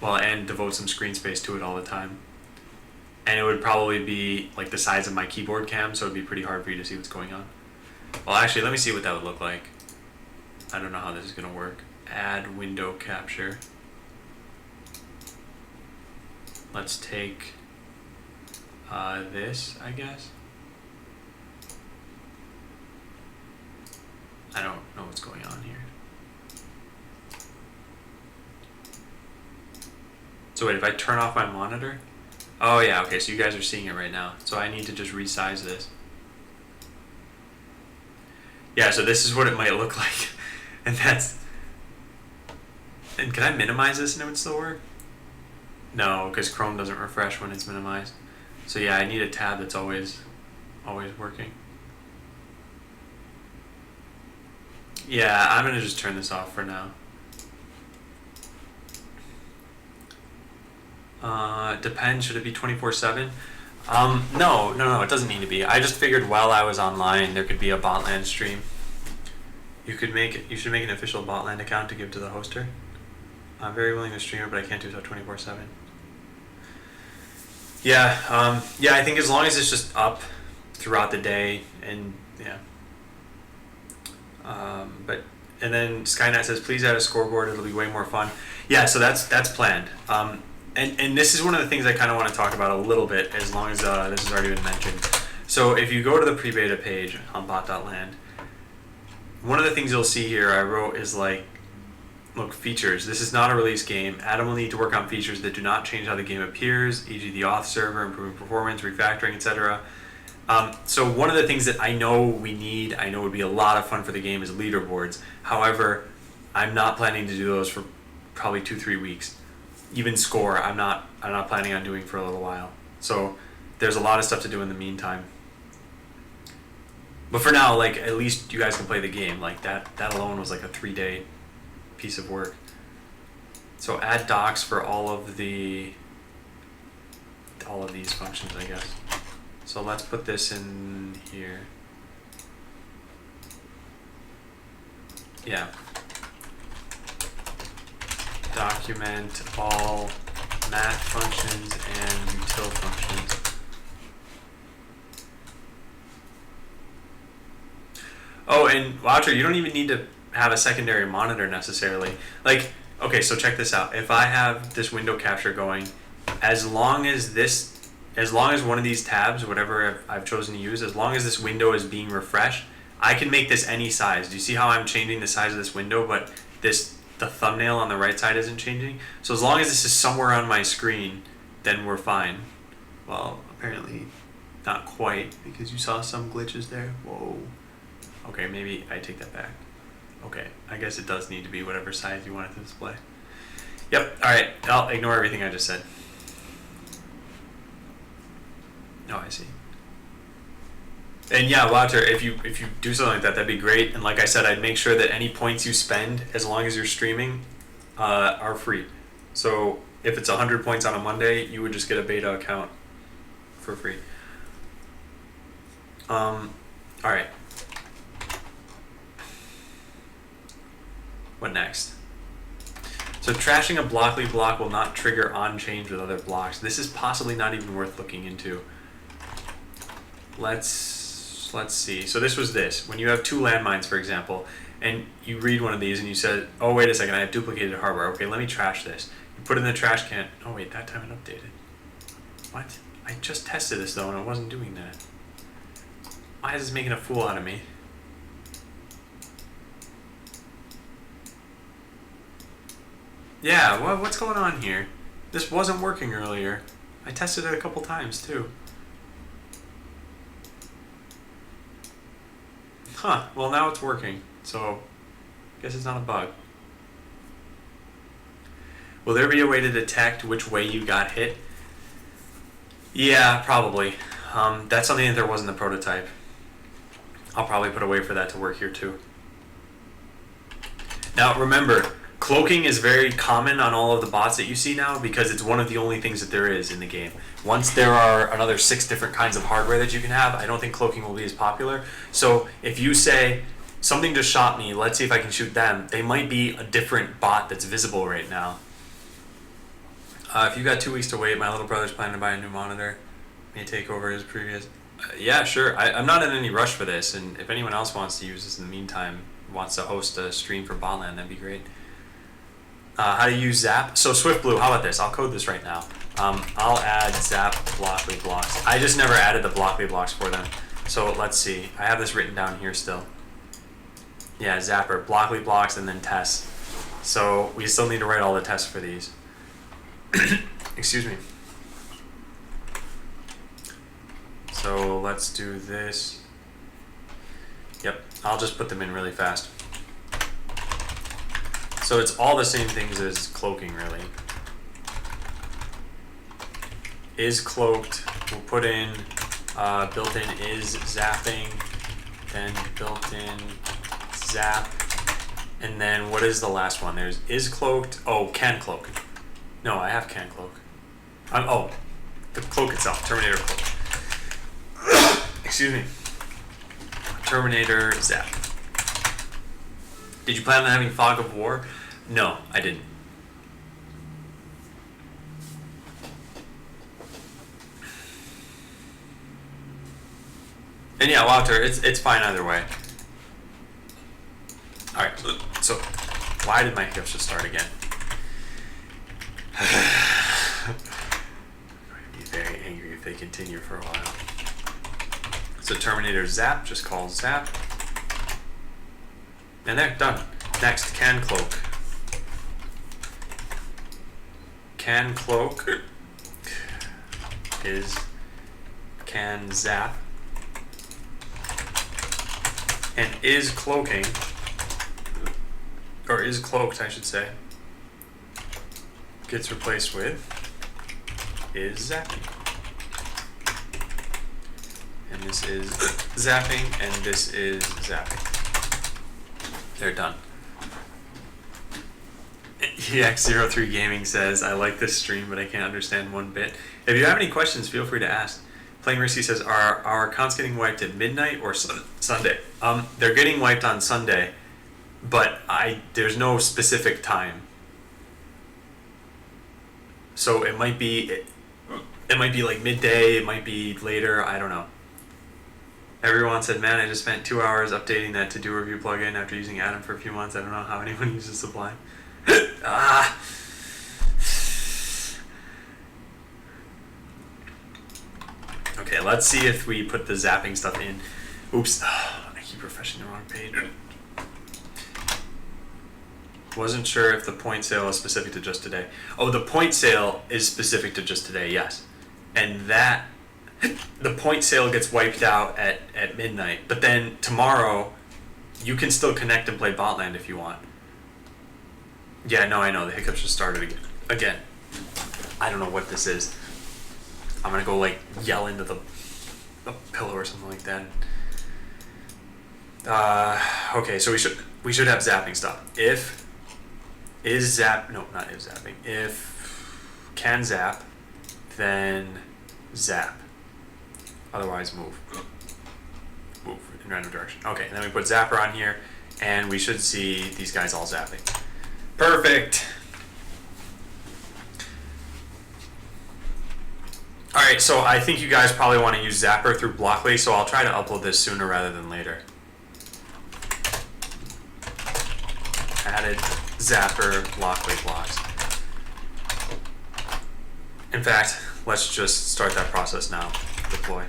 and devote some screen space to it all the time. And it would probably be like the size of my keyboard cam, so it'd be pretty hard for you to see what's going on. Well, actually, let me see what that would look like. I don't know how this is going to work. Add window capture. Let's take this, I guess. I don't know what's going on here. So wait, if I turn off my monitor? Oh yeah, okay, so you guys are seeing it right now. So I need to just resize this. Yeah, so this is what it might look like. And can I minimize this and it would still work? No, because Chrome doesn't refresh when it's minimized. So yeah, I need a tab that's always working. Yeah, I'm gonna just turn this off for now. Depends, should it be 24/7? No, it doesn't need to be. I just figured while I was online there could be a Botland stream. You should make an official Botland account to give to the hoster. I'm very willing to stream it, but I can't do so 24/7. Yeah, I think as long as it's just up throughout the day, and yeah. And then Skynet says, please add a scoreboard, it'll be way more fun. Yeah, so that's planned. And this is one of the things I kind of want to talk about a little bit, as long as this has already been mentioned. So if you go to the pre-beta page on bot.land, one of the things you'll see here I wrote is like, look, features. This is not a release game. Adam will need to work on features that do not change how the game appears, e.g. the auth server, improving performance, refactoring, etc. So one of the things that I know we need, I know would be a lot of fun for the game, is leaderboards. However, I'm not planning to do those for probably 2-3 weeks. Even score, I'm not planning on doing for a little while. So there's a lot of stuff to do in the meantime. But for now, like, at least you guys can play the game. Like that alone was like a 3-day piece of work. So add docs for all of these functions, I guess. So let's put this in here. Yeah. Document all math functions and util functions. Oh, and Watcher, you don't even need to have a secondary monitor necessarily. Like, okay, so check this out. If I have this window capture going, as long as one of these tabs, whatever I've chosen to use, as long as this window is being refreshed, I can make this any size. Do you see how I'm changing the size of this window, but the thumbnail on the right side isn't changing? So as long as this is somewhere on my screen, then we're fine. Well, apparently not quite, because you saw some glitches there. Whoa. Okay, maybe I take that back. Okay, I guess it does need to be whatever size you want it to display. Yep, alright, I'll ignore everything I just said. Oh, I see. And yeah, Walter, if you do something like that, that'd be great. And like I said, I'd make sure that any points you spend, as long as you're streaming, are free. So if it's 100 points on a Monday, you would just get a beta account for free. All right. What next? So trashing a Blockly block will not trigger on change with other blocks. This is possibly not even worth looking into. Let's see. So this was this. When you have 2 landmines, for example, and you read one of these and you said, oh, wait a second, I have duplicated hardware. Okay, let me trash this. You put it in the trash can. Oh, wait, that time it updated. What? I just tested this, though, and it wasn't doing that. Why is this making a fool out of me? Yeah, what's going on here? This wasn't working earlier. I tested it a couple times, too. Huh, well now it's working, so I guess it's not a bug. Will there be a way to detect which way you got hit? Yeah, probably. That's something that there was in the prototype. I'll probably put a way for that to work here too. Now remember, cloaking is very common on all of the bots that you see now because it's one of the only things that there is in the game. Once there are another 6 different kinds of hardware that you can have, I don't think cloaking will be as popular. So if you say, something just shot me, let's see if I can shoot them, they might be a different bot that's visible right now. If you got 2 weeks to wait, my little brother's planning to buy a new monitor. May take over his previous... yeah, sure. I'm not in any rush for this, and if anyone else wants to use this in the meantime, wants to host a stream for Botland, that'd be great. How to use Zap. So SwiftBlue, how about this? I'll code this right now. I'll add Zap Blockly blocks. I just never added the Blockly blocks for them. So let's see. I have this written down here still. Yeah, Zapper, Blockly blocks, and then tests. So we still need to write all the tests for these. Excuse me. So let's do this. Yep, I'll just put them in really fast. So it's all the same things as cloaking, really. Is cloaked, we'll put in built-in is zapping, then built-in zap, and then what is the last one? There's is cloaked, oh, can cloak. No, I have can cloak. Oh, the cloak itself, Terminator cloak. Excuse me. Terminator zap. Did you plan on having Fog of War? No, I didn't. And yeah, Walter, it's fine either way. Alright, so why did my hiccups just start again? I'm going to be very angry if they continue for a while. So Terminator Zap, just call Zap. And there, done. Next, Can Cloak. Can Cloak is Can Zap. And is cloaking, or is cloaked, I should say, gets replaced with is zapping. And this is zapping, and this is zapping. They're done. EX03 Gaming says, I like this stream, but I can't understand one bit. If you have any questions, feel free to ask. Playing Risky says, are our accounts getting wiped at midnight or Sunday? They're getting wiped on Sunday, but there's no specific time. So it might be like midday, it might be later, I don't know. Everyone said, man, I just spent 2 hours updating that to-do review plugin after using Atom for a few months. I don't know how anyone uses Sublime. Ah. Okay, let's see if we put the zapping stuff in. Oops, I keep refreshing the wrong page. Wasn't sure if the point sale is specific to just today. Oh, the point sale is specific to just today, yes. And that, the point sale gets wiped out at midnight. But then tomorrow, you can still connect and play Botland if you want. Yeah, no, I know, the hiccups just started again. I don't know what this is. I'm gonna go like yell into the pillow or something like that. Okay, so we should have zapping stuff. If is zap, no, not if zapping. If can zap, then zap. Otherwise, move. Move in random direction. Okay, and then we put Zapper on here, and we should see these guys all zapping. Perfect. Alright, so I think you guys probably want to use Zapper through Blockly, so I'll try to upload this sooner rather than later. Added Zapper Blockly blocks. In fact, let's just start that process now. Deploy.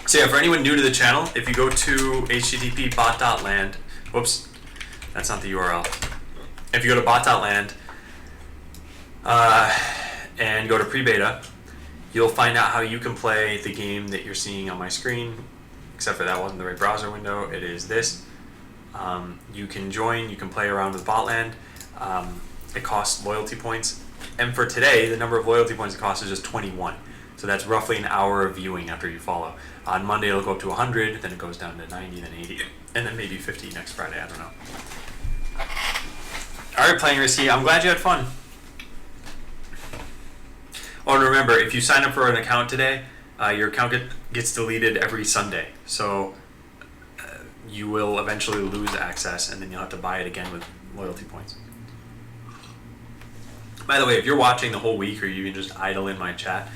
So yeah, for anyone new to the channel, if you go to http bot.land, whoops, that's not the URL. If you go to bot.land and go to pre-beta, you'll find out how you can play the game that you're seeing on my screen, except for that wasn't the right browser window, it is this. You can join, you can play around with Botland. It costs loyalty points. And for today, the number of loyalty points it costs is just 21. So that's roughly an hour of viewing after you follow. On Monday, it'll go up to 100, then it goes down to 90, then 80, and then maybe 50 next Friday, I don't know. Alright, Playing Risky, I'm glad you had fun. Oh, and remember, if you sign up for an account today, your account gets deleted every Sunday. So you will eventually lose access, and then you'll have to buy it again with loyalty points. By the way, if you're watching the whole week or you even just idle in my chat,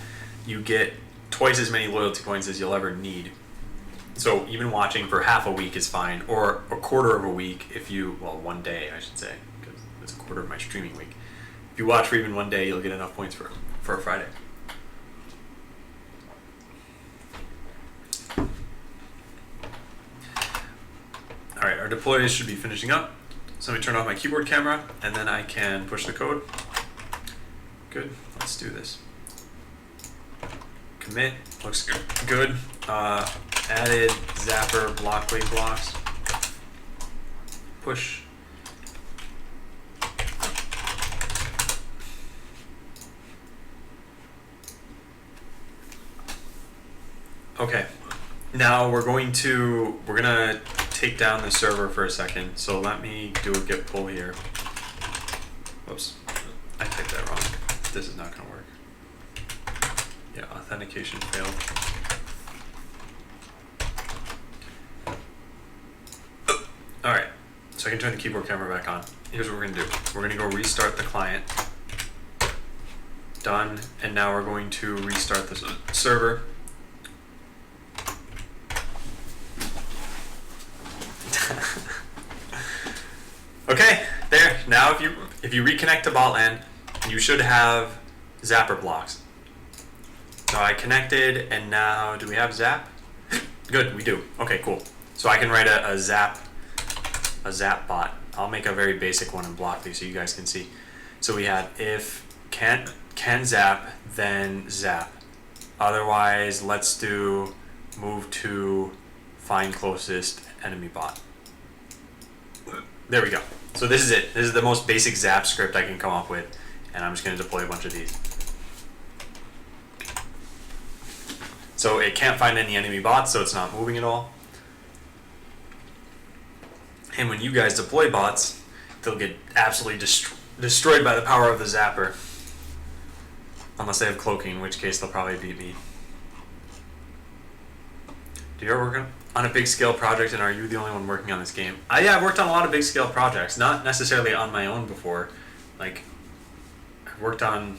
you get twice as many loyalty points as you'll ever need. So even watching for half a week is fine, or a quarter of a week if you, well, one day I should say, because it's a quarter of my streaming week. If you watch for even one day, you'll get enough points for a Friday. Alright, our deploy should be finishing up. So let me turn off my keyboard camera, and then I can push the code. Good, let's do this. Commit, looks good. Added Zapper Blockly blocks. Push. Okay, now we're gonna take down the server for a second. So let me do a git pull here. Whoops, I typed that wrong. This is not gonna work. Yeah, authentication failed. Alright, so I can turn the keyboard camera back on. Here's what we're gonna do. We're gonna go restart the client. Done, and now we're going to restart the server. Okay, there. Now if you reconnect to Botland, you should have Zapper blocks. So I connected, and now do we have Zap? Good, we do. Okay, cool. So I can write a Zap bot. I'll make a very basic one in Blockly so you guys can see. So we have if can Zap, then Zap. Otherwise, let's do move to find closest enemy bot. There we go. So this is it. This is the most basic Zap script I can come up with, and I'm just going to deploy a bunch of these. So it can't find any enemy bots, so it's not moving at all. And when you guys deploy bots, they'll get absolutely destroyed by the power of the Zapper. Unless they have cloaking, in which case they'll probably beat me. Do you ever work on a big scale project, and are you the only one working on this game? Yeah, I've worked on a lot of big scale projects, not necessarily on my own before. Like, I've worked on,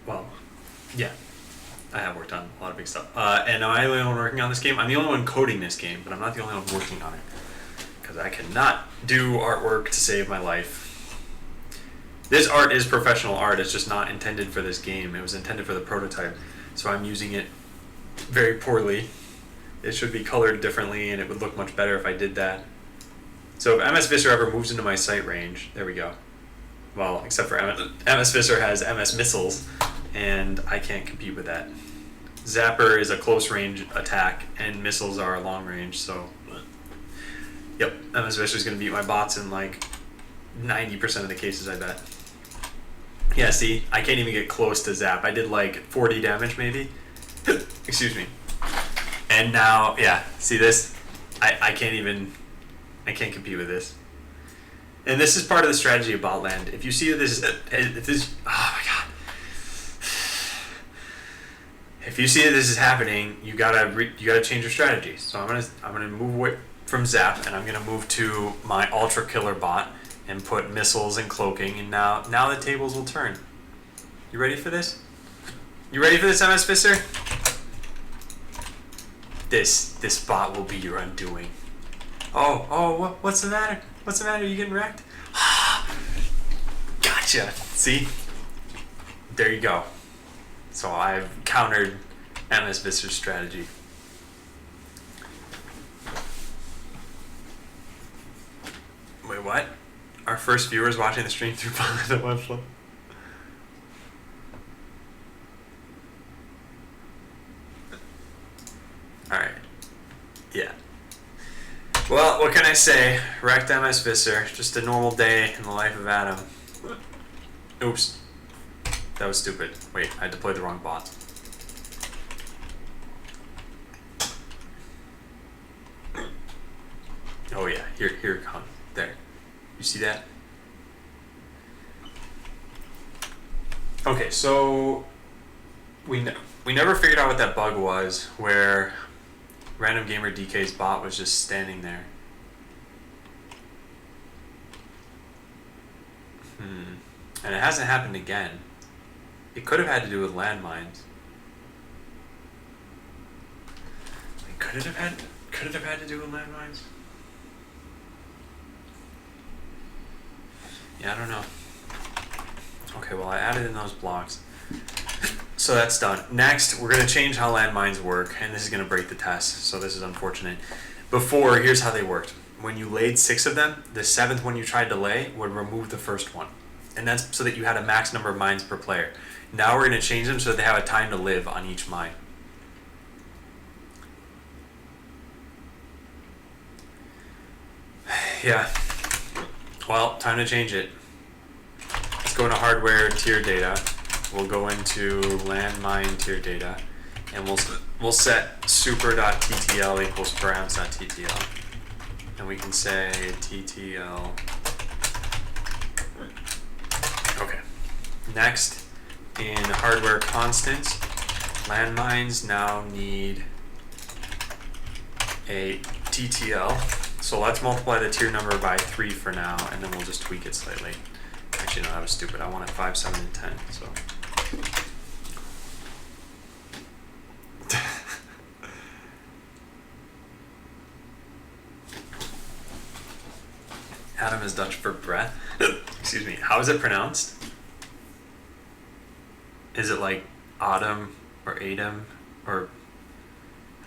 well, yeah, I have worked on a lot of big stuff. And am I the only one working on this game? I'm the only one coding this game, but I'm not the only one working on it. Because I cannot do artwork to save my life. This art is professional art, it's just not intended for this game. It was intended for the prototype, so I'm using it very poorly. It should be colored differently, and it would look much better if I did that. So if MS Visser ever moves into my sight range, there we go. Well, except for MS Visser has MS missiles, and I can't compete with that. Zapper is a close range attack, and missiles are a long range, so yep, MS Visser is going to beat my bots in like 90% of the cases, I bet. Yeah, see, I can't even get close to Zap. I did like 40 damage maybe. Excuse me. And now, yeah, see this? I can't compete with this. And this is part of the strategy of Botland. If you see this, oh my god. if you see that this is happening, you gotta change your strategy. So I'm gonna move away from Zap, and I'm gonna move to my Ultra Killer bot and put missiles and cloaking, and now the tables will turn. You ready for this? You ready for this, MS Fisser? This bot will be your undoing. Oh, what's the matter? What's the matter? Are you getting wrecked? Gotcha. See? There you go. So I've countered MS Visser's strategy. Wait, what? Our first viewers watching the stream through the webflow? Alright. Yeah. Well, what can I say? Wrecked MS Visser. Just a normal day in the life of Adam. Oops. That was stupid. Wait, I deployed the wrong bot. Oh yeah, here it comes. There. You see that? Okay, so we never figured out what that bug was where Random Gamer DK's bot was just standing there. And it hasn't happened again. It could have had to do with landmines. Could it have had to do with landmines? Yeah, I don't know. Okay, well I added in those blocks. So that's done. Next, we're going to change how landmines work, and this is going to break the test, so this is unfortunate. Before, here's how they worked. When you laid 6 of them, the 7th one you tried to lay would remove the first one. And that's so that you had a max number of mines per player. Now we're going to change them so that they have a time to live on each mine. Yeah. Well, time to change it. Let's go into hardware tier data. We'll go into landmine tier data, and we'll set super.ttl equals params.ttl, and we can say ttl. Okay. Next, in hardware constants, landmines now need a ttl. So let's multiply the tier number by 3 for now, and then we'll just tweak it slightly. Actually, no, that was stupid. I wanted 5, 7, and 10. So. Adam is Dutch for breath. Excuse me. How is it pronounced? Is it like Adam or Adam or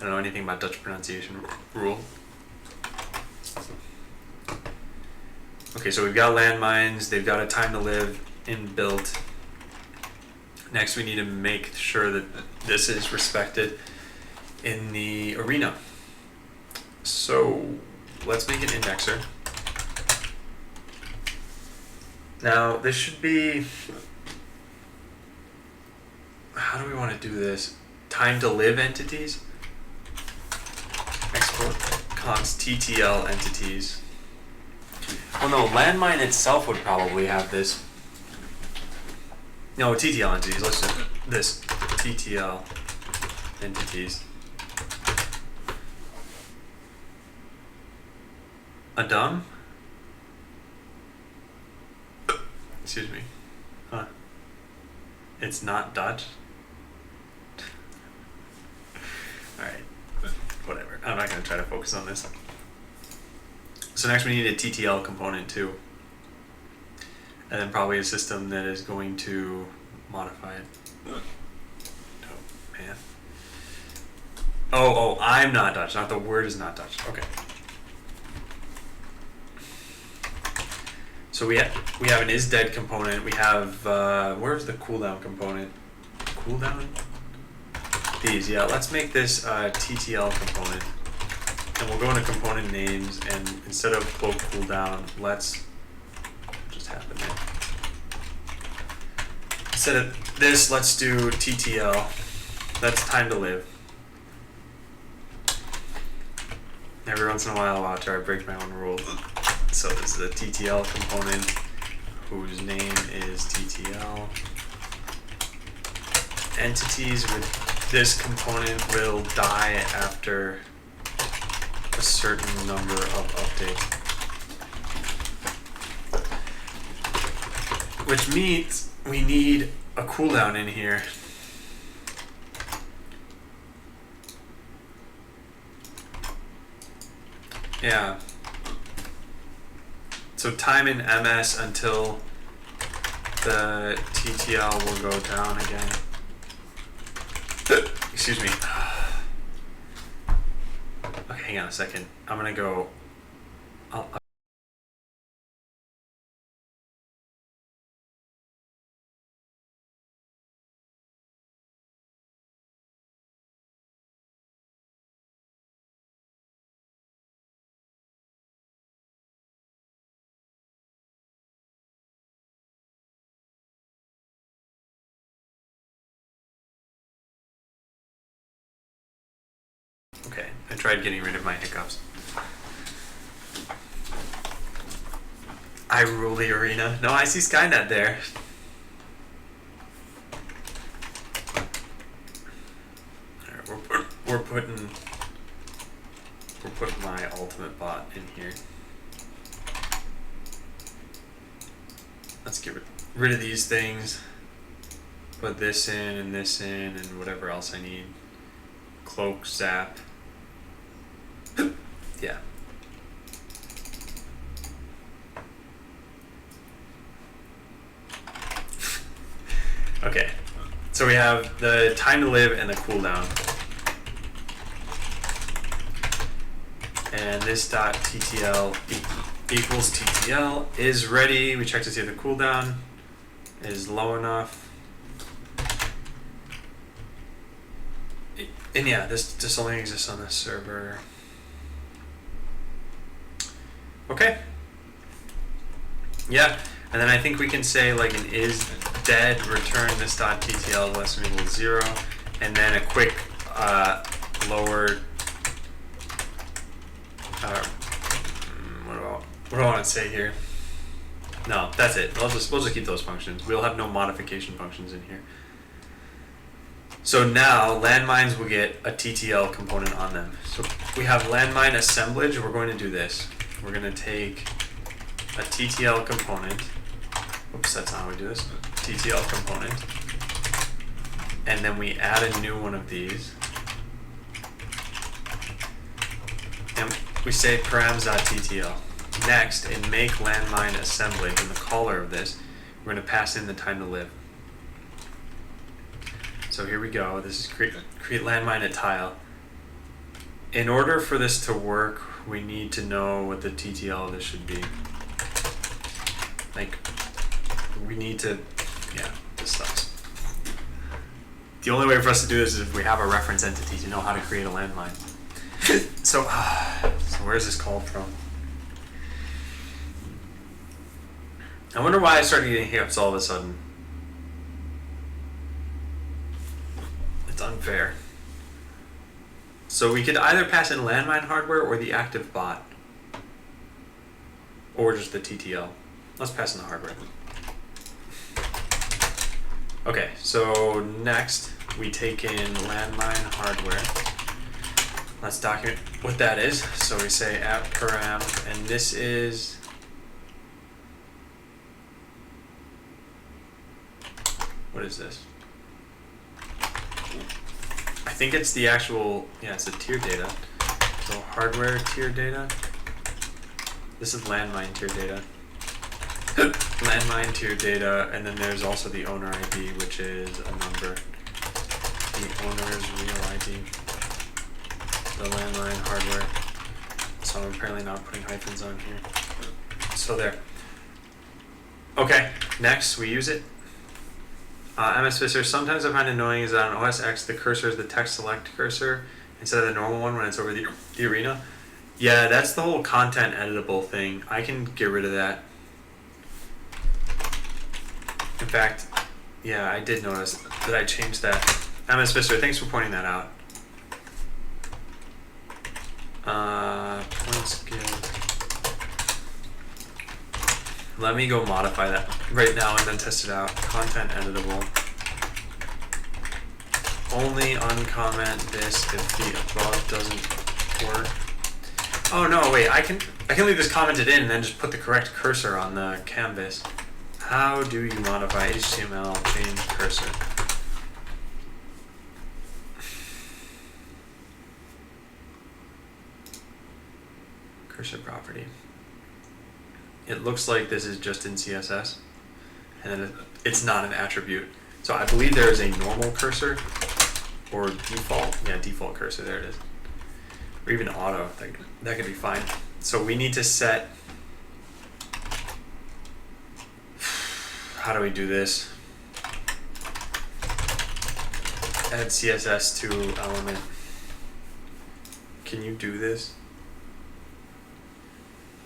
I don't know anything about Dutch pronunciation rule. Okay, so we've got landmines. They've got a time to live inbuilt. Next, we need to make sure that this is respected in the arena. So let's make an indexer. Now, this should be, how do we want to do this? Time to live entities? Export const TTL entities. Well, no, landmine itself would probably have this. No, TTL entities. Let's do this. TTL entities. Adam? Excuse me. Huh. It's not Dutch? Alright. Whatever. I'm not going to try to focus on this. So next we need a TTL component too. And then probably a system that is going to modify it. Oh, man. Oh, I'm not Dutch. Not the word is not Dutch. Okay. So we have an isDead component. We have where's the cooldown component? Cooldown? These, yeah. Let's make this TTL component. And we'll go into component names, and instead of cloak cooldown, let's just happen there. Instead of this, let's do TTL. That's time to live. Every once in a while, I'll try to break my own rules. So this is a TTL component whose name is TTL. Entities with this component will die after a certain number of updates. Which means we need a cooldown in here. Yeah. So time in MS until the TTL will go down again. Excuse me. Okay, hang on a second. I'm gonna go. Okay, I tried getting rid of my hiccups. I rule the arena. No, I see Skynet there. Alright, we're putting my ultimate bot in here. Let's get rid of these things. Put this in and whatever else I need. Cloak, zap. Yeah. Okay. So we have the time to live and the cooldown. And this dot TTL equals TTL is ready. We check to see if the cooldown is low enough. And yeah, this only exists on this server. Okay. Yeah, and then I think we can say like an is dead return this dot TTL less than or equal to 0, and then a quick lower. What do I want to say here? No, that's it. We'll just keep those functions. We'll have no modification functions in here. So now landmines will get a TTL component on them. So we have landmine assemblage. We're going to do this. We're going to take a TTL component. Oops, that's not how we do this. TTL component. And then we add a new one of these. And we say params.ttl. Next, in make landmine assemblage, in the caller of this, we're going to pass in the time to live. So here we go. This is create landmine at tile. In order for this to work, we need to know what the TTL of this should be. Like, we need to, yeah, this sucks. The only way for us to do this is if we have a reference entity to know how to create a landmine. So where's this called from? I wonder why I started getting hiccups all of a sudden. It's unfair. So we could either pass in landmine hardware or the active bot. Or just the TTL. Let's pass in the hardware. Okay, so next we take in landmine hardware. Let's document what that is. So we say app param, and this is what is this? I think it's the actual, yeah, it's the tier data. So hardware tier data. This is landmine tier data. Landmine tier data, and then there's also the owner ID, which is a number. The owner's real ID. The landmine hardware. So I'm apparently not putting hyphens on here. So there. Okay, next we use it. MS Visser, sometimes I find annoying is that on OS X the cursor is the text select cursor instead of the normal one when it's over the arena. Yeah, that's the whole content editable thing. I can get rid of that. In fact, yeah, I did notice that I changed that. MS Visser, thanks for pointing that out. Points give. Let me go modify that right now and then test it out. Content editable. only uncomment this if the above doesn't work. Oh no, wait, I can leave this commented in and then just put the correct cursor on the canvas. How do you modify HTML change cursor? Cursor property. It looks like this is just in CSS, and then it's not an attribute. So I believe there is a normal cursor, or default, yeah, default cursor, there it is. Or even auto, that could be fine. So we need to set, how do we do this? Add CSS to element. Can you do this?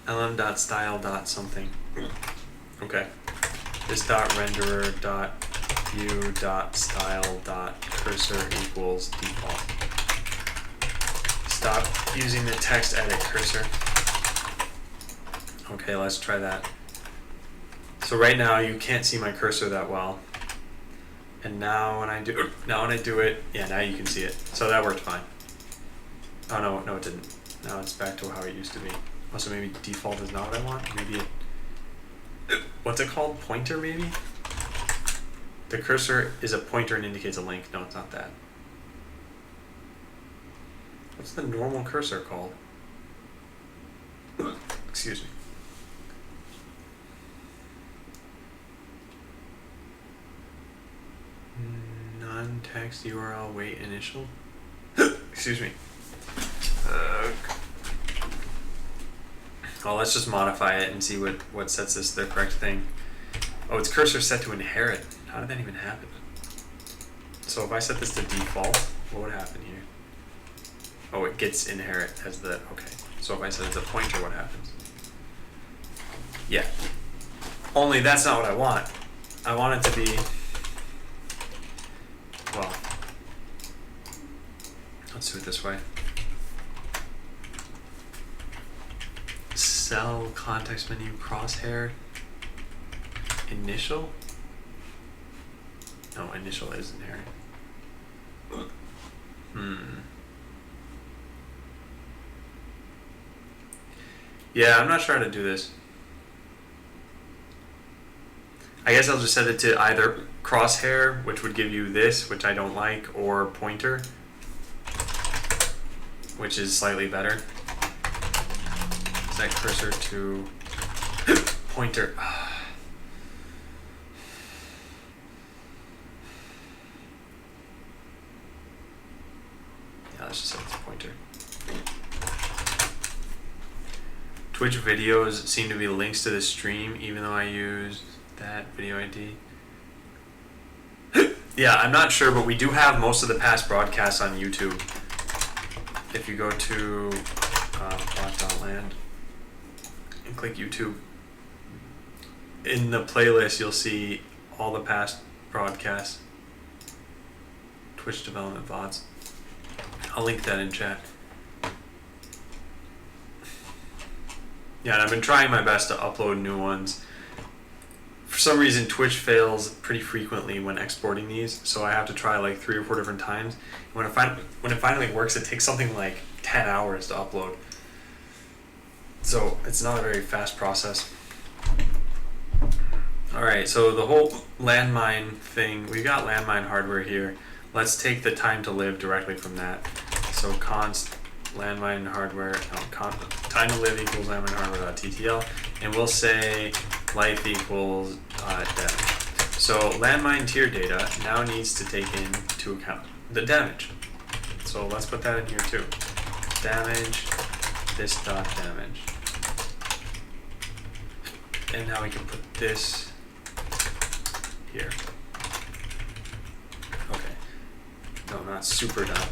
lm.style.something. Okay. This dot renderer dot view dot style dot cursor equals default. Stop using the text edit cursor. Okay, let's try that. So right now you can't see my cursor that well. And now when I do it, yeah, now you can see it. So that worked fine. Oh no, it didn't. Now it's back to how it used to be. Oh, so maybe default is not what I want. Maybe it, what's it called? Pointer maybe? The cursor is a pointer and indicates a link. No, it's not that. What's the normal cursor called? Excuse me. Non-text URL wait initial. Excuse me. Well, let's just modify it and see what sets this the correct thing. Oh, it's cursor set to inherit. How did that even happen? So if I set this to default, what would happen here? Oh, it gets inherit as the, okay. So if I set it to pointer, what happens? Yeah. Only that's not what I want. I want it to be, well, let's do it this way. Cell context menu crosshair initial. No, initial is inherit. Yeah, I'm not sure how to do this. I guess I'll just set it to either crosshair, which would give you this, which I don't like, or pointer, which is slightly better. Set cursor to pointer. Yeah, let's just set it to pointer. Twitch videos seem to be links to the stream, even though I use that video ID. Yeah, I'm not sure, but we do have most of the past broadcasts on YouTube. If you go to plot.land and click YouTube, in the playlist you'll see all the past broadcasts. Twitch development VODs. I'll link that in chat. Yeah, and I've been trying my best to upload new ones. For some reason, Twitch fails pretty frequently when exporting these, so I have to try like 3 or 4 different times. When it finally works, it takes something like 10 hours to upload. So it's not a very fast process. Alright, so the whole landmine thing, we've got landmine hardware here. Let's take the time to live directly from that. So const landmine hardware, time to live equals landmine hardware.ttl, and we'll say life equals damage. So landmine tier data now needs to take into account the damage. So let's put that in here too. Damage, this dot damage. And now we can put this here. Okay. No, not super dot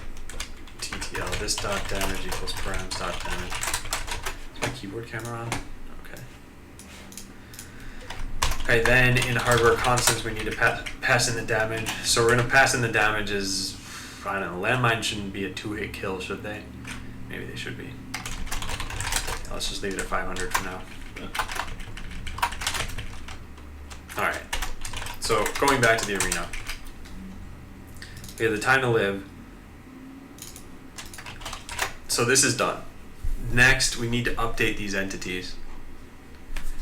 TTL. This dot damage equals params dot damage. Is my keyboard camera on? Okay. Okay, then in hardware constants we need to pass in the damage. So we're going to pass in the damage as, I don't know, landmine shouldn't be a 2-hit kill, should they? Maybe they should be. Yeah, let's just leave it at 500 for now. Alright, so going back to the arena. We have the time to live. So this is done. Next, we need to update these entities.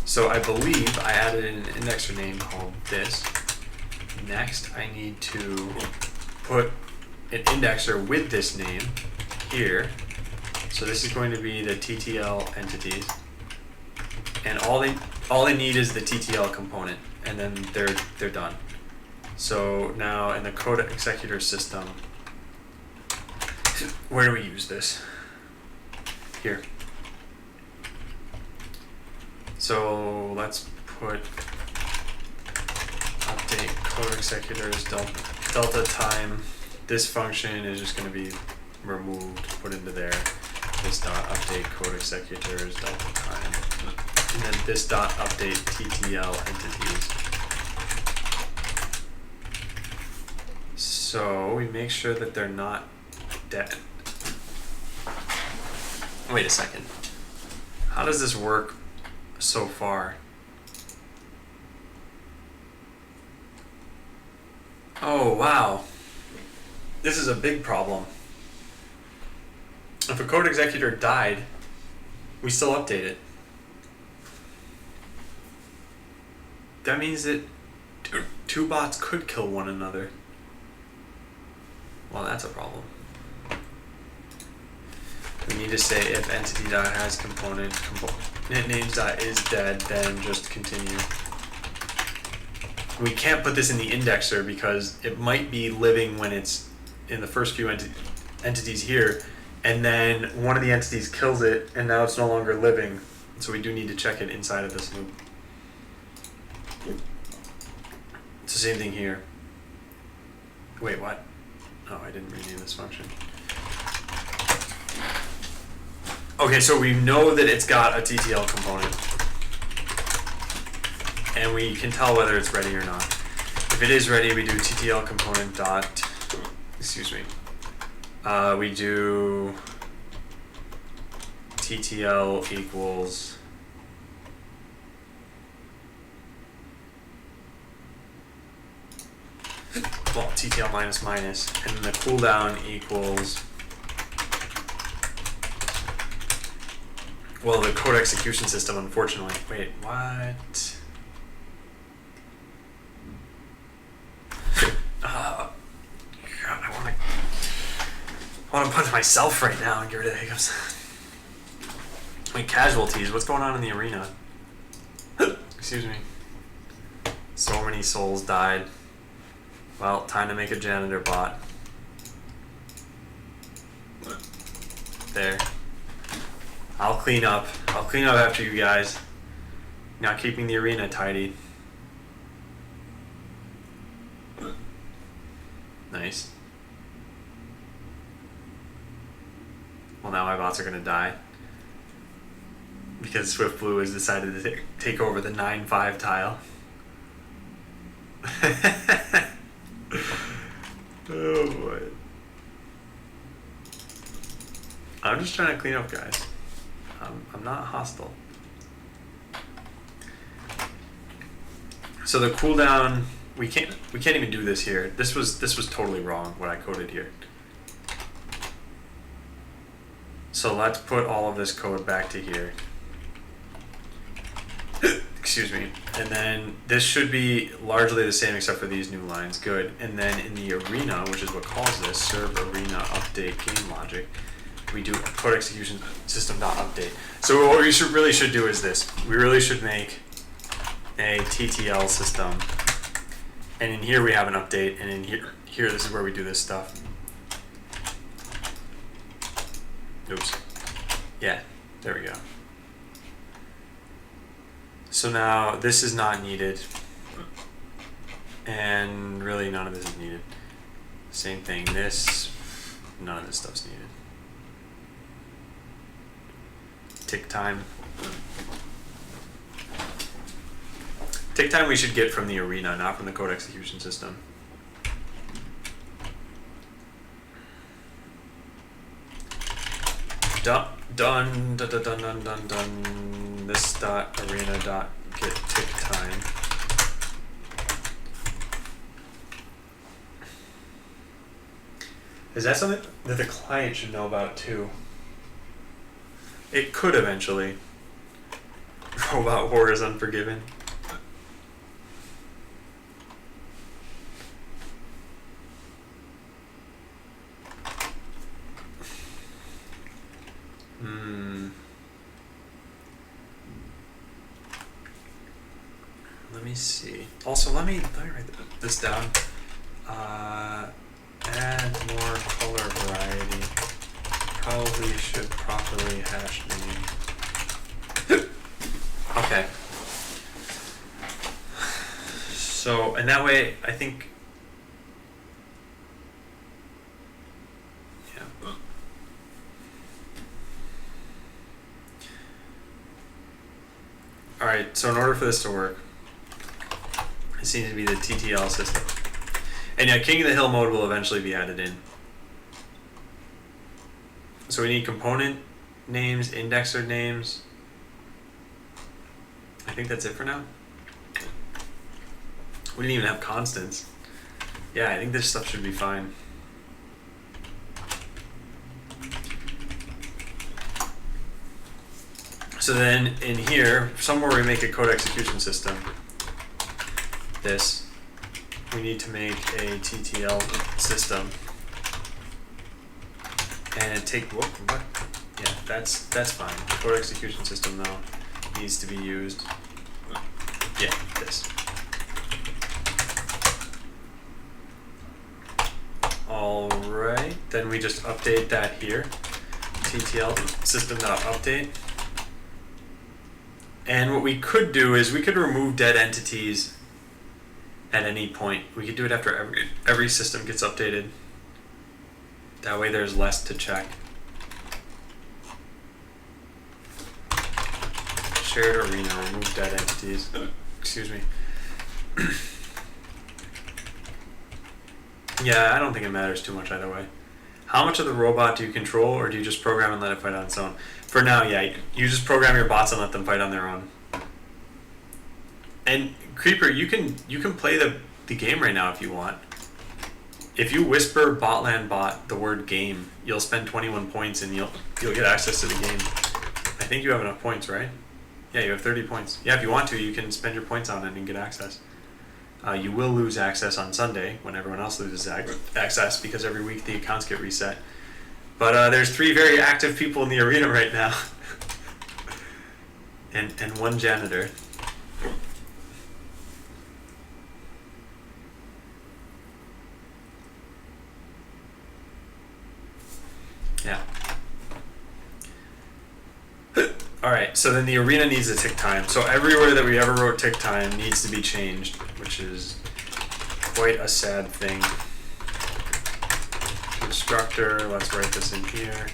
So I believe I added an indexer name called this. Next, I need to put an indexer with this name here. So this is going to be the TTL entities. And all they need is the TTL component, and then they're done. So now in the code executor system, where do we use this? Here. So let's put update code executors delta time. This function is just going to be removed, put into there. This dot update code executors delta time, and then this dot update TTL entities. So we make sure that they're not dead. Wait a second. How does this work so far? Oh, wow. This is a big problem. If a code executor died, we still update it. That means that two bots could kill one another. Well, that's a problem. We need to say if entity.has component names.is dead, then just continue. We can't put this in the indexer because it might be living when it's in the first few entities here, and then one of the entities kills it, and now it's no longer living. So we do need to check it inside of this loop. It's the same thing here. Wait, what? Oh, I didn't rename this function. Okay, so we know that it's got a TTL component, and we can tell whether it's ready or not. If it is ready, we do TTL component dot, excuse me, we do TTL equals TTL minus minus, and the cooldown equals, well, the code execution system, unfortunately. Wait, what? God, I want to punch myself right now and get rid of the hiccups. Wait, casualties. What's going on in the arena? Excuse me. So many souls died. Well, time to make a janitor bot. There. I'll clean up. I'll clean up after you guys. Not keeping the arena tidy. Nice. Well, now my bots are gonna die because Swift Blue has decided to take over the 9-5 tile. Oh boy. I'm just trying to clean up, guys. I'm not hostile. So the cooldown, we can't even do this here. This was totally wrong what I coded here. So let's put all of this code back to here. Excuse me. And then this should be largely the same except for these new lines. Good. And then in the arena, which is what calls this, serve arena update game logic, we do code execution system.update. So what we really should do is this. We really should make a TTL system. And in here we have an update, and in here this is where we do this stuff. Oops. Yeah, there we go. So now this is not needed, and really none of this is needed. Same thing, none of this stuff's needed. Tick time. Tick time we should get from the arena, not from the code execution system. Done. This dot arena dot get tick time. Is that something that the client should know about too? It could eventually. Robot War is Unforgiven. Let me see. Also, let me write this down. Add more color variety. Probably should properly hash name. Okay. So, and that way, I think. Yeah. All right. So, in order for this to work, it seems to be the TTL system. And yeah, King of the Hill mode will eventually be added in. So we need component names, indexer names. I think that's it for now. We didn't even have constants. Yeah, I think this stuff should be fine. So then in here, somewhere we make a code execution system. This. We need to make a TTL system. And take, what? Yeah, that's fine. Code execution system though needs to be used. Yeah, this. Alright, then we just update that here. TTL system.update. And what we could do is we could remove dead entities at any point. We could do it after every system gets updated. That way there's less to check. Shared arena, remove dead entities. Excuse me. Yeah, I don't think it matters too much either way. How much of the robot do you control, or do you just program and let it fight on its own? For now, yeah, you just program your bots and let them fight on their own. And Creeper, you can play the game right now if you want. If you whisper Botland bot the word game, you'll spend 21 points and you'll get access to the game. I think you have enough points, right? Yeah, you have 30 points. Yeah, if you want to, you can spend your points on it and get access. You will lose access on Sunday when everyone else loses access because every week the accounts get reset. But there's 3 very active people in the arena right now. and 1 janitor. Yeah. Alright, so then the arena needs a tick time. So everywhere that we ever wrote tick time needs to be changed, which is quite a sad thing. Constructor, let's write this in here.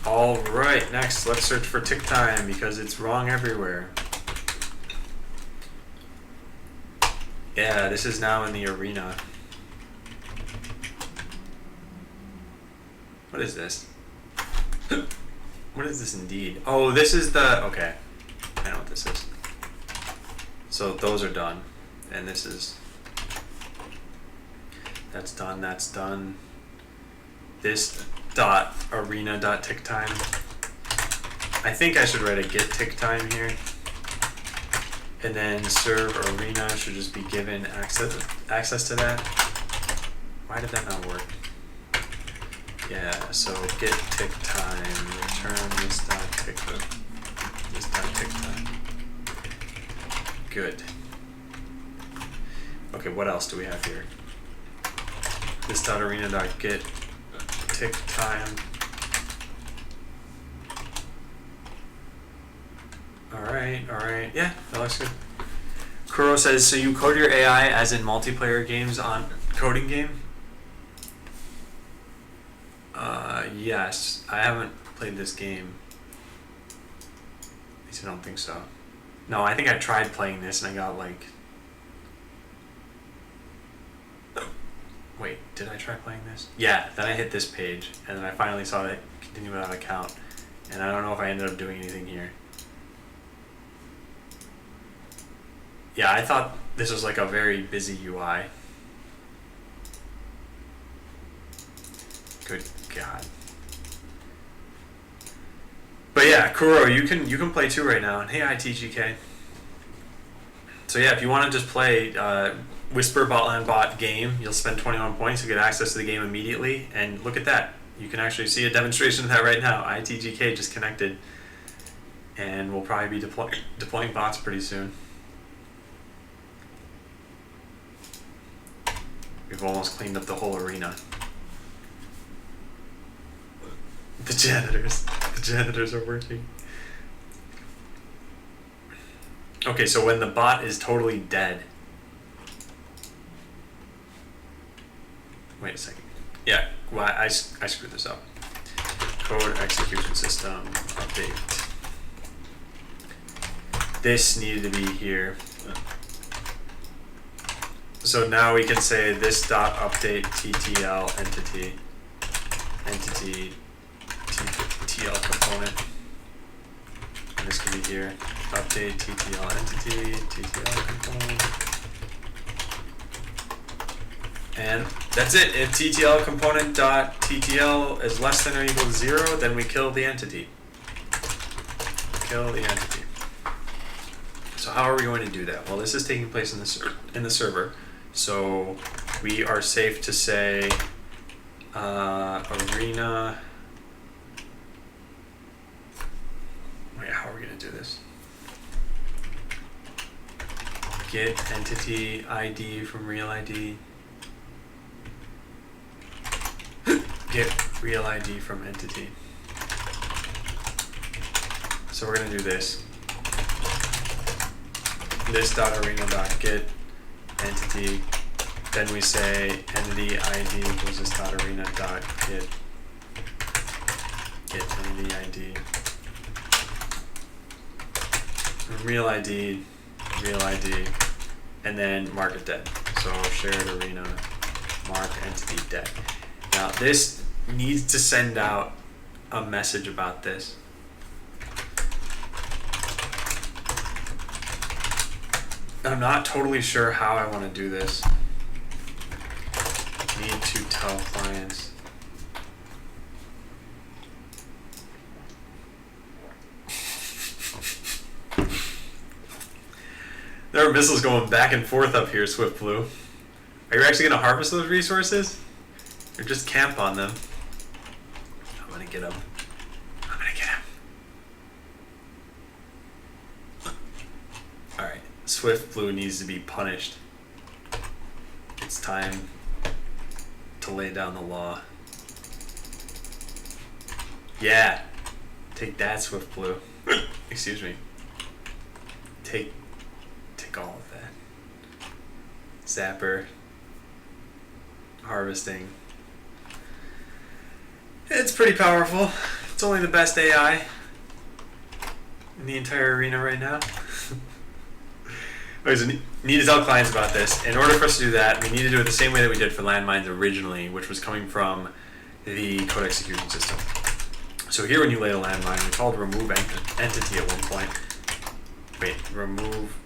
Alright, next, let's search for tick time because it's wrong everywhere. Yeah, this is now in the arena. What is this? What is this indeed? Oh, this is the... Okay. I know what this is. So those are done. And this is... That's done, that's done. This dot arena dot tick time. I think I should write a get tick time here. And then serve arena should just be given access to that. Why did that not work? Yeah, so get tick time, return this dot tick time. Good. Okay, what else do we have here? This dot arena dot get tick time. Alright, yeah, that looks good. Kuro says, so you code your AI as in multiplayer games on coding game? Yes, I haven't played this game. At least I don't think so. No, I think I tried playing this and I got like... Wait, did I try playing this? Yeah, then I hit this page and then I finally saw it continue without account. And I don't know if I ended up doing anything here. Yeah, I thought this was like a very busy UI. Good God. But yeah, Kuro, you can play too right now. And hey, ITGK. So yeah, if you want to just play Whisper Botland Bot game, you'll spend 21 points. You get access to the game immediately. And look at that. You can actually see a demonstration of that right now. ITGK just connected. And we'll probably be deploying bots pretty soon. We've almost cleaned up the whole arena. The janitors are working. Okay, so when the bot is totally dead. Wait a second. Yeah, well, I screwed this up. Code execution system update. This needed to be here. So now we can say this dot update TTL entity TTL component. And this can be here. Update TTL entity, TTL component. And that's it. If TTL component dot TTL is less than or equal to 0, then we kill the entity. Kill the entity. So how are we going to do that? Well, this is taking place in the server. So we are safe to say arena. Wait, how are we going to do this? Get entity ID from real ID. Get real ID from entity. So we're going to do this. This dot arena dot get entity. Then we say entity ID equals this dot arena dot get entity ID. Real ID, and then mark it dead. So shared arena, mark entity dead. Now this needs to send out a message about this. I'm not totally sure how I want to do this. Need to tell clients. There are missiles going back and forth up here, Swift Blue. Are you actually going to harvest those resources? Or just camp on them? I'm going to get them. I'm going to get them. Alright, Swift Blue needs to be punished. It's time to lay down the law. Yeah! Take that, Swift Blue. Excuse me. Take all of that. Zapper. Harvesting. It's pretty powerful. It's only the best AI in the entire arena right now. Okay, so need to tell clients about this. In order for us to do that, we need to do it the same way that we did for landmines originally, which was coming from the code execution system. So here when you lay a landmine, we called remove entity at one point. Wait, remove...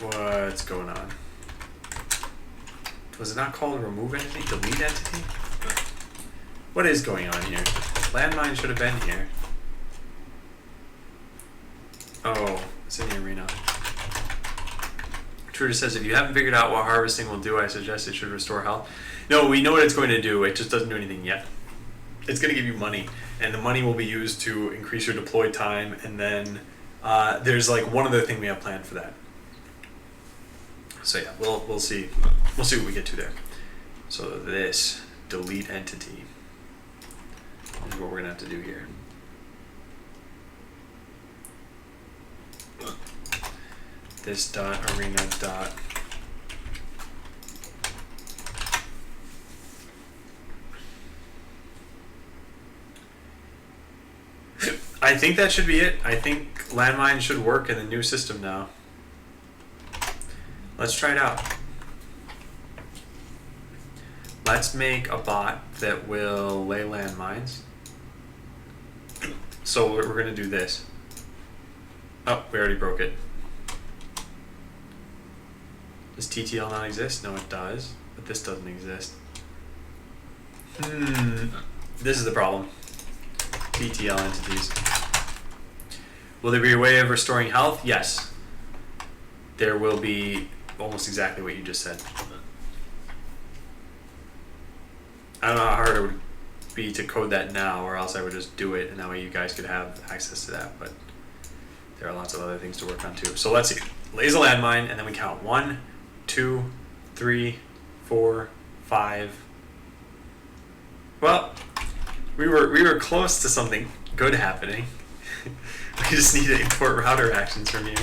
What's going on? Was it not called remove entity? Delete entity? What is going on here? Landmine should have been here. Oh, it's in the arena. Truder says, if you haven't figured out what harvesting will do, I suggest it should restore health. No, we know what it's going to do. It just doesn't do anything yet. It's going to give you money, and the money will be used to increase your deploy time, and then there's like one other thing we have planned for that. So yeah, we'll see. We'll see what we get to there. So this delete entity is what we're gonna have to do here. This dot arena dot I think that should be it. I think landmine should work in the new system now. Let's try it out. Let's make a bot that will lay landmines. So we're going to do this. Oh, we already broke it. Does TTL not exist? No, it does, but this doesn't exist. This is the problem. TTL entities. Will there be a way of restoring health? Yes. There will be almost exactly what you just said. I don't know how hard it would be to code that now, or else I would just do it, and that way you guys could have access to that. But there are lots of other things to work on too. So let's see. Lays a landmine, and then we count 1, 2, 3, 4, 5. Well, we were close to something good happening. We just need to import router actions from you.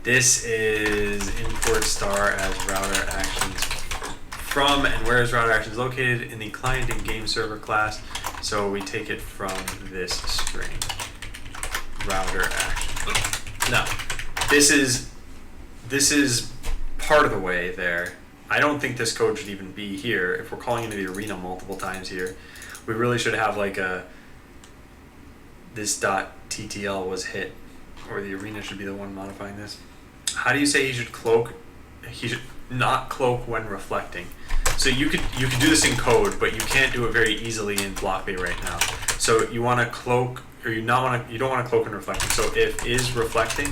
This is import star as router actions from, and where is router actions located? In the client and game server class. So we take it from this string, router action. Now, this is part of the way there. I don't think this code should even be here. If we're calling into the arena multiple times here, we really should have like a this dot TTL was hit, or the arena should be the one modifying this. How do you say he should cloak? He should not cloak when reflecting. So you could do this in code, but you can't do it very easily in Blockly right now. So you want to cloak, or you don't want to cloak when reflecting. So if is reflecting,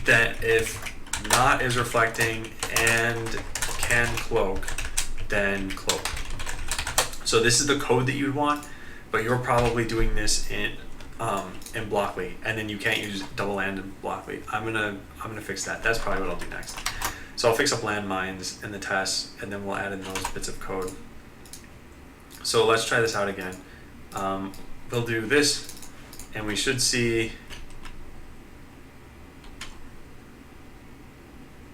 then if not is reflecting and can cloak, then cloak. So this is the code that you'd want, but you're probably doing this in Blockly, and then you can't use double land in Blockly. I'm gonna fix that. That's probably what I'll do next. So I'll fix up landmines in the test, and then we'll add in those bits of code. So let's try this out again. We'll do this, and we should see.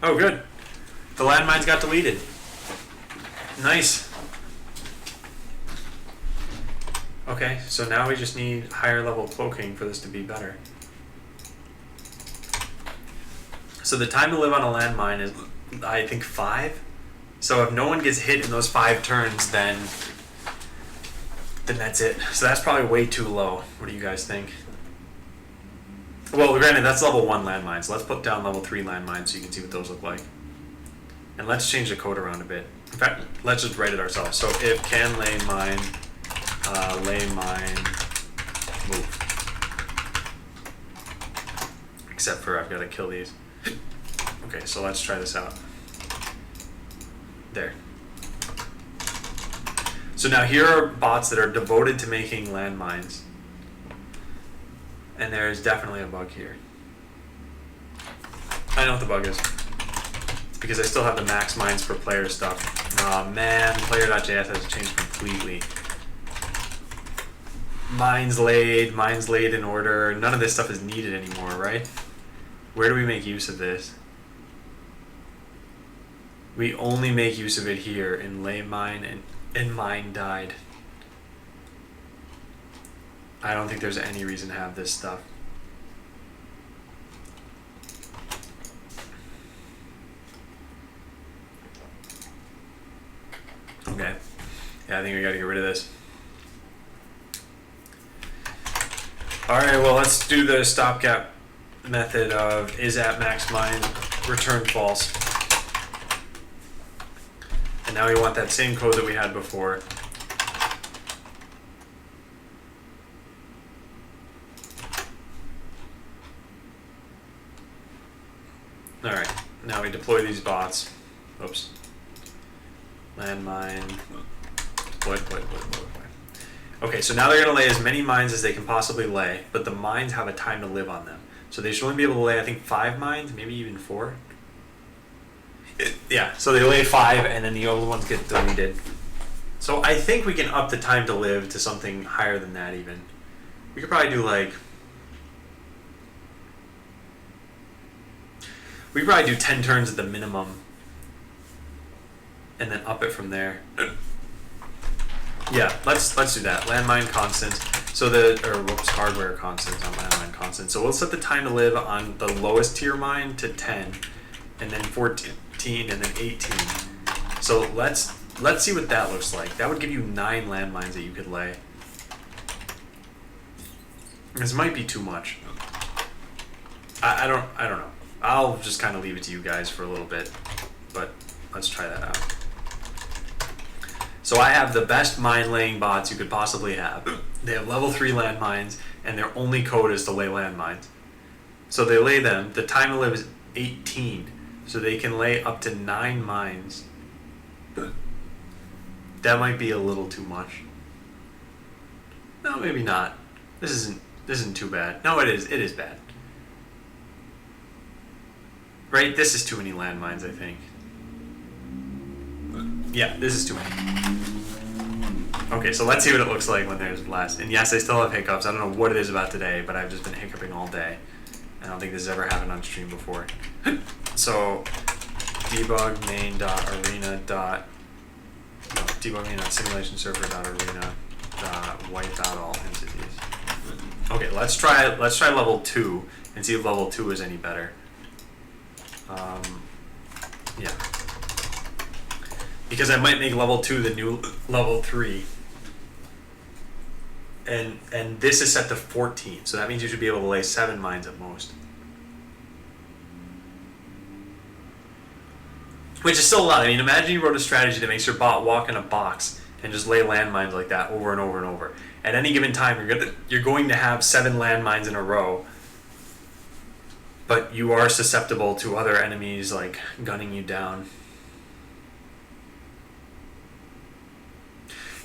Oh, good. The landmines got deleted. Nice. Okay, so now we just need higher level cloaking for this to be better. So the time to live on a landmine is, I think, 5. So if no one gets hit in those 5 turns, then that's it. So that's probably way too low. What do you guys think? Well, granted, that's level 1 landmines. So let's put down level 3 landmines so you can see what those look like. And let's change the code around a bit. In fact, let's just write it ourselves. So if can lay mine move. Except for I've got to kill these. Okay, so let's try this out. There. So now here are bots that are devoted to making landmines. And there is definitely a bug here. I know what the bug is. It's because I still have the max mines per player stuff. Aw man, player.js has changed completely. Mines laid in order. None of this stuff is needed anymore, right? Where do we make use of this? We only make use of it here in lay mine and mine died. I don't think there's any reason to have this stuff. Okay. Yeah, I think we gotta get rid of this. Alright, well let's do the stopgap method of is at max mine, return false. And now we want that same code that we had before. Alright, now we deploy these bots. Oops. Landmine. Deploy. Okay, so now they're going to lay as many mines as they can possibly lay, but the mines have a time to live on them. So they should only be able to lay, I think, 5 mines, maybe even 4. Yeah, so they lay 5 and then the old ones get deleted. So I think we can up the time to live to something higher than that even. We could probably do like... We could probably do 10 turns at the minimum. And then up it from there. Yeah, let's do that. Landmine constant. So hardware constant, not landmine constant. So we'll set the time to live on the lowest tier mine to 10, and then 14, and then 18. So let's see what that looks like. That would give you 9 landmines that you could lay. This might be too much. I don't know. I'll just kind of leave it to you guys for a little bit, but let's try that out. So I have the best mine laying bots you could possibly have. They have level 3 landmines, and their only code is to lay landmines. So they lay them. The time to live is 18, so they can lay up to 9 mines. That might be a little too much. No, maybe not. This isn't too bad. No, it is. It is bad. Right? This is too many landmines, I think. Yeah, this is too many. Okay, so let's see what it looks like when there's less. And yes, I still have hiccups. I don't know what it is about today, but I've just been hiccuping all day. I don't think this has ever happened on stream before. So, debug main.arena. No, debug main.simulationserver.arena. Wipe out all entities. Okay, let's try level 2 and see if level 2 is any better. Yeah. Because I might make level 2 the new level 3. And this is set to 14, so that means you should be able to lay 7 mines at most. Which is still a lot. I mean, imagine you wrote a strategy that makes your bot walk in a box and just lay landmines like that over and over and over. At any given time, you're going to have 7 landmines in a row, but you are susceptible to other enemies like gunning you down.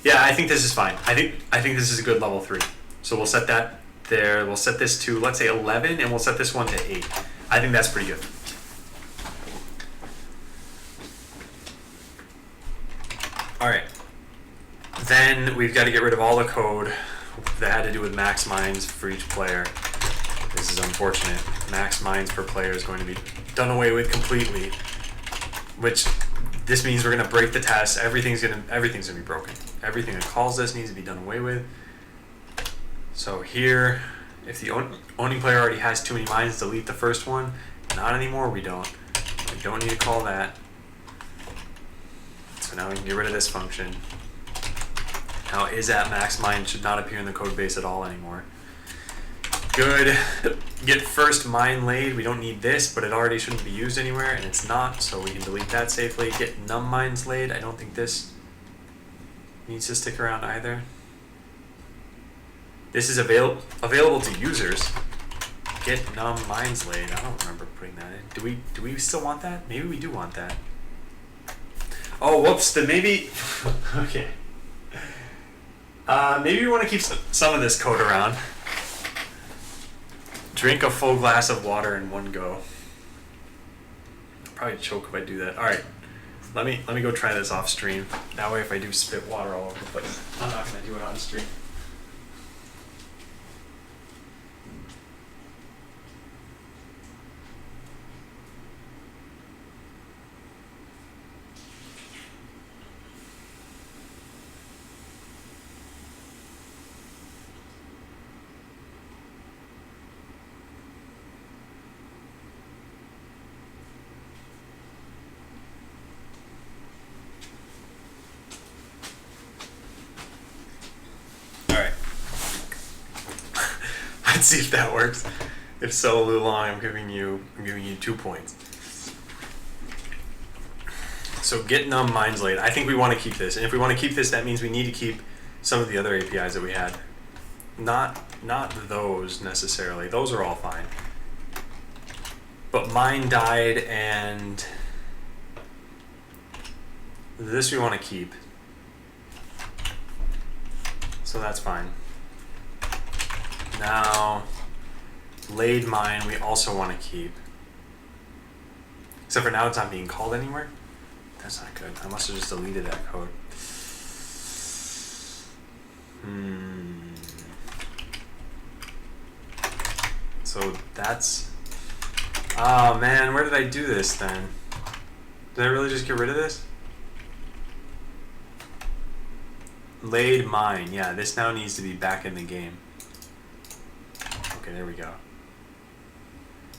Yeah, I think this is fine. I think this is a good level 3. So we'll set that there. We'll set this to, let's say, 11, and we'll set this one to 8. I think that's pretty good. All right. Then we've got to get rid of all the code that had to do with max mines for each player. This is unfortunate. Max mines per player is going to be done away with completely, which this means we're going to break the test. Everything's going to be broken. Everything that calls this needs to be done away with. So here, if the owning player already has too many mines, delete the first one. Not anymore, we don't. We don't need to call that. So now we can get rid of this function. Now is at max mine should not appear in the code base at all anymore. Good. Get first mine laid. We don't need this, but it already shouldn't be used anywhere, and it's not, so we can delete that safely. Get num mines laid. I don't think this needs to stick around either. This is available to users. Get num mines laid. I don't remember putting that in. Do we still want that? Maybe we do want that. Oh, whoops. Then maybe. Okay. Maybe we want to keep some of this code around. Drink a full glass of water in one go. I'll probably choke if I do that. All right. Let me go try this off stream. That way, if I do spit water all over the place, I'm not gonna do it on stream. Let's see if that works. If so, Lulong, I'm giving you 2 points. So get num mines laid. I think we want to keep this, and if we want to keep this, that means we need to keep some of the other APIs that we had. Not those necessarily. Those are all fine. But mine died, and this we want to keep. So that's fine. Now, laid mine we also want to keep. Except for now it's not being called anywhere. That's not good. I must have just deleted that code. So that's... Oh man, where did I do this then? Did I really just get rid of this? Laid mine. Yeah, this now needs to be back in the game. Okay, there we go.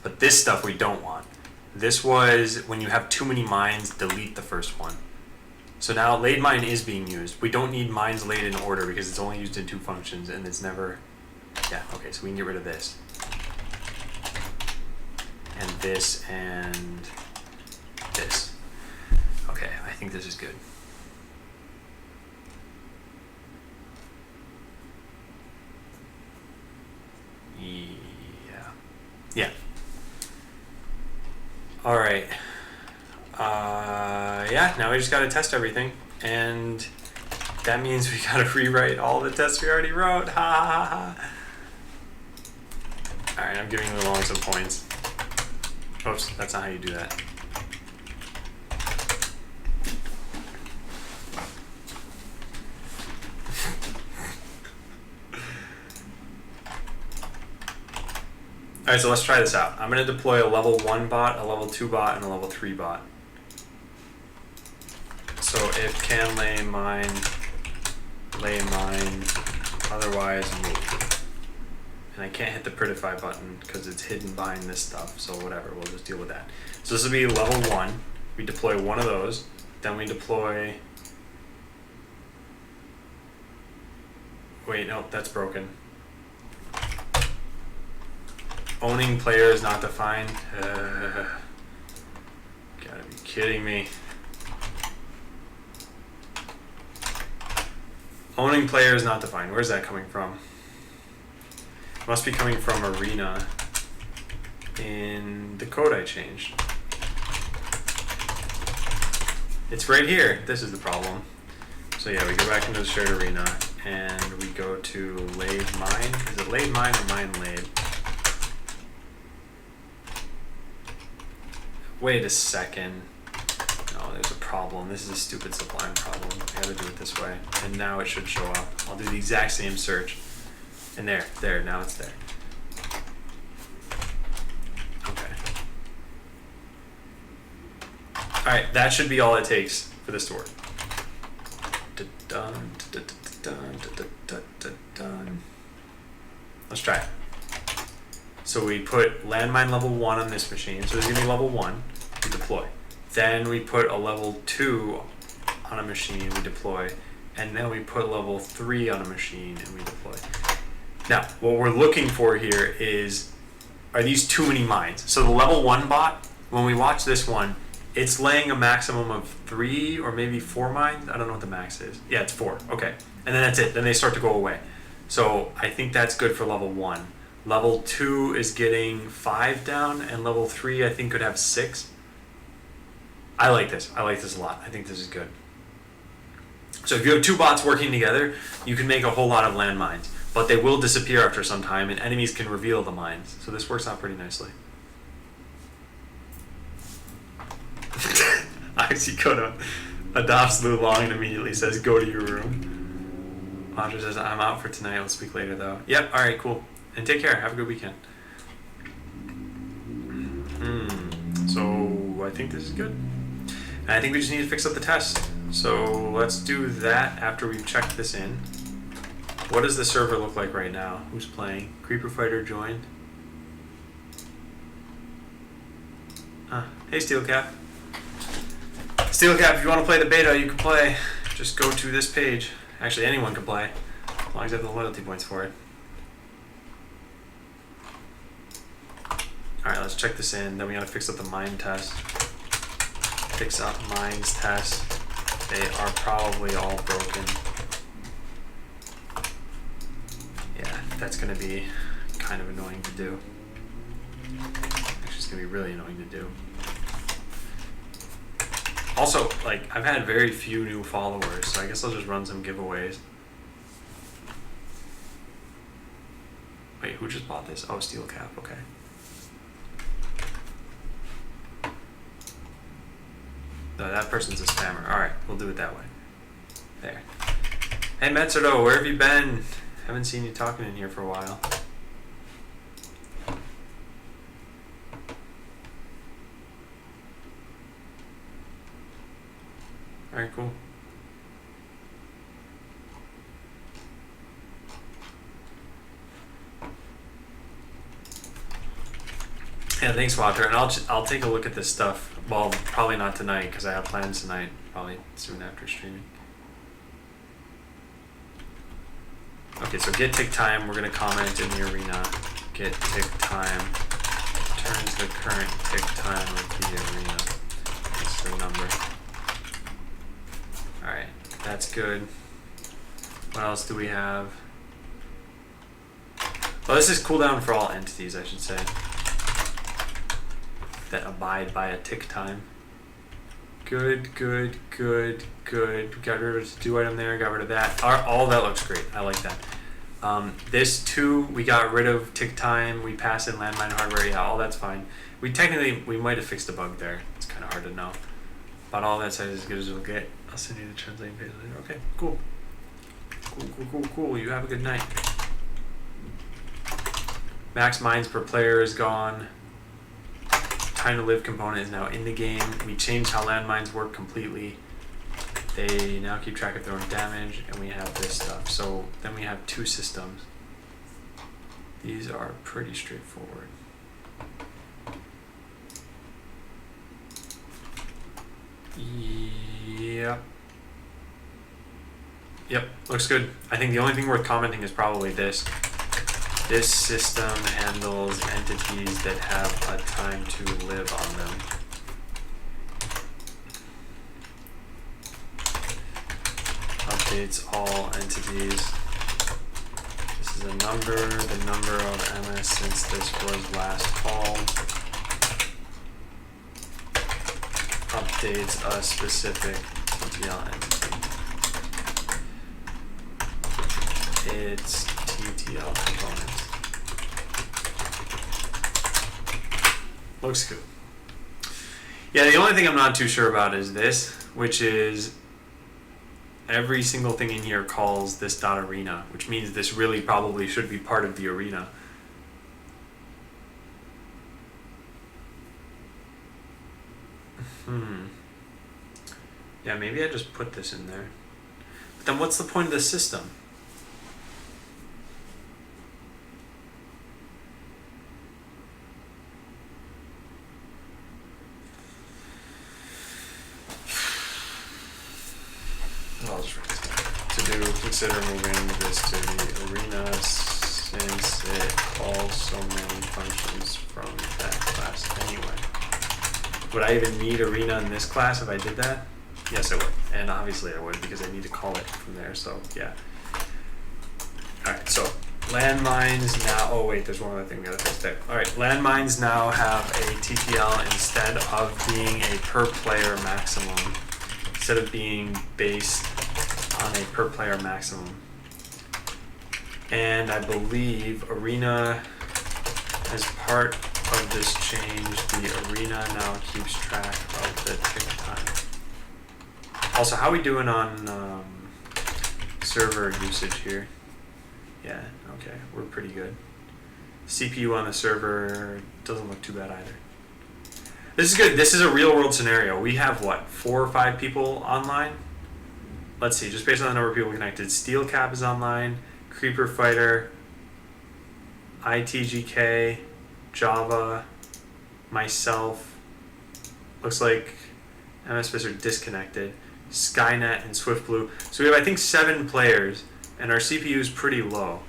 But this stuff we don't want. This was when you have too many mines, delete the first one. So now laid mine is being used. We don't need mines laid in order because it's only used in 2 functions and it's never... Yeah, okay, so we can get rid of this. And this and this. Okay, I think this is good. All right. Yeah, now we just gotta test everything, and that means we gotta rewrite all the tests we already wrote. Ha ha ha. All right, I'm giving Lulong some points. Oops, that's not how you do that. All right, so let's try this out. I'm gonna deploy a level 1 bot, a level 2 bot, and a level 3 bot. So if can lay mine, otherwise move. And I can't hit the prettify button because it's hidden behind this stuff, so whatever, we'll just deal with that. So this will be level 1. We deploy one of those, then we deploy... Wait, no, that's broken. Owning player is not defined. Gotta be kidding me. Owning player is not defined. Where's that coming from? It must be coming from Arena in the code I changed. It's right here. This is the problem. So yeah, we go back into the shared arena and we go to laid mine. Is it laid mine or mine laid? Wait a second. No, there's a problem. This is a stupid Sublime problem. I gotta do it this way. And now it should show up. I'll do the exact same search. And there, now it's there. Okay. Alright, that should be all it takes for this to work. Let's try it. So we put landmine level 1 on this machine. So this is going to be level 1. We deploy. Then we put a level 2 on a machine. We deploy. And then we put level 3 on a machine and we deploy. Now, what we're looking for here is, are these too many mines? So the level 1 bot, when we watch this one, it's laying a maximum of 3 or maybe 4 mines. I don't know what the max is. Yeah, it's 4. Okay. And then that's it. Then they start to go away. So I think that's good for level 1. Level 2 is getting 5 down, and level 3 I think could have 6. I like this. I like this a lot. I think this is good. So if you have 2 bots working together, you can make a whole lot of landmines, but they will disappear after some time, and enemies can reveal the mines. So this works out pretty nicely. Oxycodone adopts Lulong and immediately says, "Go to your room." Mantra says, "I'm out for tonight. We'll speak later, though." Yep. All right. Cool. And take care. Have a good weekend. So I think this is good. And I think we just need to fix up the test. So let's do that after we've checked this in. What does the server look like right now? Who's playing? Creeper Fighter joined. Hey Steelcap. Steelcap, if you want to play the beta, you can play. Just go to this page. Actually, anyone can play, as long as you have the loyalty points for it. Alright, let's check this in. Then we gotta fix up the mine test. Fix up mines test. They are probably all broken. Yeah, that's gonna be kind of annoying to do. Actually, it's gonna be really annoying to do. Also, like, I've had very few new followers, so I guess I'll just run some giveaways. Wait, who just bought this? Oh, Steelcap, okay. No, that person's a spammer. Alright, we'll do it that way. There. Hey Metzerdo, where have you been? Haven't seen you talking in here for a while. Alright, cool. Yeah, thanks, Walter. And I'll take a look at this stuff. Well, probably not tonight because I have plans tonight. Probably soon after streaming. Okay, so get tick time. We're gonna comment in the arena. Get tick time turns the current tick time of the arena. That's the number. All right, that's good. What else do we have? Well, this is cooldown for all entities, I should say. that abide by a tick time. Good, good, good, good. Got rid of the do item there, got rid of that. All that looks great. I like that. This too, we got rid of tick time, we passed in landmine hardware, yeah, all that's fine. We might have fixed a bug there. It's kind of hard to know. But all that side is as good as we'll get. I'll send you the translating page later. Okay, cool. Cool. You have a good night. Max mines per player is gone. Time to live component is now in the game. We changed how landmines work completely. They now keep track of their own damage, and we have this stuff. So then we have two systems. These are pretty straightforward. Yep, looks good. I think the only thing worth commenting is probably this. This system handles entities that have a time to live on them. Updates all entities. This is a number, the number of MS since this was last called. Updates a specific TTL entity. It's TTL component. Looks good. Yeah, the only thing I'm not too sure about is this, which is every single thing in here calls this .arena, which means this really probably should be part of the arena. Yeah, maybe I just put this in there. But then what's the point of the system? I'll just write this down. To do, consider moving this to the arena since it calls so many functions from that class anyway. Would I even need arena in this class if I did that? Yes, I would. And obviously I would because I need to call it from there, so yeah. Alright, so landmines now, oh wait, there's one other thing we gotta fix there. Alright, landmines now have a TTL instead of being a per player maximum. Instead of being based on a per player maximum. And I believe arena, as part of this change, the arena now keeps track of the tick time. Also, how are we doing on server usage here? Yeah, okay, we're pretty good. CPU on the server doesn't look too bad either. This is good. This is a real world scenario. We have what, 4 or 5 people online? Let's see, just based on the number of people connected. Steel Cap is online, Creeper Fighter, ITGK, Java, myself. Looks like MSPs are disconnected. Skynet and SwiftBlue. So we have, I think, 7 players, and our CPU is pretty low.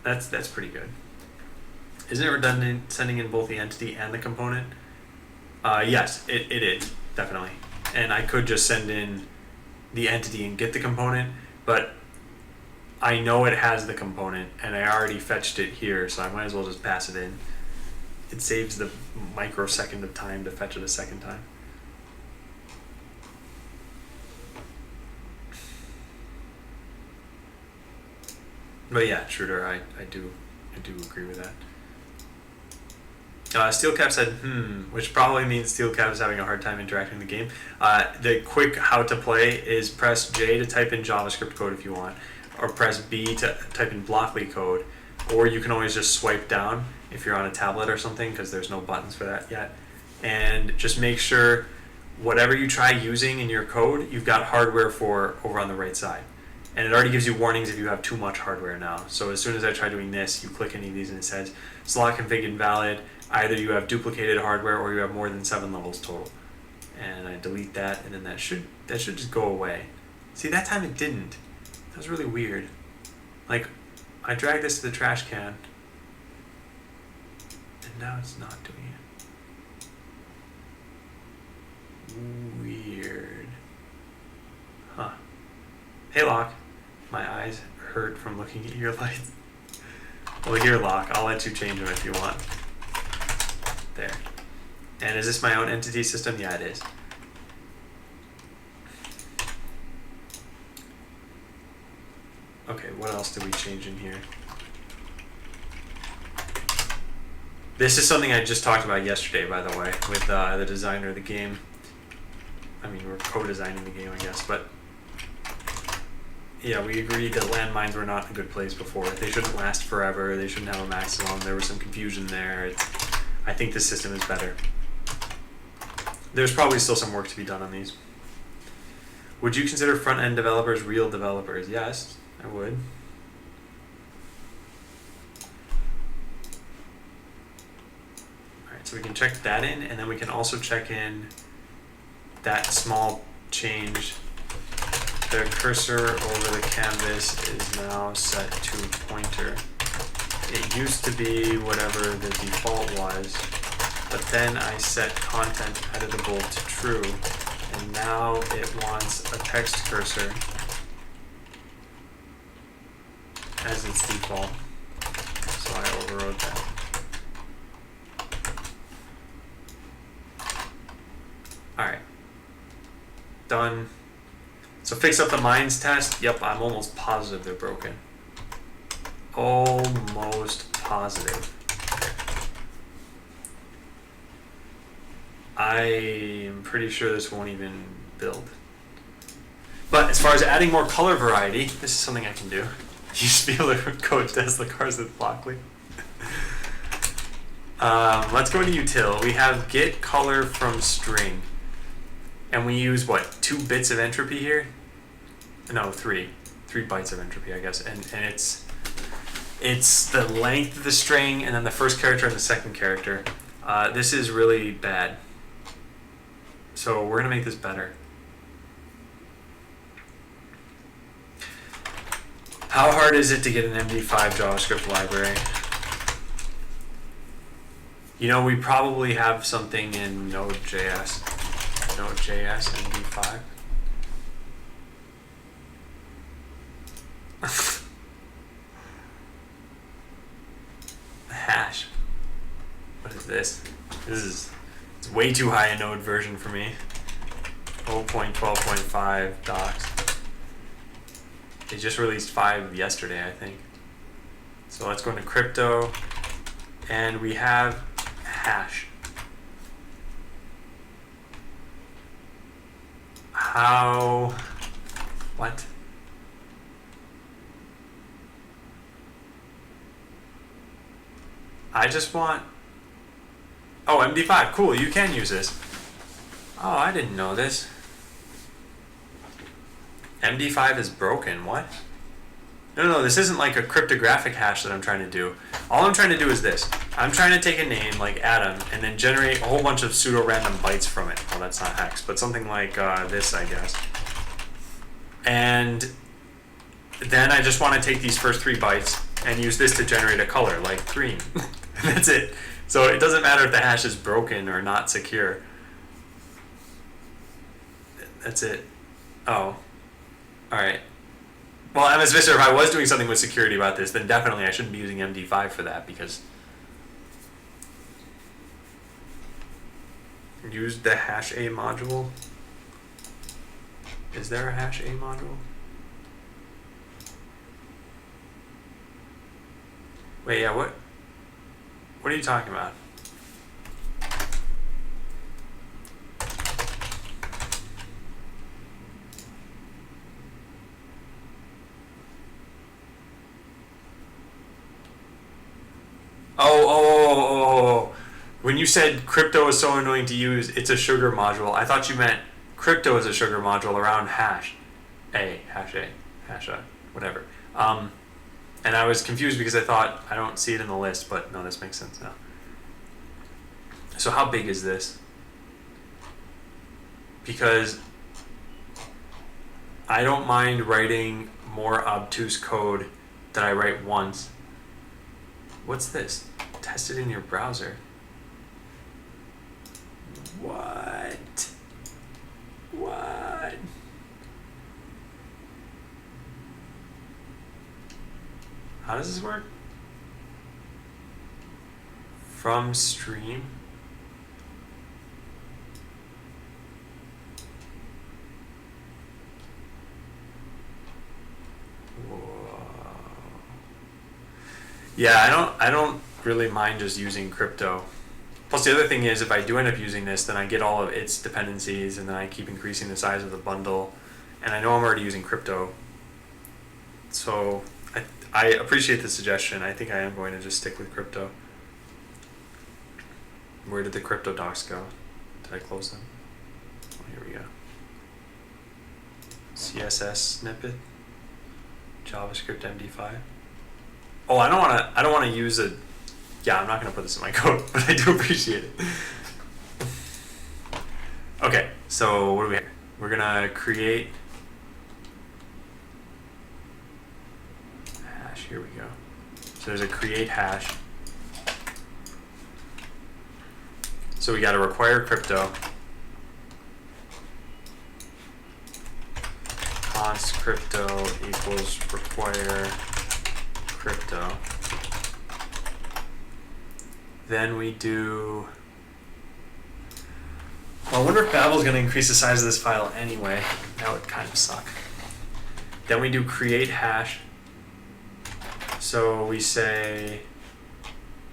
That's pretty good. Isn't it redundant sending in both the entity and the component? Yes, it is, definitely. And I could just send in the entity and get the component, but I know it has the component, and I already fetched it here, so I might as well just pass it in. It saves the microsecond of time to fetch it a second time. But yeah, Schroeder, I do agree with that. Steelcap said, which probably means Steelcap is having a hard time interacting in the game. The quick how to play is press J to type in JavaScript code if you want, or press B to type in Blockly code, or you can always just swipe down if you're on a tablet or something, because there's no buttons for that yet. And just make sure whatever you try using in your code, you've got hardware for over on the right side. And it already gives you warnings if you have too much hardware now. So as soon as I try doing this, you click any of these and it says slot config invalid. Either you have duplicated hardware or you have more than 7 levels total. And I delete that, and then that should just go away. See, that time it didn't. That was really weird. Like, I dragged this to the trash can, and now it's not doing it. Weird. Huh. Hey, Locke. My eyes hurt from looking at your lights. Well, here, Locke. I'll let you change them if you want. There. And is this my own entity system? Yeah, it is. Okay, what else did we change in here? This is something I just talked about yesterday, by the way, with the designer of the game. I mean, we're co-designing the game, I guess, but yeah, we agreed that landmines were not a good place before. They shouldn't last forever. They shouldn't have a maximum. There was some confusion there. I think this system is better. There's probably still some work to be done on these. Would you consider front-end developers real developers? Yes, I would. Alright, so we can check that in, and then we can also check in that small change. The cursor over the canvas is now set to pointer. It used to be whatever the default was, but then I set content editable to true, and now it wants a text cursor as its default. So I overrode that. Alright. Done. So fix up the mines test. Yep, I'm almost positive they're broken. Almost positive. I am pretty sure this won't even build. But as far as adding more color variety, this is something I can do. You should be able to code Tesla cars with Blockly. Let's go to util. We have get color from string. And we use, what, 2 bits of entropy here? No, 3. 3 bytes of entropy, I guess. And it's the length of the string, and then the first character and the second character. This is really bad. So we're going to make this better. How hard is it to get an MD5 JavaScript library? You know, we probably have something in Node.js. Node.js MD5. Hash. What is this? It's way too high a Node version for me. 0.12.5 docs. They just released 5 yesterday, I think. So let's go into crypto, and we have hash. How? What? I just want... Oh, MD5, cool, you can use this. Oh, I didn't know this. MD5 is broken, what? No, this isn't like a cryptographic hash that I'm trying to do. All I'm trying to do is this. I'm trying to take a name like Adam and then generate a whole bunch of pseudo-random bytes from it. Well, that's not hex, but something like this, I guess. And then I just want to take these first 3 bytes and use this to generate a color, like green. That's it. So it doesn't matter if the hash is broken or not secure. That's it. Oh. Alright. Well, MS Visser, if I was doing something with security about this, then definitely I shouldn't be using MD5 for that, because use the hash A module. Is there a hash A module? Wait, yeah, what are you talking about? Oh. When you said crypto is so annoying to use, it's a sugar module. I thought you meant crypto is a sugar module around hash A, whatever. And I was confused because I thought I don't see it in the list, but no, this makes sense now. So how big is this? Because I don't mind writing more obtuse code that I write once. What's this? Test it in your browser. What? How does this work? From stream? Yeah, I don't really mind just using crypto. Plus, the other thing is, if I do end up using this, then I get all of its dependencies, and then I keep increasing the size of the bundle. And I know I'm already using crypto. So I appreciate the suggestion. I think I am going to just stick with crypto. Where did the crypto docs go? Did I close them? Oh, here we go. CSS snippet. JavaScript MD5. Oh, I don't want to use a. Yeah, I'm not going to put this in my code, but I do appreciate it. Okay, so what do we have? We're going to create hash. Here we go. So there's a create hash. So we got to require crypto. Const crypto equals require crypto. Then we do. Well, I wonder if Babel's going to increase the size of this file anyway. That would kind of suck. Then we do create hash. So we say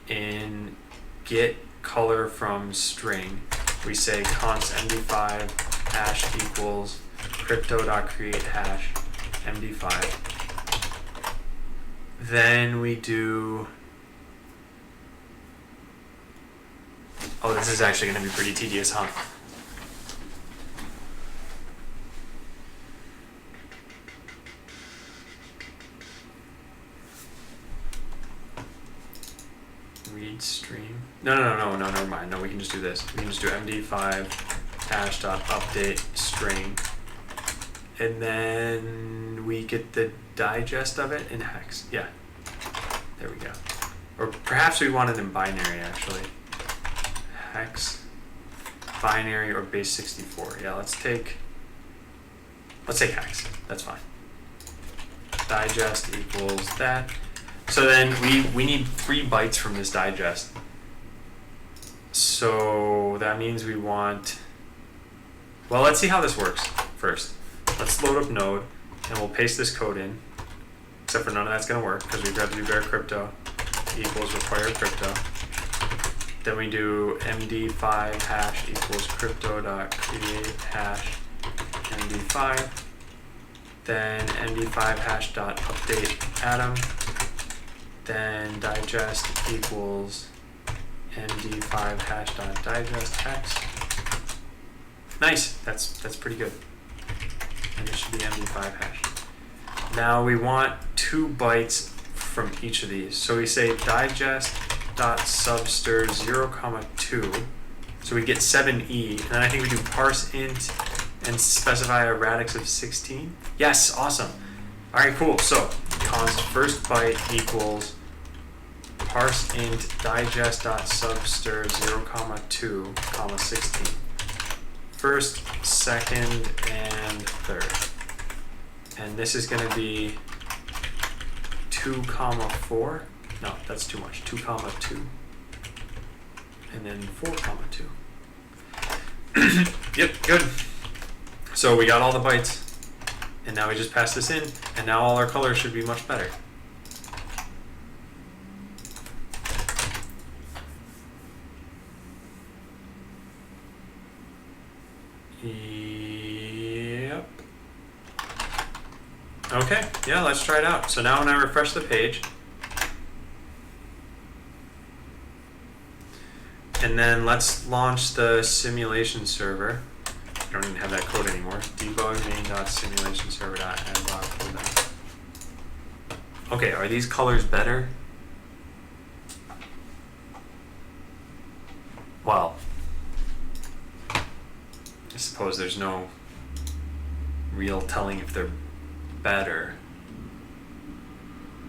in get color from string, we say const md5 hash equals crypto.create hash md5. Then we do. Oh, this is actually going to be pretty tedious, huh? Read stream. No, never mind. No, we can just do this. We can just do md5 hash.update string. And then we get the digest of it in hex. Yeah. There we go. Or perhaps we want it in binary, actually. Hex, binary, or base 64. Yeah, let's take hex. That's fine. Digest equals that. So then we need 3 bytes from this digest. So that means we want. Well, let's see how this works first. Let's load up Node, and we'll paste this code in. Except for none of that's going to work because we've got to do var crypto equals require crypto. Then we do md5 hash equals crypto.create hash md5. Then md5 hash dot update atom. Then digest equals md5 hash dot digest hex. Nice. That's pretty good. And it should be md5 hash. Now we want 2 bytes from each of these. So we say digest dot subster 0, 2. So we get 7e. And then I think we do parse int and specify a radix of 16. Yes, awesome. All right, cool. So const first byte equals parse int digest dot subster 0, 2, 16. First, second, and third. And this is going to be 2, 4. No, that's too much. 2, 2. And then 4, 2. Yep, good. So we got all the bytes. And now we just pass this in. And now all our colors should be much better. Yep. Okay, yeah, let's try it out. So now when I refresh the page, and then let's launch the simulation server. I don't even have that code anymore. Debug main.simulationserver.adblock. Okay, are these colors better? Well, I suppose there's no real telling if they're better.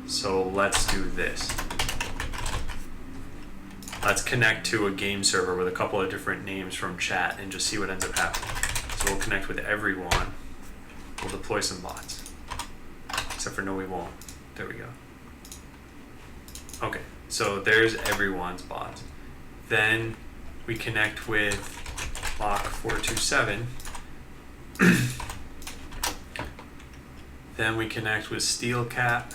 So let's do this. Let's connect to a game server with a couple of different names from chat and just see what ends up happening. So we'll connect with everyone. We'll deploy some bots. Except for no, we won't. There we go. Okay, so there's everyone's bots. Then we connect with Lock427. Then we connect with SteelCap.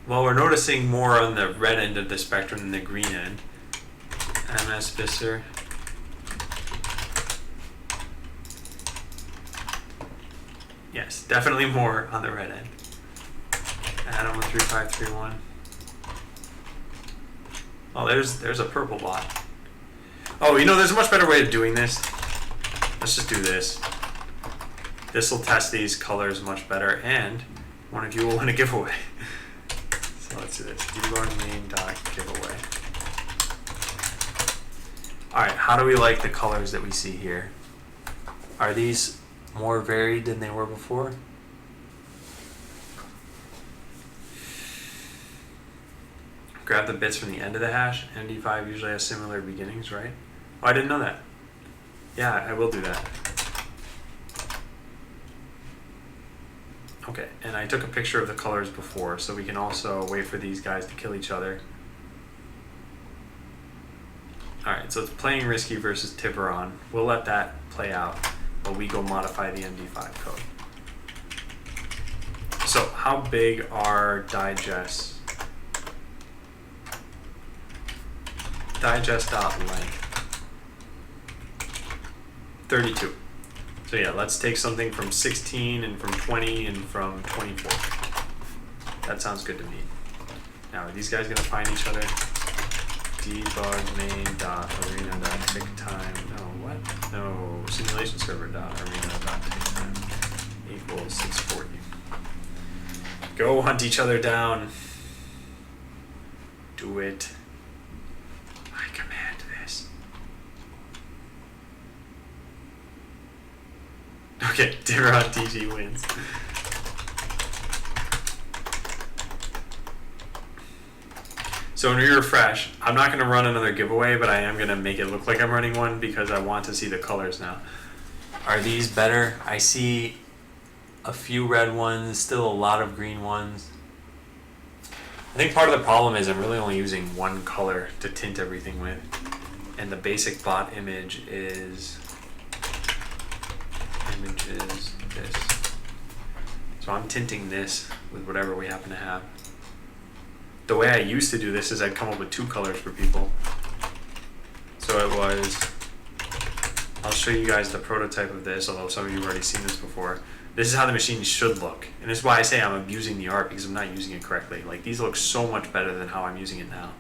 Well, we're noticing more on the red end of the spectrum than the green end. MS Visser. Yes, definitely more on the red end. Adam 3531. Oh, there's a purple bot. Oh, there's a much better way of doing this. Let's just do this. This will test these colors much better, and one of you will win a giveaway. So let's do this. Giveaway. Alright, how do we like the colors that we see here? Are these more varied than they were before? Grab the bits from the end of the hash. MD5 usually has similar beginnings, right? Oh, I didn't know that. Yeah, I will do that. Okay, and I took a picture of the colors before, so we can also wait for these guys to kill each other. Alright, so it's playing risky versus Tiburon. We'll let that play out while we go modify the MD5 code. So, how big are digests? Digest.length. 32. So yeah, let's take something from 16 and from 20 and from 24. That sounds good to me. Now, are these guys going to find each other? Debug main.arena.ticktime. No, what? No, simulation server.arena.ticktime equals 640. Go hunt each other down. Do it. I command this. Okay, Tiburon DG wins. So when we refresh, I'm not going to run another giveaway, but I am going to make it look like I'm running one because I want to see the colors now. Are these better? I see a few red ones, still a lot of green ones. I think part of the problem is I'm really only using one color to tint everything with. And the basic bot image is this. So I'm tinting this with whatever we happen to have. The way I used to do this is I'd come up with two colors for people. So it was, I'll show you guys the prototype of this, although some of you have already seen this before. This is how the machine should look. And this is why I say I'm abusing the art, because I'm not using it correctly. Like, these look so much better than how I'm using it now.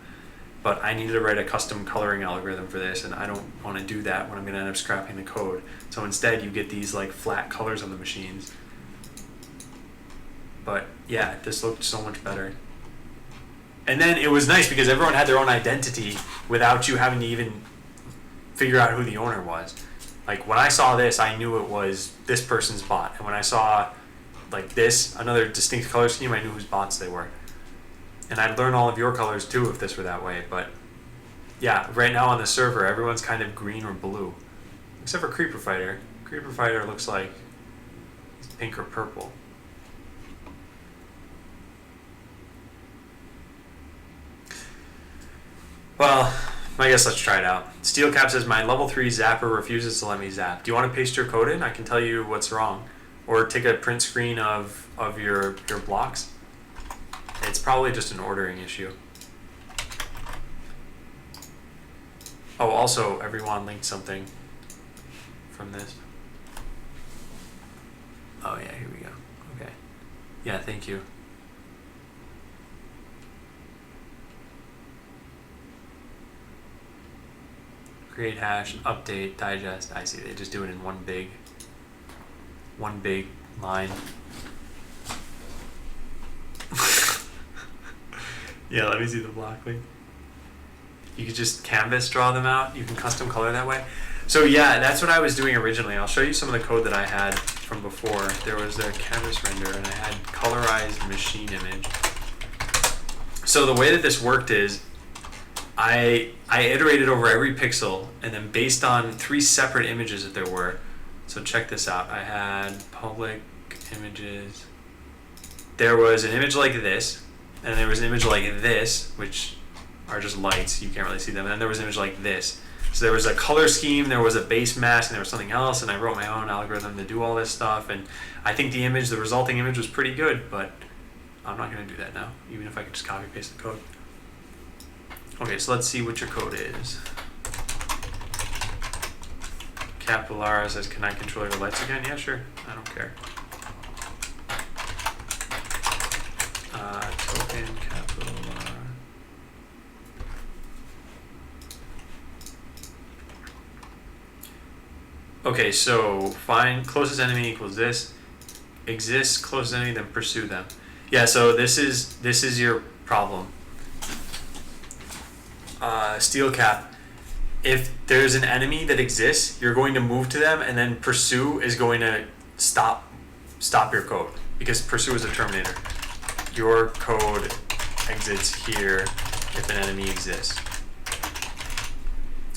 But I needed to write a custom coloring algorithm for this, and I don't want to do that when I'm going to end up scrapping the code. So instead you get these like flat colors on the machines. But yeah, this looked so much better. And then it was nice because everyone had their own identity without you having to even figure out who the owner was. Like, when I saw this, I knew it was this person's bot. And when I saw like this, another distinct color scheme, I knew whose bots they were. And I'd learn all of your colors too if this were that way. But yeah, right now on the server, everyone's kind of green or blue. Except for Creeper Fighter. Creeper Fighter looks like it's pink or purple. Well, I guess let's try it out. Steelcap says, my level 3 zapper refuses to let me zap. Do you want to paste your code in? I can tell you what's wrong. Or take a print screen of your blocks. It's probably just an ordering issue. Oh, also, everyone linked something from this. Oh yeah, here we go. Okay. Yeah, thank you. Create hash, update, digest. I see, they just do it in one big line. Yeah, let me see the block link. You could just canvas draw them out. You can custom color that way. So yeah, that's what I was doing originally. I'll show you some of the code that I had from before. There was a canvas render and I had colorized machine image. So the way that this worked is I iterated over every pixel, and then based on 3 separate images that there were. So check this out. I had public images. There was an image like this, and there was an image like this, which are just lights. You can't really see them. And then there was an image like this. So there was a color scheme, there was a base mask, and there was something else, and I wrote my own algorithm to do all this stuff. And I think the resulting image was pretty good, but I'm not going to do that now, even if I could just copy paste the code. Okay, so let's see what your code is. Capital R says, can I control your lights again? Yeah, sure. I don't care. Token capital R. Okay, so find closest enemy equals this. Exists closest enemy, then pursue them. Yeah, so this is your problem. Steel cap. If there's an enemy that exists, you're going to move to them, and then pursue is going to stop your code, because pursue is a terminator. Your code exits here if an enemy exists.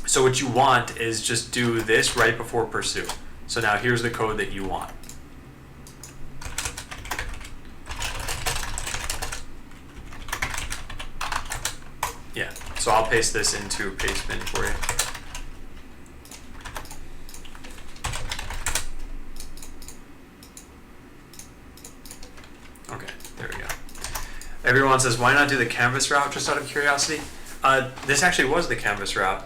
So what you want is just do this right before pursue. So now here's the code that you want. Yeah, so I'll paste this into Pastebin for you. Okay, there we go. Everyone says, why not do the canvas route, just out of curiosity? This actually was the canvas route.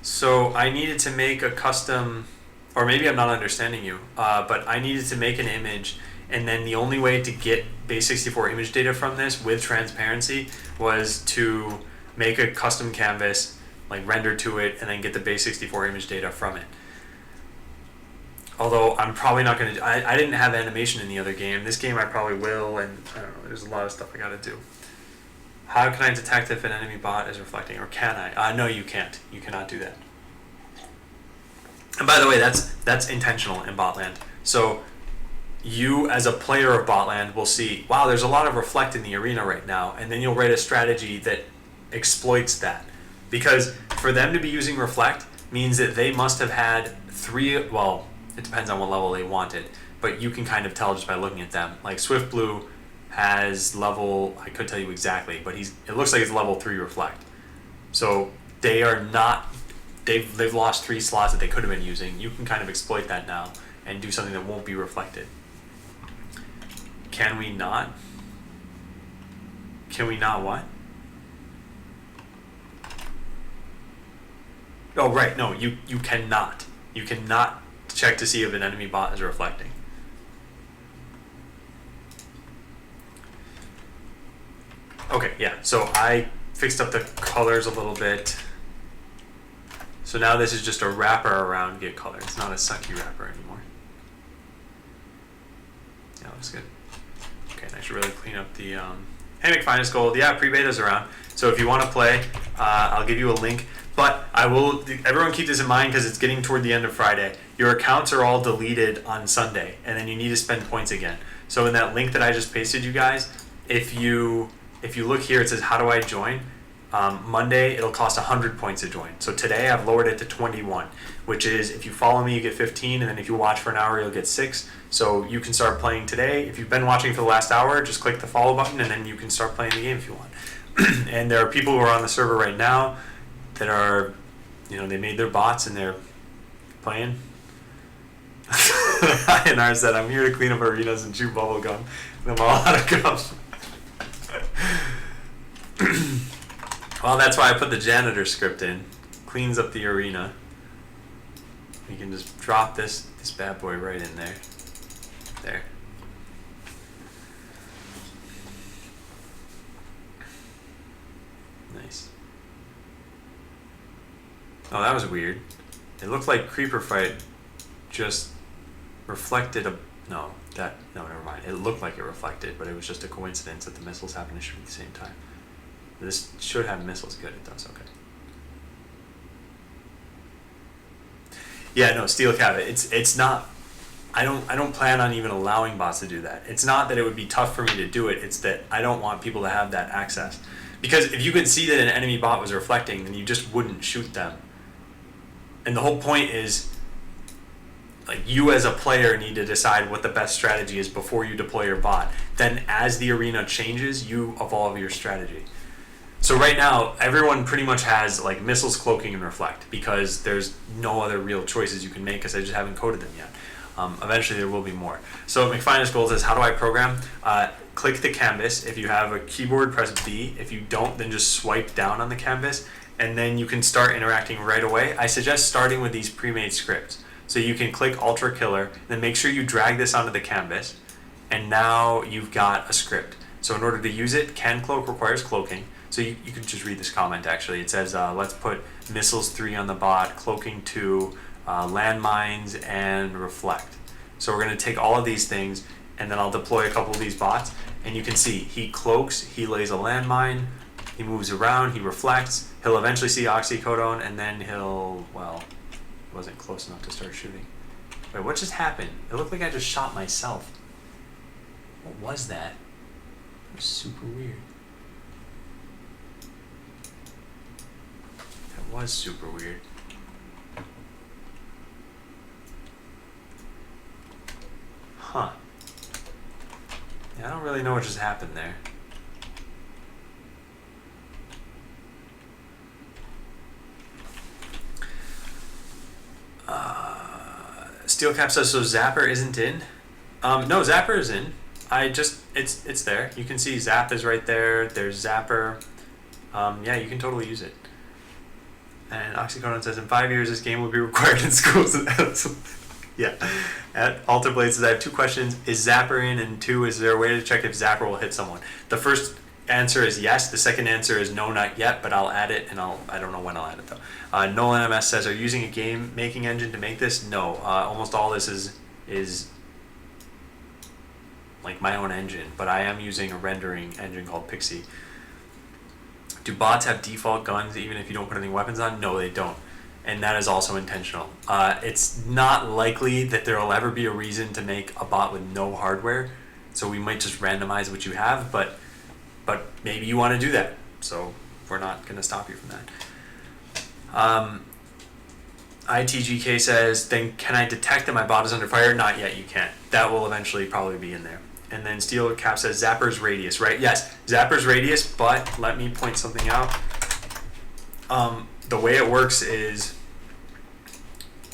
So I needed to make a custom, or maybe I'm not understanding you, but I needed to make an image, and then the only way to get base64 image data from this with transparency was to make a custom canvas, like render to it, and then get the base64 image data from it. Although I'm probably not going to, I didn't have animation in the other game. This game I probably will, and I don't know, there's a lot of stuff I got to do. How can I detect if an enemy bot is reflecting, or can I? No, you can't. You cannot do that. And by the way, that's intentional in Botland. So you, as a player of Botland, will see, wow, there's a lot of reflect in the arena right now, and then you'll write a strategy that exploits that. Because for them to be using reflect means that they must have had well, it depends on what level they wanted, but you can kind of tell just by looking at them. Like Swift Blue has level, I could tell you exactly, but it looks like it's level 3 reflect. So they are not, they've lost 3 slots that they could have been using. You can kind of exploit that now and do something that won't be reflected. Can we not? Can we not what? Oh, right, no, you cannot. You cannot check to see if an enemy bot is reflecting. Okay, yeah, so I fixed up the colors a little bit. So now this is just a wrapper around get color. It's not a sucky wrapper anymore. Yeah, looks good. Okay, and I should really clean up the Hammock Finest Gold. Yeah, pre-beta's around. So if you want to play, I'll give you a link. But I will, everyone keep this in mind because it's getting toward the end of Friday. Your accounts are all deleted on Sunday, and then you need to spend points again. So in that link that I just pasted you guys, if you look here, it says, how do I join? Monday, it'll cost 100 points to join. So today, I've lowered it to 21, which is if you follow me, you get 15, and then if you watch for an hour, you'll get 6. So you can start playing today. If you've been watching for the last hour, just click the follow button, and then you can start playing the game if you want. And there are people who are on the server right now that are, they made their bots, and they're playing. INR said, I'm here to clean up arenas and chew bubble gum. I'm all out of gum. Well, that's why I put the janitor script in. Cleans up the arena. You can just drop this bad boy right in there. There. Nice. Oh, that was weird. It looked like Creeper Fight just reflected no, never mind. It looked like it reflected, but it was just a coincidence that the missiles happened to shoot at the same time. This should have missiles. Good, it does. Okay. Yeah, no, Steel Cap. It's not. I don't plan on even allowing bots to do that. It's not that it would be tough for me to do it. It's that I don't want people to have that access. Because if you could see that an enemy bot was reflecting, then you just wouldn't shoot them. And the whole point is, like, you as a player need to decide what the best strategy is before you deploy your bot. Then as the arena changes, you evolve your strategy. So right now, everyone pretty much has like missiles, cloaking, and reflect because there's no other real choices you can make because I just haven't coded them yet. Eventually there will be more. So McFinest Gold says, how do I program? Click the canvas. If you have a keyboard, press B. If you don't, then just swipe down on the canvas, and then you can start interacting right away. I suggest starting with these pre-made scripts. So you can click Ultra Killer, then make sure you drag this onto the canvas, and now you've got a script. So in order to use it, can cloak requires cloaking. So you can just read this comment actually. It says, let's put missiles 3 on the bot, cloaking 2, landmines, and reflect. So we're going to take all of these things, and then I'll deploy a couple of these bots, and you can see he cloaks, he lays a landmine, he moves around, he reflects, he'll eventually see oxycodone, and then he'll, well, wasn't close enough to start shooting. Wait, what just happened? It looked like I just shot myself. What was that? It was super weird. That was super weird. Huh. Yeah, I don't really know what just happened there. Steelcap says, so Zapper isn't in? No, Zapper is in. It's there. You can see Zap is right there. There's Zapper. Yeah, you can totally use it. And Oxycodone says, in 5 years, this game will be required in schools. Yeah. At Alter Blade says, I have 2 questions. Is Zapper in? And 2, is there a way to check if Zapper will hit someone? The first answer is yes. The second answer is no, not yet, but I'll add it, and I don't know when I'll add it, though. Nolan MS says, are you using a game-making engine to make this? No. Almost all this is like my own engine, but I am using a rendering engine called Pixie. Do bots have default guns even if you don't put any weapons on? No, they don't. And that is also intentional. It's not likely that there will ever be a reason to make a bot with no hardware, so we might just randomize what you have, but maybe you want to do that, so we're not going to stop you from that. ITGK says, then can I detect that my bot is under fire? Not yet, you can't. That will eventually probably be in there. And then Steel Cap says, Zapper's radius, right? Yes, Zapper's radius, but let me point something out. The way it works is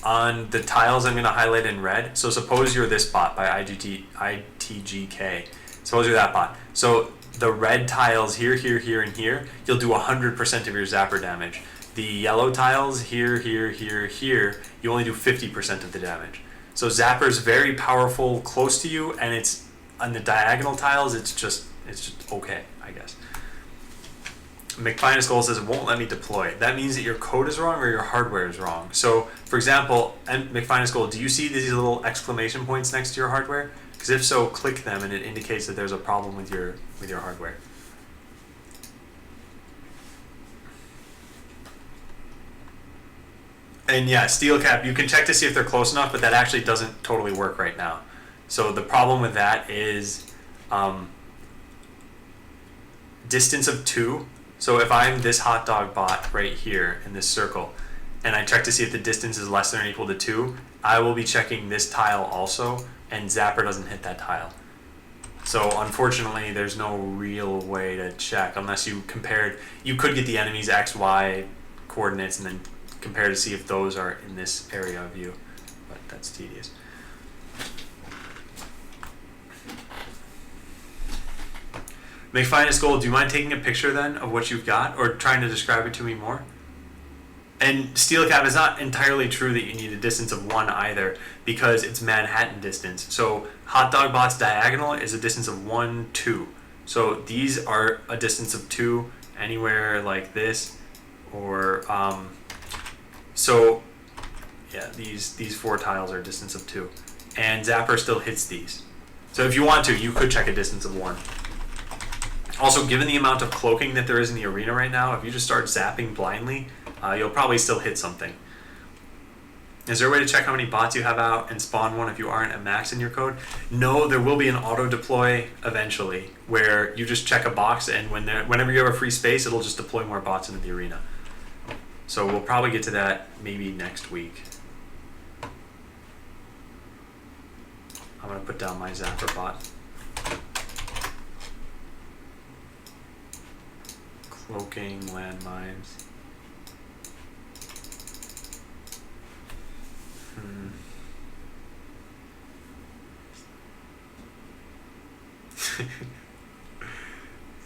on the tiles I'm going to highlight in red. So suppose you're this bot by ITGK. Suppose you're that bot. So the red tiles here, here, here, and here, you'll do 100% of your Zapper damage. The yellow tiles here, here, here, here, you only do 50% of the damage. So Zapper's very powerful close to you, and it's on the diagonal tiles, it's just okay, I guess. McFinest Gold says it won't let me deploy. That means that your code is wrong or your hardware is wrong. So, for example, and McFinest Gold, do you see these little exclamation points next to your hardware? Because if so, click them, and it indicates that there's a problem with your hardware. And yeah, Steelcap, you can check to see if they're close enough, but that actually doesn't totally work right now. So the problem with that is distance of 2. So if I'm this hot dog bot right here in this circle, and I check to see if the distance is less than or equal to 2, I will be checking this tile also, and Zapper doesn't hit that tile. So unfortunately, there's no real way to check unless you compared. You could get the enemy's X, Y coordinates and then compare to see if those are in this area of view, but that's tedious. McFinest Gold, do you mind taking a picture then of what you've got, or trying to describe it to me more? And Steelcap, is not entirely true that you need a distance of 1 either, because it's Manhattan distance. So Hot Dog Bot's diagonal is a distance of 1, 2. So these are a distance of 2 anywhere like this, or so yeah, these 4 tiles are a distance of 2, and Zapper still hits these. So if you want to, you could check a distance of 1. Also, given the amount of cloaking that there is in the arena right now, if you just start zapping blindly, you'll probably still hit something. Is there a way to check how many bots you have out and spawn one if you aren't at max in your code? No, there will be an auto deploy eventually where you just check a box, and whenever you have a free space, it'll just deploy more bots into the arena. So we'll probably get to that maybe next week. I'm going to put down my Zapper bot. Cloaking, landmines.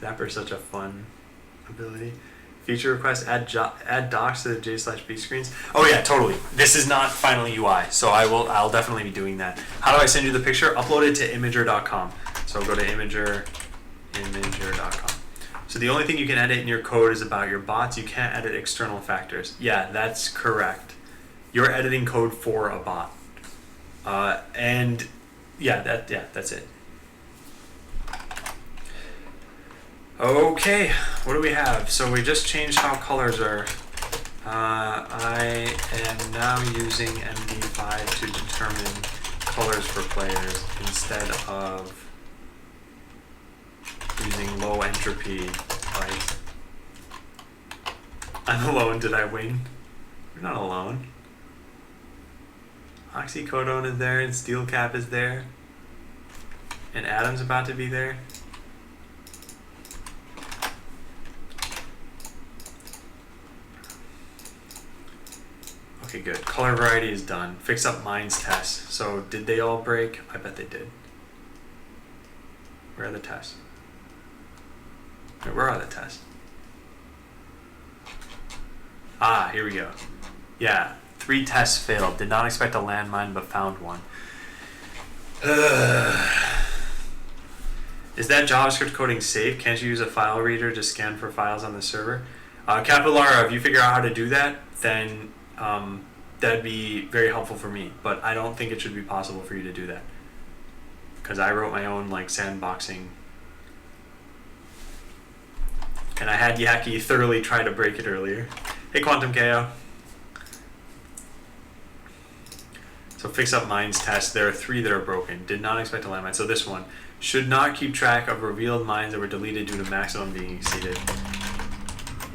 Zapper is such a fun ability. Feature request, add docs to the J/B screens. Oh yeah, totally. This is not final UI, so I'll definitely be doing that. How do I send you the picture? Upload it to Imager.com. So go to Imager.com. So the only thing you can edit in your code is about your bots. You can't edit external factors. Yeah, that's correct. You're editing code for a bot. And that's it. Okay, what do we have? So we just changed how colors are. I am now using MD5 to determine colors for players instead of using low entropy light. I'm alone, did I win? You're not alone. Oxycodone is there and Steel Cap is there. And Adam's about to be there. Okay, good. Color variety is done. Fix up mines tests. So did they all break? I bet they did. Where are the tests? Where are the tests? Ah, here we go. Yeah, 3 tests failed. Did not expect a landmine, but found one. Is that JavaScript coding safe? Can't you use a file reader to scan for files on the server? Capilara, if you figure out how to do that, then that'd be very helpful for me. But I don't think it should be possible for you to do that, because I wrote my own like sandboxing. And I had Yaki thoroughly try to break it earlier. Hey, Quantum KO. So fix up mines test. There are 3 that are broken. Did not expect a landmine. So this one. Should not keep track of revealed mines that were deleted due to maximum being exceeded.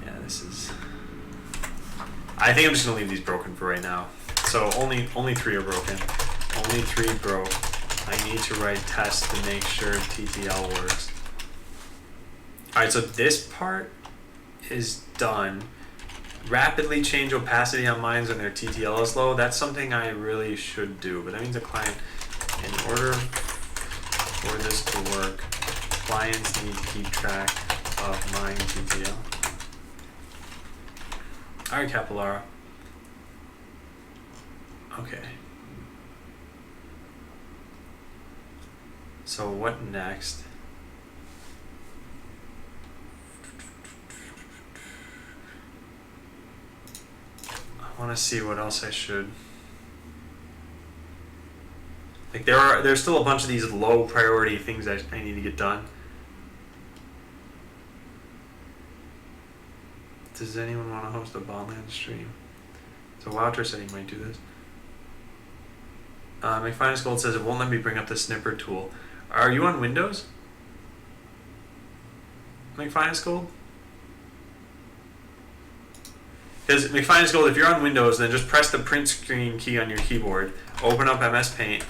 Yeah, this is... I think I'm just going to leave these broken for right now. So only 3 are broken. Only 3 broke. I need to write tests to make sure TTL works. Alright, so this part is done. Rapidly change opacity on mines when their TTL is low. That's something I really should do, but that means a client, in order for this to work, clients need to keep track of mine TTL. Alright, Capilara. Okay. So what next? I want to see what else I should. Like there's still a bunch of these low priority things I need to get done. Does anyone want to host a Botland stream? So Wouter said he might do this. McFinest Gold says it won't let me bring up the snipper tool. Are you on Windows? McFinest Gold? Because McFinest Gold, if you're on Windows, then just press the print screen key on your keyboard, open up MS Paint,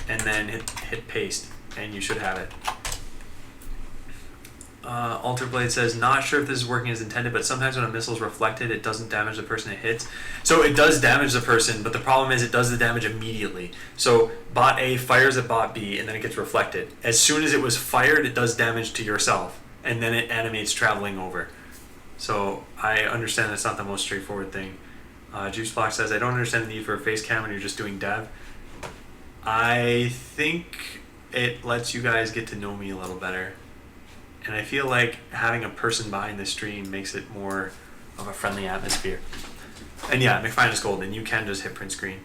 and then hit paste, and you should have it. Alterblade says, not sure if this is working as intended, but sometimes when a missile is reflected, it doesn't damage the person it hits. So it does damage the person, but the problem is it does the damage immediately. So bot A fires at bot B, and then it gets reflected. As soon as it was fired, it does damage to yourself, and then it animates traveling over. So I understand that's not the most straightforward thing. JuiceBlock says, I don't understand the need for a face cam when you're just doing dev. I think it lets you guys get to know me a little better. And I feel like having a person behind the stream makes it more of a friendly atmosphere. And yeah, McFinest Gold, and you can just hit print screen.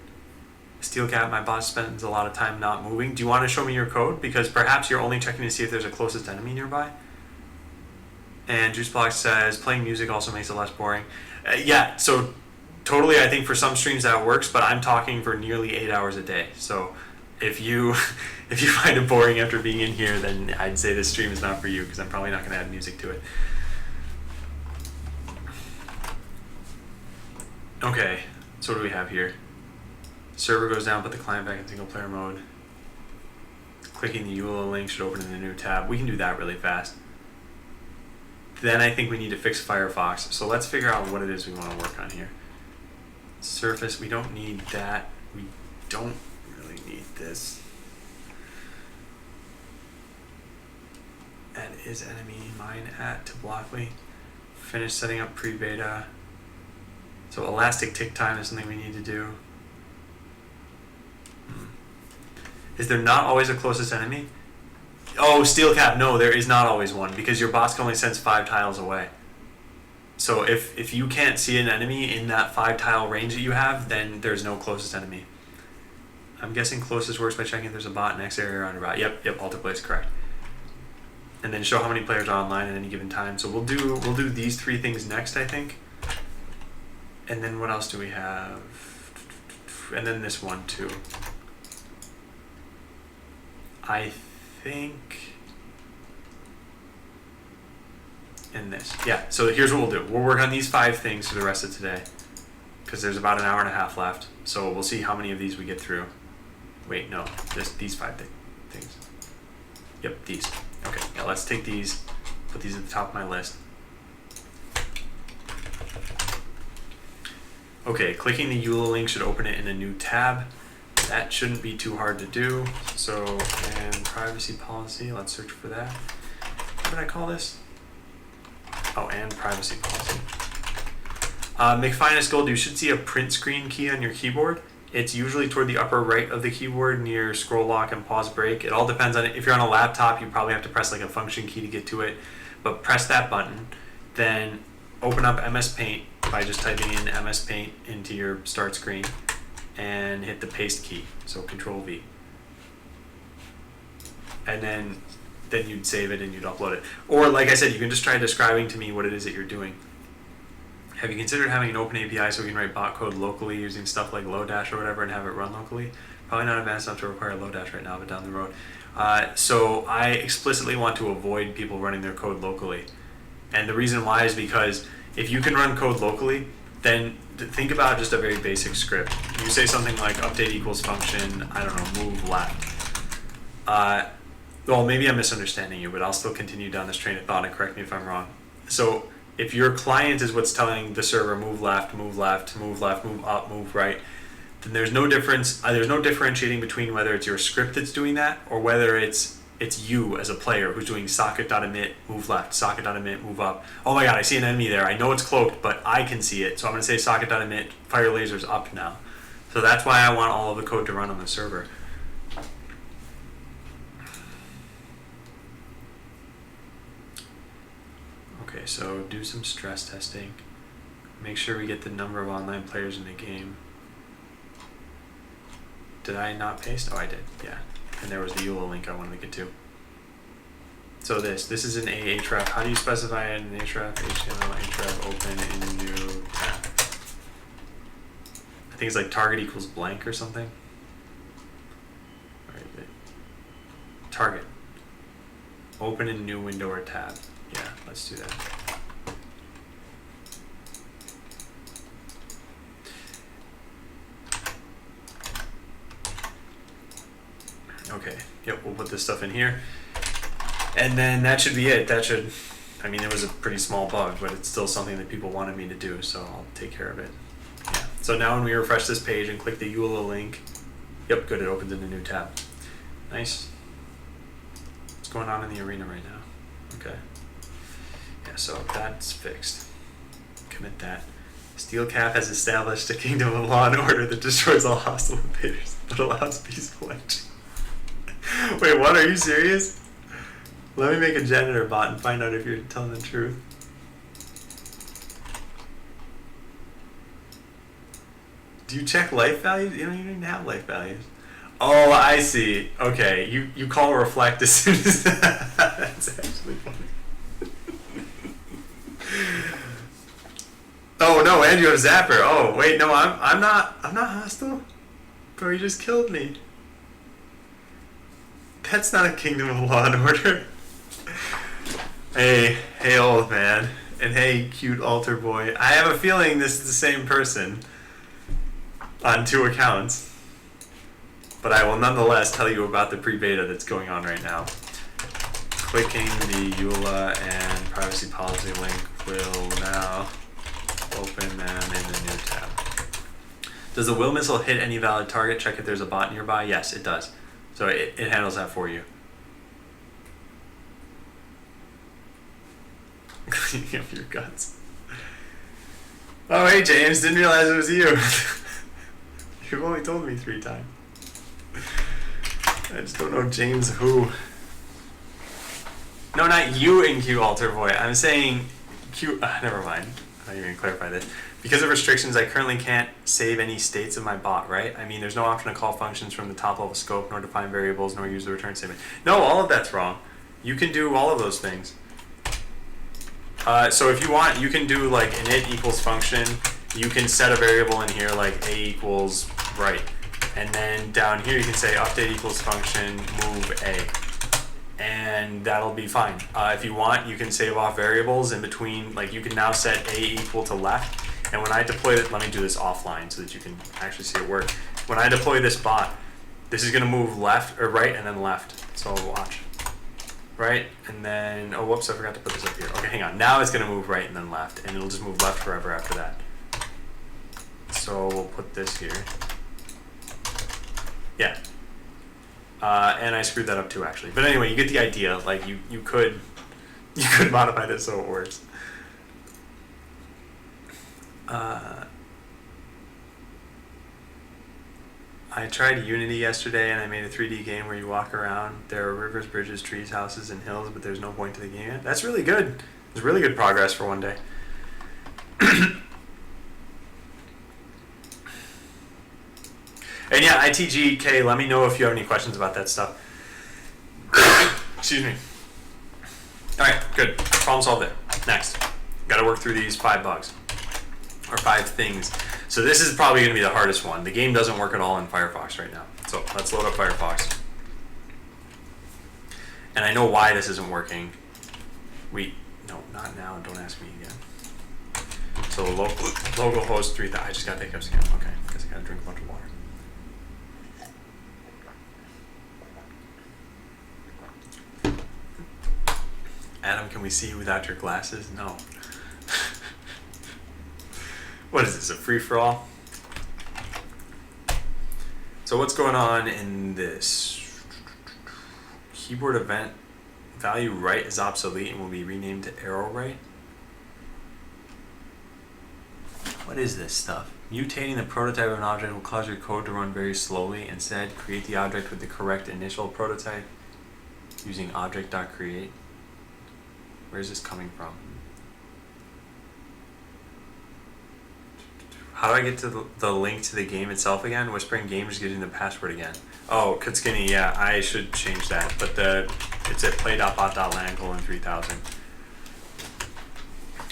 Steelcat, my boss spends a lot of time not moving. Do you want to show me your code? Because perhaps you're only checking to see if there's a closest enemy nearby. And JuiceBlock says, playing music also makes it less boring. Yeah, so totally I think for some streams that works, but I'm talking for nearly 8 hours a day. So if you find it boring after being in here, then I'd say this stream is not for you, because I'm probably not going to add music to it. Okay, so what do we have here? Server goes down, put the client back in single player mode. Clicking the EULA link should open in a new tab. We can do that really fast. Then I think we need to fix Firefox. So let's figure out what it is we want to work on here. Surface, we don't need that. We don't really need this. Add is enemy mine at to Blockly. Finish setting up pre-beta. So elastic tick time is something we need to do. Is there not always a closest enemy? Oh, steel cap. No, there is not always one because your boss can only sense 5 tiles away. So if you can't see an enemy in that 5 tile range that you have, then there's no closest enemy. I'm guessing closest works by checking if there's a bot next area around a bot. Yep, alter place, correct. And then show how many players are online at any given time. So we'll do these 3 things next, I think. And then what else do we have? And then this one too. I think. And this. Yeah, so here's what we'll do. We'll work on these 5 things for the rest of today. Because there's about an hour and a half left. So we'll see how many of these we get through. Wait, no. These 5 things. Yep, these. Okay, yeah, let's take these. Put these at the top of my list. Okay, clicking the EULA link should open it in a new tab. That shouldn't be too hard to do. So, and privacy policy, let's search for that. What did I call this? Oh, and privacy policy. McFinest Gold, you should see a print screen key on your keyboard. It's usually toward the upper right of the keyboard near scroll lock and pause break. It all depends on it. If you're on a laptop, you probably have to press like a function key to get to it. But press that button, then open up MS Paint by just typing in MS Paint into your start screen and hit the paste key, so Control V. And then you'd save it and you'd upload it. Or like I said, you can just try describing to me what it is that you're doing. Have you considered having an open API so we can write bot code locally using stuff like Lodash or whatever and have it run locally? Probably not advanced enough to require Lodash right now, but down the road. So I explicitly want to avoid people running their code locally. And the reason why is because if you can run code locally, then think about just a very basic script. You say something like update equals function, I don't know, move left. Well, maybe I'm misunderstanding you, but I'll still continue down this train of thought and correct me if I'm wrong. So if your client is what's telling the server move left, move left, move left, move up, move right, then there's no difference. There's no differentiating between whether it's your script that's doing that or whether it's you as a player who's doing socket.emit, move left, socket.emit, move up. Oh my god, I see an enemy there. I know it's cloaked, but I can see it. So I'm going to say socket.emit, fire lasers up now. So that's why I want all of the code to run on the server. Okay, so do some stress testing. Make sure we get the number of online players in the game. Did I not paste? Oh, I did, yeah. And there was the EULA link I wanted to get to. So this is an ahref. How do you specify an ahref? HTML ahref open in new tab. I think it's like target equals blank or something. Where is it? Target. Open in new window or tab. Yeah, let's do that. Okay, yep, we'll put this stuff in here. And then that should be it. I mean, it was a pretty small bug, but it's still something that people wanted me to do, so I'll take care of it. Yeah. So now when we refresh this page and click the EULA link, yep, good, it opens in a new tab. Nice. What's going on in the arena right now? Okay. Yeah, so that's fixed. Commit that. Steel Cap has established a kingdom of law and order that destroys all hostile invaders, but allows peaceful action. Wait, what? Are you serious? Let me make a janitor bot and find out if you're telling the truth. Do you check life values? You don't even have life values. Oh, I see. Okay, you call reflect as soon as that. That's actually funny. Oh no, and you have Zapper. Oh wait, no, I'm not hostile. Bro, you just killed me. That's not a kingdom of law and order. Hey old man, and hey cute altar boy. I have a feeling this is the same person on 2 accounts, but I will nonetheless tell you about the pre-beta that's going on right now. Clicking the EULA and privacy policy link will now open them in the new tab. Does the will missile hit any valid target? Check if there's a bot nearby. Yes, it does. So it handles that for you. cleaning up your guts. Oh, hey, James, didn't realize it was you. You've only told me 3 times. I just don't know James who. No, not you in Q Alter Boy. I'm saying Q. Never mind. I'm not even going to clarify this. Because of restrictions, I currently can't save any states of my bot, right? I mean, there's no option to call functions from the top level scope, nor define variables, nor use the return statement. No, all of that's wrong. You can do all of those things. So if you want, you can do like init equals function. You can set a variable in here like a equals right. And then down here you can say update equals function move a. And that'll be fine. If you want, you can save off variables in between. Like you can now set a equal to left. And when I deploy it, let me do this offline so that you can actually see it work. When I deploy this bot, this is gonna move left or right and then left. So watch. Right, and then, oh whoops, I forgot to put this up here. Okay, hang on. Now it's gonna move right and then left, and it'll just move left forever after that. So we'll put this here. Yeah. And I screwed that up too, actually. But anyway, you get the idea. Like you could modify this so it works. I tried Unity yesterday and I made a 3D game where you walk around. There are rivers, bridges, trees, houses, and hills, but there's no point to the game yet. That's really good. It's really good progress for one day. And yeah, ITGK, let me know if you have any questions about that stuff. Excuse me. Alright, good. Problem solved there. Next. Gotta work through these 5 bugs. Or 5 things. So this is probably going to be the hardest one. The game doesn't work at all in Firefox right now. So let's load up Firefox. And I know why this isn't working. No, not now. Don't ask me again. So localhost 3000. I just got the hiccups again. Okay, guess I got to drink a bunch of water. Adam, can we see you without your glasses? No. What is this, a free-for-all? So what's going on in this? Keyboard event value right is obsolete and will be renamed to arrow right? What is this stuff? Mutating the prototype of an object will cause your code to run very slowly. Instead, create the object with the correct initial prototype using object.create. Where is this coming from? How do I get to the link to the game itself again? Whispering Games getting the password again. Oh, Kutskinny, yeah, I should change that. But it's at play.bot.lan:3000.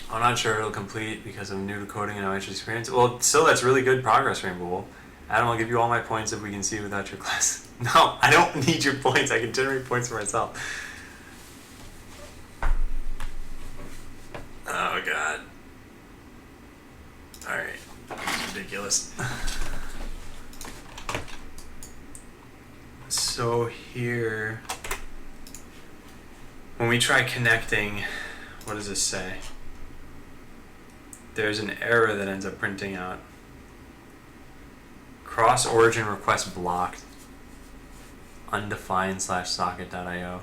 I'm not sure it'll complete because I'm new to coding and no actual experience. Well, still, that's really good progress, Rainbow Wolf. Adam, I'll give you all my points if we can see without your class. No, I don't need your points. I can generate points for myself. Oh, God. Alright. That's ridiculous. So here, when we try connecting, what does this say? There's an error that ends up printing out. Cross origin request blocked. Undefined /socket.io.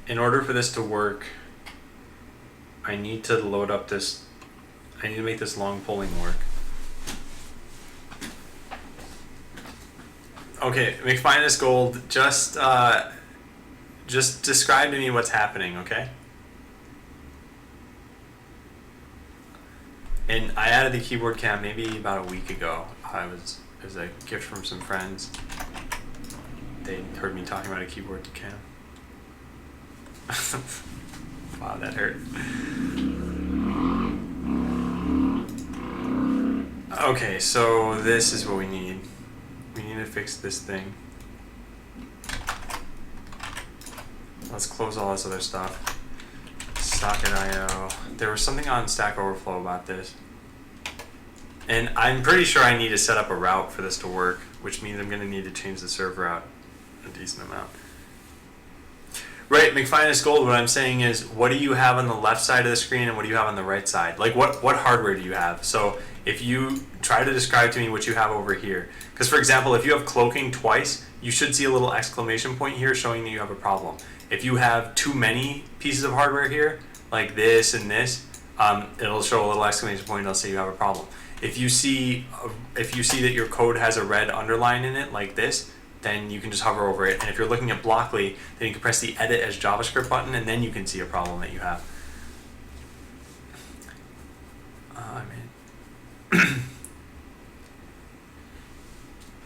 In order for this to work, I need to load up this, I need to make this long polling work. Okay, McFinest Gold, just describe to me what's happening, okay? And I added the keyboard cam maybe about a week ago. It was a gift from some friends. They heard me talking about a keyboard cam. Wow, that hurt. Okay, so this is what we need. We need to fix this thing. Let's close all this other stuff. Socket.io. There was something on Stack Overflow about this. And I'm pretty sure I need to set up a route for this to work, which means I'm going to need to change the server out a decent amount. Right, McFinest Gold, what I'm saying is, what do you have on the left side of the screen and what do you have on the right side? Like, what hardware do you have? So if you try to describe to me what you have over here. Because, for example, if you have cloaking twice, you should see a little exclamation point here showing that you have a problem. If you have too many pieces of hardware here, like this and this, it'll show a little exclamation point. It'll say you have a problem. If you see that your code has a red underline in it, like this, then you can just hover over it. And if you're looking at Blockly, then you can press the Edit as JavaScript button, and then you can see a problem that you have.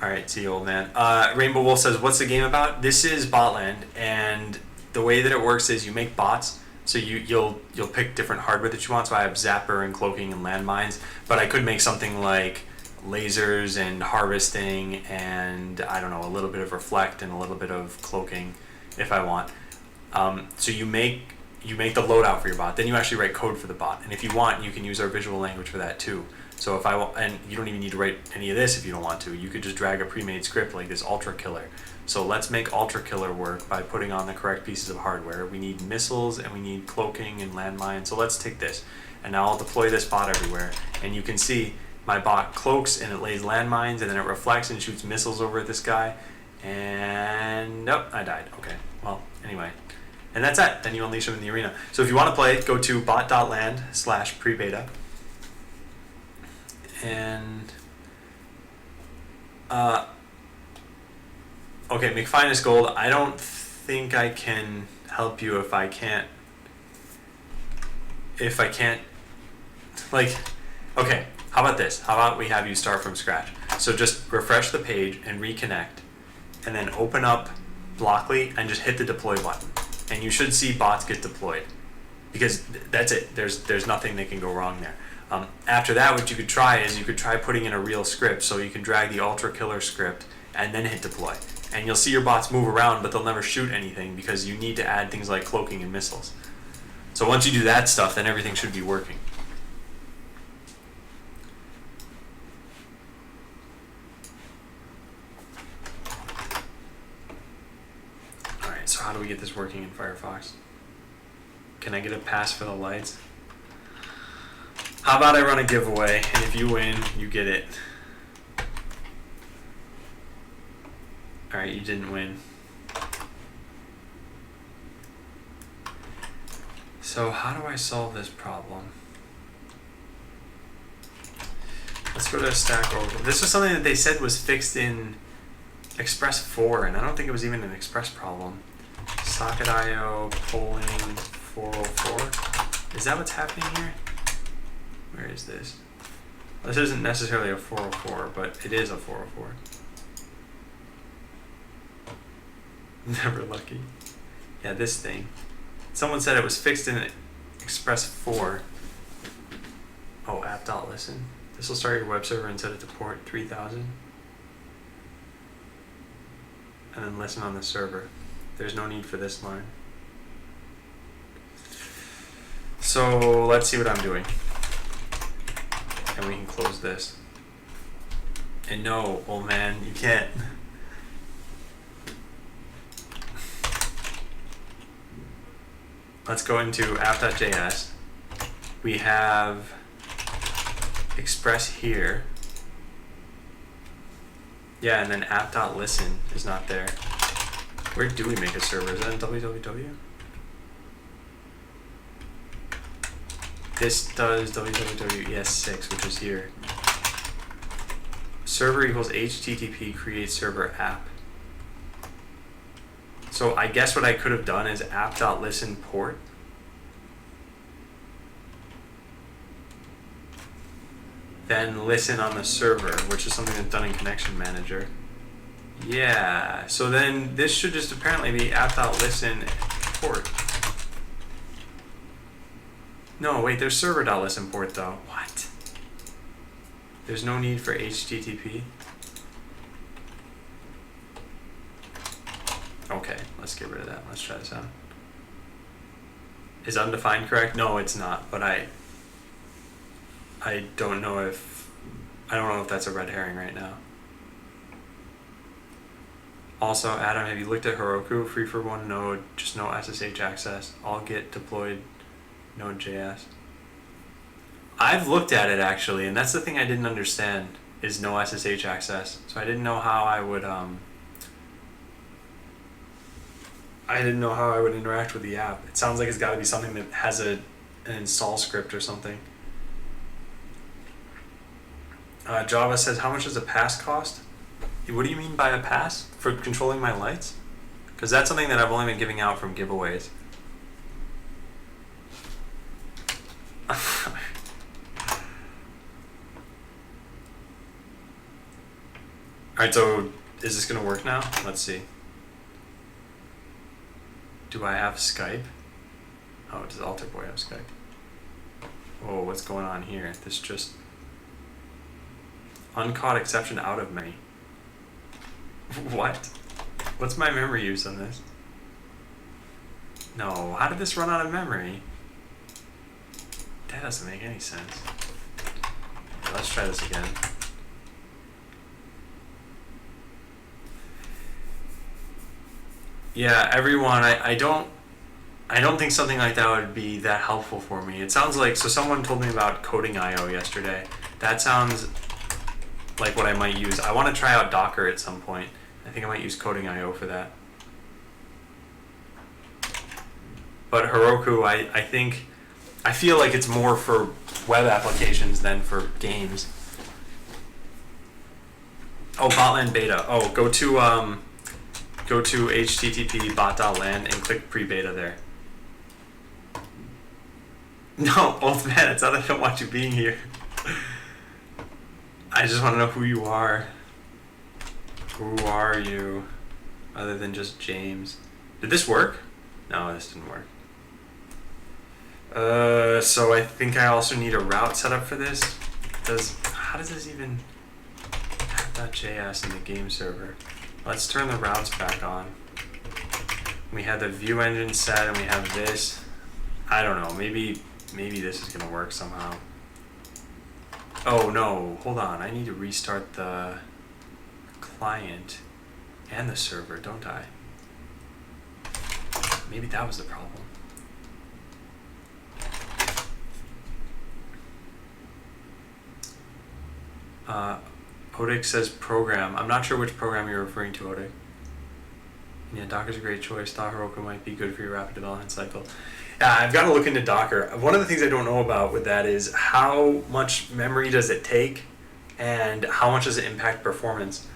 Alright, see you, old man. Rainbow Wolf says, what's the game about? This is Botland, and the way that it works is you make bots. So you'll pick different hardware that you want. So I have Zapper and Cloaking and Landmines, but I could make something like lasers and harvesting and, I don't know, a little bit of Reflect and a little bit of Cloaking if I want. So you make the loadout for your bot, then you actually write code for the bot. And if you want, you can use our visual language for that too. So if I want, and you don't even need to write any of this if you don't want to. You could just drag a pre-made script like this Ultra Killer. So let's make Ultra Killer work by putting on the correct pieces of hardware. We need missiles and we need Cloaking and Landmine. So let's take this, and now I'll deploy this bot everywhere. And you can see my bot cloaks and it lays landmines, and then it reflects and shoots missiles over at this guy. And nope, I died. Okay, well, anyway. And that's it. Then you unleash them in the arena. So if you want to play, go to bot.land/prebeta. And okay, McFinest Gold, I don't think I can help you if I can't like, okay, how about this? How about we have you start from scratch? So just refresh the page and reconnect, and then open up Blockly and just hit the deploy button, and you should see bots get deployed, because that's it. There's nothing that can go wrong there. After that, what you could try is you could try putting in a real script. So you can drag the Ultra Killer script and then hit deploy, and you'll see your bots move around, but they'll never shoot anything because you need to add things like Cloaking and missiles. So once you do that stuff, then everything should be working. Alright, so how do we get this working in Firefox? Can I get a pass for the lights? How about I run a giveaway, and if you win, you get it. Alright, you didn't win. So how do I solve this problem? Let's go to Stack Overflow. This was something that they said was fixed in Express 4, and I don't think it was even an Express problem. Socket.io polling 404. Is that what's happening here? Where is this? This isn't necessarily a 404, but it is a 404. Never lucky. Yeah, this thing. Someone said it was fixed in Express 4. Oh, app.listen. This will start your web server and set it to port 3000. And then listen on the server. There's no need for this line. So let's see what I'm doing. And we can close this. And no, old man, you can't. Let's go into app.js. We have Express here. Yeah, and then app.listen is not there. Where do we make a server? Is that in www? This does www.es6, which is here. Server equals HTTP create server app. So I guess what I could have done is app.listen port. Then listen on the server, which is something that's done in Connection Manager. Yeah, so then this should just apparently be app.listen port. No, wait, there's server.listen port though. What? There's no need for HTTP? Okay, let's get rid of that. Let's try this out. Is undefined correct? No, it's not, but I don't know if that's a red herring right now. Also, Adam, have you looked at Heroku? Free for one node, just no SSH access. All get deployed Node.js. I've looked at it actually, and that's the thing I didn't understand, is no SSH access. So I didn't know how I would I didn't know how I would interact with the app. It sounds like it's got to be something that has an install script or something. Java says, how much does a pass cost? What do you mean by a pass? For controlling my lights? Because that's something that I've only been giving out from giveaways. Alright, so is this going to work now? Let's see. Do I have Skype? Oh, does Alter Boy have Skype? Oh, what's going on here? This just... Uncaught exception out of many. What? What's my memory use on this? No, how did this run out of memory? That doesn't make any sense. Let's try this again. Yeah, everyone, I don't think something like that would be that helpful for me. It sounds like, so someone told me about Coding.io yesterday. That sounds like what I might use. I want to try out Docker at some point. I think I might use Coding.io for that. But Heroku, I feel like it's more for web applications than for games. Oh, Botland beta. Oh, go to http bot.land and click pre-beta there. No, old man, it's not that I don't want you being here. I just want to know who you are. Who are you? Other than just James. Did this work? No, this didn't work. So I think I also need a route set up for this. How does this even have .js in the game server? Let's turn the routes back on. We have the view engine set and we have this. I don't know, maybe this is gonna work somehow. Oh no, hold on, I need to restart the client and the server, don't I? Maybe that was the problem. Odik says program. I'm not sure which program you're referring to, Odik. Yeah, Docker's a great choice. Thought Heroku might be good for your rapid development cycle. I've got to look into Docker. One of the things I don't know about with that is how much memory does it take and how much does it impact performance.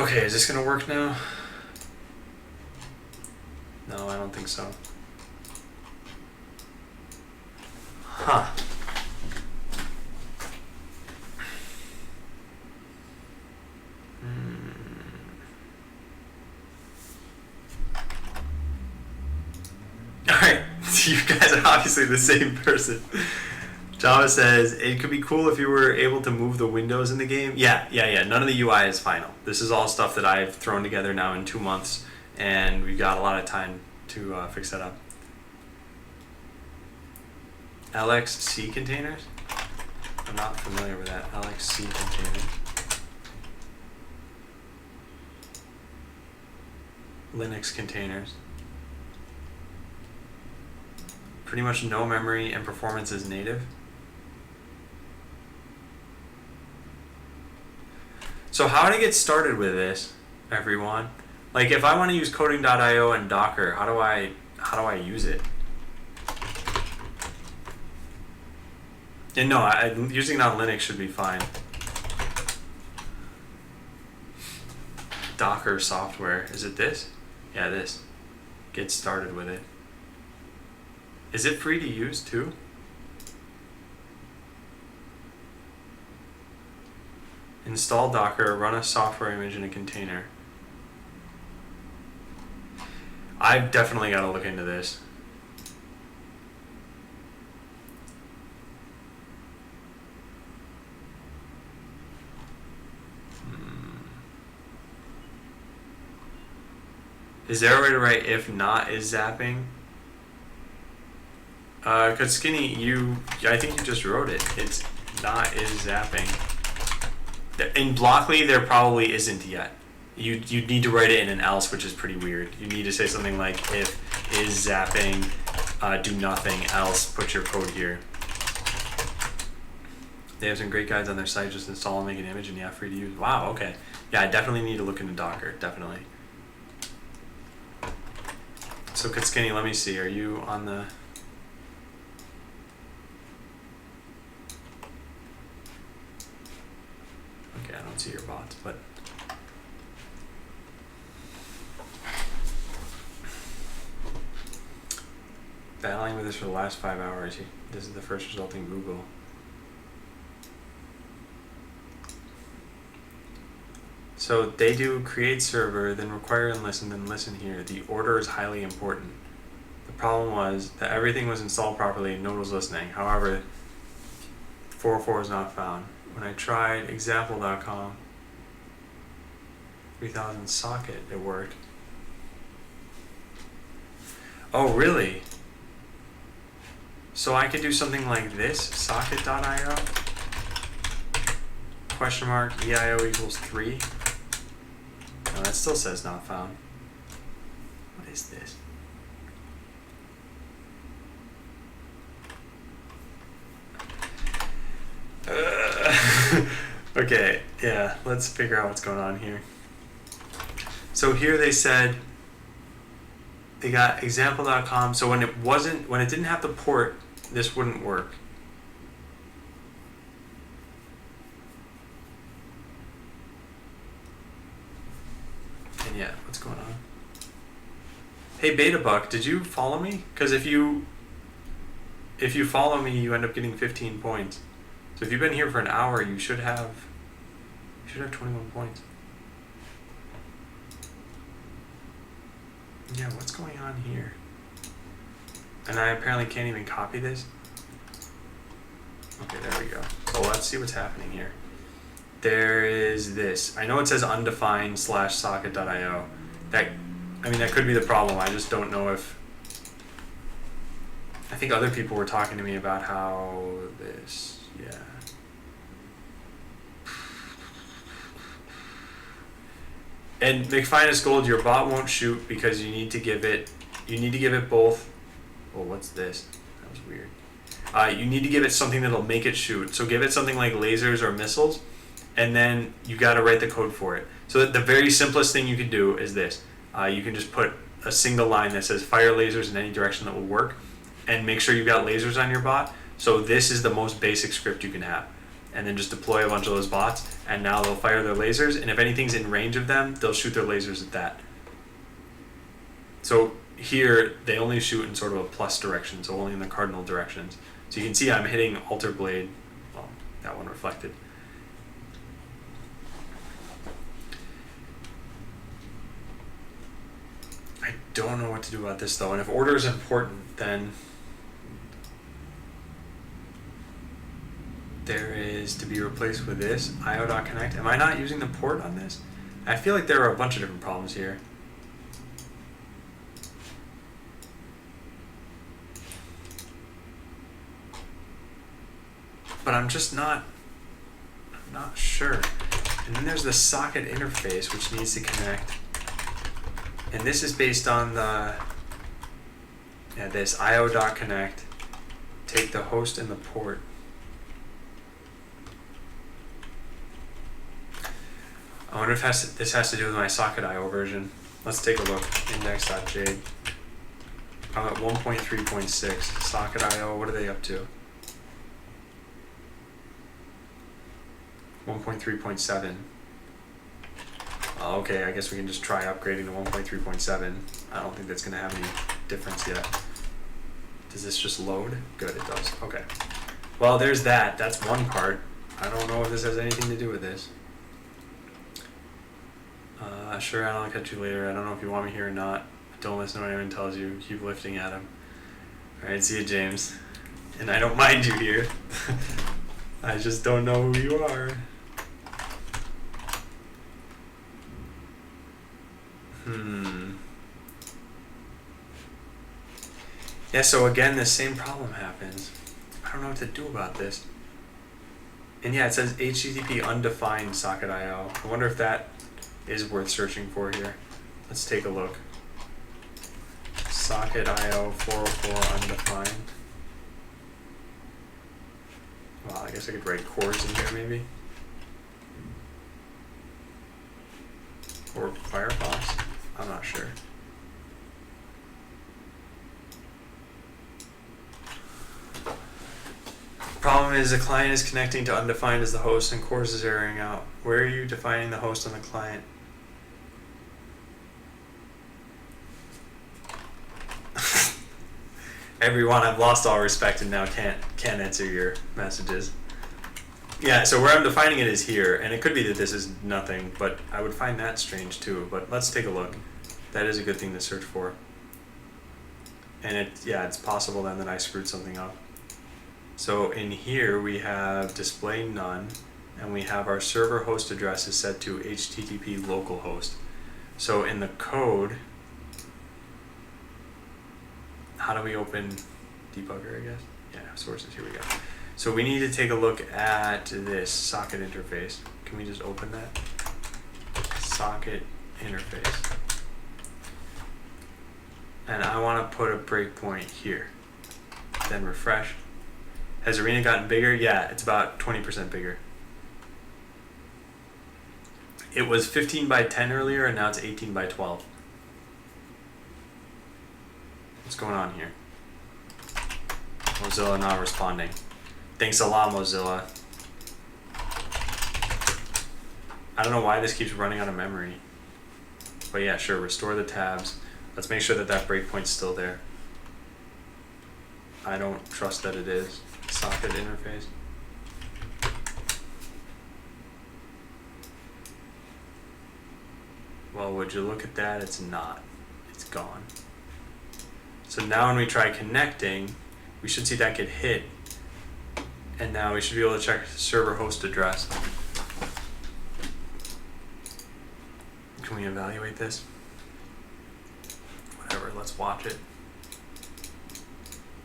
Okay, is this going to work now? No, I don't think so. Huh. Alright, you guys are obviously the same person. Java says, it could be cool if you were able to move the windows in the game. Yeah. None of the UI is final. This is all stuff that I've thrown together now in 2 months, and we've got a lot of time to fix that up. LXC containers? I'm not familiar with that. LXC containers. Linux containers. Pretty much no memory and performance is native. So how do I get started with this, everyone? Like if I want to use coding.io and Docker, how do I use it? And no, using it on Linux should be fine. Docker software, is it this? Yeah, this. Get started with it. Is it free to use too? Install Docker, run a software image in a container. I've definitely got to look into this. Is there a way to write if not is zapping? Cause Skinny, I think you just wrote it. It's not is zapping. In Blockly, there probably isn't yet. You need to write it in an else, which is pretty weird. You need to say something like if is zapping, do nothing else, put your code here. They have some great guides on their site. Just install and make an image, and yeah, free to use. Wow, okay. Yeah, I definitely need to look into Docker, definitely. So Kutskinny, let me see, are you on the... Okay, I don't see your bots, but... Battling with this for the last 5 hours. This is the first result in Google. So they do create server, then require and listen, then listen here. The order is highly important. The problem was that everything was installed properly and node was listening. However, 404 is not found. When I tried example.com, 3000 socket, it worked. Oh, really? So I could do something like this, socket.io, question mark, EIO equals 3. No, that still says not found. What is this? Okay, yeah, let's figure out what's going on here. So here they said they got example.com, so when it didn't have the port, this wouldn't work. And yeah, what's going on? Hey BetaBuck, did you follow me? Because if you follow me, you end up getting 15 points. So if you've been here for an hour, you should have 21 points. Yeah, what's going on here? And I apparently can't even copy this. Okay, there we go. So let's see what's happening here. There is this. I know it says undefined /socket.io. That could be the problem. I just don't know if... I think other people were talking to me about how this... Yeah. And McFinest Gold, your bot won't shoot because you need to give it both. Oh, what's this? That was weird. You need to give it something that'll make it shoot. So give it something like lasers or missiles, and then you got to write the code for it. So that the very simplest thing you can do is this. You can just put a single line that says fire lasers in any direction that will work, and make sure you've got lasers on your bot. So this is the most basic script you can have. And then just deploy a bunch of those bots, and now they'll fire their lasers, and if anything's in range of them, they'll shoot their lasers at that. So here, they only shoot in sort of a plus direction, so only in the cardinal directions. So you can see I'm hitting alter blade, well, that one reflected. I don't know what to do about this though, and if order is important, then there is to be replaced with this, io.connect. Am I not using the port on this? I feel like there are a bunch of different problems here. But I'm not sure. And then there's the socket interface, which needs to connect. And this is based on this io.connect, take the host and the port. I wonder if this has to do with my socket.io version. Let's take a look. Index.jade. I'm at 1.3.6. Socket.io, what are they up to? 1.3.7. Okay, I guess we can just try upgrading to 1.3.7. I don't think that's going to have any difference yet. Does this just load? Good, it does. Okay. Well, there's that. That's one part. I don't know if this has anything to do with this. Sure, I'll catch you later. I don't know if you want me here or not. Don't listen to what anyone tells you. Keep lifting at him. Alright, see you, James. And I don't mind you here. I just don't know who you are. Yeah, so again, the same problem happens. I don't know what to do about this. And yeah, it says HTTP undefined socket.io. I wonder if that is worth searching for here. Let's take a look. Socket.io 404 undefined. Well, I guess I could write chords in here maybe. Or Firefox? I'm not sure. Problem is the client is connecting to undefined as the host and course is erroring out. Where are you defining the host on the client? Everyone, I've lost all respect and now can't answer your messages. Yeah, so where I'm defining it is here, and it could be that this is nothing, but I would find that strange too. But let's take a look. That is a good thing to search for. And it's possible then that I screwed something up. So in here we have display none, and we have our server host address is set to HTTP localhost. So in the code, how do we open debugger, I guess? Yeah, sources, here we go. So we need to take a look at this socket interface. Can we just open that? Socket interface. And I want to put a breakpoint here. Then refresh. Has Arena gotten bigger? Yeah, it's about 20% bigger. It was 15 by 10 earlier, and now it's 18 by 12. What's going on here? Mozilla not responding. Thanks a lot, Mozilla. I don't know why this keeps running out of memory. But yeah, sure, restore the tabs. Let's make sure that that breakpoint's still there. I don't trust that it is. Socket interface. Well, would you look at that? It's not. It's gone. So now when we try connecting, we should see that get hit. And now we should be able to check server host address. Can we evaluate this? Whatever, let's watch it.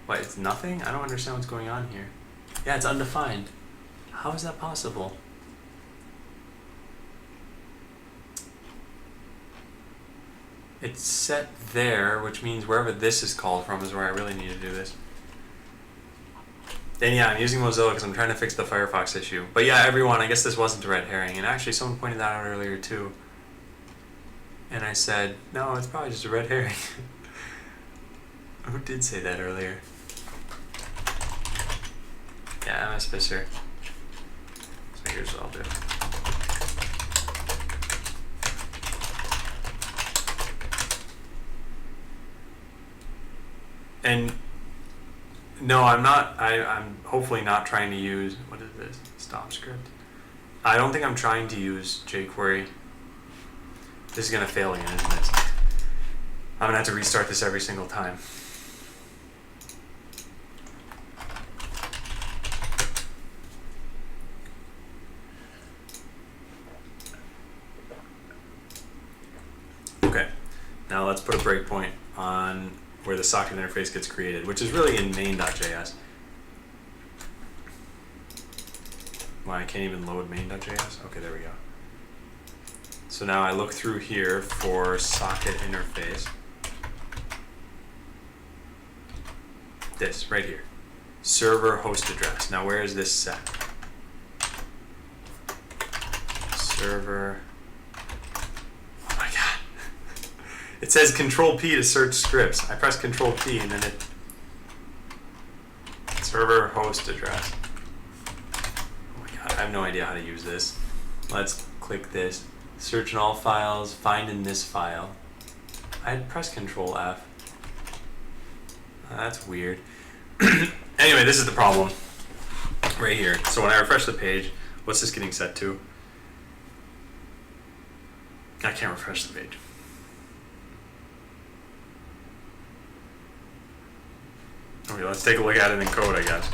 What, it's nothing? I don't understand what's going on here. Yeah, it's undefined. How is that possible? It's set there, which means wherever this is called from is where I really need to do this. And yeah, I'm using Mozilla because I'm trying to fix the Firefox issue. But yeah, everyone, I guess this wasn't a red herring. And actually, someone pointed that out earlier too. And I said, no, it's probably just a red herring. Who did say that earlier? Yeah, MS Fisher. So here's what I'll do. And no, I'm not. I'm hopefully not trying to use, what is this? Stop script. I don't think I'm trying to use jQuery. This is gonna fail again, isn't it? I'm gonna have to restart this every single time. Okay, now let's put a breakpoint on where the socket interface gets created, which is really in main.js. Why, I can't even load main.js? Okay, there we go. So now I look through here for socket interface. This, right here. Server host address. Now where is this set? Server. Oh my god. It says Control P to search scripts. I press Control P and then it. Server host address. Oh my god, I have no idea how to use this. Let's click this. Search in all files, find in this file. I'd press Control F. That's weird. Anyway, this is the problem. Right here. So when I refresh the page, what's this getting set to? I can't refresh the page. Okay, let's take a look at it in code, I guess.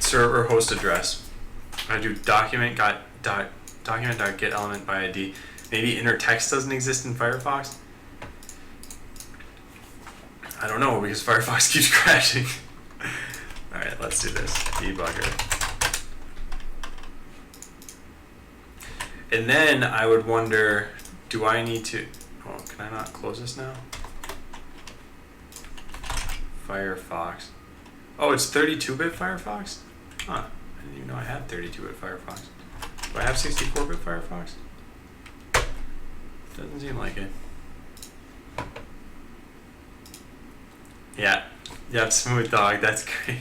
Server host address. I do document.get element by ID. Maybe inner text doesn't exist in Firefox? I don't know because Firefox keeps crashing. Alright, let's do this. Debugger. And then I would wonder, do I need to... Oh, can I not close this now? Firefox. Oh, it's 32-bit Firefox? Huh. I didn't even know I had 32-bit Firefox. Do I have 64-bit Firefox? Doesn't seem like it. Yeah. Yep, Smooth Dog, that's great.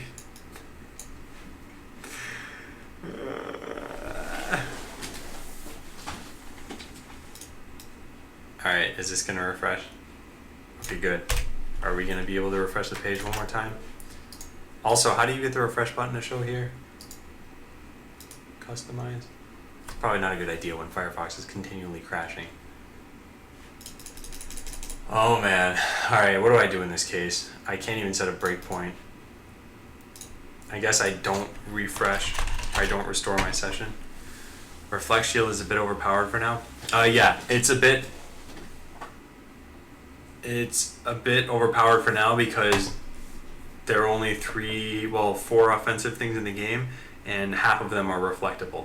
Alright, is this gonna refresh? Okay, good. Are we gonna be able to refresh the page one more time? Also, how do you get the refresh button to show here? Customize? It's probably not a good idea when Firefox is continually crashing. Oh man. Alright, what do I do in this case? I can't even set a breakpoint. I guess I don't refresh, or I don't restore my session. Reflect Shield is a bit overpowered for now. Yeah, it's a bit overpowered for now because there are only 4 offensive things in the game, and half of them are reflectable.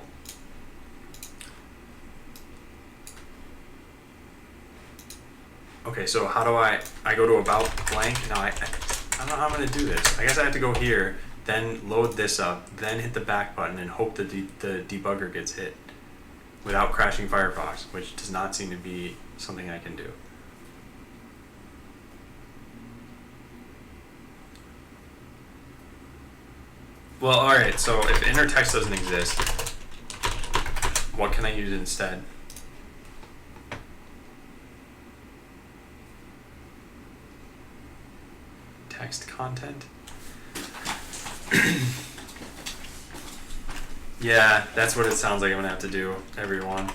Okay, so how do I go to about blank? No, I don't know how I'm gonna do this. I guess I have to go here, then load this up, then hit the back button and hope that the debugger gets hit without crashing Firefox, which does not seem to be something I can do. Well, alright, so if inner text doesn't exist, what can I use instead? Text content? Yeah, that's what it sounds like I'm gonna have to do, everyone.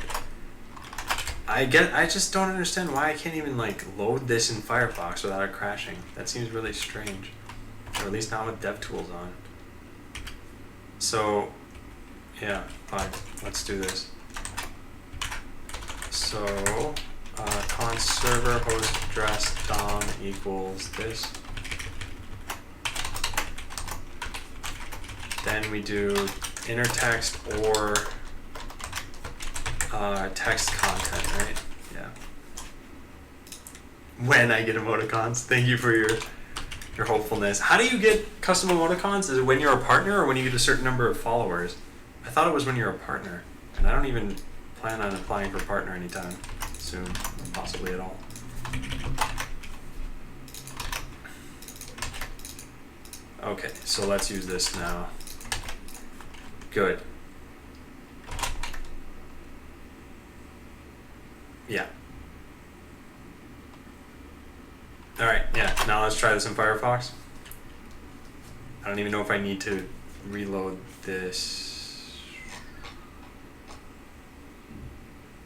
I just don't understand why I can't even like load this in Firefox without it crashing. That seems really strange. Or at least not with DevTools on. So, yeah, fine. Let's do this. So, const server host address dom equals this. Then we do inner text or text content, right? Yeah. When I get emoticons. Thank you for your hopefulness. How do you get custom emoticons? Is it when you're a partner or when you get a certain number of followers? I thought it was when you're a partner. And I don't even plan on applying for partner anytime soon, or possibly at all. Okay, so let's use this now. Good. Yeah. Alright, yeah, now let's try this in Firefox. I don't even know if I need to reload this.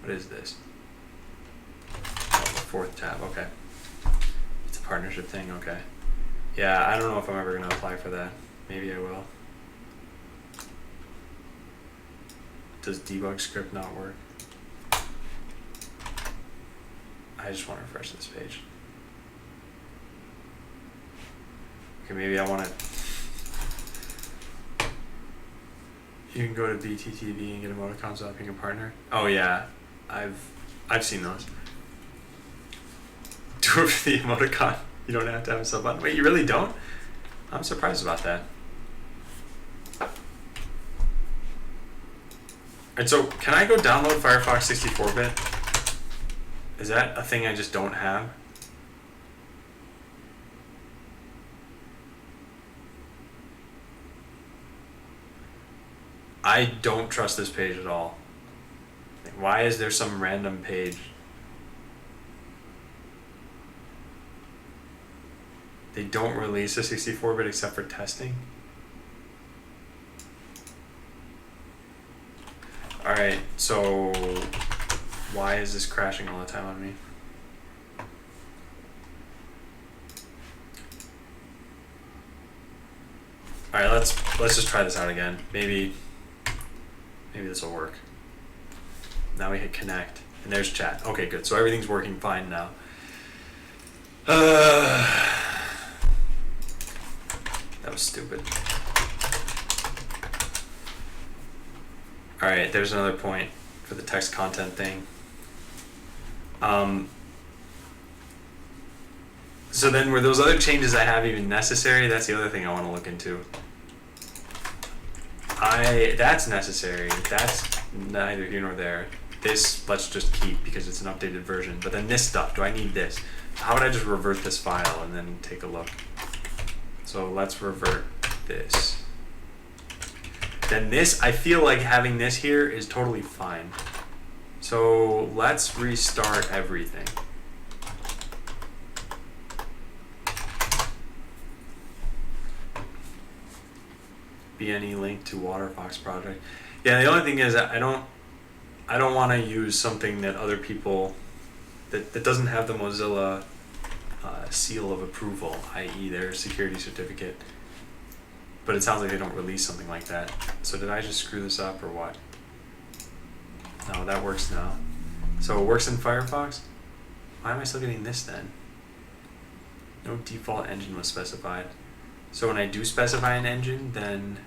What is this? Oh, the 4th tab, okay. It's a partnership thing, okay. Yeah, I don't know if I'm ever going to apply for that. Maybe I will. Does debug script not work? I just want to refresh this page. Okay, maybe I want to. You can go to BTTV and get emoticons without being a partner. Oh yeah, I've seen those. Do it for the emoticon. You don't have to have a sub button. Wait, you really don't? I'm surprised about that. And so, can I go download Firefox 64-bit? Is that a thing I just don't have? I don't trust this page at all. Why is there some random page? They don't release a 64-bit except for testing? Alright, so why is this crashing all the time on me? Alright, let's just try this out again. Maybe this will work. Now we hit connect, and there's chat. Okay, good. So everything's working fine now. That was stupid. Alright, there's another point for the text content thing. So then were those other changes I have even necessary? That's the other thing I want to look into. That's necessary. neither here nor there. This, let's just keep because it's an updated version. But then this stuff, do I need this? How would I just revert this file and then take a look? So let's revert this. Then this, I feel like having this here is totally fine. So let's restart everything. BNE link to WaterFox project. Yeah, the only thing is I don't want to use something that other people that doesn't have the Mozilla seal of approval, i.e. their security certificate. But it sounds like they don't release something like that. So did I just screw this up or what? No, that works now. So it works in Firefox? Why am I still getting this then? No default engine was specified. So when I do specify an engine, then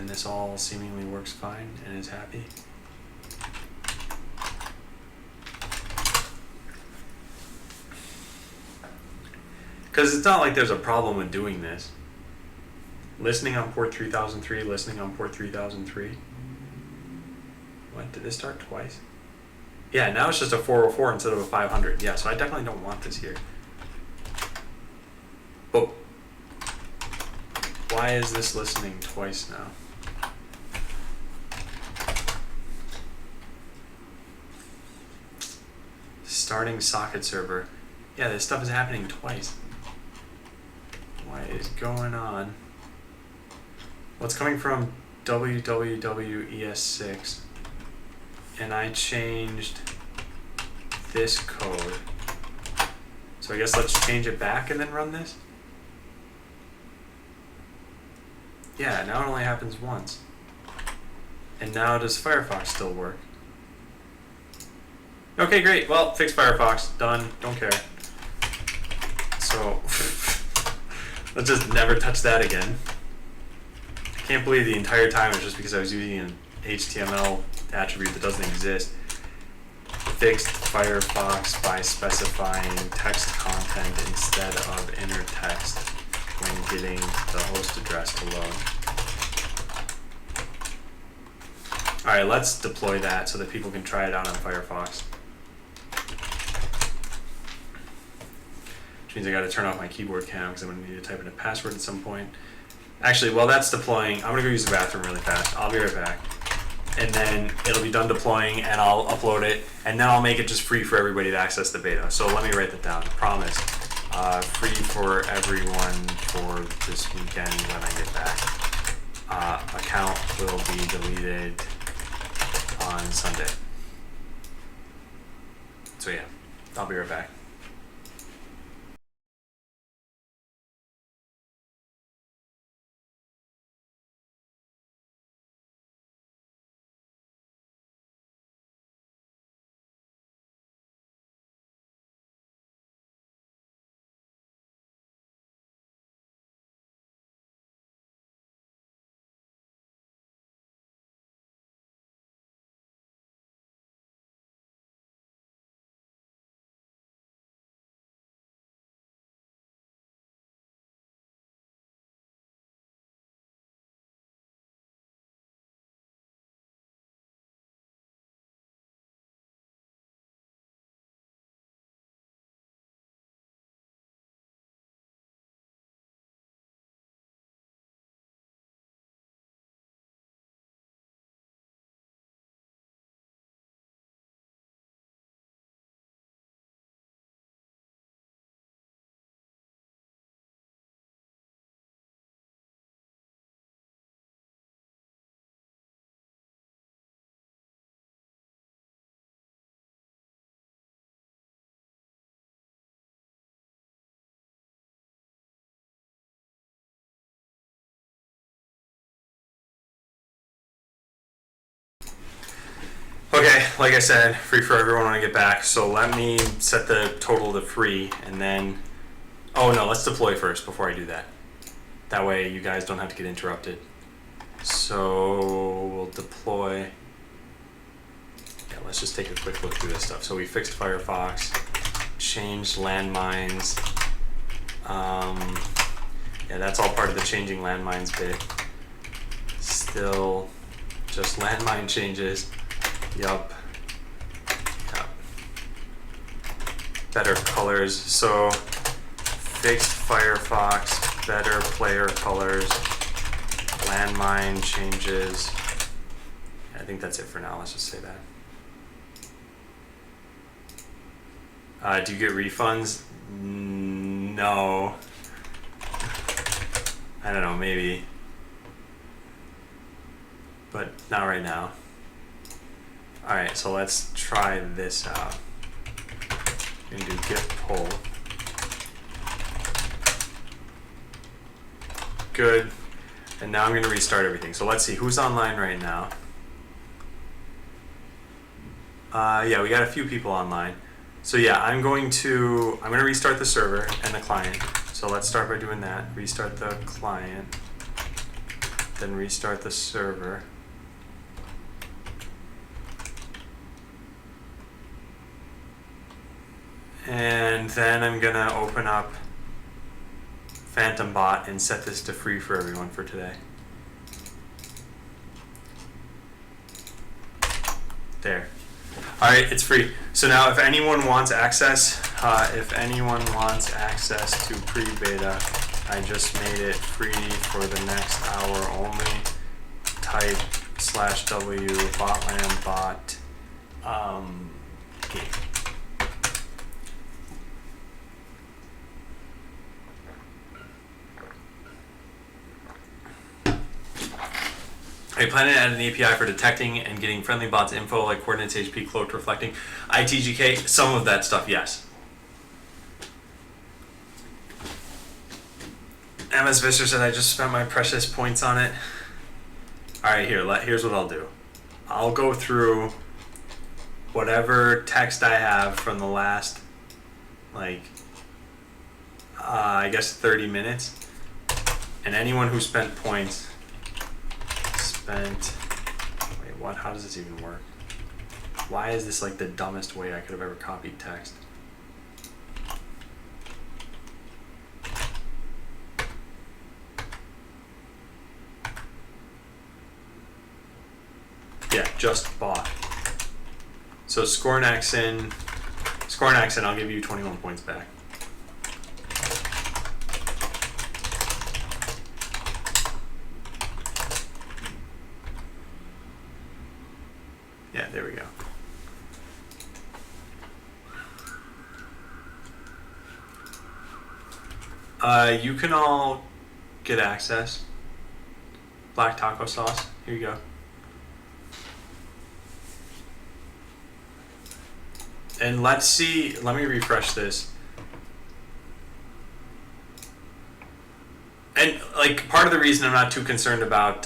this all seemingly works fine and is happy. Because it's not like there's a problem with doing this. Listening on port 3003, listening on port 3003. What, did this start twice? Yeah, now it's just a 404 instead of a 500. Yeah, so I definitely don't want this here. But why is this listening twice now? Starting socket server. Yeah, this stuff is happening twice. What is going on? Well, it's coming from www.es6, and I changed this code. So I guess let's change it back and then run this. Yeah, now it only happens once. And now does Firefox still work? Okay, great. Well, fix Firefox. Done. Don't care. So let's just never touch that again. I can't believe the entire time it's just because I was using an HTML attribute that doesn't exist. Fixed Firefox by specifying text content instead of inner text when getting the host address to load. Alright, let's deploy that so that people can try it out on Firefox. Which means I gotta turn off my keyboard cam because I'm gonna need to type in a password at some point. Actually, while that's deploying, I'm gonna go use the bathroom really fast. I'll be right back. And then it'll be done deploying and I'll upload it and then I'll make it just free for everybody to access the beta. So let me write that down. Promise. Free for everyone for this weekend when I get back. Account will be deleted on Sunday. So yeah, I'll be right back. Okay, like I said, free for everyone when I get back. So let me set the total to free and then, oh no, let's deploy first before I do that. That way you guys don't have to get interrupted. So we'll deploy. Yeah, let's just take a quick look through this stuff. So we fixed Firefox, changed landmines. Yeah, that's all part of the changing landmines bit. Still just landmine changes. Yup. Yup. Better colors. So fixed Firefox, better player colors, landmine changes. I think that's it for now. Let's just say that. Do you get refunds? No. I don't know, maybe. But not right now. Alright, so let's try this out. I'm gonna do git pull. Good. And now I'm gonna restart everything. So let's see, who's online right now? Yeah, we got a few people online. So yeah, I'm gonna restart the server and the client. So let's start by doing that. Restart the client, then restart the server. And then I'm gonna open up PhantomBot and set this to free for everyone for today. There. All right, it's free. So now if anyone wants access, to pre-beta, I just made it free for the next hour only. Type /w botlandbot game. I plan to add an API for detecting and getting friendly bots info like coordinates, HP, cloaked, reflecting, ITGK, some of that stuff, yes. MS Visser said I just spent my precious points on it. Alright, here's what I'll do. I'll go through whatever text I have from the last, I guess 30 minutes. And anyone who spent points, wait, what? How does this even work? Why is this like the dumbest way I could have ever copied text? Yeah, just bought. So Scornaxin, I'll give you 21 points back. Yeah, there we go. You can all get access. Black taco sauce. Here you go. And let's see, let me refresh this. And like part of the reason I'm not too concerned about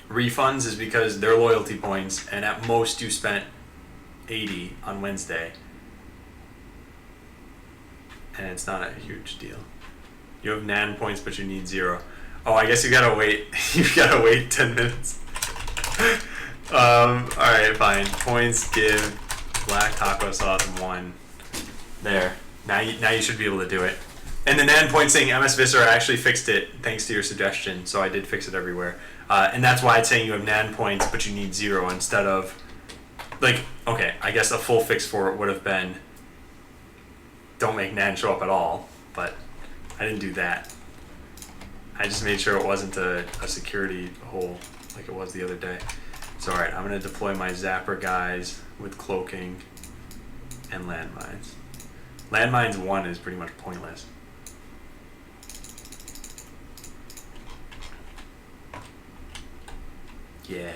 refunds is because they're loyalty points, and at most you spent 80 on Wednesday. And it's not a huge deal. You have NAN points, but you need 0. Oh, I guess you gotta wait. You gotta wait 10 minutes. Alright, fine. Points give black taco sauce 1. There. Now you should be able to do it. And the NAN point saying MS Visser, I actually fixed it thanks to your suggestion, so I did fix it everywhere. And that's why it's saying you have NAN points, but you need 0 instead of, okay, I guess a full fix for it would have been don't make NAN show up at all, but I didn't do that. I just made sure it wasn't a security hole like it was the other day. So alright, I'm going to deploy my Zapper guys with cloaking and landmines. Landmines 1 is pretty much pointless. Yeah.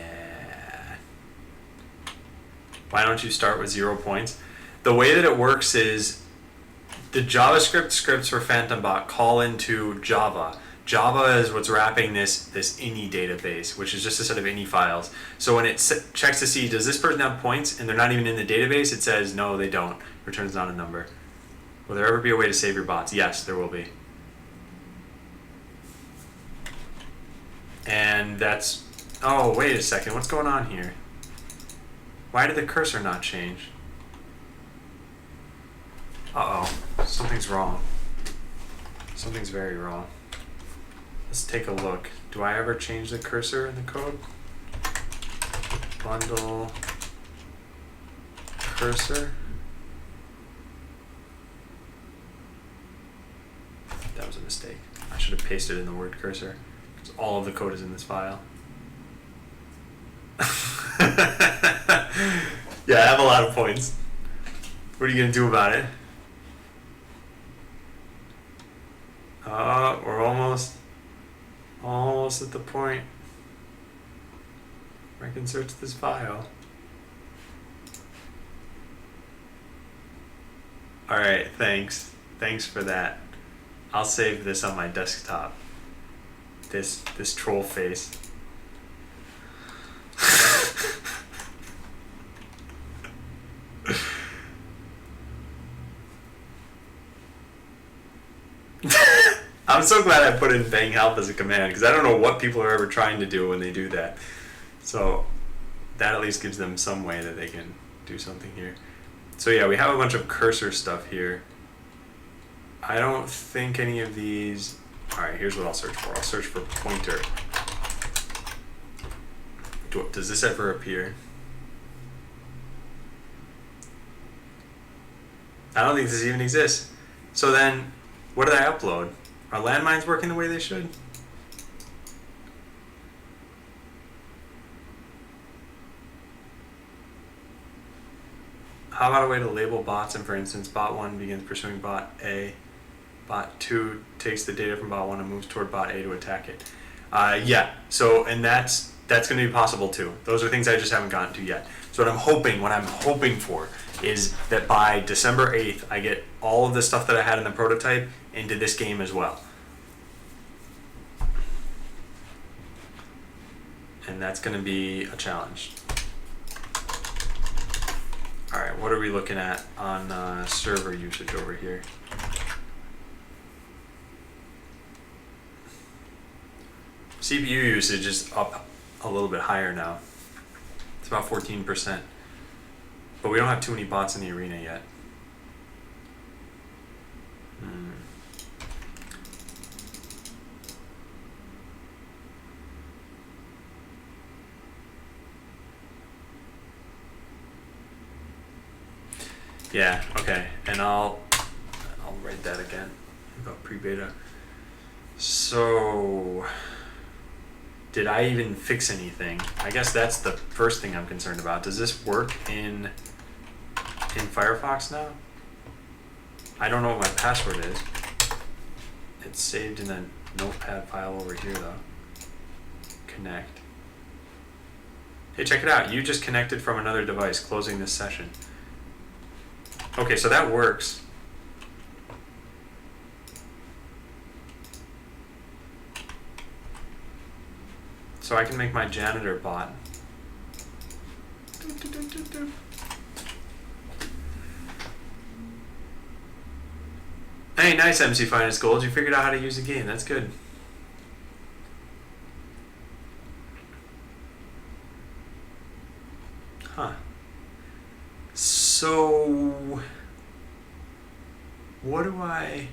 Why don't you start with 0 points? The way that it works is the JavaScript scripts for PhantomBot call into Java. Java is what's wrapping this ini database, which is just a set of ini files. So when it checks to see, does this person have points, and they're not even in the database, it says, no, they don't. Returns not a number. Will there ever be a way to save your bots? Yes, there will be. And that's... Oh, wait a second. What's going on here? Why did the cursor not change? Uh-oh. Something's wrong. Something's very wrong. Let's take a look. Do I ever change the cursor in the code? bundle cursor. That was a mistake. I should have pasted in the word cursor because all of the code is in this file. Yeah, I have a lot of points. What are you gonna do about it? We're almost at the point where I can search this file. Alright, thanks. Thanks for that. I'll save this on my desktop. This troll face. I'm so glad I put in bang help as a command because I don't know what people are ever trying to do when they do that. So that at least gives them some way that they can do something here. So yeah, we have a bunch of cursor stuff here. I don't think any of these... Alright, here's what I'll search for. I'll search for pointer. Does this ever appear? I don't think this even exists. So then, what did I upload? Are landmines working the way they should? How about a way to label bots? And for instance, bot 1 begins pursuing bot A. Bot 2 takes the data from bot 1 and moves toward bot A to attack it. Yeah, so, and that's going to be possible too. Those are things I just haven't gotten to yet. So what I'm hoping for is that by December 8th, I get all of the stuff that I had in the prototype into this game as well. And that's going to be a challenge. Alright, what are we looking at on server usage over here? CPU usage is up a little bit higher now. It's about 14%. But we don't have too many bots in the arena yet. Yeah, okay. And I'll write that again about pre-beta. So, did I even fix anything? I guess that's the first thing I'm concerned about. Does this work in Firefox now? I don't know what my password is. It's saved in a notepad file over here though. Connect. Hey, check it out. You just connected from another device, closing this session. Okay, so that works. So I can make my janitor bot. Hey, nice MC Finest Gold. You figured out how to use the game. That's good. Huh. So what do I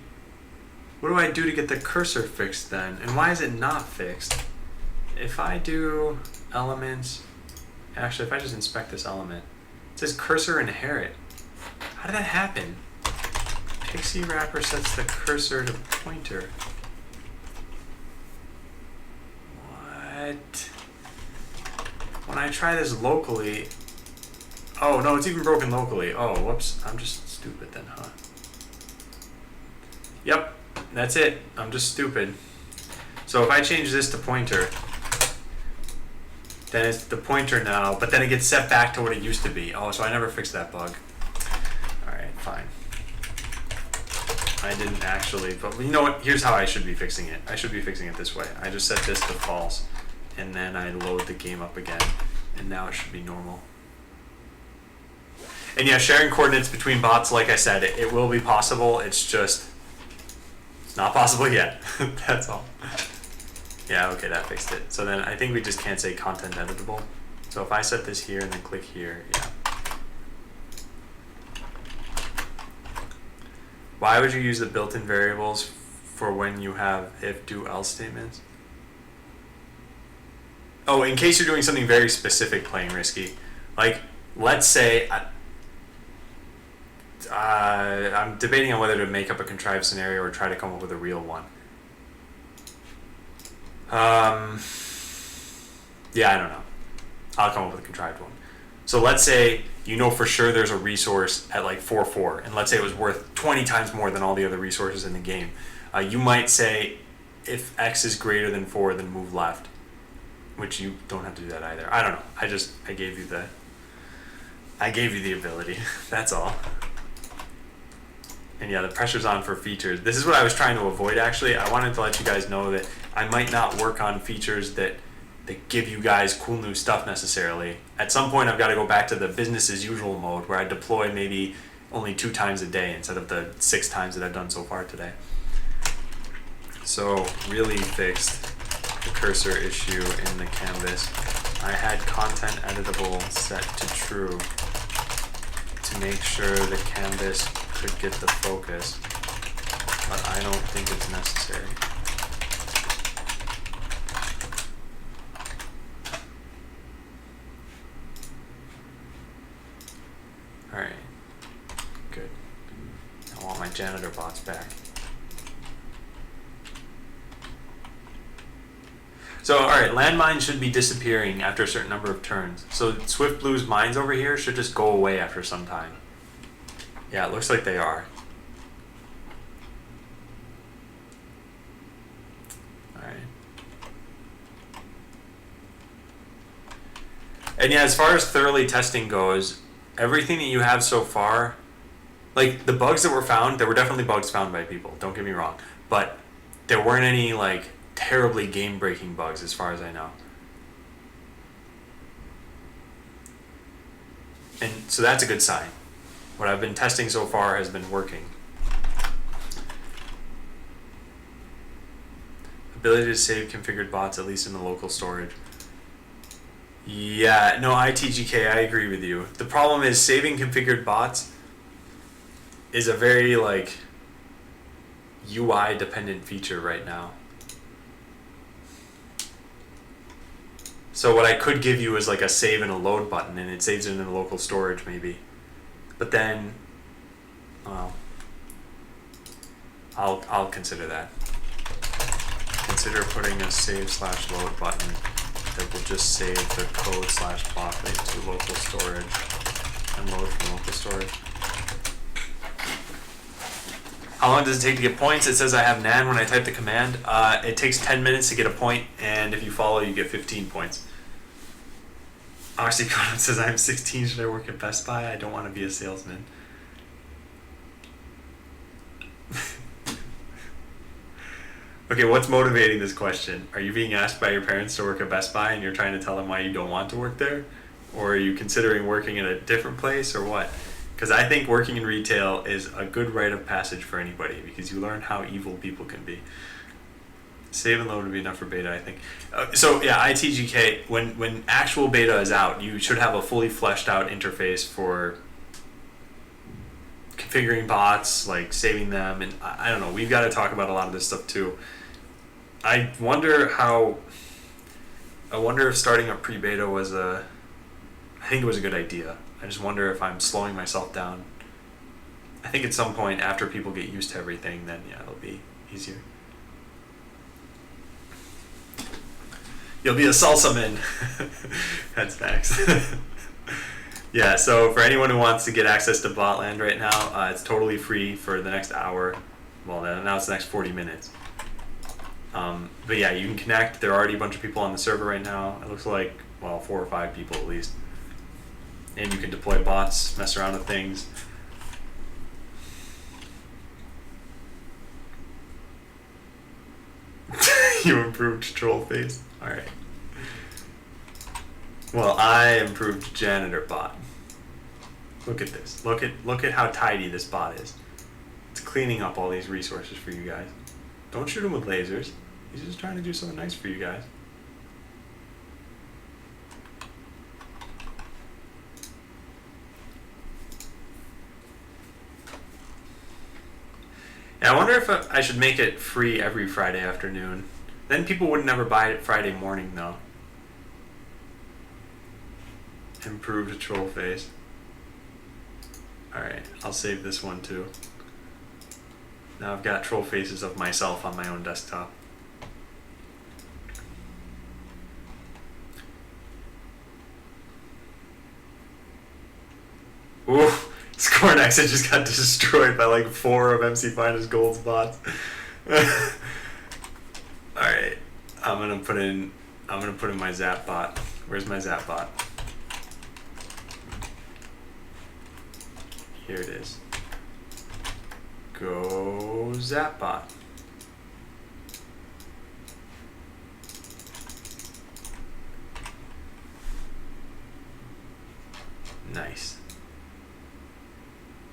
do to get the cursor fixed then? And why is it not fixed? If I do elements, actually if I just inspect this element, it says cursor inherit. How did that happen? Pixie wrapper sets the cursor to pointer. What? When I try this locally, oh no, it's even broken locally. Oh, whoops, I'm just stupid then, huh? Yep, that's it. I'm just stupid. So if I change this to pointer, then it's the pointer now, but then it gets set back to what it used to be. Oh, so I never fixed that bug. Alright, fine. I didn't actually, but you know what? Here's how I should be fixing it. I should be fixing it this way. I just set this to false, and then I load the game up again, and now it should be normal. And yeah, sharing coordinates between bots, like I said, it will be possible. It's just, it's not possible yet. That's all. Yeah, okay, that fixed it. So then I think we just can't say content editable. So if I set this here and then click here, yeah. Why would you use the built-in variables for when you have if, do, else statements? Oh, in case you're doing something very specific, playing risky, like let's say I'm debating on whether to make up a contrived scenario or try to come up with a real one. Yeah, I don't know. I'll come up with a contrived one. So let's say you know for sure there's a resource at like 4/4, and let's say it was worth 20 times more than all the other resources in the game. You might say, if X is greater than 4, then move left, which you don't have to do that either. I don't know. I gave you the ability. That's all. And yeah, the pressure's on for features. This is what I was trying to avoid, actually. I wanted to let you guys know that I might not work on features that give you guys cool new stuff necessarily. At some point, I've got to go back to the business as usual mode where I deploy maybe only 2 times a day instead of the 6 times that I've done so far today. So, really fixed the cursor issue in the canvas. I had content editable set to true to make sure the canvas could get the focus, but I don't think it's necessary. Alright, good. I want my janitor bots back. So, alright, landmines should be disappearing after a certain number of turns. So Swift Blue's mines over here should just go away after some time. Yeah, it looks like they are. Alright. And yeah, as far as thoroughly testing goes, everything that you have so far, like the bugs that were found, there were definitely bugs found by people, don't get me wrong, but there weren't any like terribly game-breaking bugs as far as I know. And so that's a good sign. What I've been testing so far has been working. Ability to save configured bots, at least in the local storage. Yeah, no, ITGK, I agree with you. The problem is saving configured bots is a very like UI dependent feature right now. So what I could give you is like a save and a load button, and it saves it in the local storage maybe. But then, well, I'll consider that. Consider putting a save/load button that will just save the code/plotly to local storage and load from local storage. How long does it take to get points? It says I have NaN when I type the command. It takes 10 minutes to get a point, and if you follow, you get 15 points. Oxycontin says I'm 16. Should I work at Best Buy? I don't want to be a salesman. Okay, what's motivating this question? Are you being asked by your parents to work at Best Buy and you're trying to tell them why you don't want to work there? Or are you considering working at a different place, or what? Because I think working in retail is a good rite of passage for anybody, because you learn how evil people can be. Save and load would be enough for beta, I think. So yeah, ITGK, when actual beta is out, you should have a fully fleshed out interface for configuring bots, like saving them, and I don't know, we've got to talk about a lot of this stuff too. I wonder if starting up pre-beta I think it was a good idea. I just wonder if I'm slowing myself down. I think at some point after people get used to everything, then yeah, it'll be easier. You'll be a salsa man. That's facts. Yeah, so for anyone who wants to get access to Botland right now, it's totally free for the next hour. Well, now it's the next 40 minutes. But yeah, you can connect. There are already a bunch of people on the server right now. It looks like, well, 4 or 5 people at least. And you can deploy bots, mess around with things. You improved troll face. Alright. Well, I improved janitor bot. Look at this. Look at how tidy this bot is. It's cleaning up all these resources for you guys. Don't shoot him with lasers. He's just trying to do something nice for you guys. Yeah, I wonder if I should make it free every Friday afternoon. Then people would never buy it Friday morning, though. Improved troll face. Alright, I'll save this one too. Now I've got troll faces of myself on my own desktop. Ooh, Scornex, I just got destroyed by like 4 of MC Finest Gold's bots. Alright, I'm gonna put in my Zap bot. Where's my Zap bot? Here it is. Go Zap bot. Nice.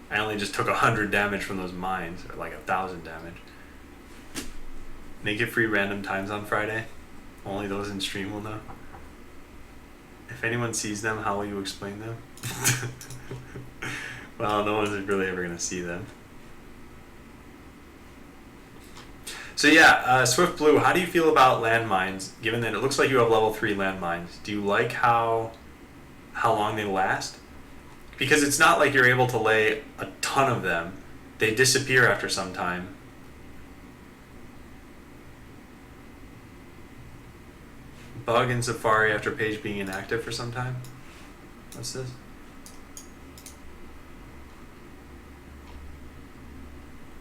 I only just took 100 damage from those mines, or like 1,000 damage. Make it free random times on Friday. Only those in stream will know. If anyone sees them, how will you explain them? Well, no one's really ever going to see them. So yeah, Swift Blue, how do you feel about landmines, given that it looks like you have level 3 landmines? Do you like how long they last? Because it's not like you're able to lay a ton of them. They disappear after some time. Bug in Safari after page being inactive for some time? What's this?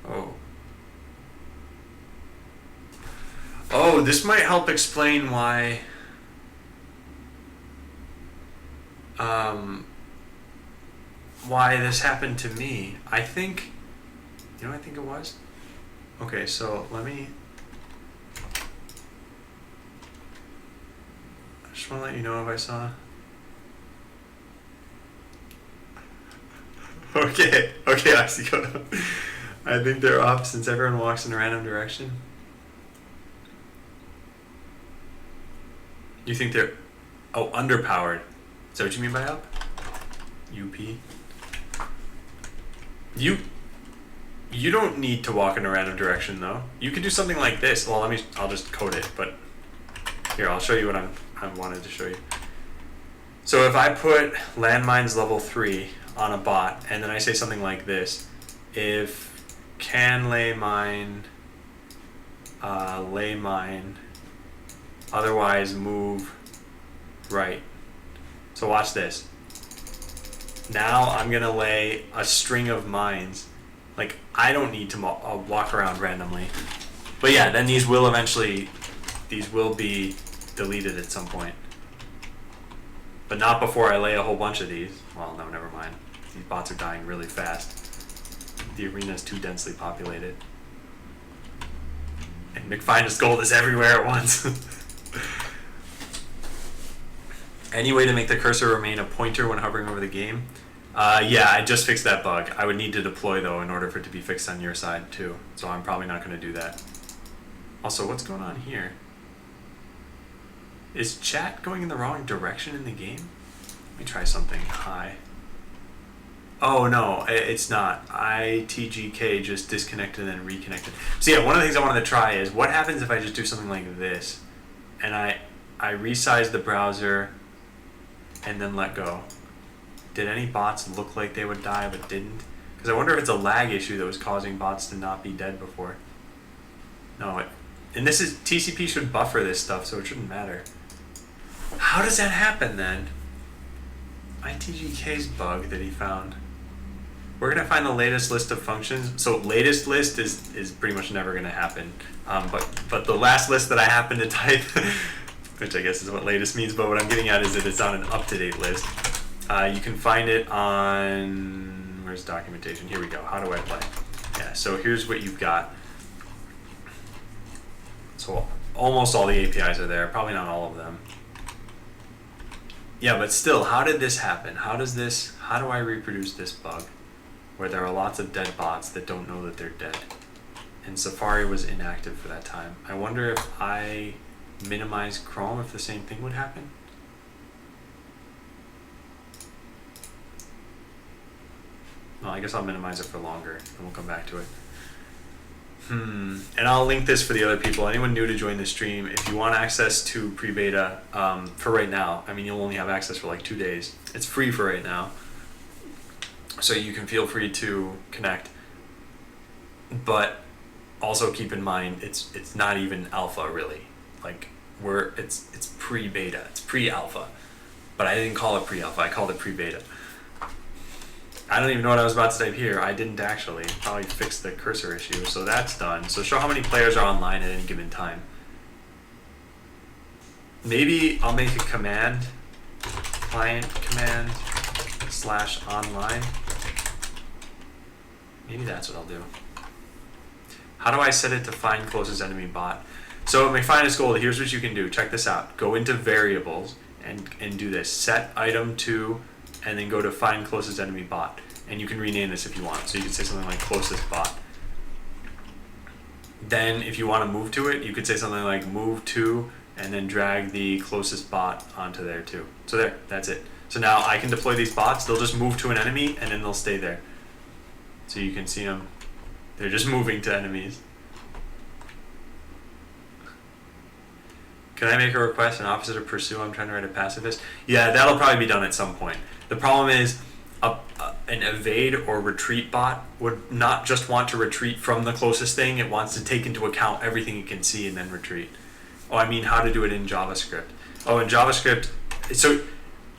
Oh. Oh, this might help explain why this happened to me. I think, you know what I think it was? Okay, so let me, I just want to let you know if I saw. Okay, I see. I think they're off since everyone walks in a random direction. You think they're, oh, underpowered. Is that what you mean by up? UP. You don't need to walk in a random direction though. You could do something like this. Well, I'll just code it, but here, I'll show you what I wanted to show you. So if I put landmines level 3 on a bot, and then I say something like this, if can lay mine, otherwise move right. So watch this. Now I'm gonna lay a string of mines. Like, I don't need to walk around randomly. But yeah, then these will be deleted at some point. But not before I lay a whole bunch of these. Well, no, never mind. These bots are dying really fast. The arena is too densely populated. And McFinest Gold is everywhere at once. Any way to make the cursor remain a pointer when hovering over the game? Yeah, I just fixed that bug. I would need to deploy though in order for it to be fixed on your side too. So I'm probably not going to do that. Also, what's going on here? Is chat going in the wrong direction in the game? Let me try something. Hi. Oh no, it's not. ITGK just disconnected and then reconnected. So yeah, one of the things I wanted to try is what happens if I just do something like this, and I resize the browser and then let go. Did any bots look like they would die but didn't? Because I wonder if it's a lag issue that was causing bots to not be dead before. No, and this is, TCP should buffer this stuff, so it shouldn't matter. How does that happen then? ITGK's bug that he found. We're gonna find the latest list of functions. So latest list is pretty much never gonna happen. But the last list that I happen to type, which I guess is what latest means, but what I'm getting at is that it's on an up-to-date list. You can find it on, where's documentation? Here we go. How do I play? Yeah. So here's what you've got. So almost all the APIs are there. Probably not all of them. Yeah, but still, how did this happen? How do I reproduce this bug where there are lots of dead bots that don't know that they're dead? And Safari was inactive for that time. I wonder if I minimize Chrome, if the same thing would happen? Well, I guess I'll minimize it for longer and we'll come back to it. And I'll link this for the other people. Anyone new to join the stream, if you want access to pre-beta, for right now, I mean, you'll only have access for like 2 days. It's free for right now. So you can feel free to connect. But also keep in mind, it's not even alpha really. Like it's pre-beta, it's pre-alpha. But I didn't call it pre-alpha, I called it pre-beta. I don't even know what I was about to type here. I didn't actually. Probably fix the cursor issue. So that's done. So show how many players are online at any given time. Maybe I'll make a command, client command / online. Maybe that's what I'll do. How do I set it to find closest enemy bot? So at McFinest Gold, here's what you can do. Check this out. Go into variables and do this. Set item to, and then go to find closest enemy bot. And you can rename this if you want. So you can say something like closest bot. Then if you want to move to it, you could say something like move to, and then drag the closest bot onto there too. So there, that's it. So now I can deploy these bots. They'll just move to an enemy and then they'll stay there. So you can see them. They're just moving to enemies. Can I make a request, an opposite of pursue? I'm trying to write a pacifist. Yeah, that'll probably be done at some point. The problem is an evade or retreat bot would not just want to retreat from the closest thing. It wants to take into account everything it can see and then retreat. Oh, I mean how to do it in JavaScript. Oh, in JavaScript. So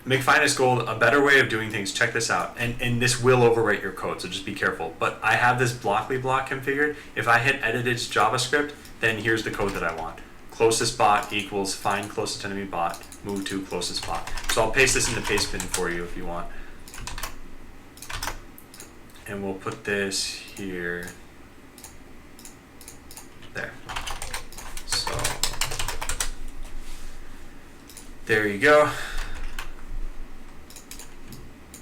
McFinest Gold, a better way of doing things, check this out. And this will overwrite your code, so just be careful. But I have this Blockly block configured. If I hit edit its JavaScript, then here's the code that I want. Closest bot equals find closest enemy bot, move to closest bot. So I'll paste this in the paste bin for you if you want. And we'll put this here. There. So there you go.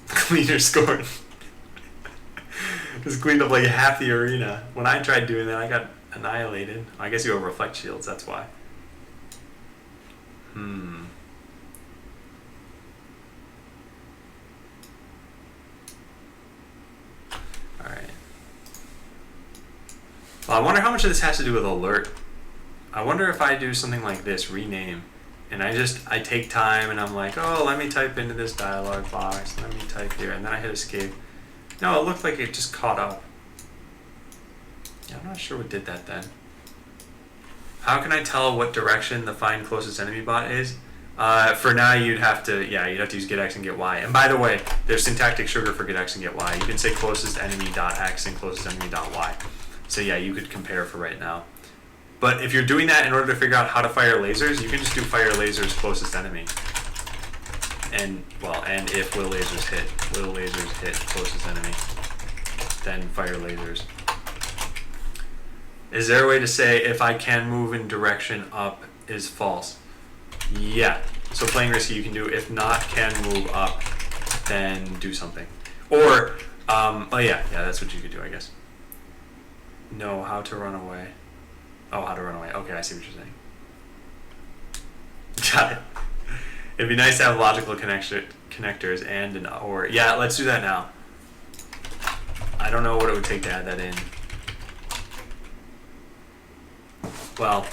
Cleaner scored. Just cleaned up like half the arena. When I tried doing that, I got annihilated. I guess you have reflect shields, that's why. Alright. Well, I wonder how much of this has to do with alert. I wonder if I do something like this, rename, and I take time and I'm like, oh, let me type into this dialog box, let me type here, and then I hit escape. No, it looked like it just caught up. Yeah, I'm not sure what did that then. How can I tell what direction the find closest enemy bot is? For now, you'd have to use getx and getY. And by the way, there's syntactic sugar for getx and getY. You can say closest enemy.x and closest enemy.y. So yeah, you could compare for right now. But if you're doing that in order to figure out how to fire lasers, you can just do fire lasers closest enemy. And if will lasers hit closest enemy, then fire lasers. Is there a way to say if I can move in direction up is false? Yeah. So playing risky, you can do if not can move up, then do something. Or that's what you could do, I guess. No, how to run away. Oh, how to run away. Okay, I see what you're saying. Got it. It'd be nice to have logical connectors and an or. Yeah, let's do that now. I don't know what it would take to add that in. Well,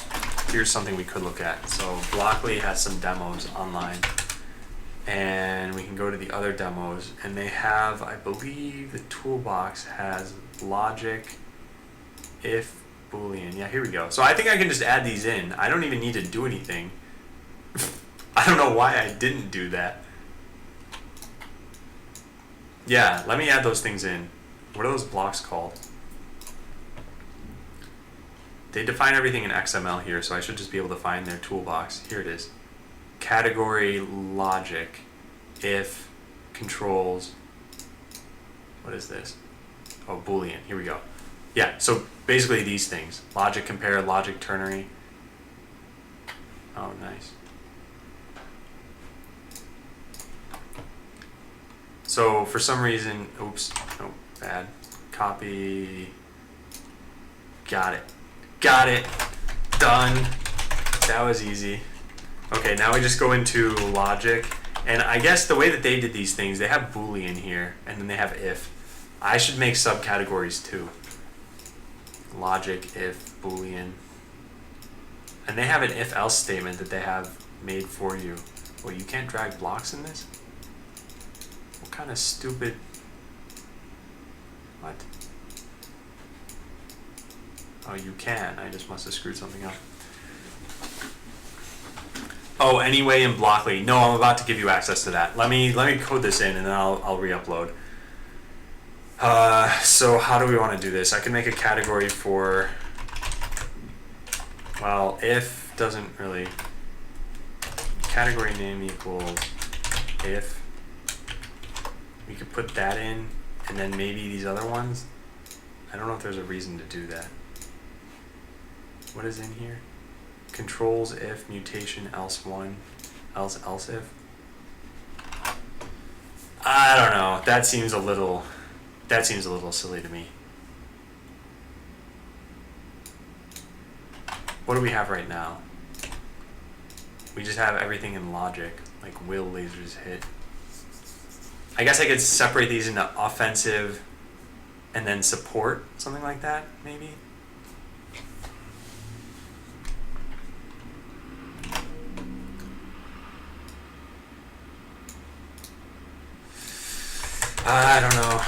here's something we could look at. So Blockly has some demos online, and we can go to the other demos, and they have, I believe the toolbox has logic, if, Boolean. Yeah, here we go. So I think I can just add these in. I don't even need to do anything. I don't know why I didn't do that. Yeah, let me add those things in. What are those blocks called? They define everything in XML here, so I should just be able to find their toolbox. Here it is. Category logic, if, controls. What is this? Oh, Boolean. Here we go. Yeah, so basically these things. Logic compare, logic ternary. Oh, nice. So for some reason, oops, no, bad. Copy. Got it. Got it. Done. That was easy. Okay, now we just go into logic. And I guess the way that they did these things, they have Boolean here, and then they have if. I should make subcategories too. logic, if, boolean. And they have an if else statement that they have made for you. Well, you can't drag blocks in this? What kind of stupid... What? Oh, you can. I just must have screwed something up. Oh, anyway in Blockly. No, I'm about to give you access to that. Let me code this in and then I'll re-upload. So how do we want to do this? I can make a category for, well, if doesn't really, category name equals if. We could put that in and then maybe these other ones. I don't know if there's a reason to do that. What is in here? Controls if, mutation, else one, else if. I don't know. That seems a little silly to me. What do we have right now? We just have everything in logic, like will lasers hit. I guess I could separate these into offensive and then support, something like that, maybe? I don't know.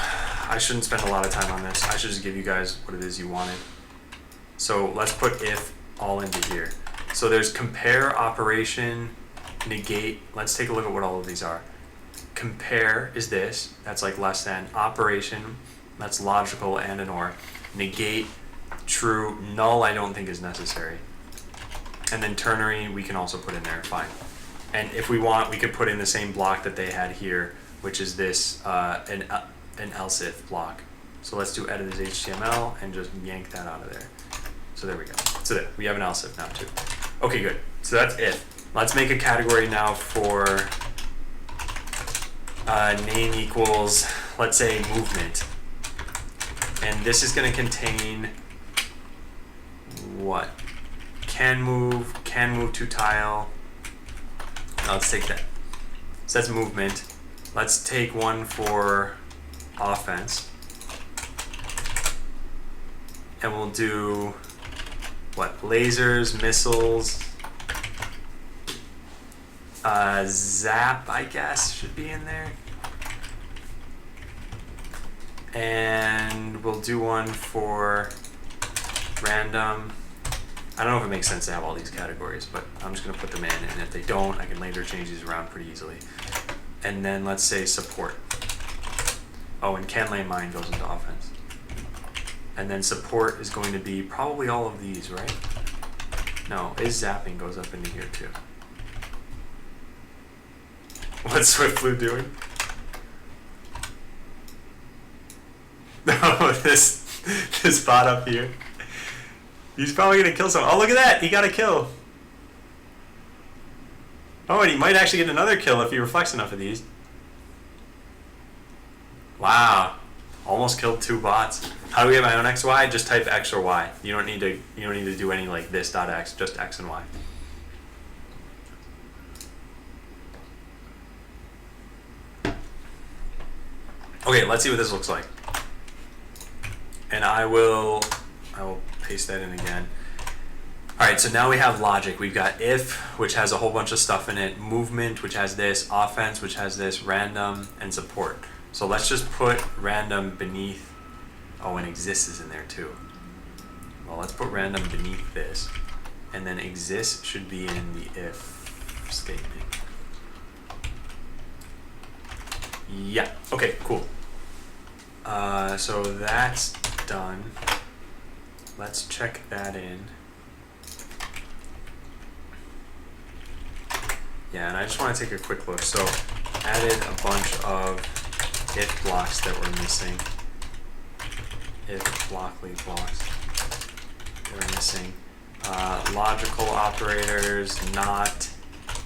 I shouldn't spend a lot of time on this. I should just give you guys what it is you wanted. So let's put if all into here. So there's compare, operation, negate. Let's take a look at what all of these are. Compare is this. That's like less than. Operation, that's logical and an or. Negate, true. Null I don't think is necessary. And then ternary we can also put in there, fine. And if we want, we could put in the same block that they had here, which is this an else if block. So let's do edit as HTML and just yank that out of there. So there we go. So there, we have an else if now too. Okay, good. So that's if. Let's make a category now for name equals, let's say, movement. And this is going to contain what? Can move to tile. Now let's take that. So that's movement. Let's take one for offense. And we'll do what? Lasers, missiles, zap, I guess, should be in there. And we'll do one for random. I don't know if it makes sense to have all these categories, but I'm just going to put them in, and if they don't, I can later change these around pretty easily. And then let's say support. Oh, and can lane mine goes into offense. And then support is going to be probably all of these, right? No, is zapping goes up into here too. What's SwiftBlue doing? No, this bot up here. He's probably gonna kill someone. Oh, look at that! He got a kill. Oh, and he might actually get another kill if he reflects enough of these. Wow, almost killed 2 bots. How do we get my own x, y? Just type x or y. You don't need to do any like this dot x. Just x and y. Okay, let's see what this looks like. And I will paste that in again. All right, so now we have logic. We've got if, which has a whole bunch of stuff in it, movement, which has this, offense, which has this, random, and support. So let's just put random beneath, oh, and exists is in there too. Well, let's put random beneath this, and then exists should be in the if statement. Yeah, okay, cool. So that's done. Let's check that in. Yeah, and I just want to take a quick look. So added a bunch of if blocks that were missing. If Blockly blocks that were missing. Logical operators, not,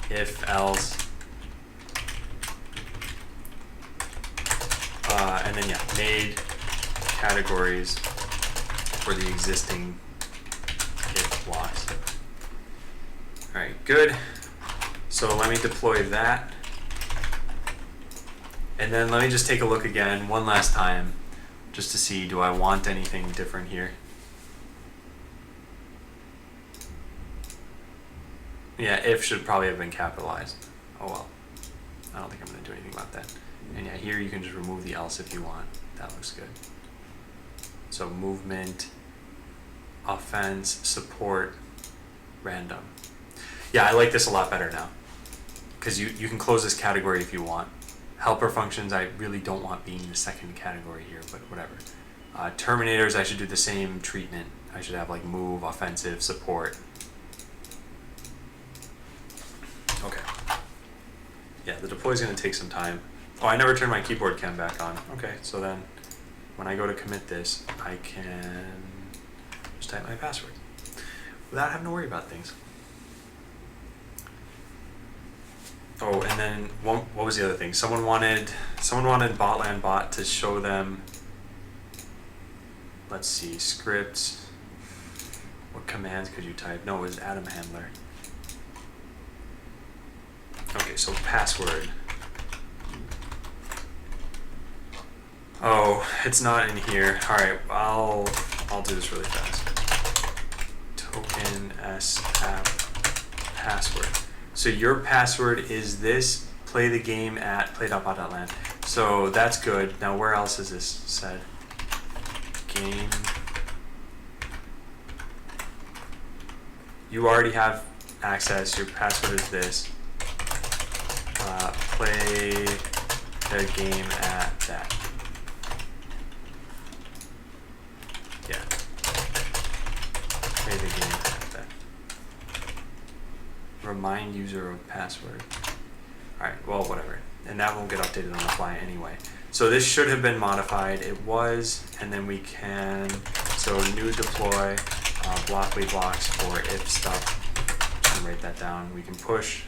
if, else. And then, yeah, made categories for the existing if blocks. All right, good. So let me deploy that. And then let me just take a look again one last time just to see, do I want anything different here? Yeah, if should probably have been capitalized. Oh well. I don't think I'm going to do anything about that. And yeah, here you can just remove the else if you want. That looks good. So movement, offense, support, random. Yeah, I like this a lot better now. Because you can close this category if you want. Helper functions I really don't want being the second category here, but whatever. Terminators, I should do the same treatment. I should have like move, offensive, support. Okay. Yeah, the deploy is going to take some time. Oh, I never turned my keyboard cam back on. Okay, so then when I go to commit this, I can just type my password without having to worry about things. Oh, and then what was the other thing? Someone wanted Botland Bot to show them. Let's see, scripts. What commands could you type? No, it was Atom Handler. Okay, so password. Oh, it's not in here. All right, I'll do this really fast. Token s app password. So your password is this. Play the game at play.bot.land. So that's good. Now where else is this said? Game. You already have access. Your password is this. Play the game at that. Yeah. Play the game at that. Remind user of password. Alright, well, whatever. And that won't get updated on the fly anyway. So this should have been modified. It was, and then we can, so new deploy, blockly blocks for if stuff. And write that down. We can push.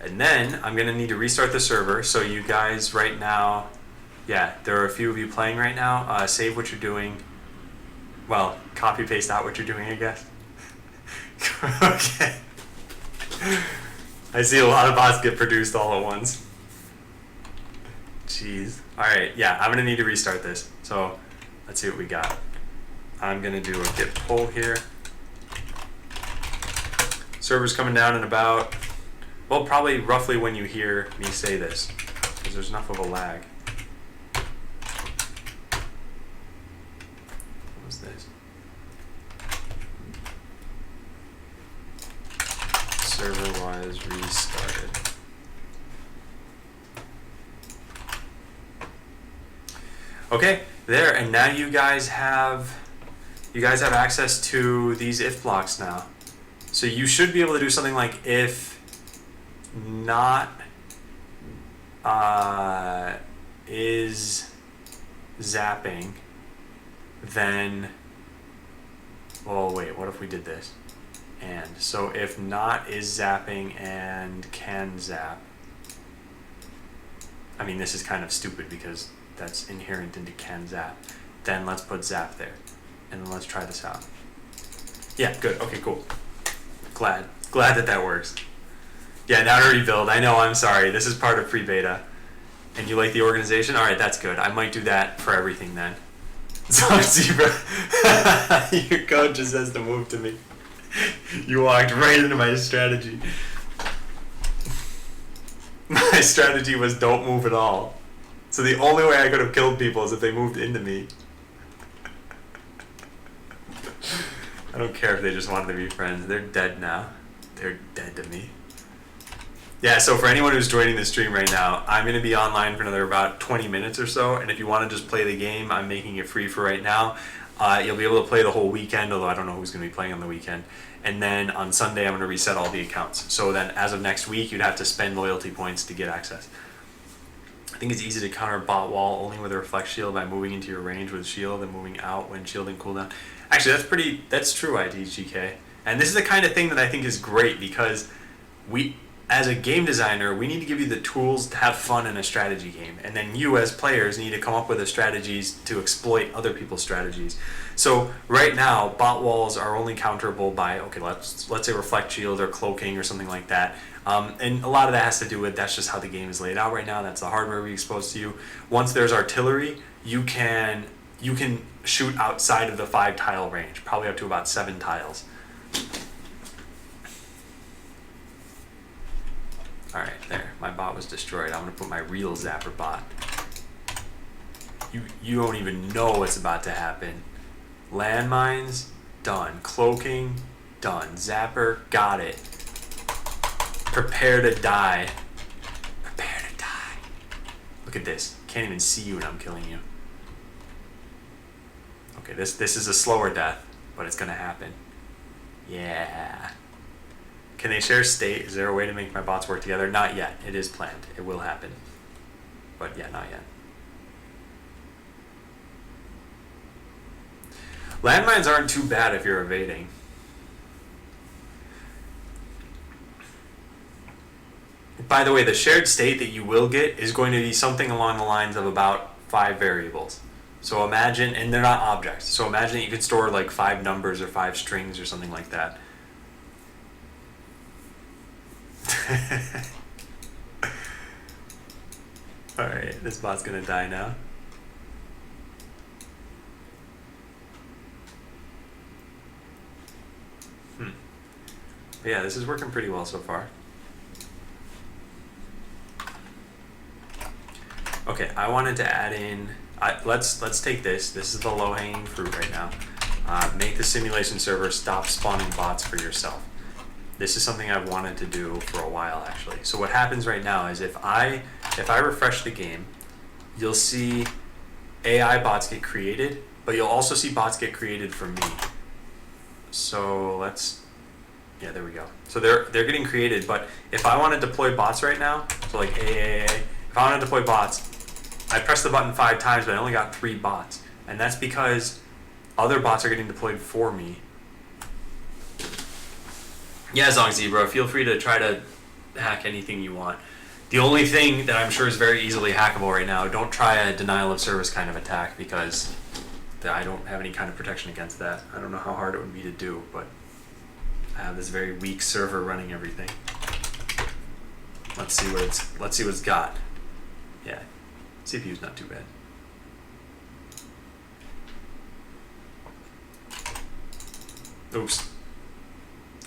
And then I'm gonna need to restart the server. So you guys right now, yeah, there are a few of you playing right now. Save what you're doing. Well, copy paste out what you're doing, I guess. Okay. I see a lot of bots get produced all at once. Jeez. Alright, yeah, I'm gonna need to restart this. So let's see what we got. I'm gonna do a git pull here. Server's coming down in about, well, probably roughly when you hear me say this, because there's enough of a lag. What was this? Server was restarted. Okay, there, and now you guys have access to these if blocks now. So you should be able to do something like if not is zapping, then, well, wait, what if we did this? And so if not is zapping and can zap, I mean, this is kind of stupid because that's inherent into can zap, then let's put zap there, and then let's try this out. Yeah, good, okay, cool. Glad that works. Yeah, now to rebuild. I know, I'm sorry. This is part of pre-beta. And you like the organization? Alright, that's good. I might do that for everything then. So, Zebra, your code just says to move to me. You walked right into my strategy. My strategy was don't move at all. So the only way I could have killed people is if they moved into me. I don't care if they just wanted to be friends. They're dead now. They're dead to me. Yeah, so for anyone who's joining the stream right now, I'm going to be online for another about 20 minutes or so, and if you want to just play the game, I'm making it free for right now. You'll be able to play the whole weekend, although I don't know who's going to be playing on the weekend. And then on Sunday, I'm going to reset all the accounts. So then as of next week, you'd have to spend loyalty points to get access. I think it's easy to counter bot wall only with a reflect shield by moving into your range with shield and moving out when shielding cooldown. Actually, that's true, IDGK. And this is the kind of thing that I think is great because as a game designer, we need to give you the tools to have fun in a strategy game. And then you as players need to come up with the strategies to exploit other people's strategies. So right now, bot walls are only counterable by, okay, let's say reflect shield or cloaking or something like that. And a lot of that has to do with that's just how the game is laid out right now. That's the hardware we expose to you. Once there's artillery, you can you can shoot outside of the 5 tile range, probably up to about 7 tiles. Alright, there. My bot was destroyed. I'm gonna put my real zapper bot. You don't even know what's about to happen. Landmines, done. Cloaking, done. Zapper, got it. Prepare to die. Prepare to die. Look at this. Can't even see you when I'm killing you. Okay, this is a slower death, but it's gonna happen. Yeah. Can they share state? Is there a way to make my bots work together? Not yet. It is planned. It will happen. But yeah, not yet. Landmines aren't too bad if you're evading. By the way, the shared state that you will get is going to be something along the lines of about 5 variables. So imagine, and they're not objects, so imagine that you could store like 5 numbers or 5 strings or something like that. Alright, this bot's gonna die now. But yeah, this is working pretty well so far. Okay, I wanted to add in, let's take this. This is the low-hanging fruit right now. Make the simulation server stop spawning bots for yourself. This is something I've wanted to do for a while, actually. So what happens right now is if I refresh the game, you'll see AI bots get created, but you'll also see bots get created for me. So yeah, there we go. So they're getting created, but if I want to deploy bots right now, so like AAA, if I want to deploy bots, I press the button 5 times, but I only got 3 bots. And that's because other bots are getting deployed for me. Yeah, Zong Zebra, feel free to try to hack anything you want. The only thing that I'm sure is very easily hackable right now, don't try a denial of service kind of attack, because I don't have any kind of protection against that. I don't know how hard it would be to do, but I have this very weak server running everything. Let's see what it's got. Yeah, CPU's not too bad. Oops.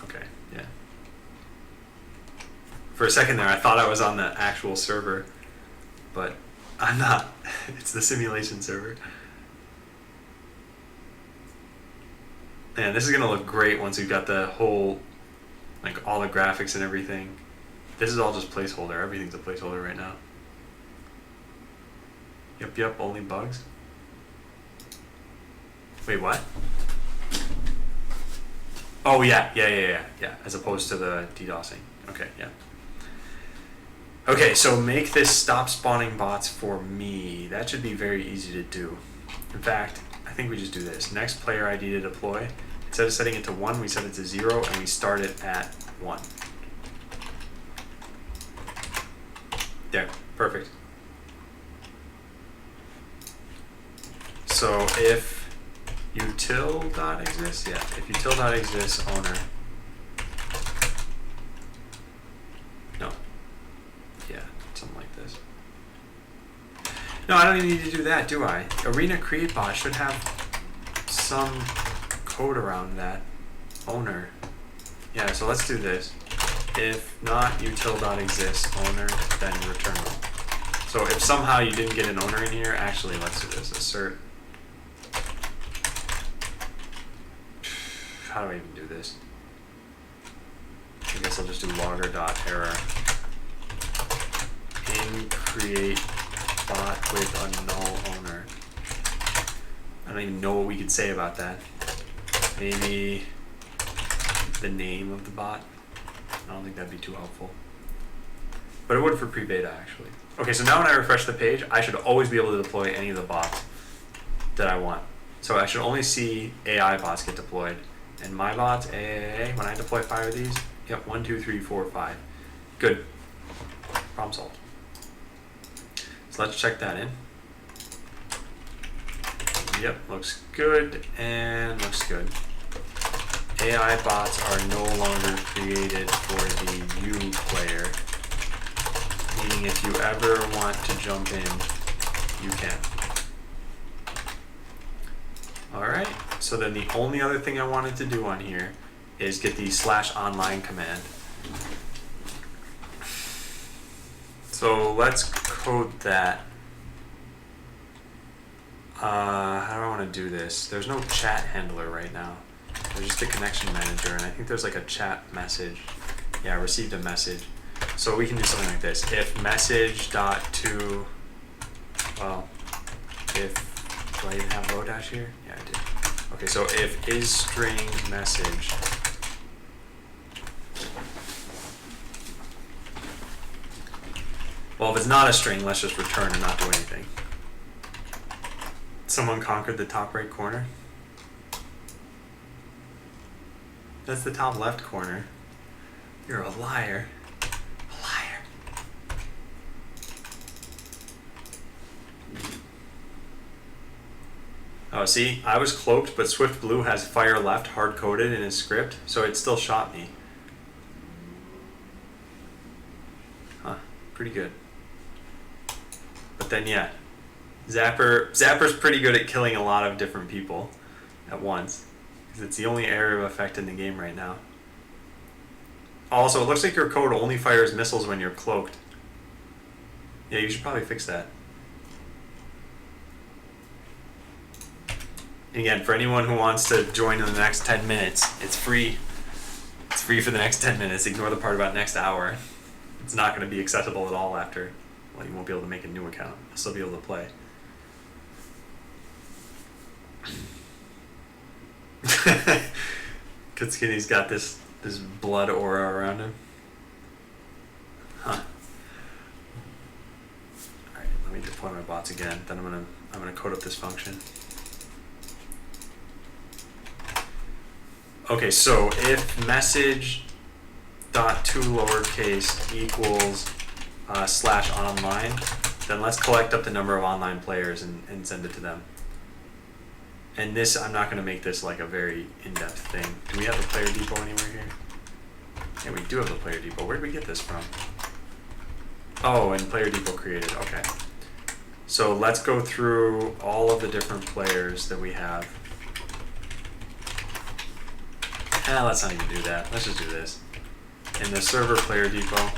Okay, yeah. For a second there, I thought I was on the actual server, but I'm not. It's the simulation server. Man, this is gonna look great once we've got the whole, like all the graphics and everything. This is all just placeholder. Everything's a placeholder right now. Yep, only bugs. Wait, what? Oh yeah, as opposed to the DDoSing. Okay, yeah. Okay, so make this stop spawning bots for me. That should be very easy to do. In fact, I think we just do this. Next player ID to deploy. Instead of setting it to 1, we set it to 0, and we start it at 1. There, perfect. So if util.exists, yeah, if util.exists owner, no, yeah, something like this. No, I don't even need to do that, do I? Arena create bot should have some code around that owner. Yeah, so let's do this. If not util.exists owner, then return null. So if somehow you didn't get an owner in here, actually let's do this. Assert. How do I even do this? I guess I'll just do logger.error. In create bot with a null owner. I don't even know what we could say about that. Maybe the name of the bot. I don't think that'd be too helpful. But it would for pre-beta, actually. Okay, so now when I refresh the page, I should always be able to deploy any of the bots that I want. So I should only see AI bots get deployed. And my bots, AAA, when I deploy 5 of these, yep, 1, 2, 3, 4, 5. Good. Problem solved. So let's check that in. Yep, looks good and looks good. AI bots are no longer created for the U player, meaning if you ever want to jump in, you can. So then the only other thing I wanted to do on here is get the /online command. So let's code that. How do I want to do this? There's no chat handler right now. There's just a connection manager, and I think there's like a chat message. Yeah, I received a message. So we can do something like this. If message dot to, well, if, do I even have Lodash here? Yeah, I do. Okay, so if is string message, well, if it's not a string, let's just return and not do anything. Someone conquered the top right corner. That's the top left corner. You're a liar. A liar. Oh, see, I was cloaked, but Swift Blue has fire left hard-coded in his script, so it still shot me. Huh, pretty good. But then, yeah, Zapper's pretty good at killing a lot of different people at once, because it's the only area of effect in the game right now. Also, it looks like your code only fires missiles when you're cloaked. Yeah, you should probably fix that. Again, for anyone who wants to join in the next 10 minutes, it's free. It's free for the next 10 minutes. Ignore the part about next hour. It's not going to be accessible at all after. Well, you won't be able to make a new account. You'll still be able to play. Kutskinny's got this blood aura around him. Huh. Alright, let me deploy my bots again. Then I'm gonna code up this function. Okay, so if message dot to lowercase equals /online, then let's collect up the number of online players and send it to them. And this, I'm not going to make this like a very in-depth thing. Do we have the player depot anywhere here? Yeah, we do have the player depot. Where did we get this from? Oh, and player depot created. Okay. So let's go through all of the different players that we have. Let's not even do that. Let's just do this. In the server player depot,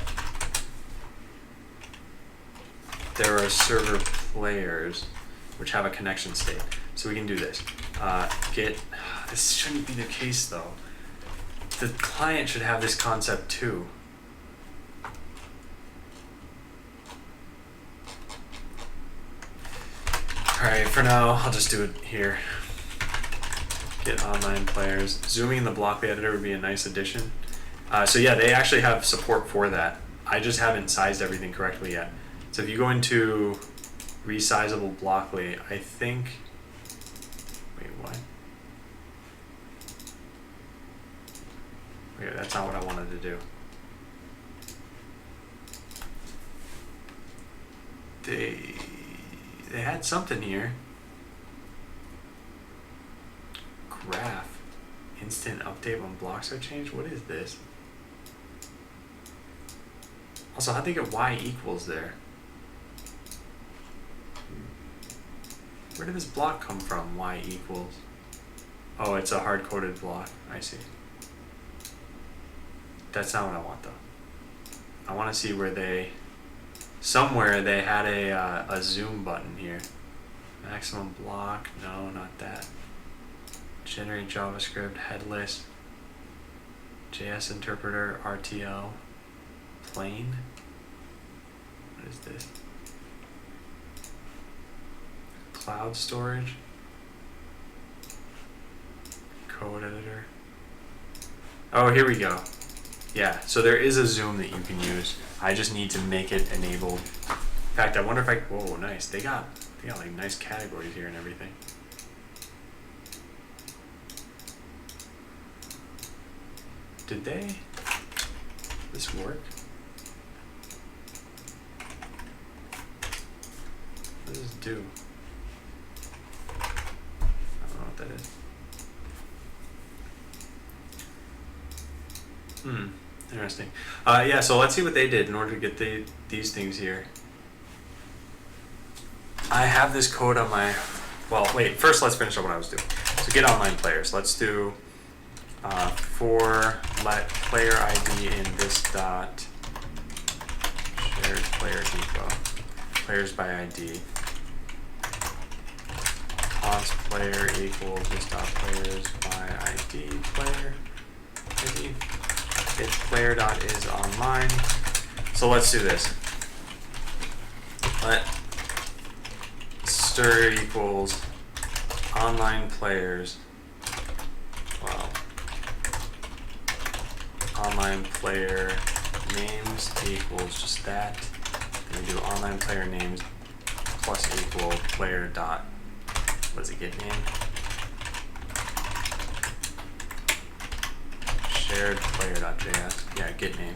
there are server players which have a connection state. So we can do this. Get, this shouldn't be the case though. The client should have this concept too. Alright, for now, I'll just do it here. Get online players. Zooming in the block editor would be a nice addition. So yeah, they actually have support for that. I just haven't sized everything correctly yet. So if you go into resizable Blockly, I think, wait, what? Okay, that's not what I wanted to do. They had something here. Graph. Instant update when blocks are changed? What is this? Also, how'd they get y equals there? Where did this block come from, y equals? Oh, it's a hard-coded block. I see. That's not what I want, though. I want to see where they... Somewhere they had a zoom button here. Maximum block. No, not that. Generate JavaScript, headless, JS interpreter, RTL, plain. What is this? Cloud storage, code editor. Oh, here we go. Yeah, so there is a zoom that you can use. I just need to make it enabled. In fact, I wonder if I, whoa, nice. They got like nice categories here and everything. Did this work? What does this do? I don't know what that is. Interesting. Yeah, so let's see what they did in order to get these things here. I have this code on my, well, wait, first let's finish up what I was doing. So get online players. Let's do for let player ID in this dot shared player depot. Players by ID. Const player equals this dot players by ID player ID. If player dot is online. So let's do this. Let stir equals online players. Wow. Online player names equals just that. Then we do online player names plus equal player dot. What does it get name? Shared player.js. Yeah, get name.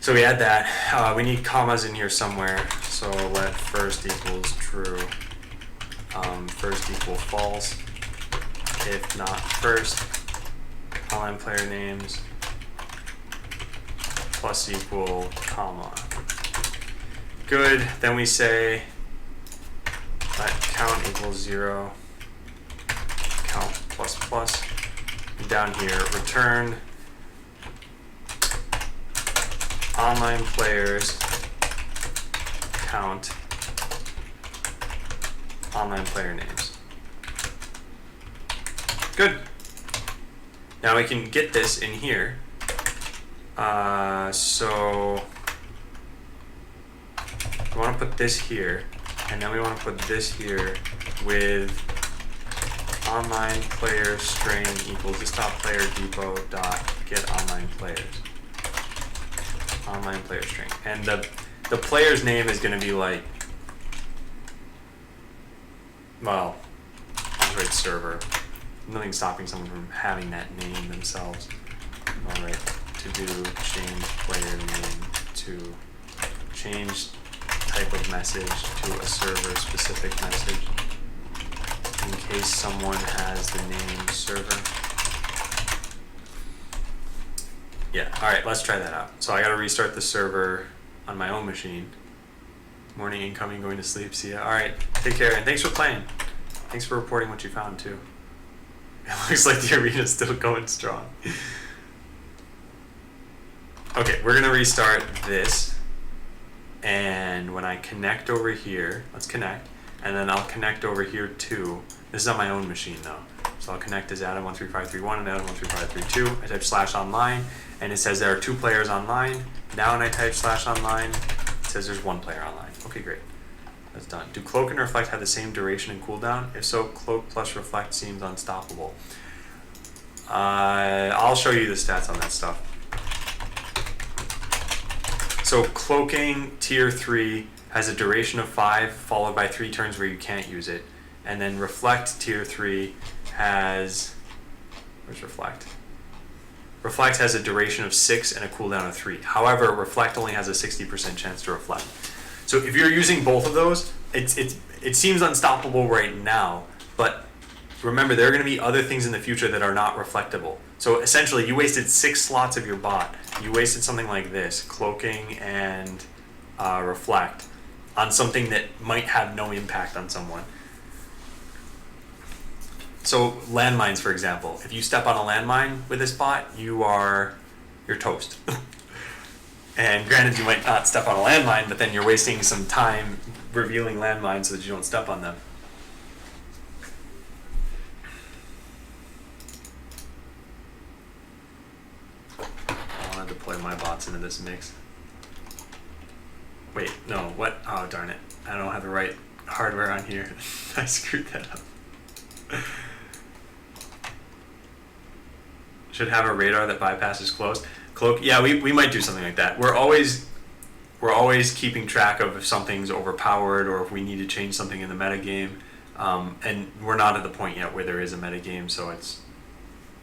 So we add that. We need commas in here somewhere. So let first equals true. First equal false. If not first, online player names plus equal comma. Good. Then we say let count equals 0. Count plus plus. And down here, return online players count online player names. Good. Now we can get this in here. So we want to put this here, and then we want to put this here with online player string equals this dot player depot dot get online players. Online player string. And the player's name is going to be like, well, Android server. Nothing stopping someone from having that name themselves. Alright, to do change player name to change type of message to a server specific message in case someone has the name server. Yeah, alright, let's try that out. So I gotta restart the server on my own machine. Morning incoming, going to sleep, see ya. Alright, take care, and thanks for playing. Thanks for reporting what you found too. It looks like the arena's still going strong. Okay, we're gonna restart this. And when I connect over here, let's connect, and then I'll connect over here too. This is on my own machine though. So I'll connect as Adam13531 and Adam13532. I type /online, and it says there are 2 players online. Now when I type /online, it says there's 1 player online. Okay, great. That's done. Do cloak and reflect have the same duration and cooldown? If so, cloak plus reflect seems unstoppable. I'll show you the stats on that stuff. So cloaking tier 3 has a duration of 5 followed by 3 turns where you can't use it. And then reflect tier 3 has, where's reflect? Reflect has a duration of 6 and a cooldown of 3. However, reflect only has a 60% chance to reflect. So if you're using both of those, it seems unstoppable right now, but remember there are going to be other things in the future that are not reflectable. So essentially you wasted 6 slots of your bot. You wasted something like this, cloaking and reflect, on something that might have no impact on someone. So landmines, for example, if you step on a landmine with this bot, you're toast. And granted, you might not step on a landmine, but then you're wasting some time revealing landmines so that you don't step on them. I want to deploy my bots into this mix. Wait, no, what? Oh, darn it. I don't have the right hardware on here. I screwed that up. Should have a radar that bypasses close. Cloak, yeah, we might do something like that. We're always keeping track of if something's overpowered or if we need to change something in the metagame. And we're not at the point yet where there is a metagame, so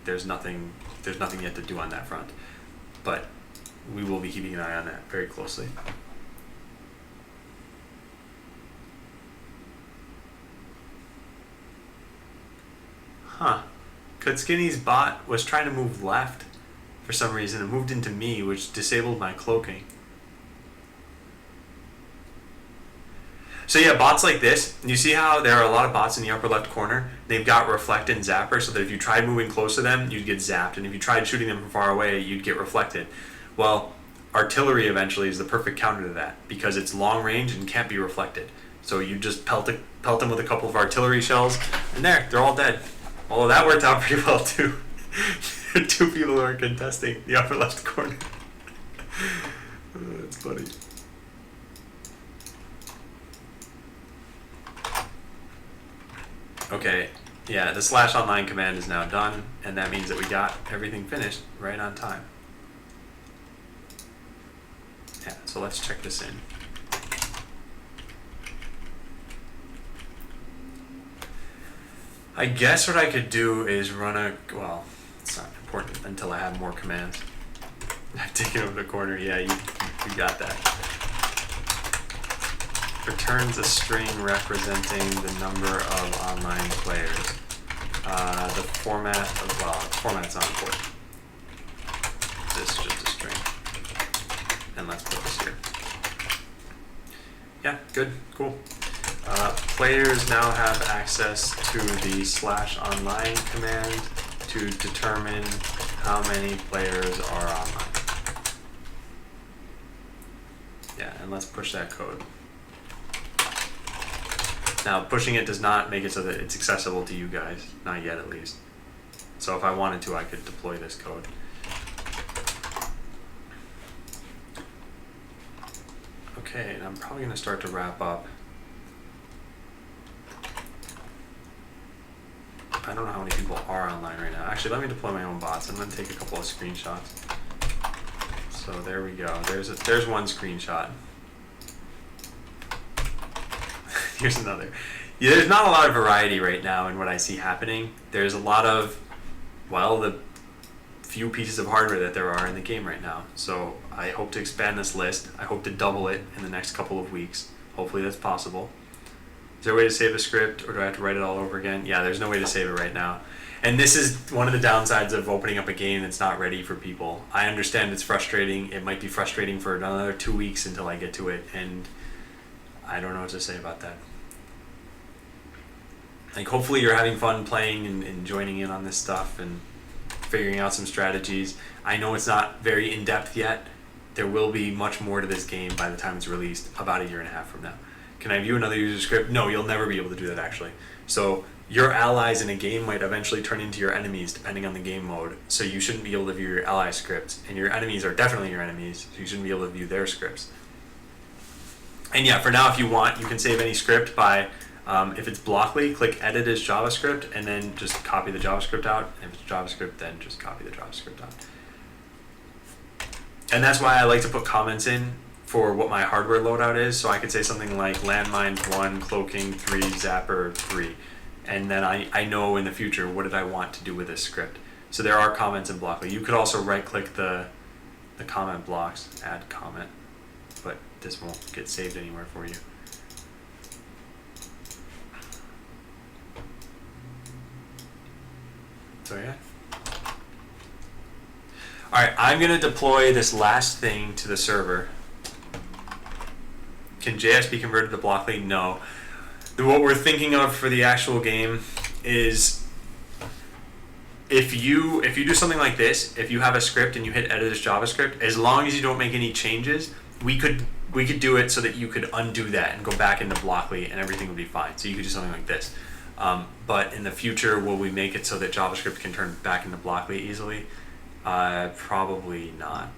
there's nothing yet to do on that front. But we will be keeping an eye on that very closely. Huh. Kutskinny's bot was trying to move left for some reason and moved into me, which disabled my cloaking. So yeah, bots like this, you see how there are a lot of bots in the upper left corner? They've got reflect and zapper, so that if you tried moving close to them, you'd get zapped, and if you tried shooting them from far away, you'd get reflected. Well, artillery eventually is the perfect counter to that, because it's long range and can't be reflected. So you just pelt them with a couple of artillery shells, and they're all dead. Although that worked out pretty well too. There are two people who are contesting the upper left corner. That's funny. Okay, yeah, the /online command is now done, and that means that we got everything finished right on time. Yeah, so let's check this in. I guess what I could do is run well, it's not important until I have more commands. I've taken over the corner, yeah, you got that. Returns a string representing the number of online players. The format's not important. This is just a string. And let's put this here. Yeah, good, cool. Players now have access to the /online command to determine how many players are online. Yeah, and let's push that code. Now, pushing it does not make it so that it's accessible to you guys, not yet at least. So if I wanted to, I could deploy this code. Okay, and I'm probably going to start to wrap up. I don't know how many people are online right now. Actually, let me deploy my own bots. I'm going to take a couple of screenshots. So there we go. There's one screenshot. Here's another. Yeah, there's not a lot of variety right now in what I see happening. There's a lot of, well, the few pieces of hardware that there are in the game right now. So I hope to expand this list. I hope to double it in the next couple of weeks. Hopefully that's possible. Is there a way to save a script, or do I have to write it all over again? Yeah, there's no way to save it right now. And this is one of the downsides of opening up a game that's not ready for people. I understand it's frustrating. It might be frustrating for another 2 weeks until I get to it, and I don't know what to say about that. Like, hopefully you're having fun playing and joining in on this stuff and figuring out some strategies. I know it's not very in-depth yet. There will be much more to this game by the time it's released, about 1.5 years from now. Can I view another user script? No, you'll never be able to do that, actually. So your allies in a game might eventually turn into your enemies depending on the game mode. So you shouldn't be able to view your ally scripts. And your enemies are definitely your enemies, so you shouldn't be able to view their scripts. And yeah, for now, if you want, you can save any script by, if it's Blockly, click Edit as JavaScript, and then just copy the JavaScript out. And if it's JavaScript, then just copy the JavaScript out. And that's why I like to put comments in for what my hardware loadout is. So I could say something like landmines 1, cloaking 3, zapper 3. And then I know in the future, what did I want to do with this script? So there are comments in Blockly. You could also right-click the comment blocks, add comment, but this won't get saved anywhere for you. So yeah. Alright, I'm going to deploy this last thing to the server. Can JS be converted to Blockly? No. What we're thinking of for the actual game is if you do something like this, if you have a script and you hit edit as JavaScript, as long as you don't make any changes, we could do it so that you could undo that and go back into Blockly and everything would be fine. So you could do something like this. But in the future, will we make it so that JavaScript can turn back into Blockly easily? Probably not.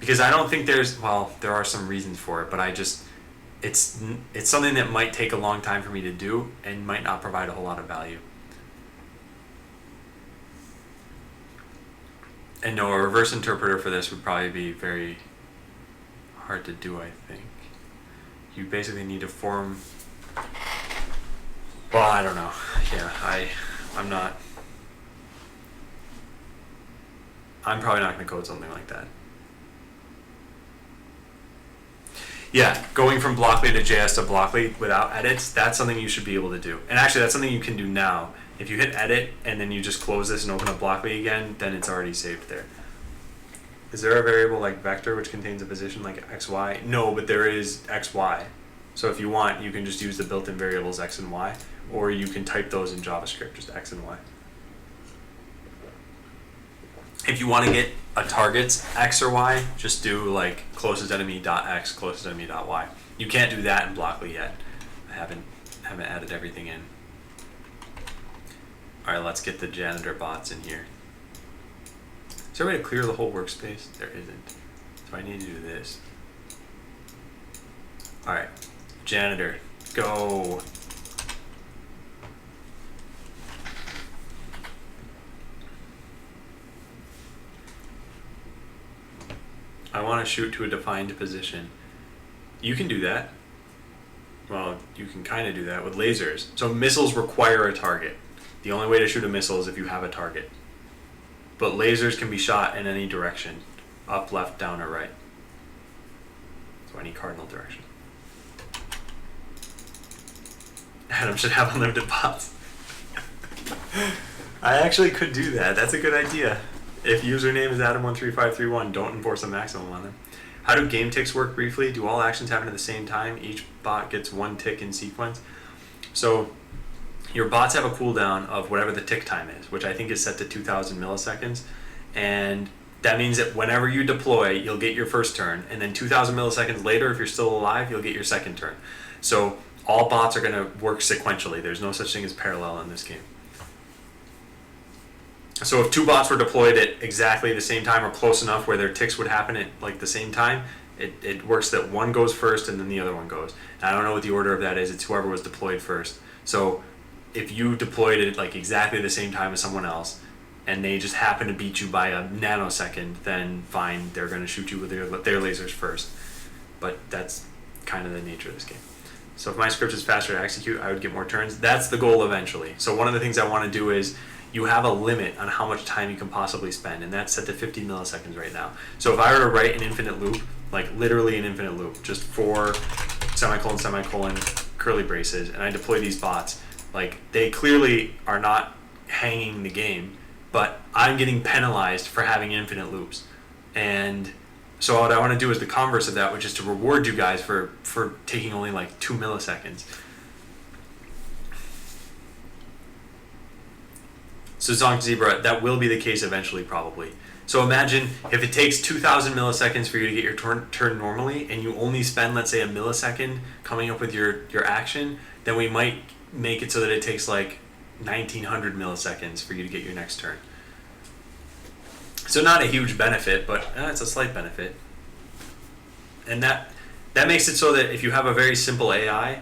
Because I don't think there are some reasons for it, but it's something that might take a long time for me to do and might not provide a whole lot of value. And no, a reverse interpreter for this would probably be very hard to do, I think. You basically need to form... Well, I don't know. Yeah, I'm probably not going to code something like that. Yeah, going from Blockly to JS to Blockly without edits, that's something you should be able to do. And actually, that's something you can do now. If you hit edit and then you just close this and open up Blockly again, then it's already saved there. Is there a variable like vector which contains a position like xy? No, but there is xy. So if you want, you can just use the built-in variables x and y, or you can type those in JavaScript, just x and y. If you want to get a target's x or y, just do like closest enemy dot x, closest enemy dot y. You can't do that in Blockly yet. I haven't added everything in. All right, let's get the janitor bots in here. Is there a way to clear the whole workspace? There isn't. So I need to do this. All right, janitor, go. I want to shoot to a defined position. You can do that. Well, you can kind of do that with lasers. So missiles require a target. The only way to shoot a missile is if you have a target. But lasers can be shot in any direction, up, left, down, or right. So any cardinal direction. Adam should have unlimited bots. I actually could do that. That's a good idea. If username is Adam13531, don't enforce a maximum on them. How do game ticks work briefly? Do all actions happen at the same time? Each bot gets one tick in sequence. So your bots have a cooldown of whatever the tick time is, which I think is set to 2000 milliseconds. And that means that whenever you deploy, you'll get your first turn. And then 2000 milliseconds later, if you're still alive, you'll get your second turn. So all bots are going to work sequentially. There's no such thing as parallel in this game. So if two bots were deployed at exactly the same time or close enough where their ticks would happen at like the same time, it works that one goes first and then the other one goes. And I don't know what the order of that is. It's whoever was deployed first. So if you deployed it like exactly the same time as someone else and they just happen to beat you by a nanosecond, then fine, they're going to shoot you with their lasers first. But that's kind of the nature of this game. So if my script is faster to execute, I would get more turns. That's the goal eventually. So one of the things I want to do is you have a limit on how much time you can possibly spend, and that's set to 50 milliseconds right now. So if I were to write an infinite loop, like literally an infinite loop, just for semicolon, semicolon, curly braces, and I deploy these bots, like they clearly are not hanging the game, but I'm getting penalized for having infinite loops. And so what I want to do is the converse of that, which is to reward you guys for taking only like 2 milliseconds. So Zonk Zebra, that will be the case eventually, probably. So imagine if it takes 2000 milliseconds for you to get your turn normally, and you only spend, let's say, a millisecond coming up with your action, then we might make it so that it takes like 1900 milliseconds for you to get your next turn. So not a huge benefit, but it's a slight benefit. And that makes it so that if you have a very simple AI,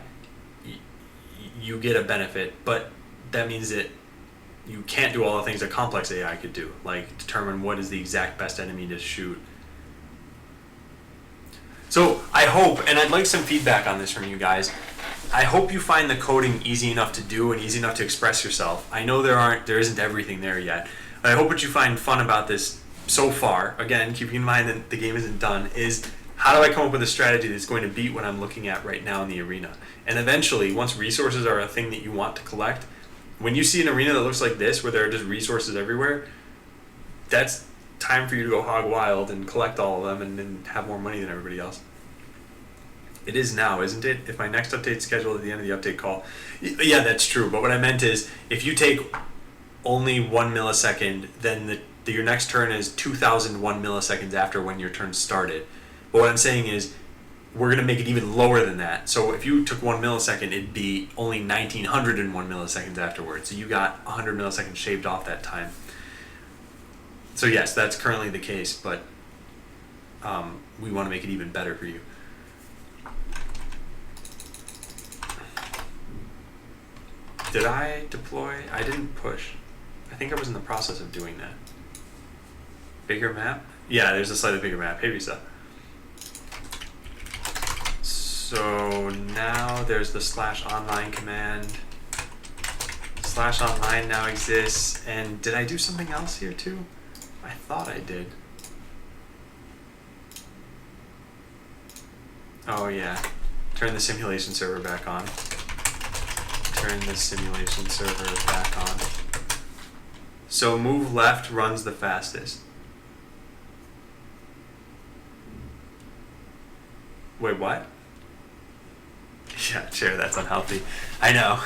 you get a benefit, but that means that you can't do all the things that complex AI could do, like determine what is the exact best enemy to shoot. So I hope, and I'd like some feedback on this from you guys, I hope you find the coding easy enough to do and easy enough to express yourself. I know there isn't everything there yet, but I hope what you find fun about this so far, again, keeping in mind that the game isn't done, is how do I come up with a strategy that's going to beat what I'm looking at right now in the arena? And eventually, once resources are a thing that you want to collect, when you see an arena that looks like this, where there are just resources everywhere, that's time for you to go hog wild and collect all of them and then have more money than everybody else. It is now, isn't it? If my next update's scheduled at the end of the update call. Yeah, that's true. But what I meant is, if you take only 1 millisecond, then your next turn is 2001 milliseconds after when your turn started. But what I'm saying is, we're going to make it even lower than that. So if you took 1 millisecond, it'd be only 1901 milliseconds afterwards. So you got 100 milliseconds shaved off that time. So yes, that's currently the case, but we want to make it even better for you. Did I deploy? I didn't push. I think I was in the process of doing that. Bigger map? Yeah, there's a slightly bigger map. Hey, Risa. So now there's the /online command. /online now exists. And did I do something else here too? I thought I did. Oh yeah. Turn the simulation server back on. Turn the simulation server back on. So move left runs the fastest. Wait, what? Yeah, sure, that's unhealthy. I know.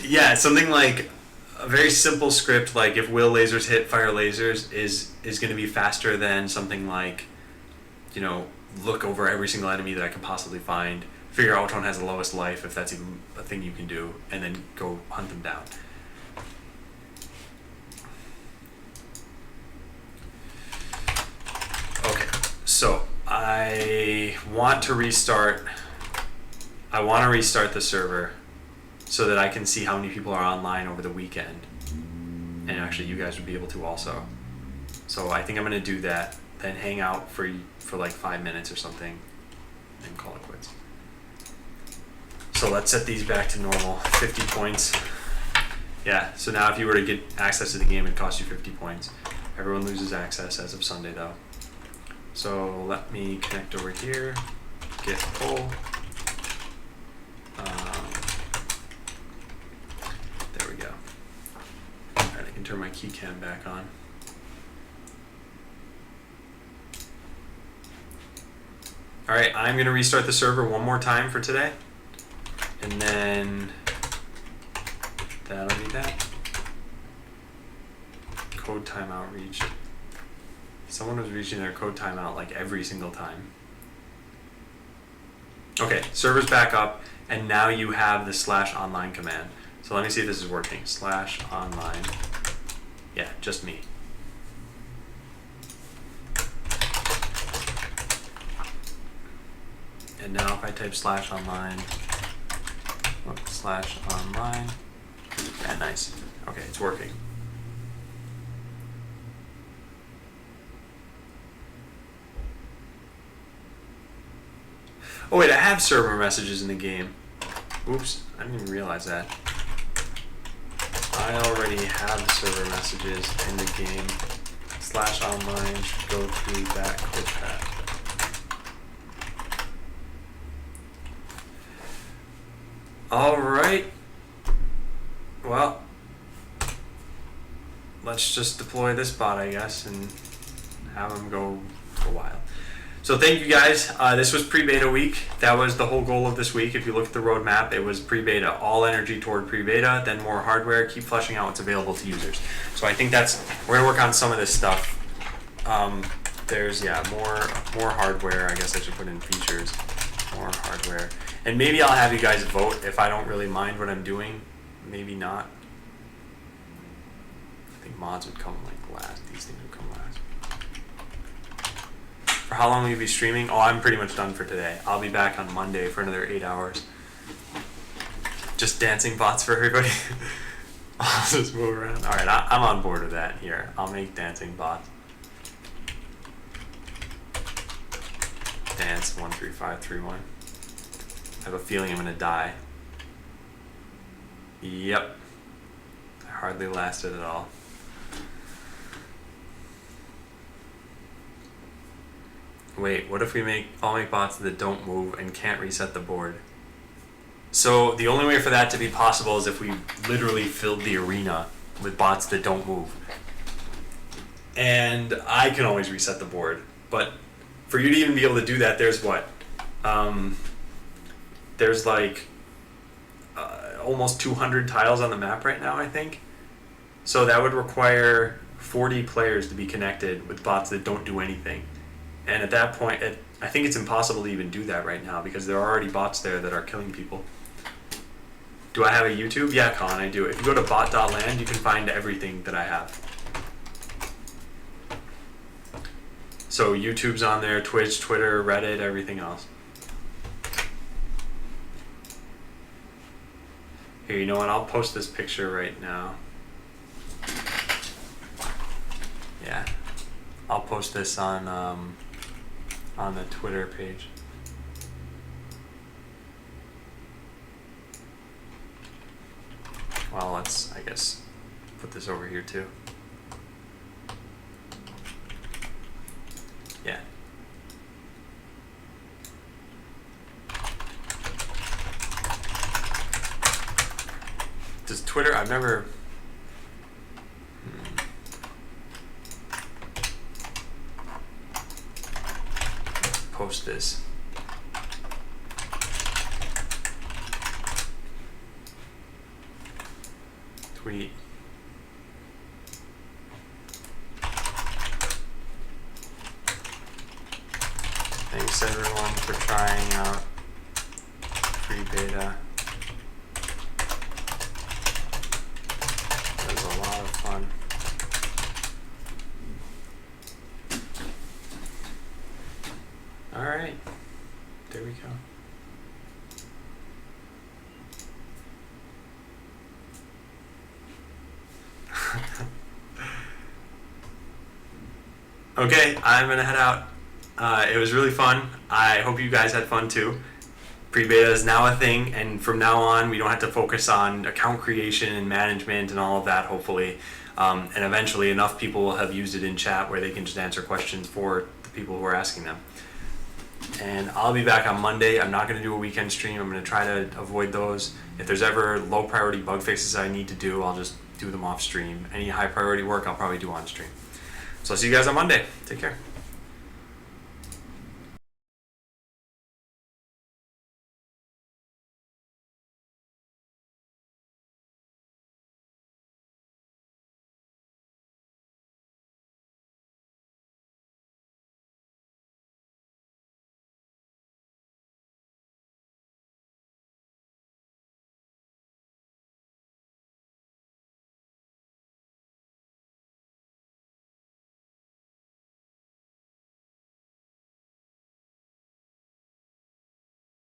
Yeah, something like a very simple script, like if will lasers hit fire lasers, is going to be faster than something like, look over every single enemy that I can possibly find, figure out which one has the lowest life, if that's even a thing you can do, and then go hunt them down. Okay, so I want to restart the server so that I can see how many people are online over the weekend. And actually you guys would be able to also. So I think I'm going to do that, then hang out for like 5 minutes or something, and call it quits. So let's set these back to normal, 50 points. Yeah, so now if you were to get access to the game, it costs you 50 points. Everyone loses access as of Sunday though. So let me connect over here, get pull. There we go. Alright, I can turn my keycam back on. Alright, I'm going to restart the server one more time for today. And then that'll be that. Code timeout reached. Someone was reaching their code timeout like every single time. Okay, server's back up, and now you have the /online command. So let me see if this is working. /online. Yeah, just me. And now if I type /online, /online, yeah, nice. Okay, it's working. Oh wait, I have server messages in the game. Oops, I didn't even realize that. I already have server messages in the game. /online should go through that code path. Alright. Well, let's just deploy this bot, I guess, and have them go for a while. So thank you guys. This was pre-beta week. That was the whole goal of this week. If you look at the roadmap, it was pre-beta, all energy toward pre-beta, then more hardware, keep fleshing out what's available to users. So I think we're gonna work on some of this stuff. There's, more hardware. I guess I should put in features, more hardware. And maybe I'll have you guys vote if I don't really mind what I'm doing. Maybe not. I think mods would come like last. These things would come last. For how long will you be streaming? Oh, I'm pretty much done for today. I'll be back on Monday for another 8 hours. Just dancing bots for everybody. I'll just move around. Alright, I'm on board with that. Here, I'll make dancing bots. Dance 13531. I have a feeling I'm gonna die. Yep. I hardly lasted at all. Wait, what if I'll make bots that don't move and can't reset the board? So the only way for that to be possible is if we literally filled the arena with bots that don't move. And I can always reset the board, but for you to even be able to do that, there's what? There's like almost 200 tiles on the map right now, I think. So that would require 40 players to be connected with bots that don't do anything. And at that point, I think it's impossible to even do that right now because there are already bots there that are killing people. Do I have a YouTube? Yeah, Colin, I do. If you go to bot.land, you can find everything that I have. So YouTube's on there, Twitch, Twitter, Reddit, everything else. Here, you know what? I'll post this picture right now. Yeah. I'll post this on the Twitter page. Well, let's, I guess, put this over here too. Yeah. Does Twitter, I've never... post this. Tweet. Thanks everyone for trying out free beta. It was a lot of fun. All right, there we go. Okay, I'm gonna head out. It was really fun. I hope you guys had fun too. Pre-beta is now a thing, and from now on, we don't have to focus on account creation and management and all of that, hopefully. And eventually, enough people will have used it in chat where they can just answer questions for the people who are asking them. And I'll be back on Monday. I'm not going to do a weekend stream. I'm going to try to avoid those. If there's ever low priority bug fixes I need to do, I'll just do them off stream. Any high priority work, I'll probably do on stream. So I'll see you guys on Monday. Take care.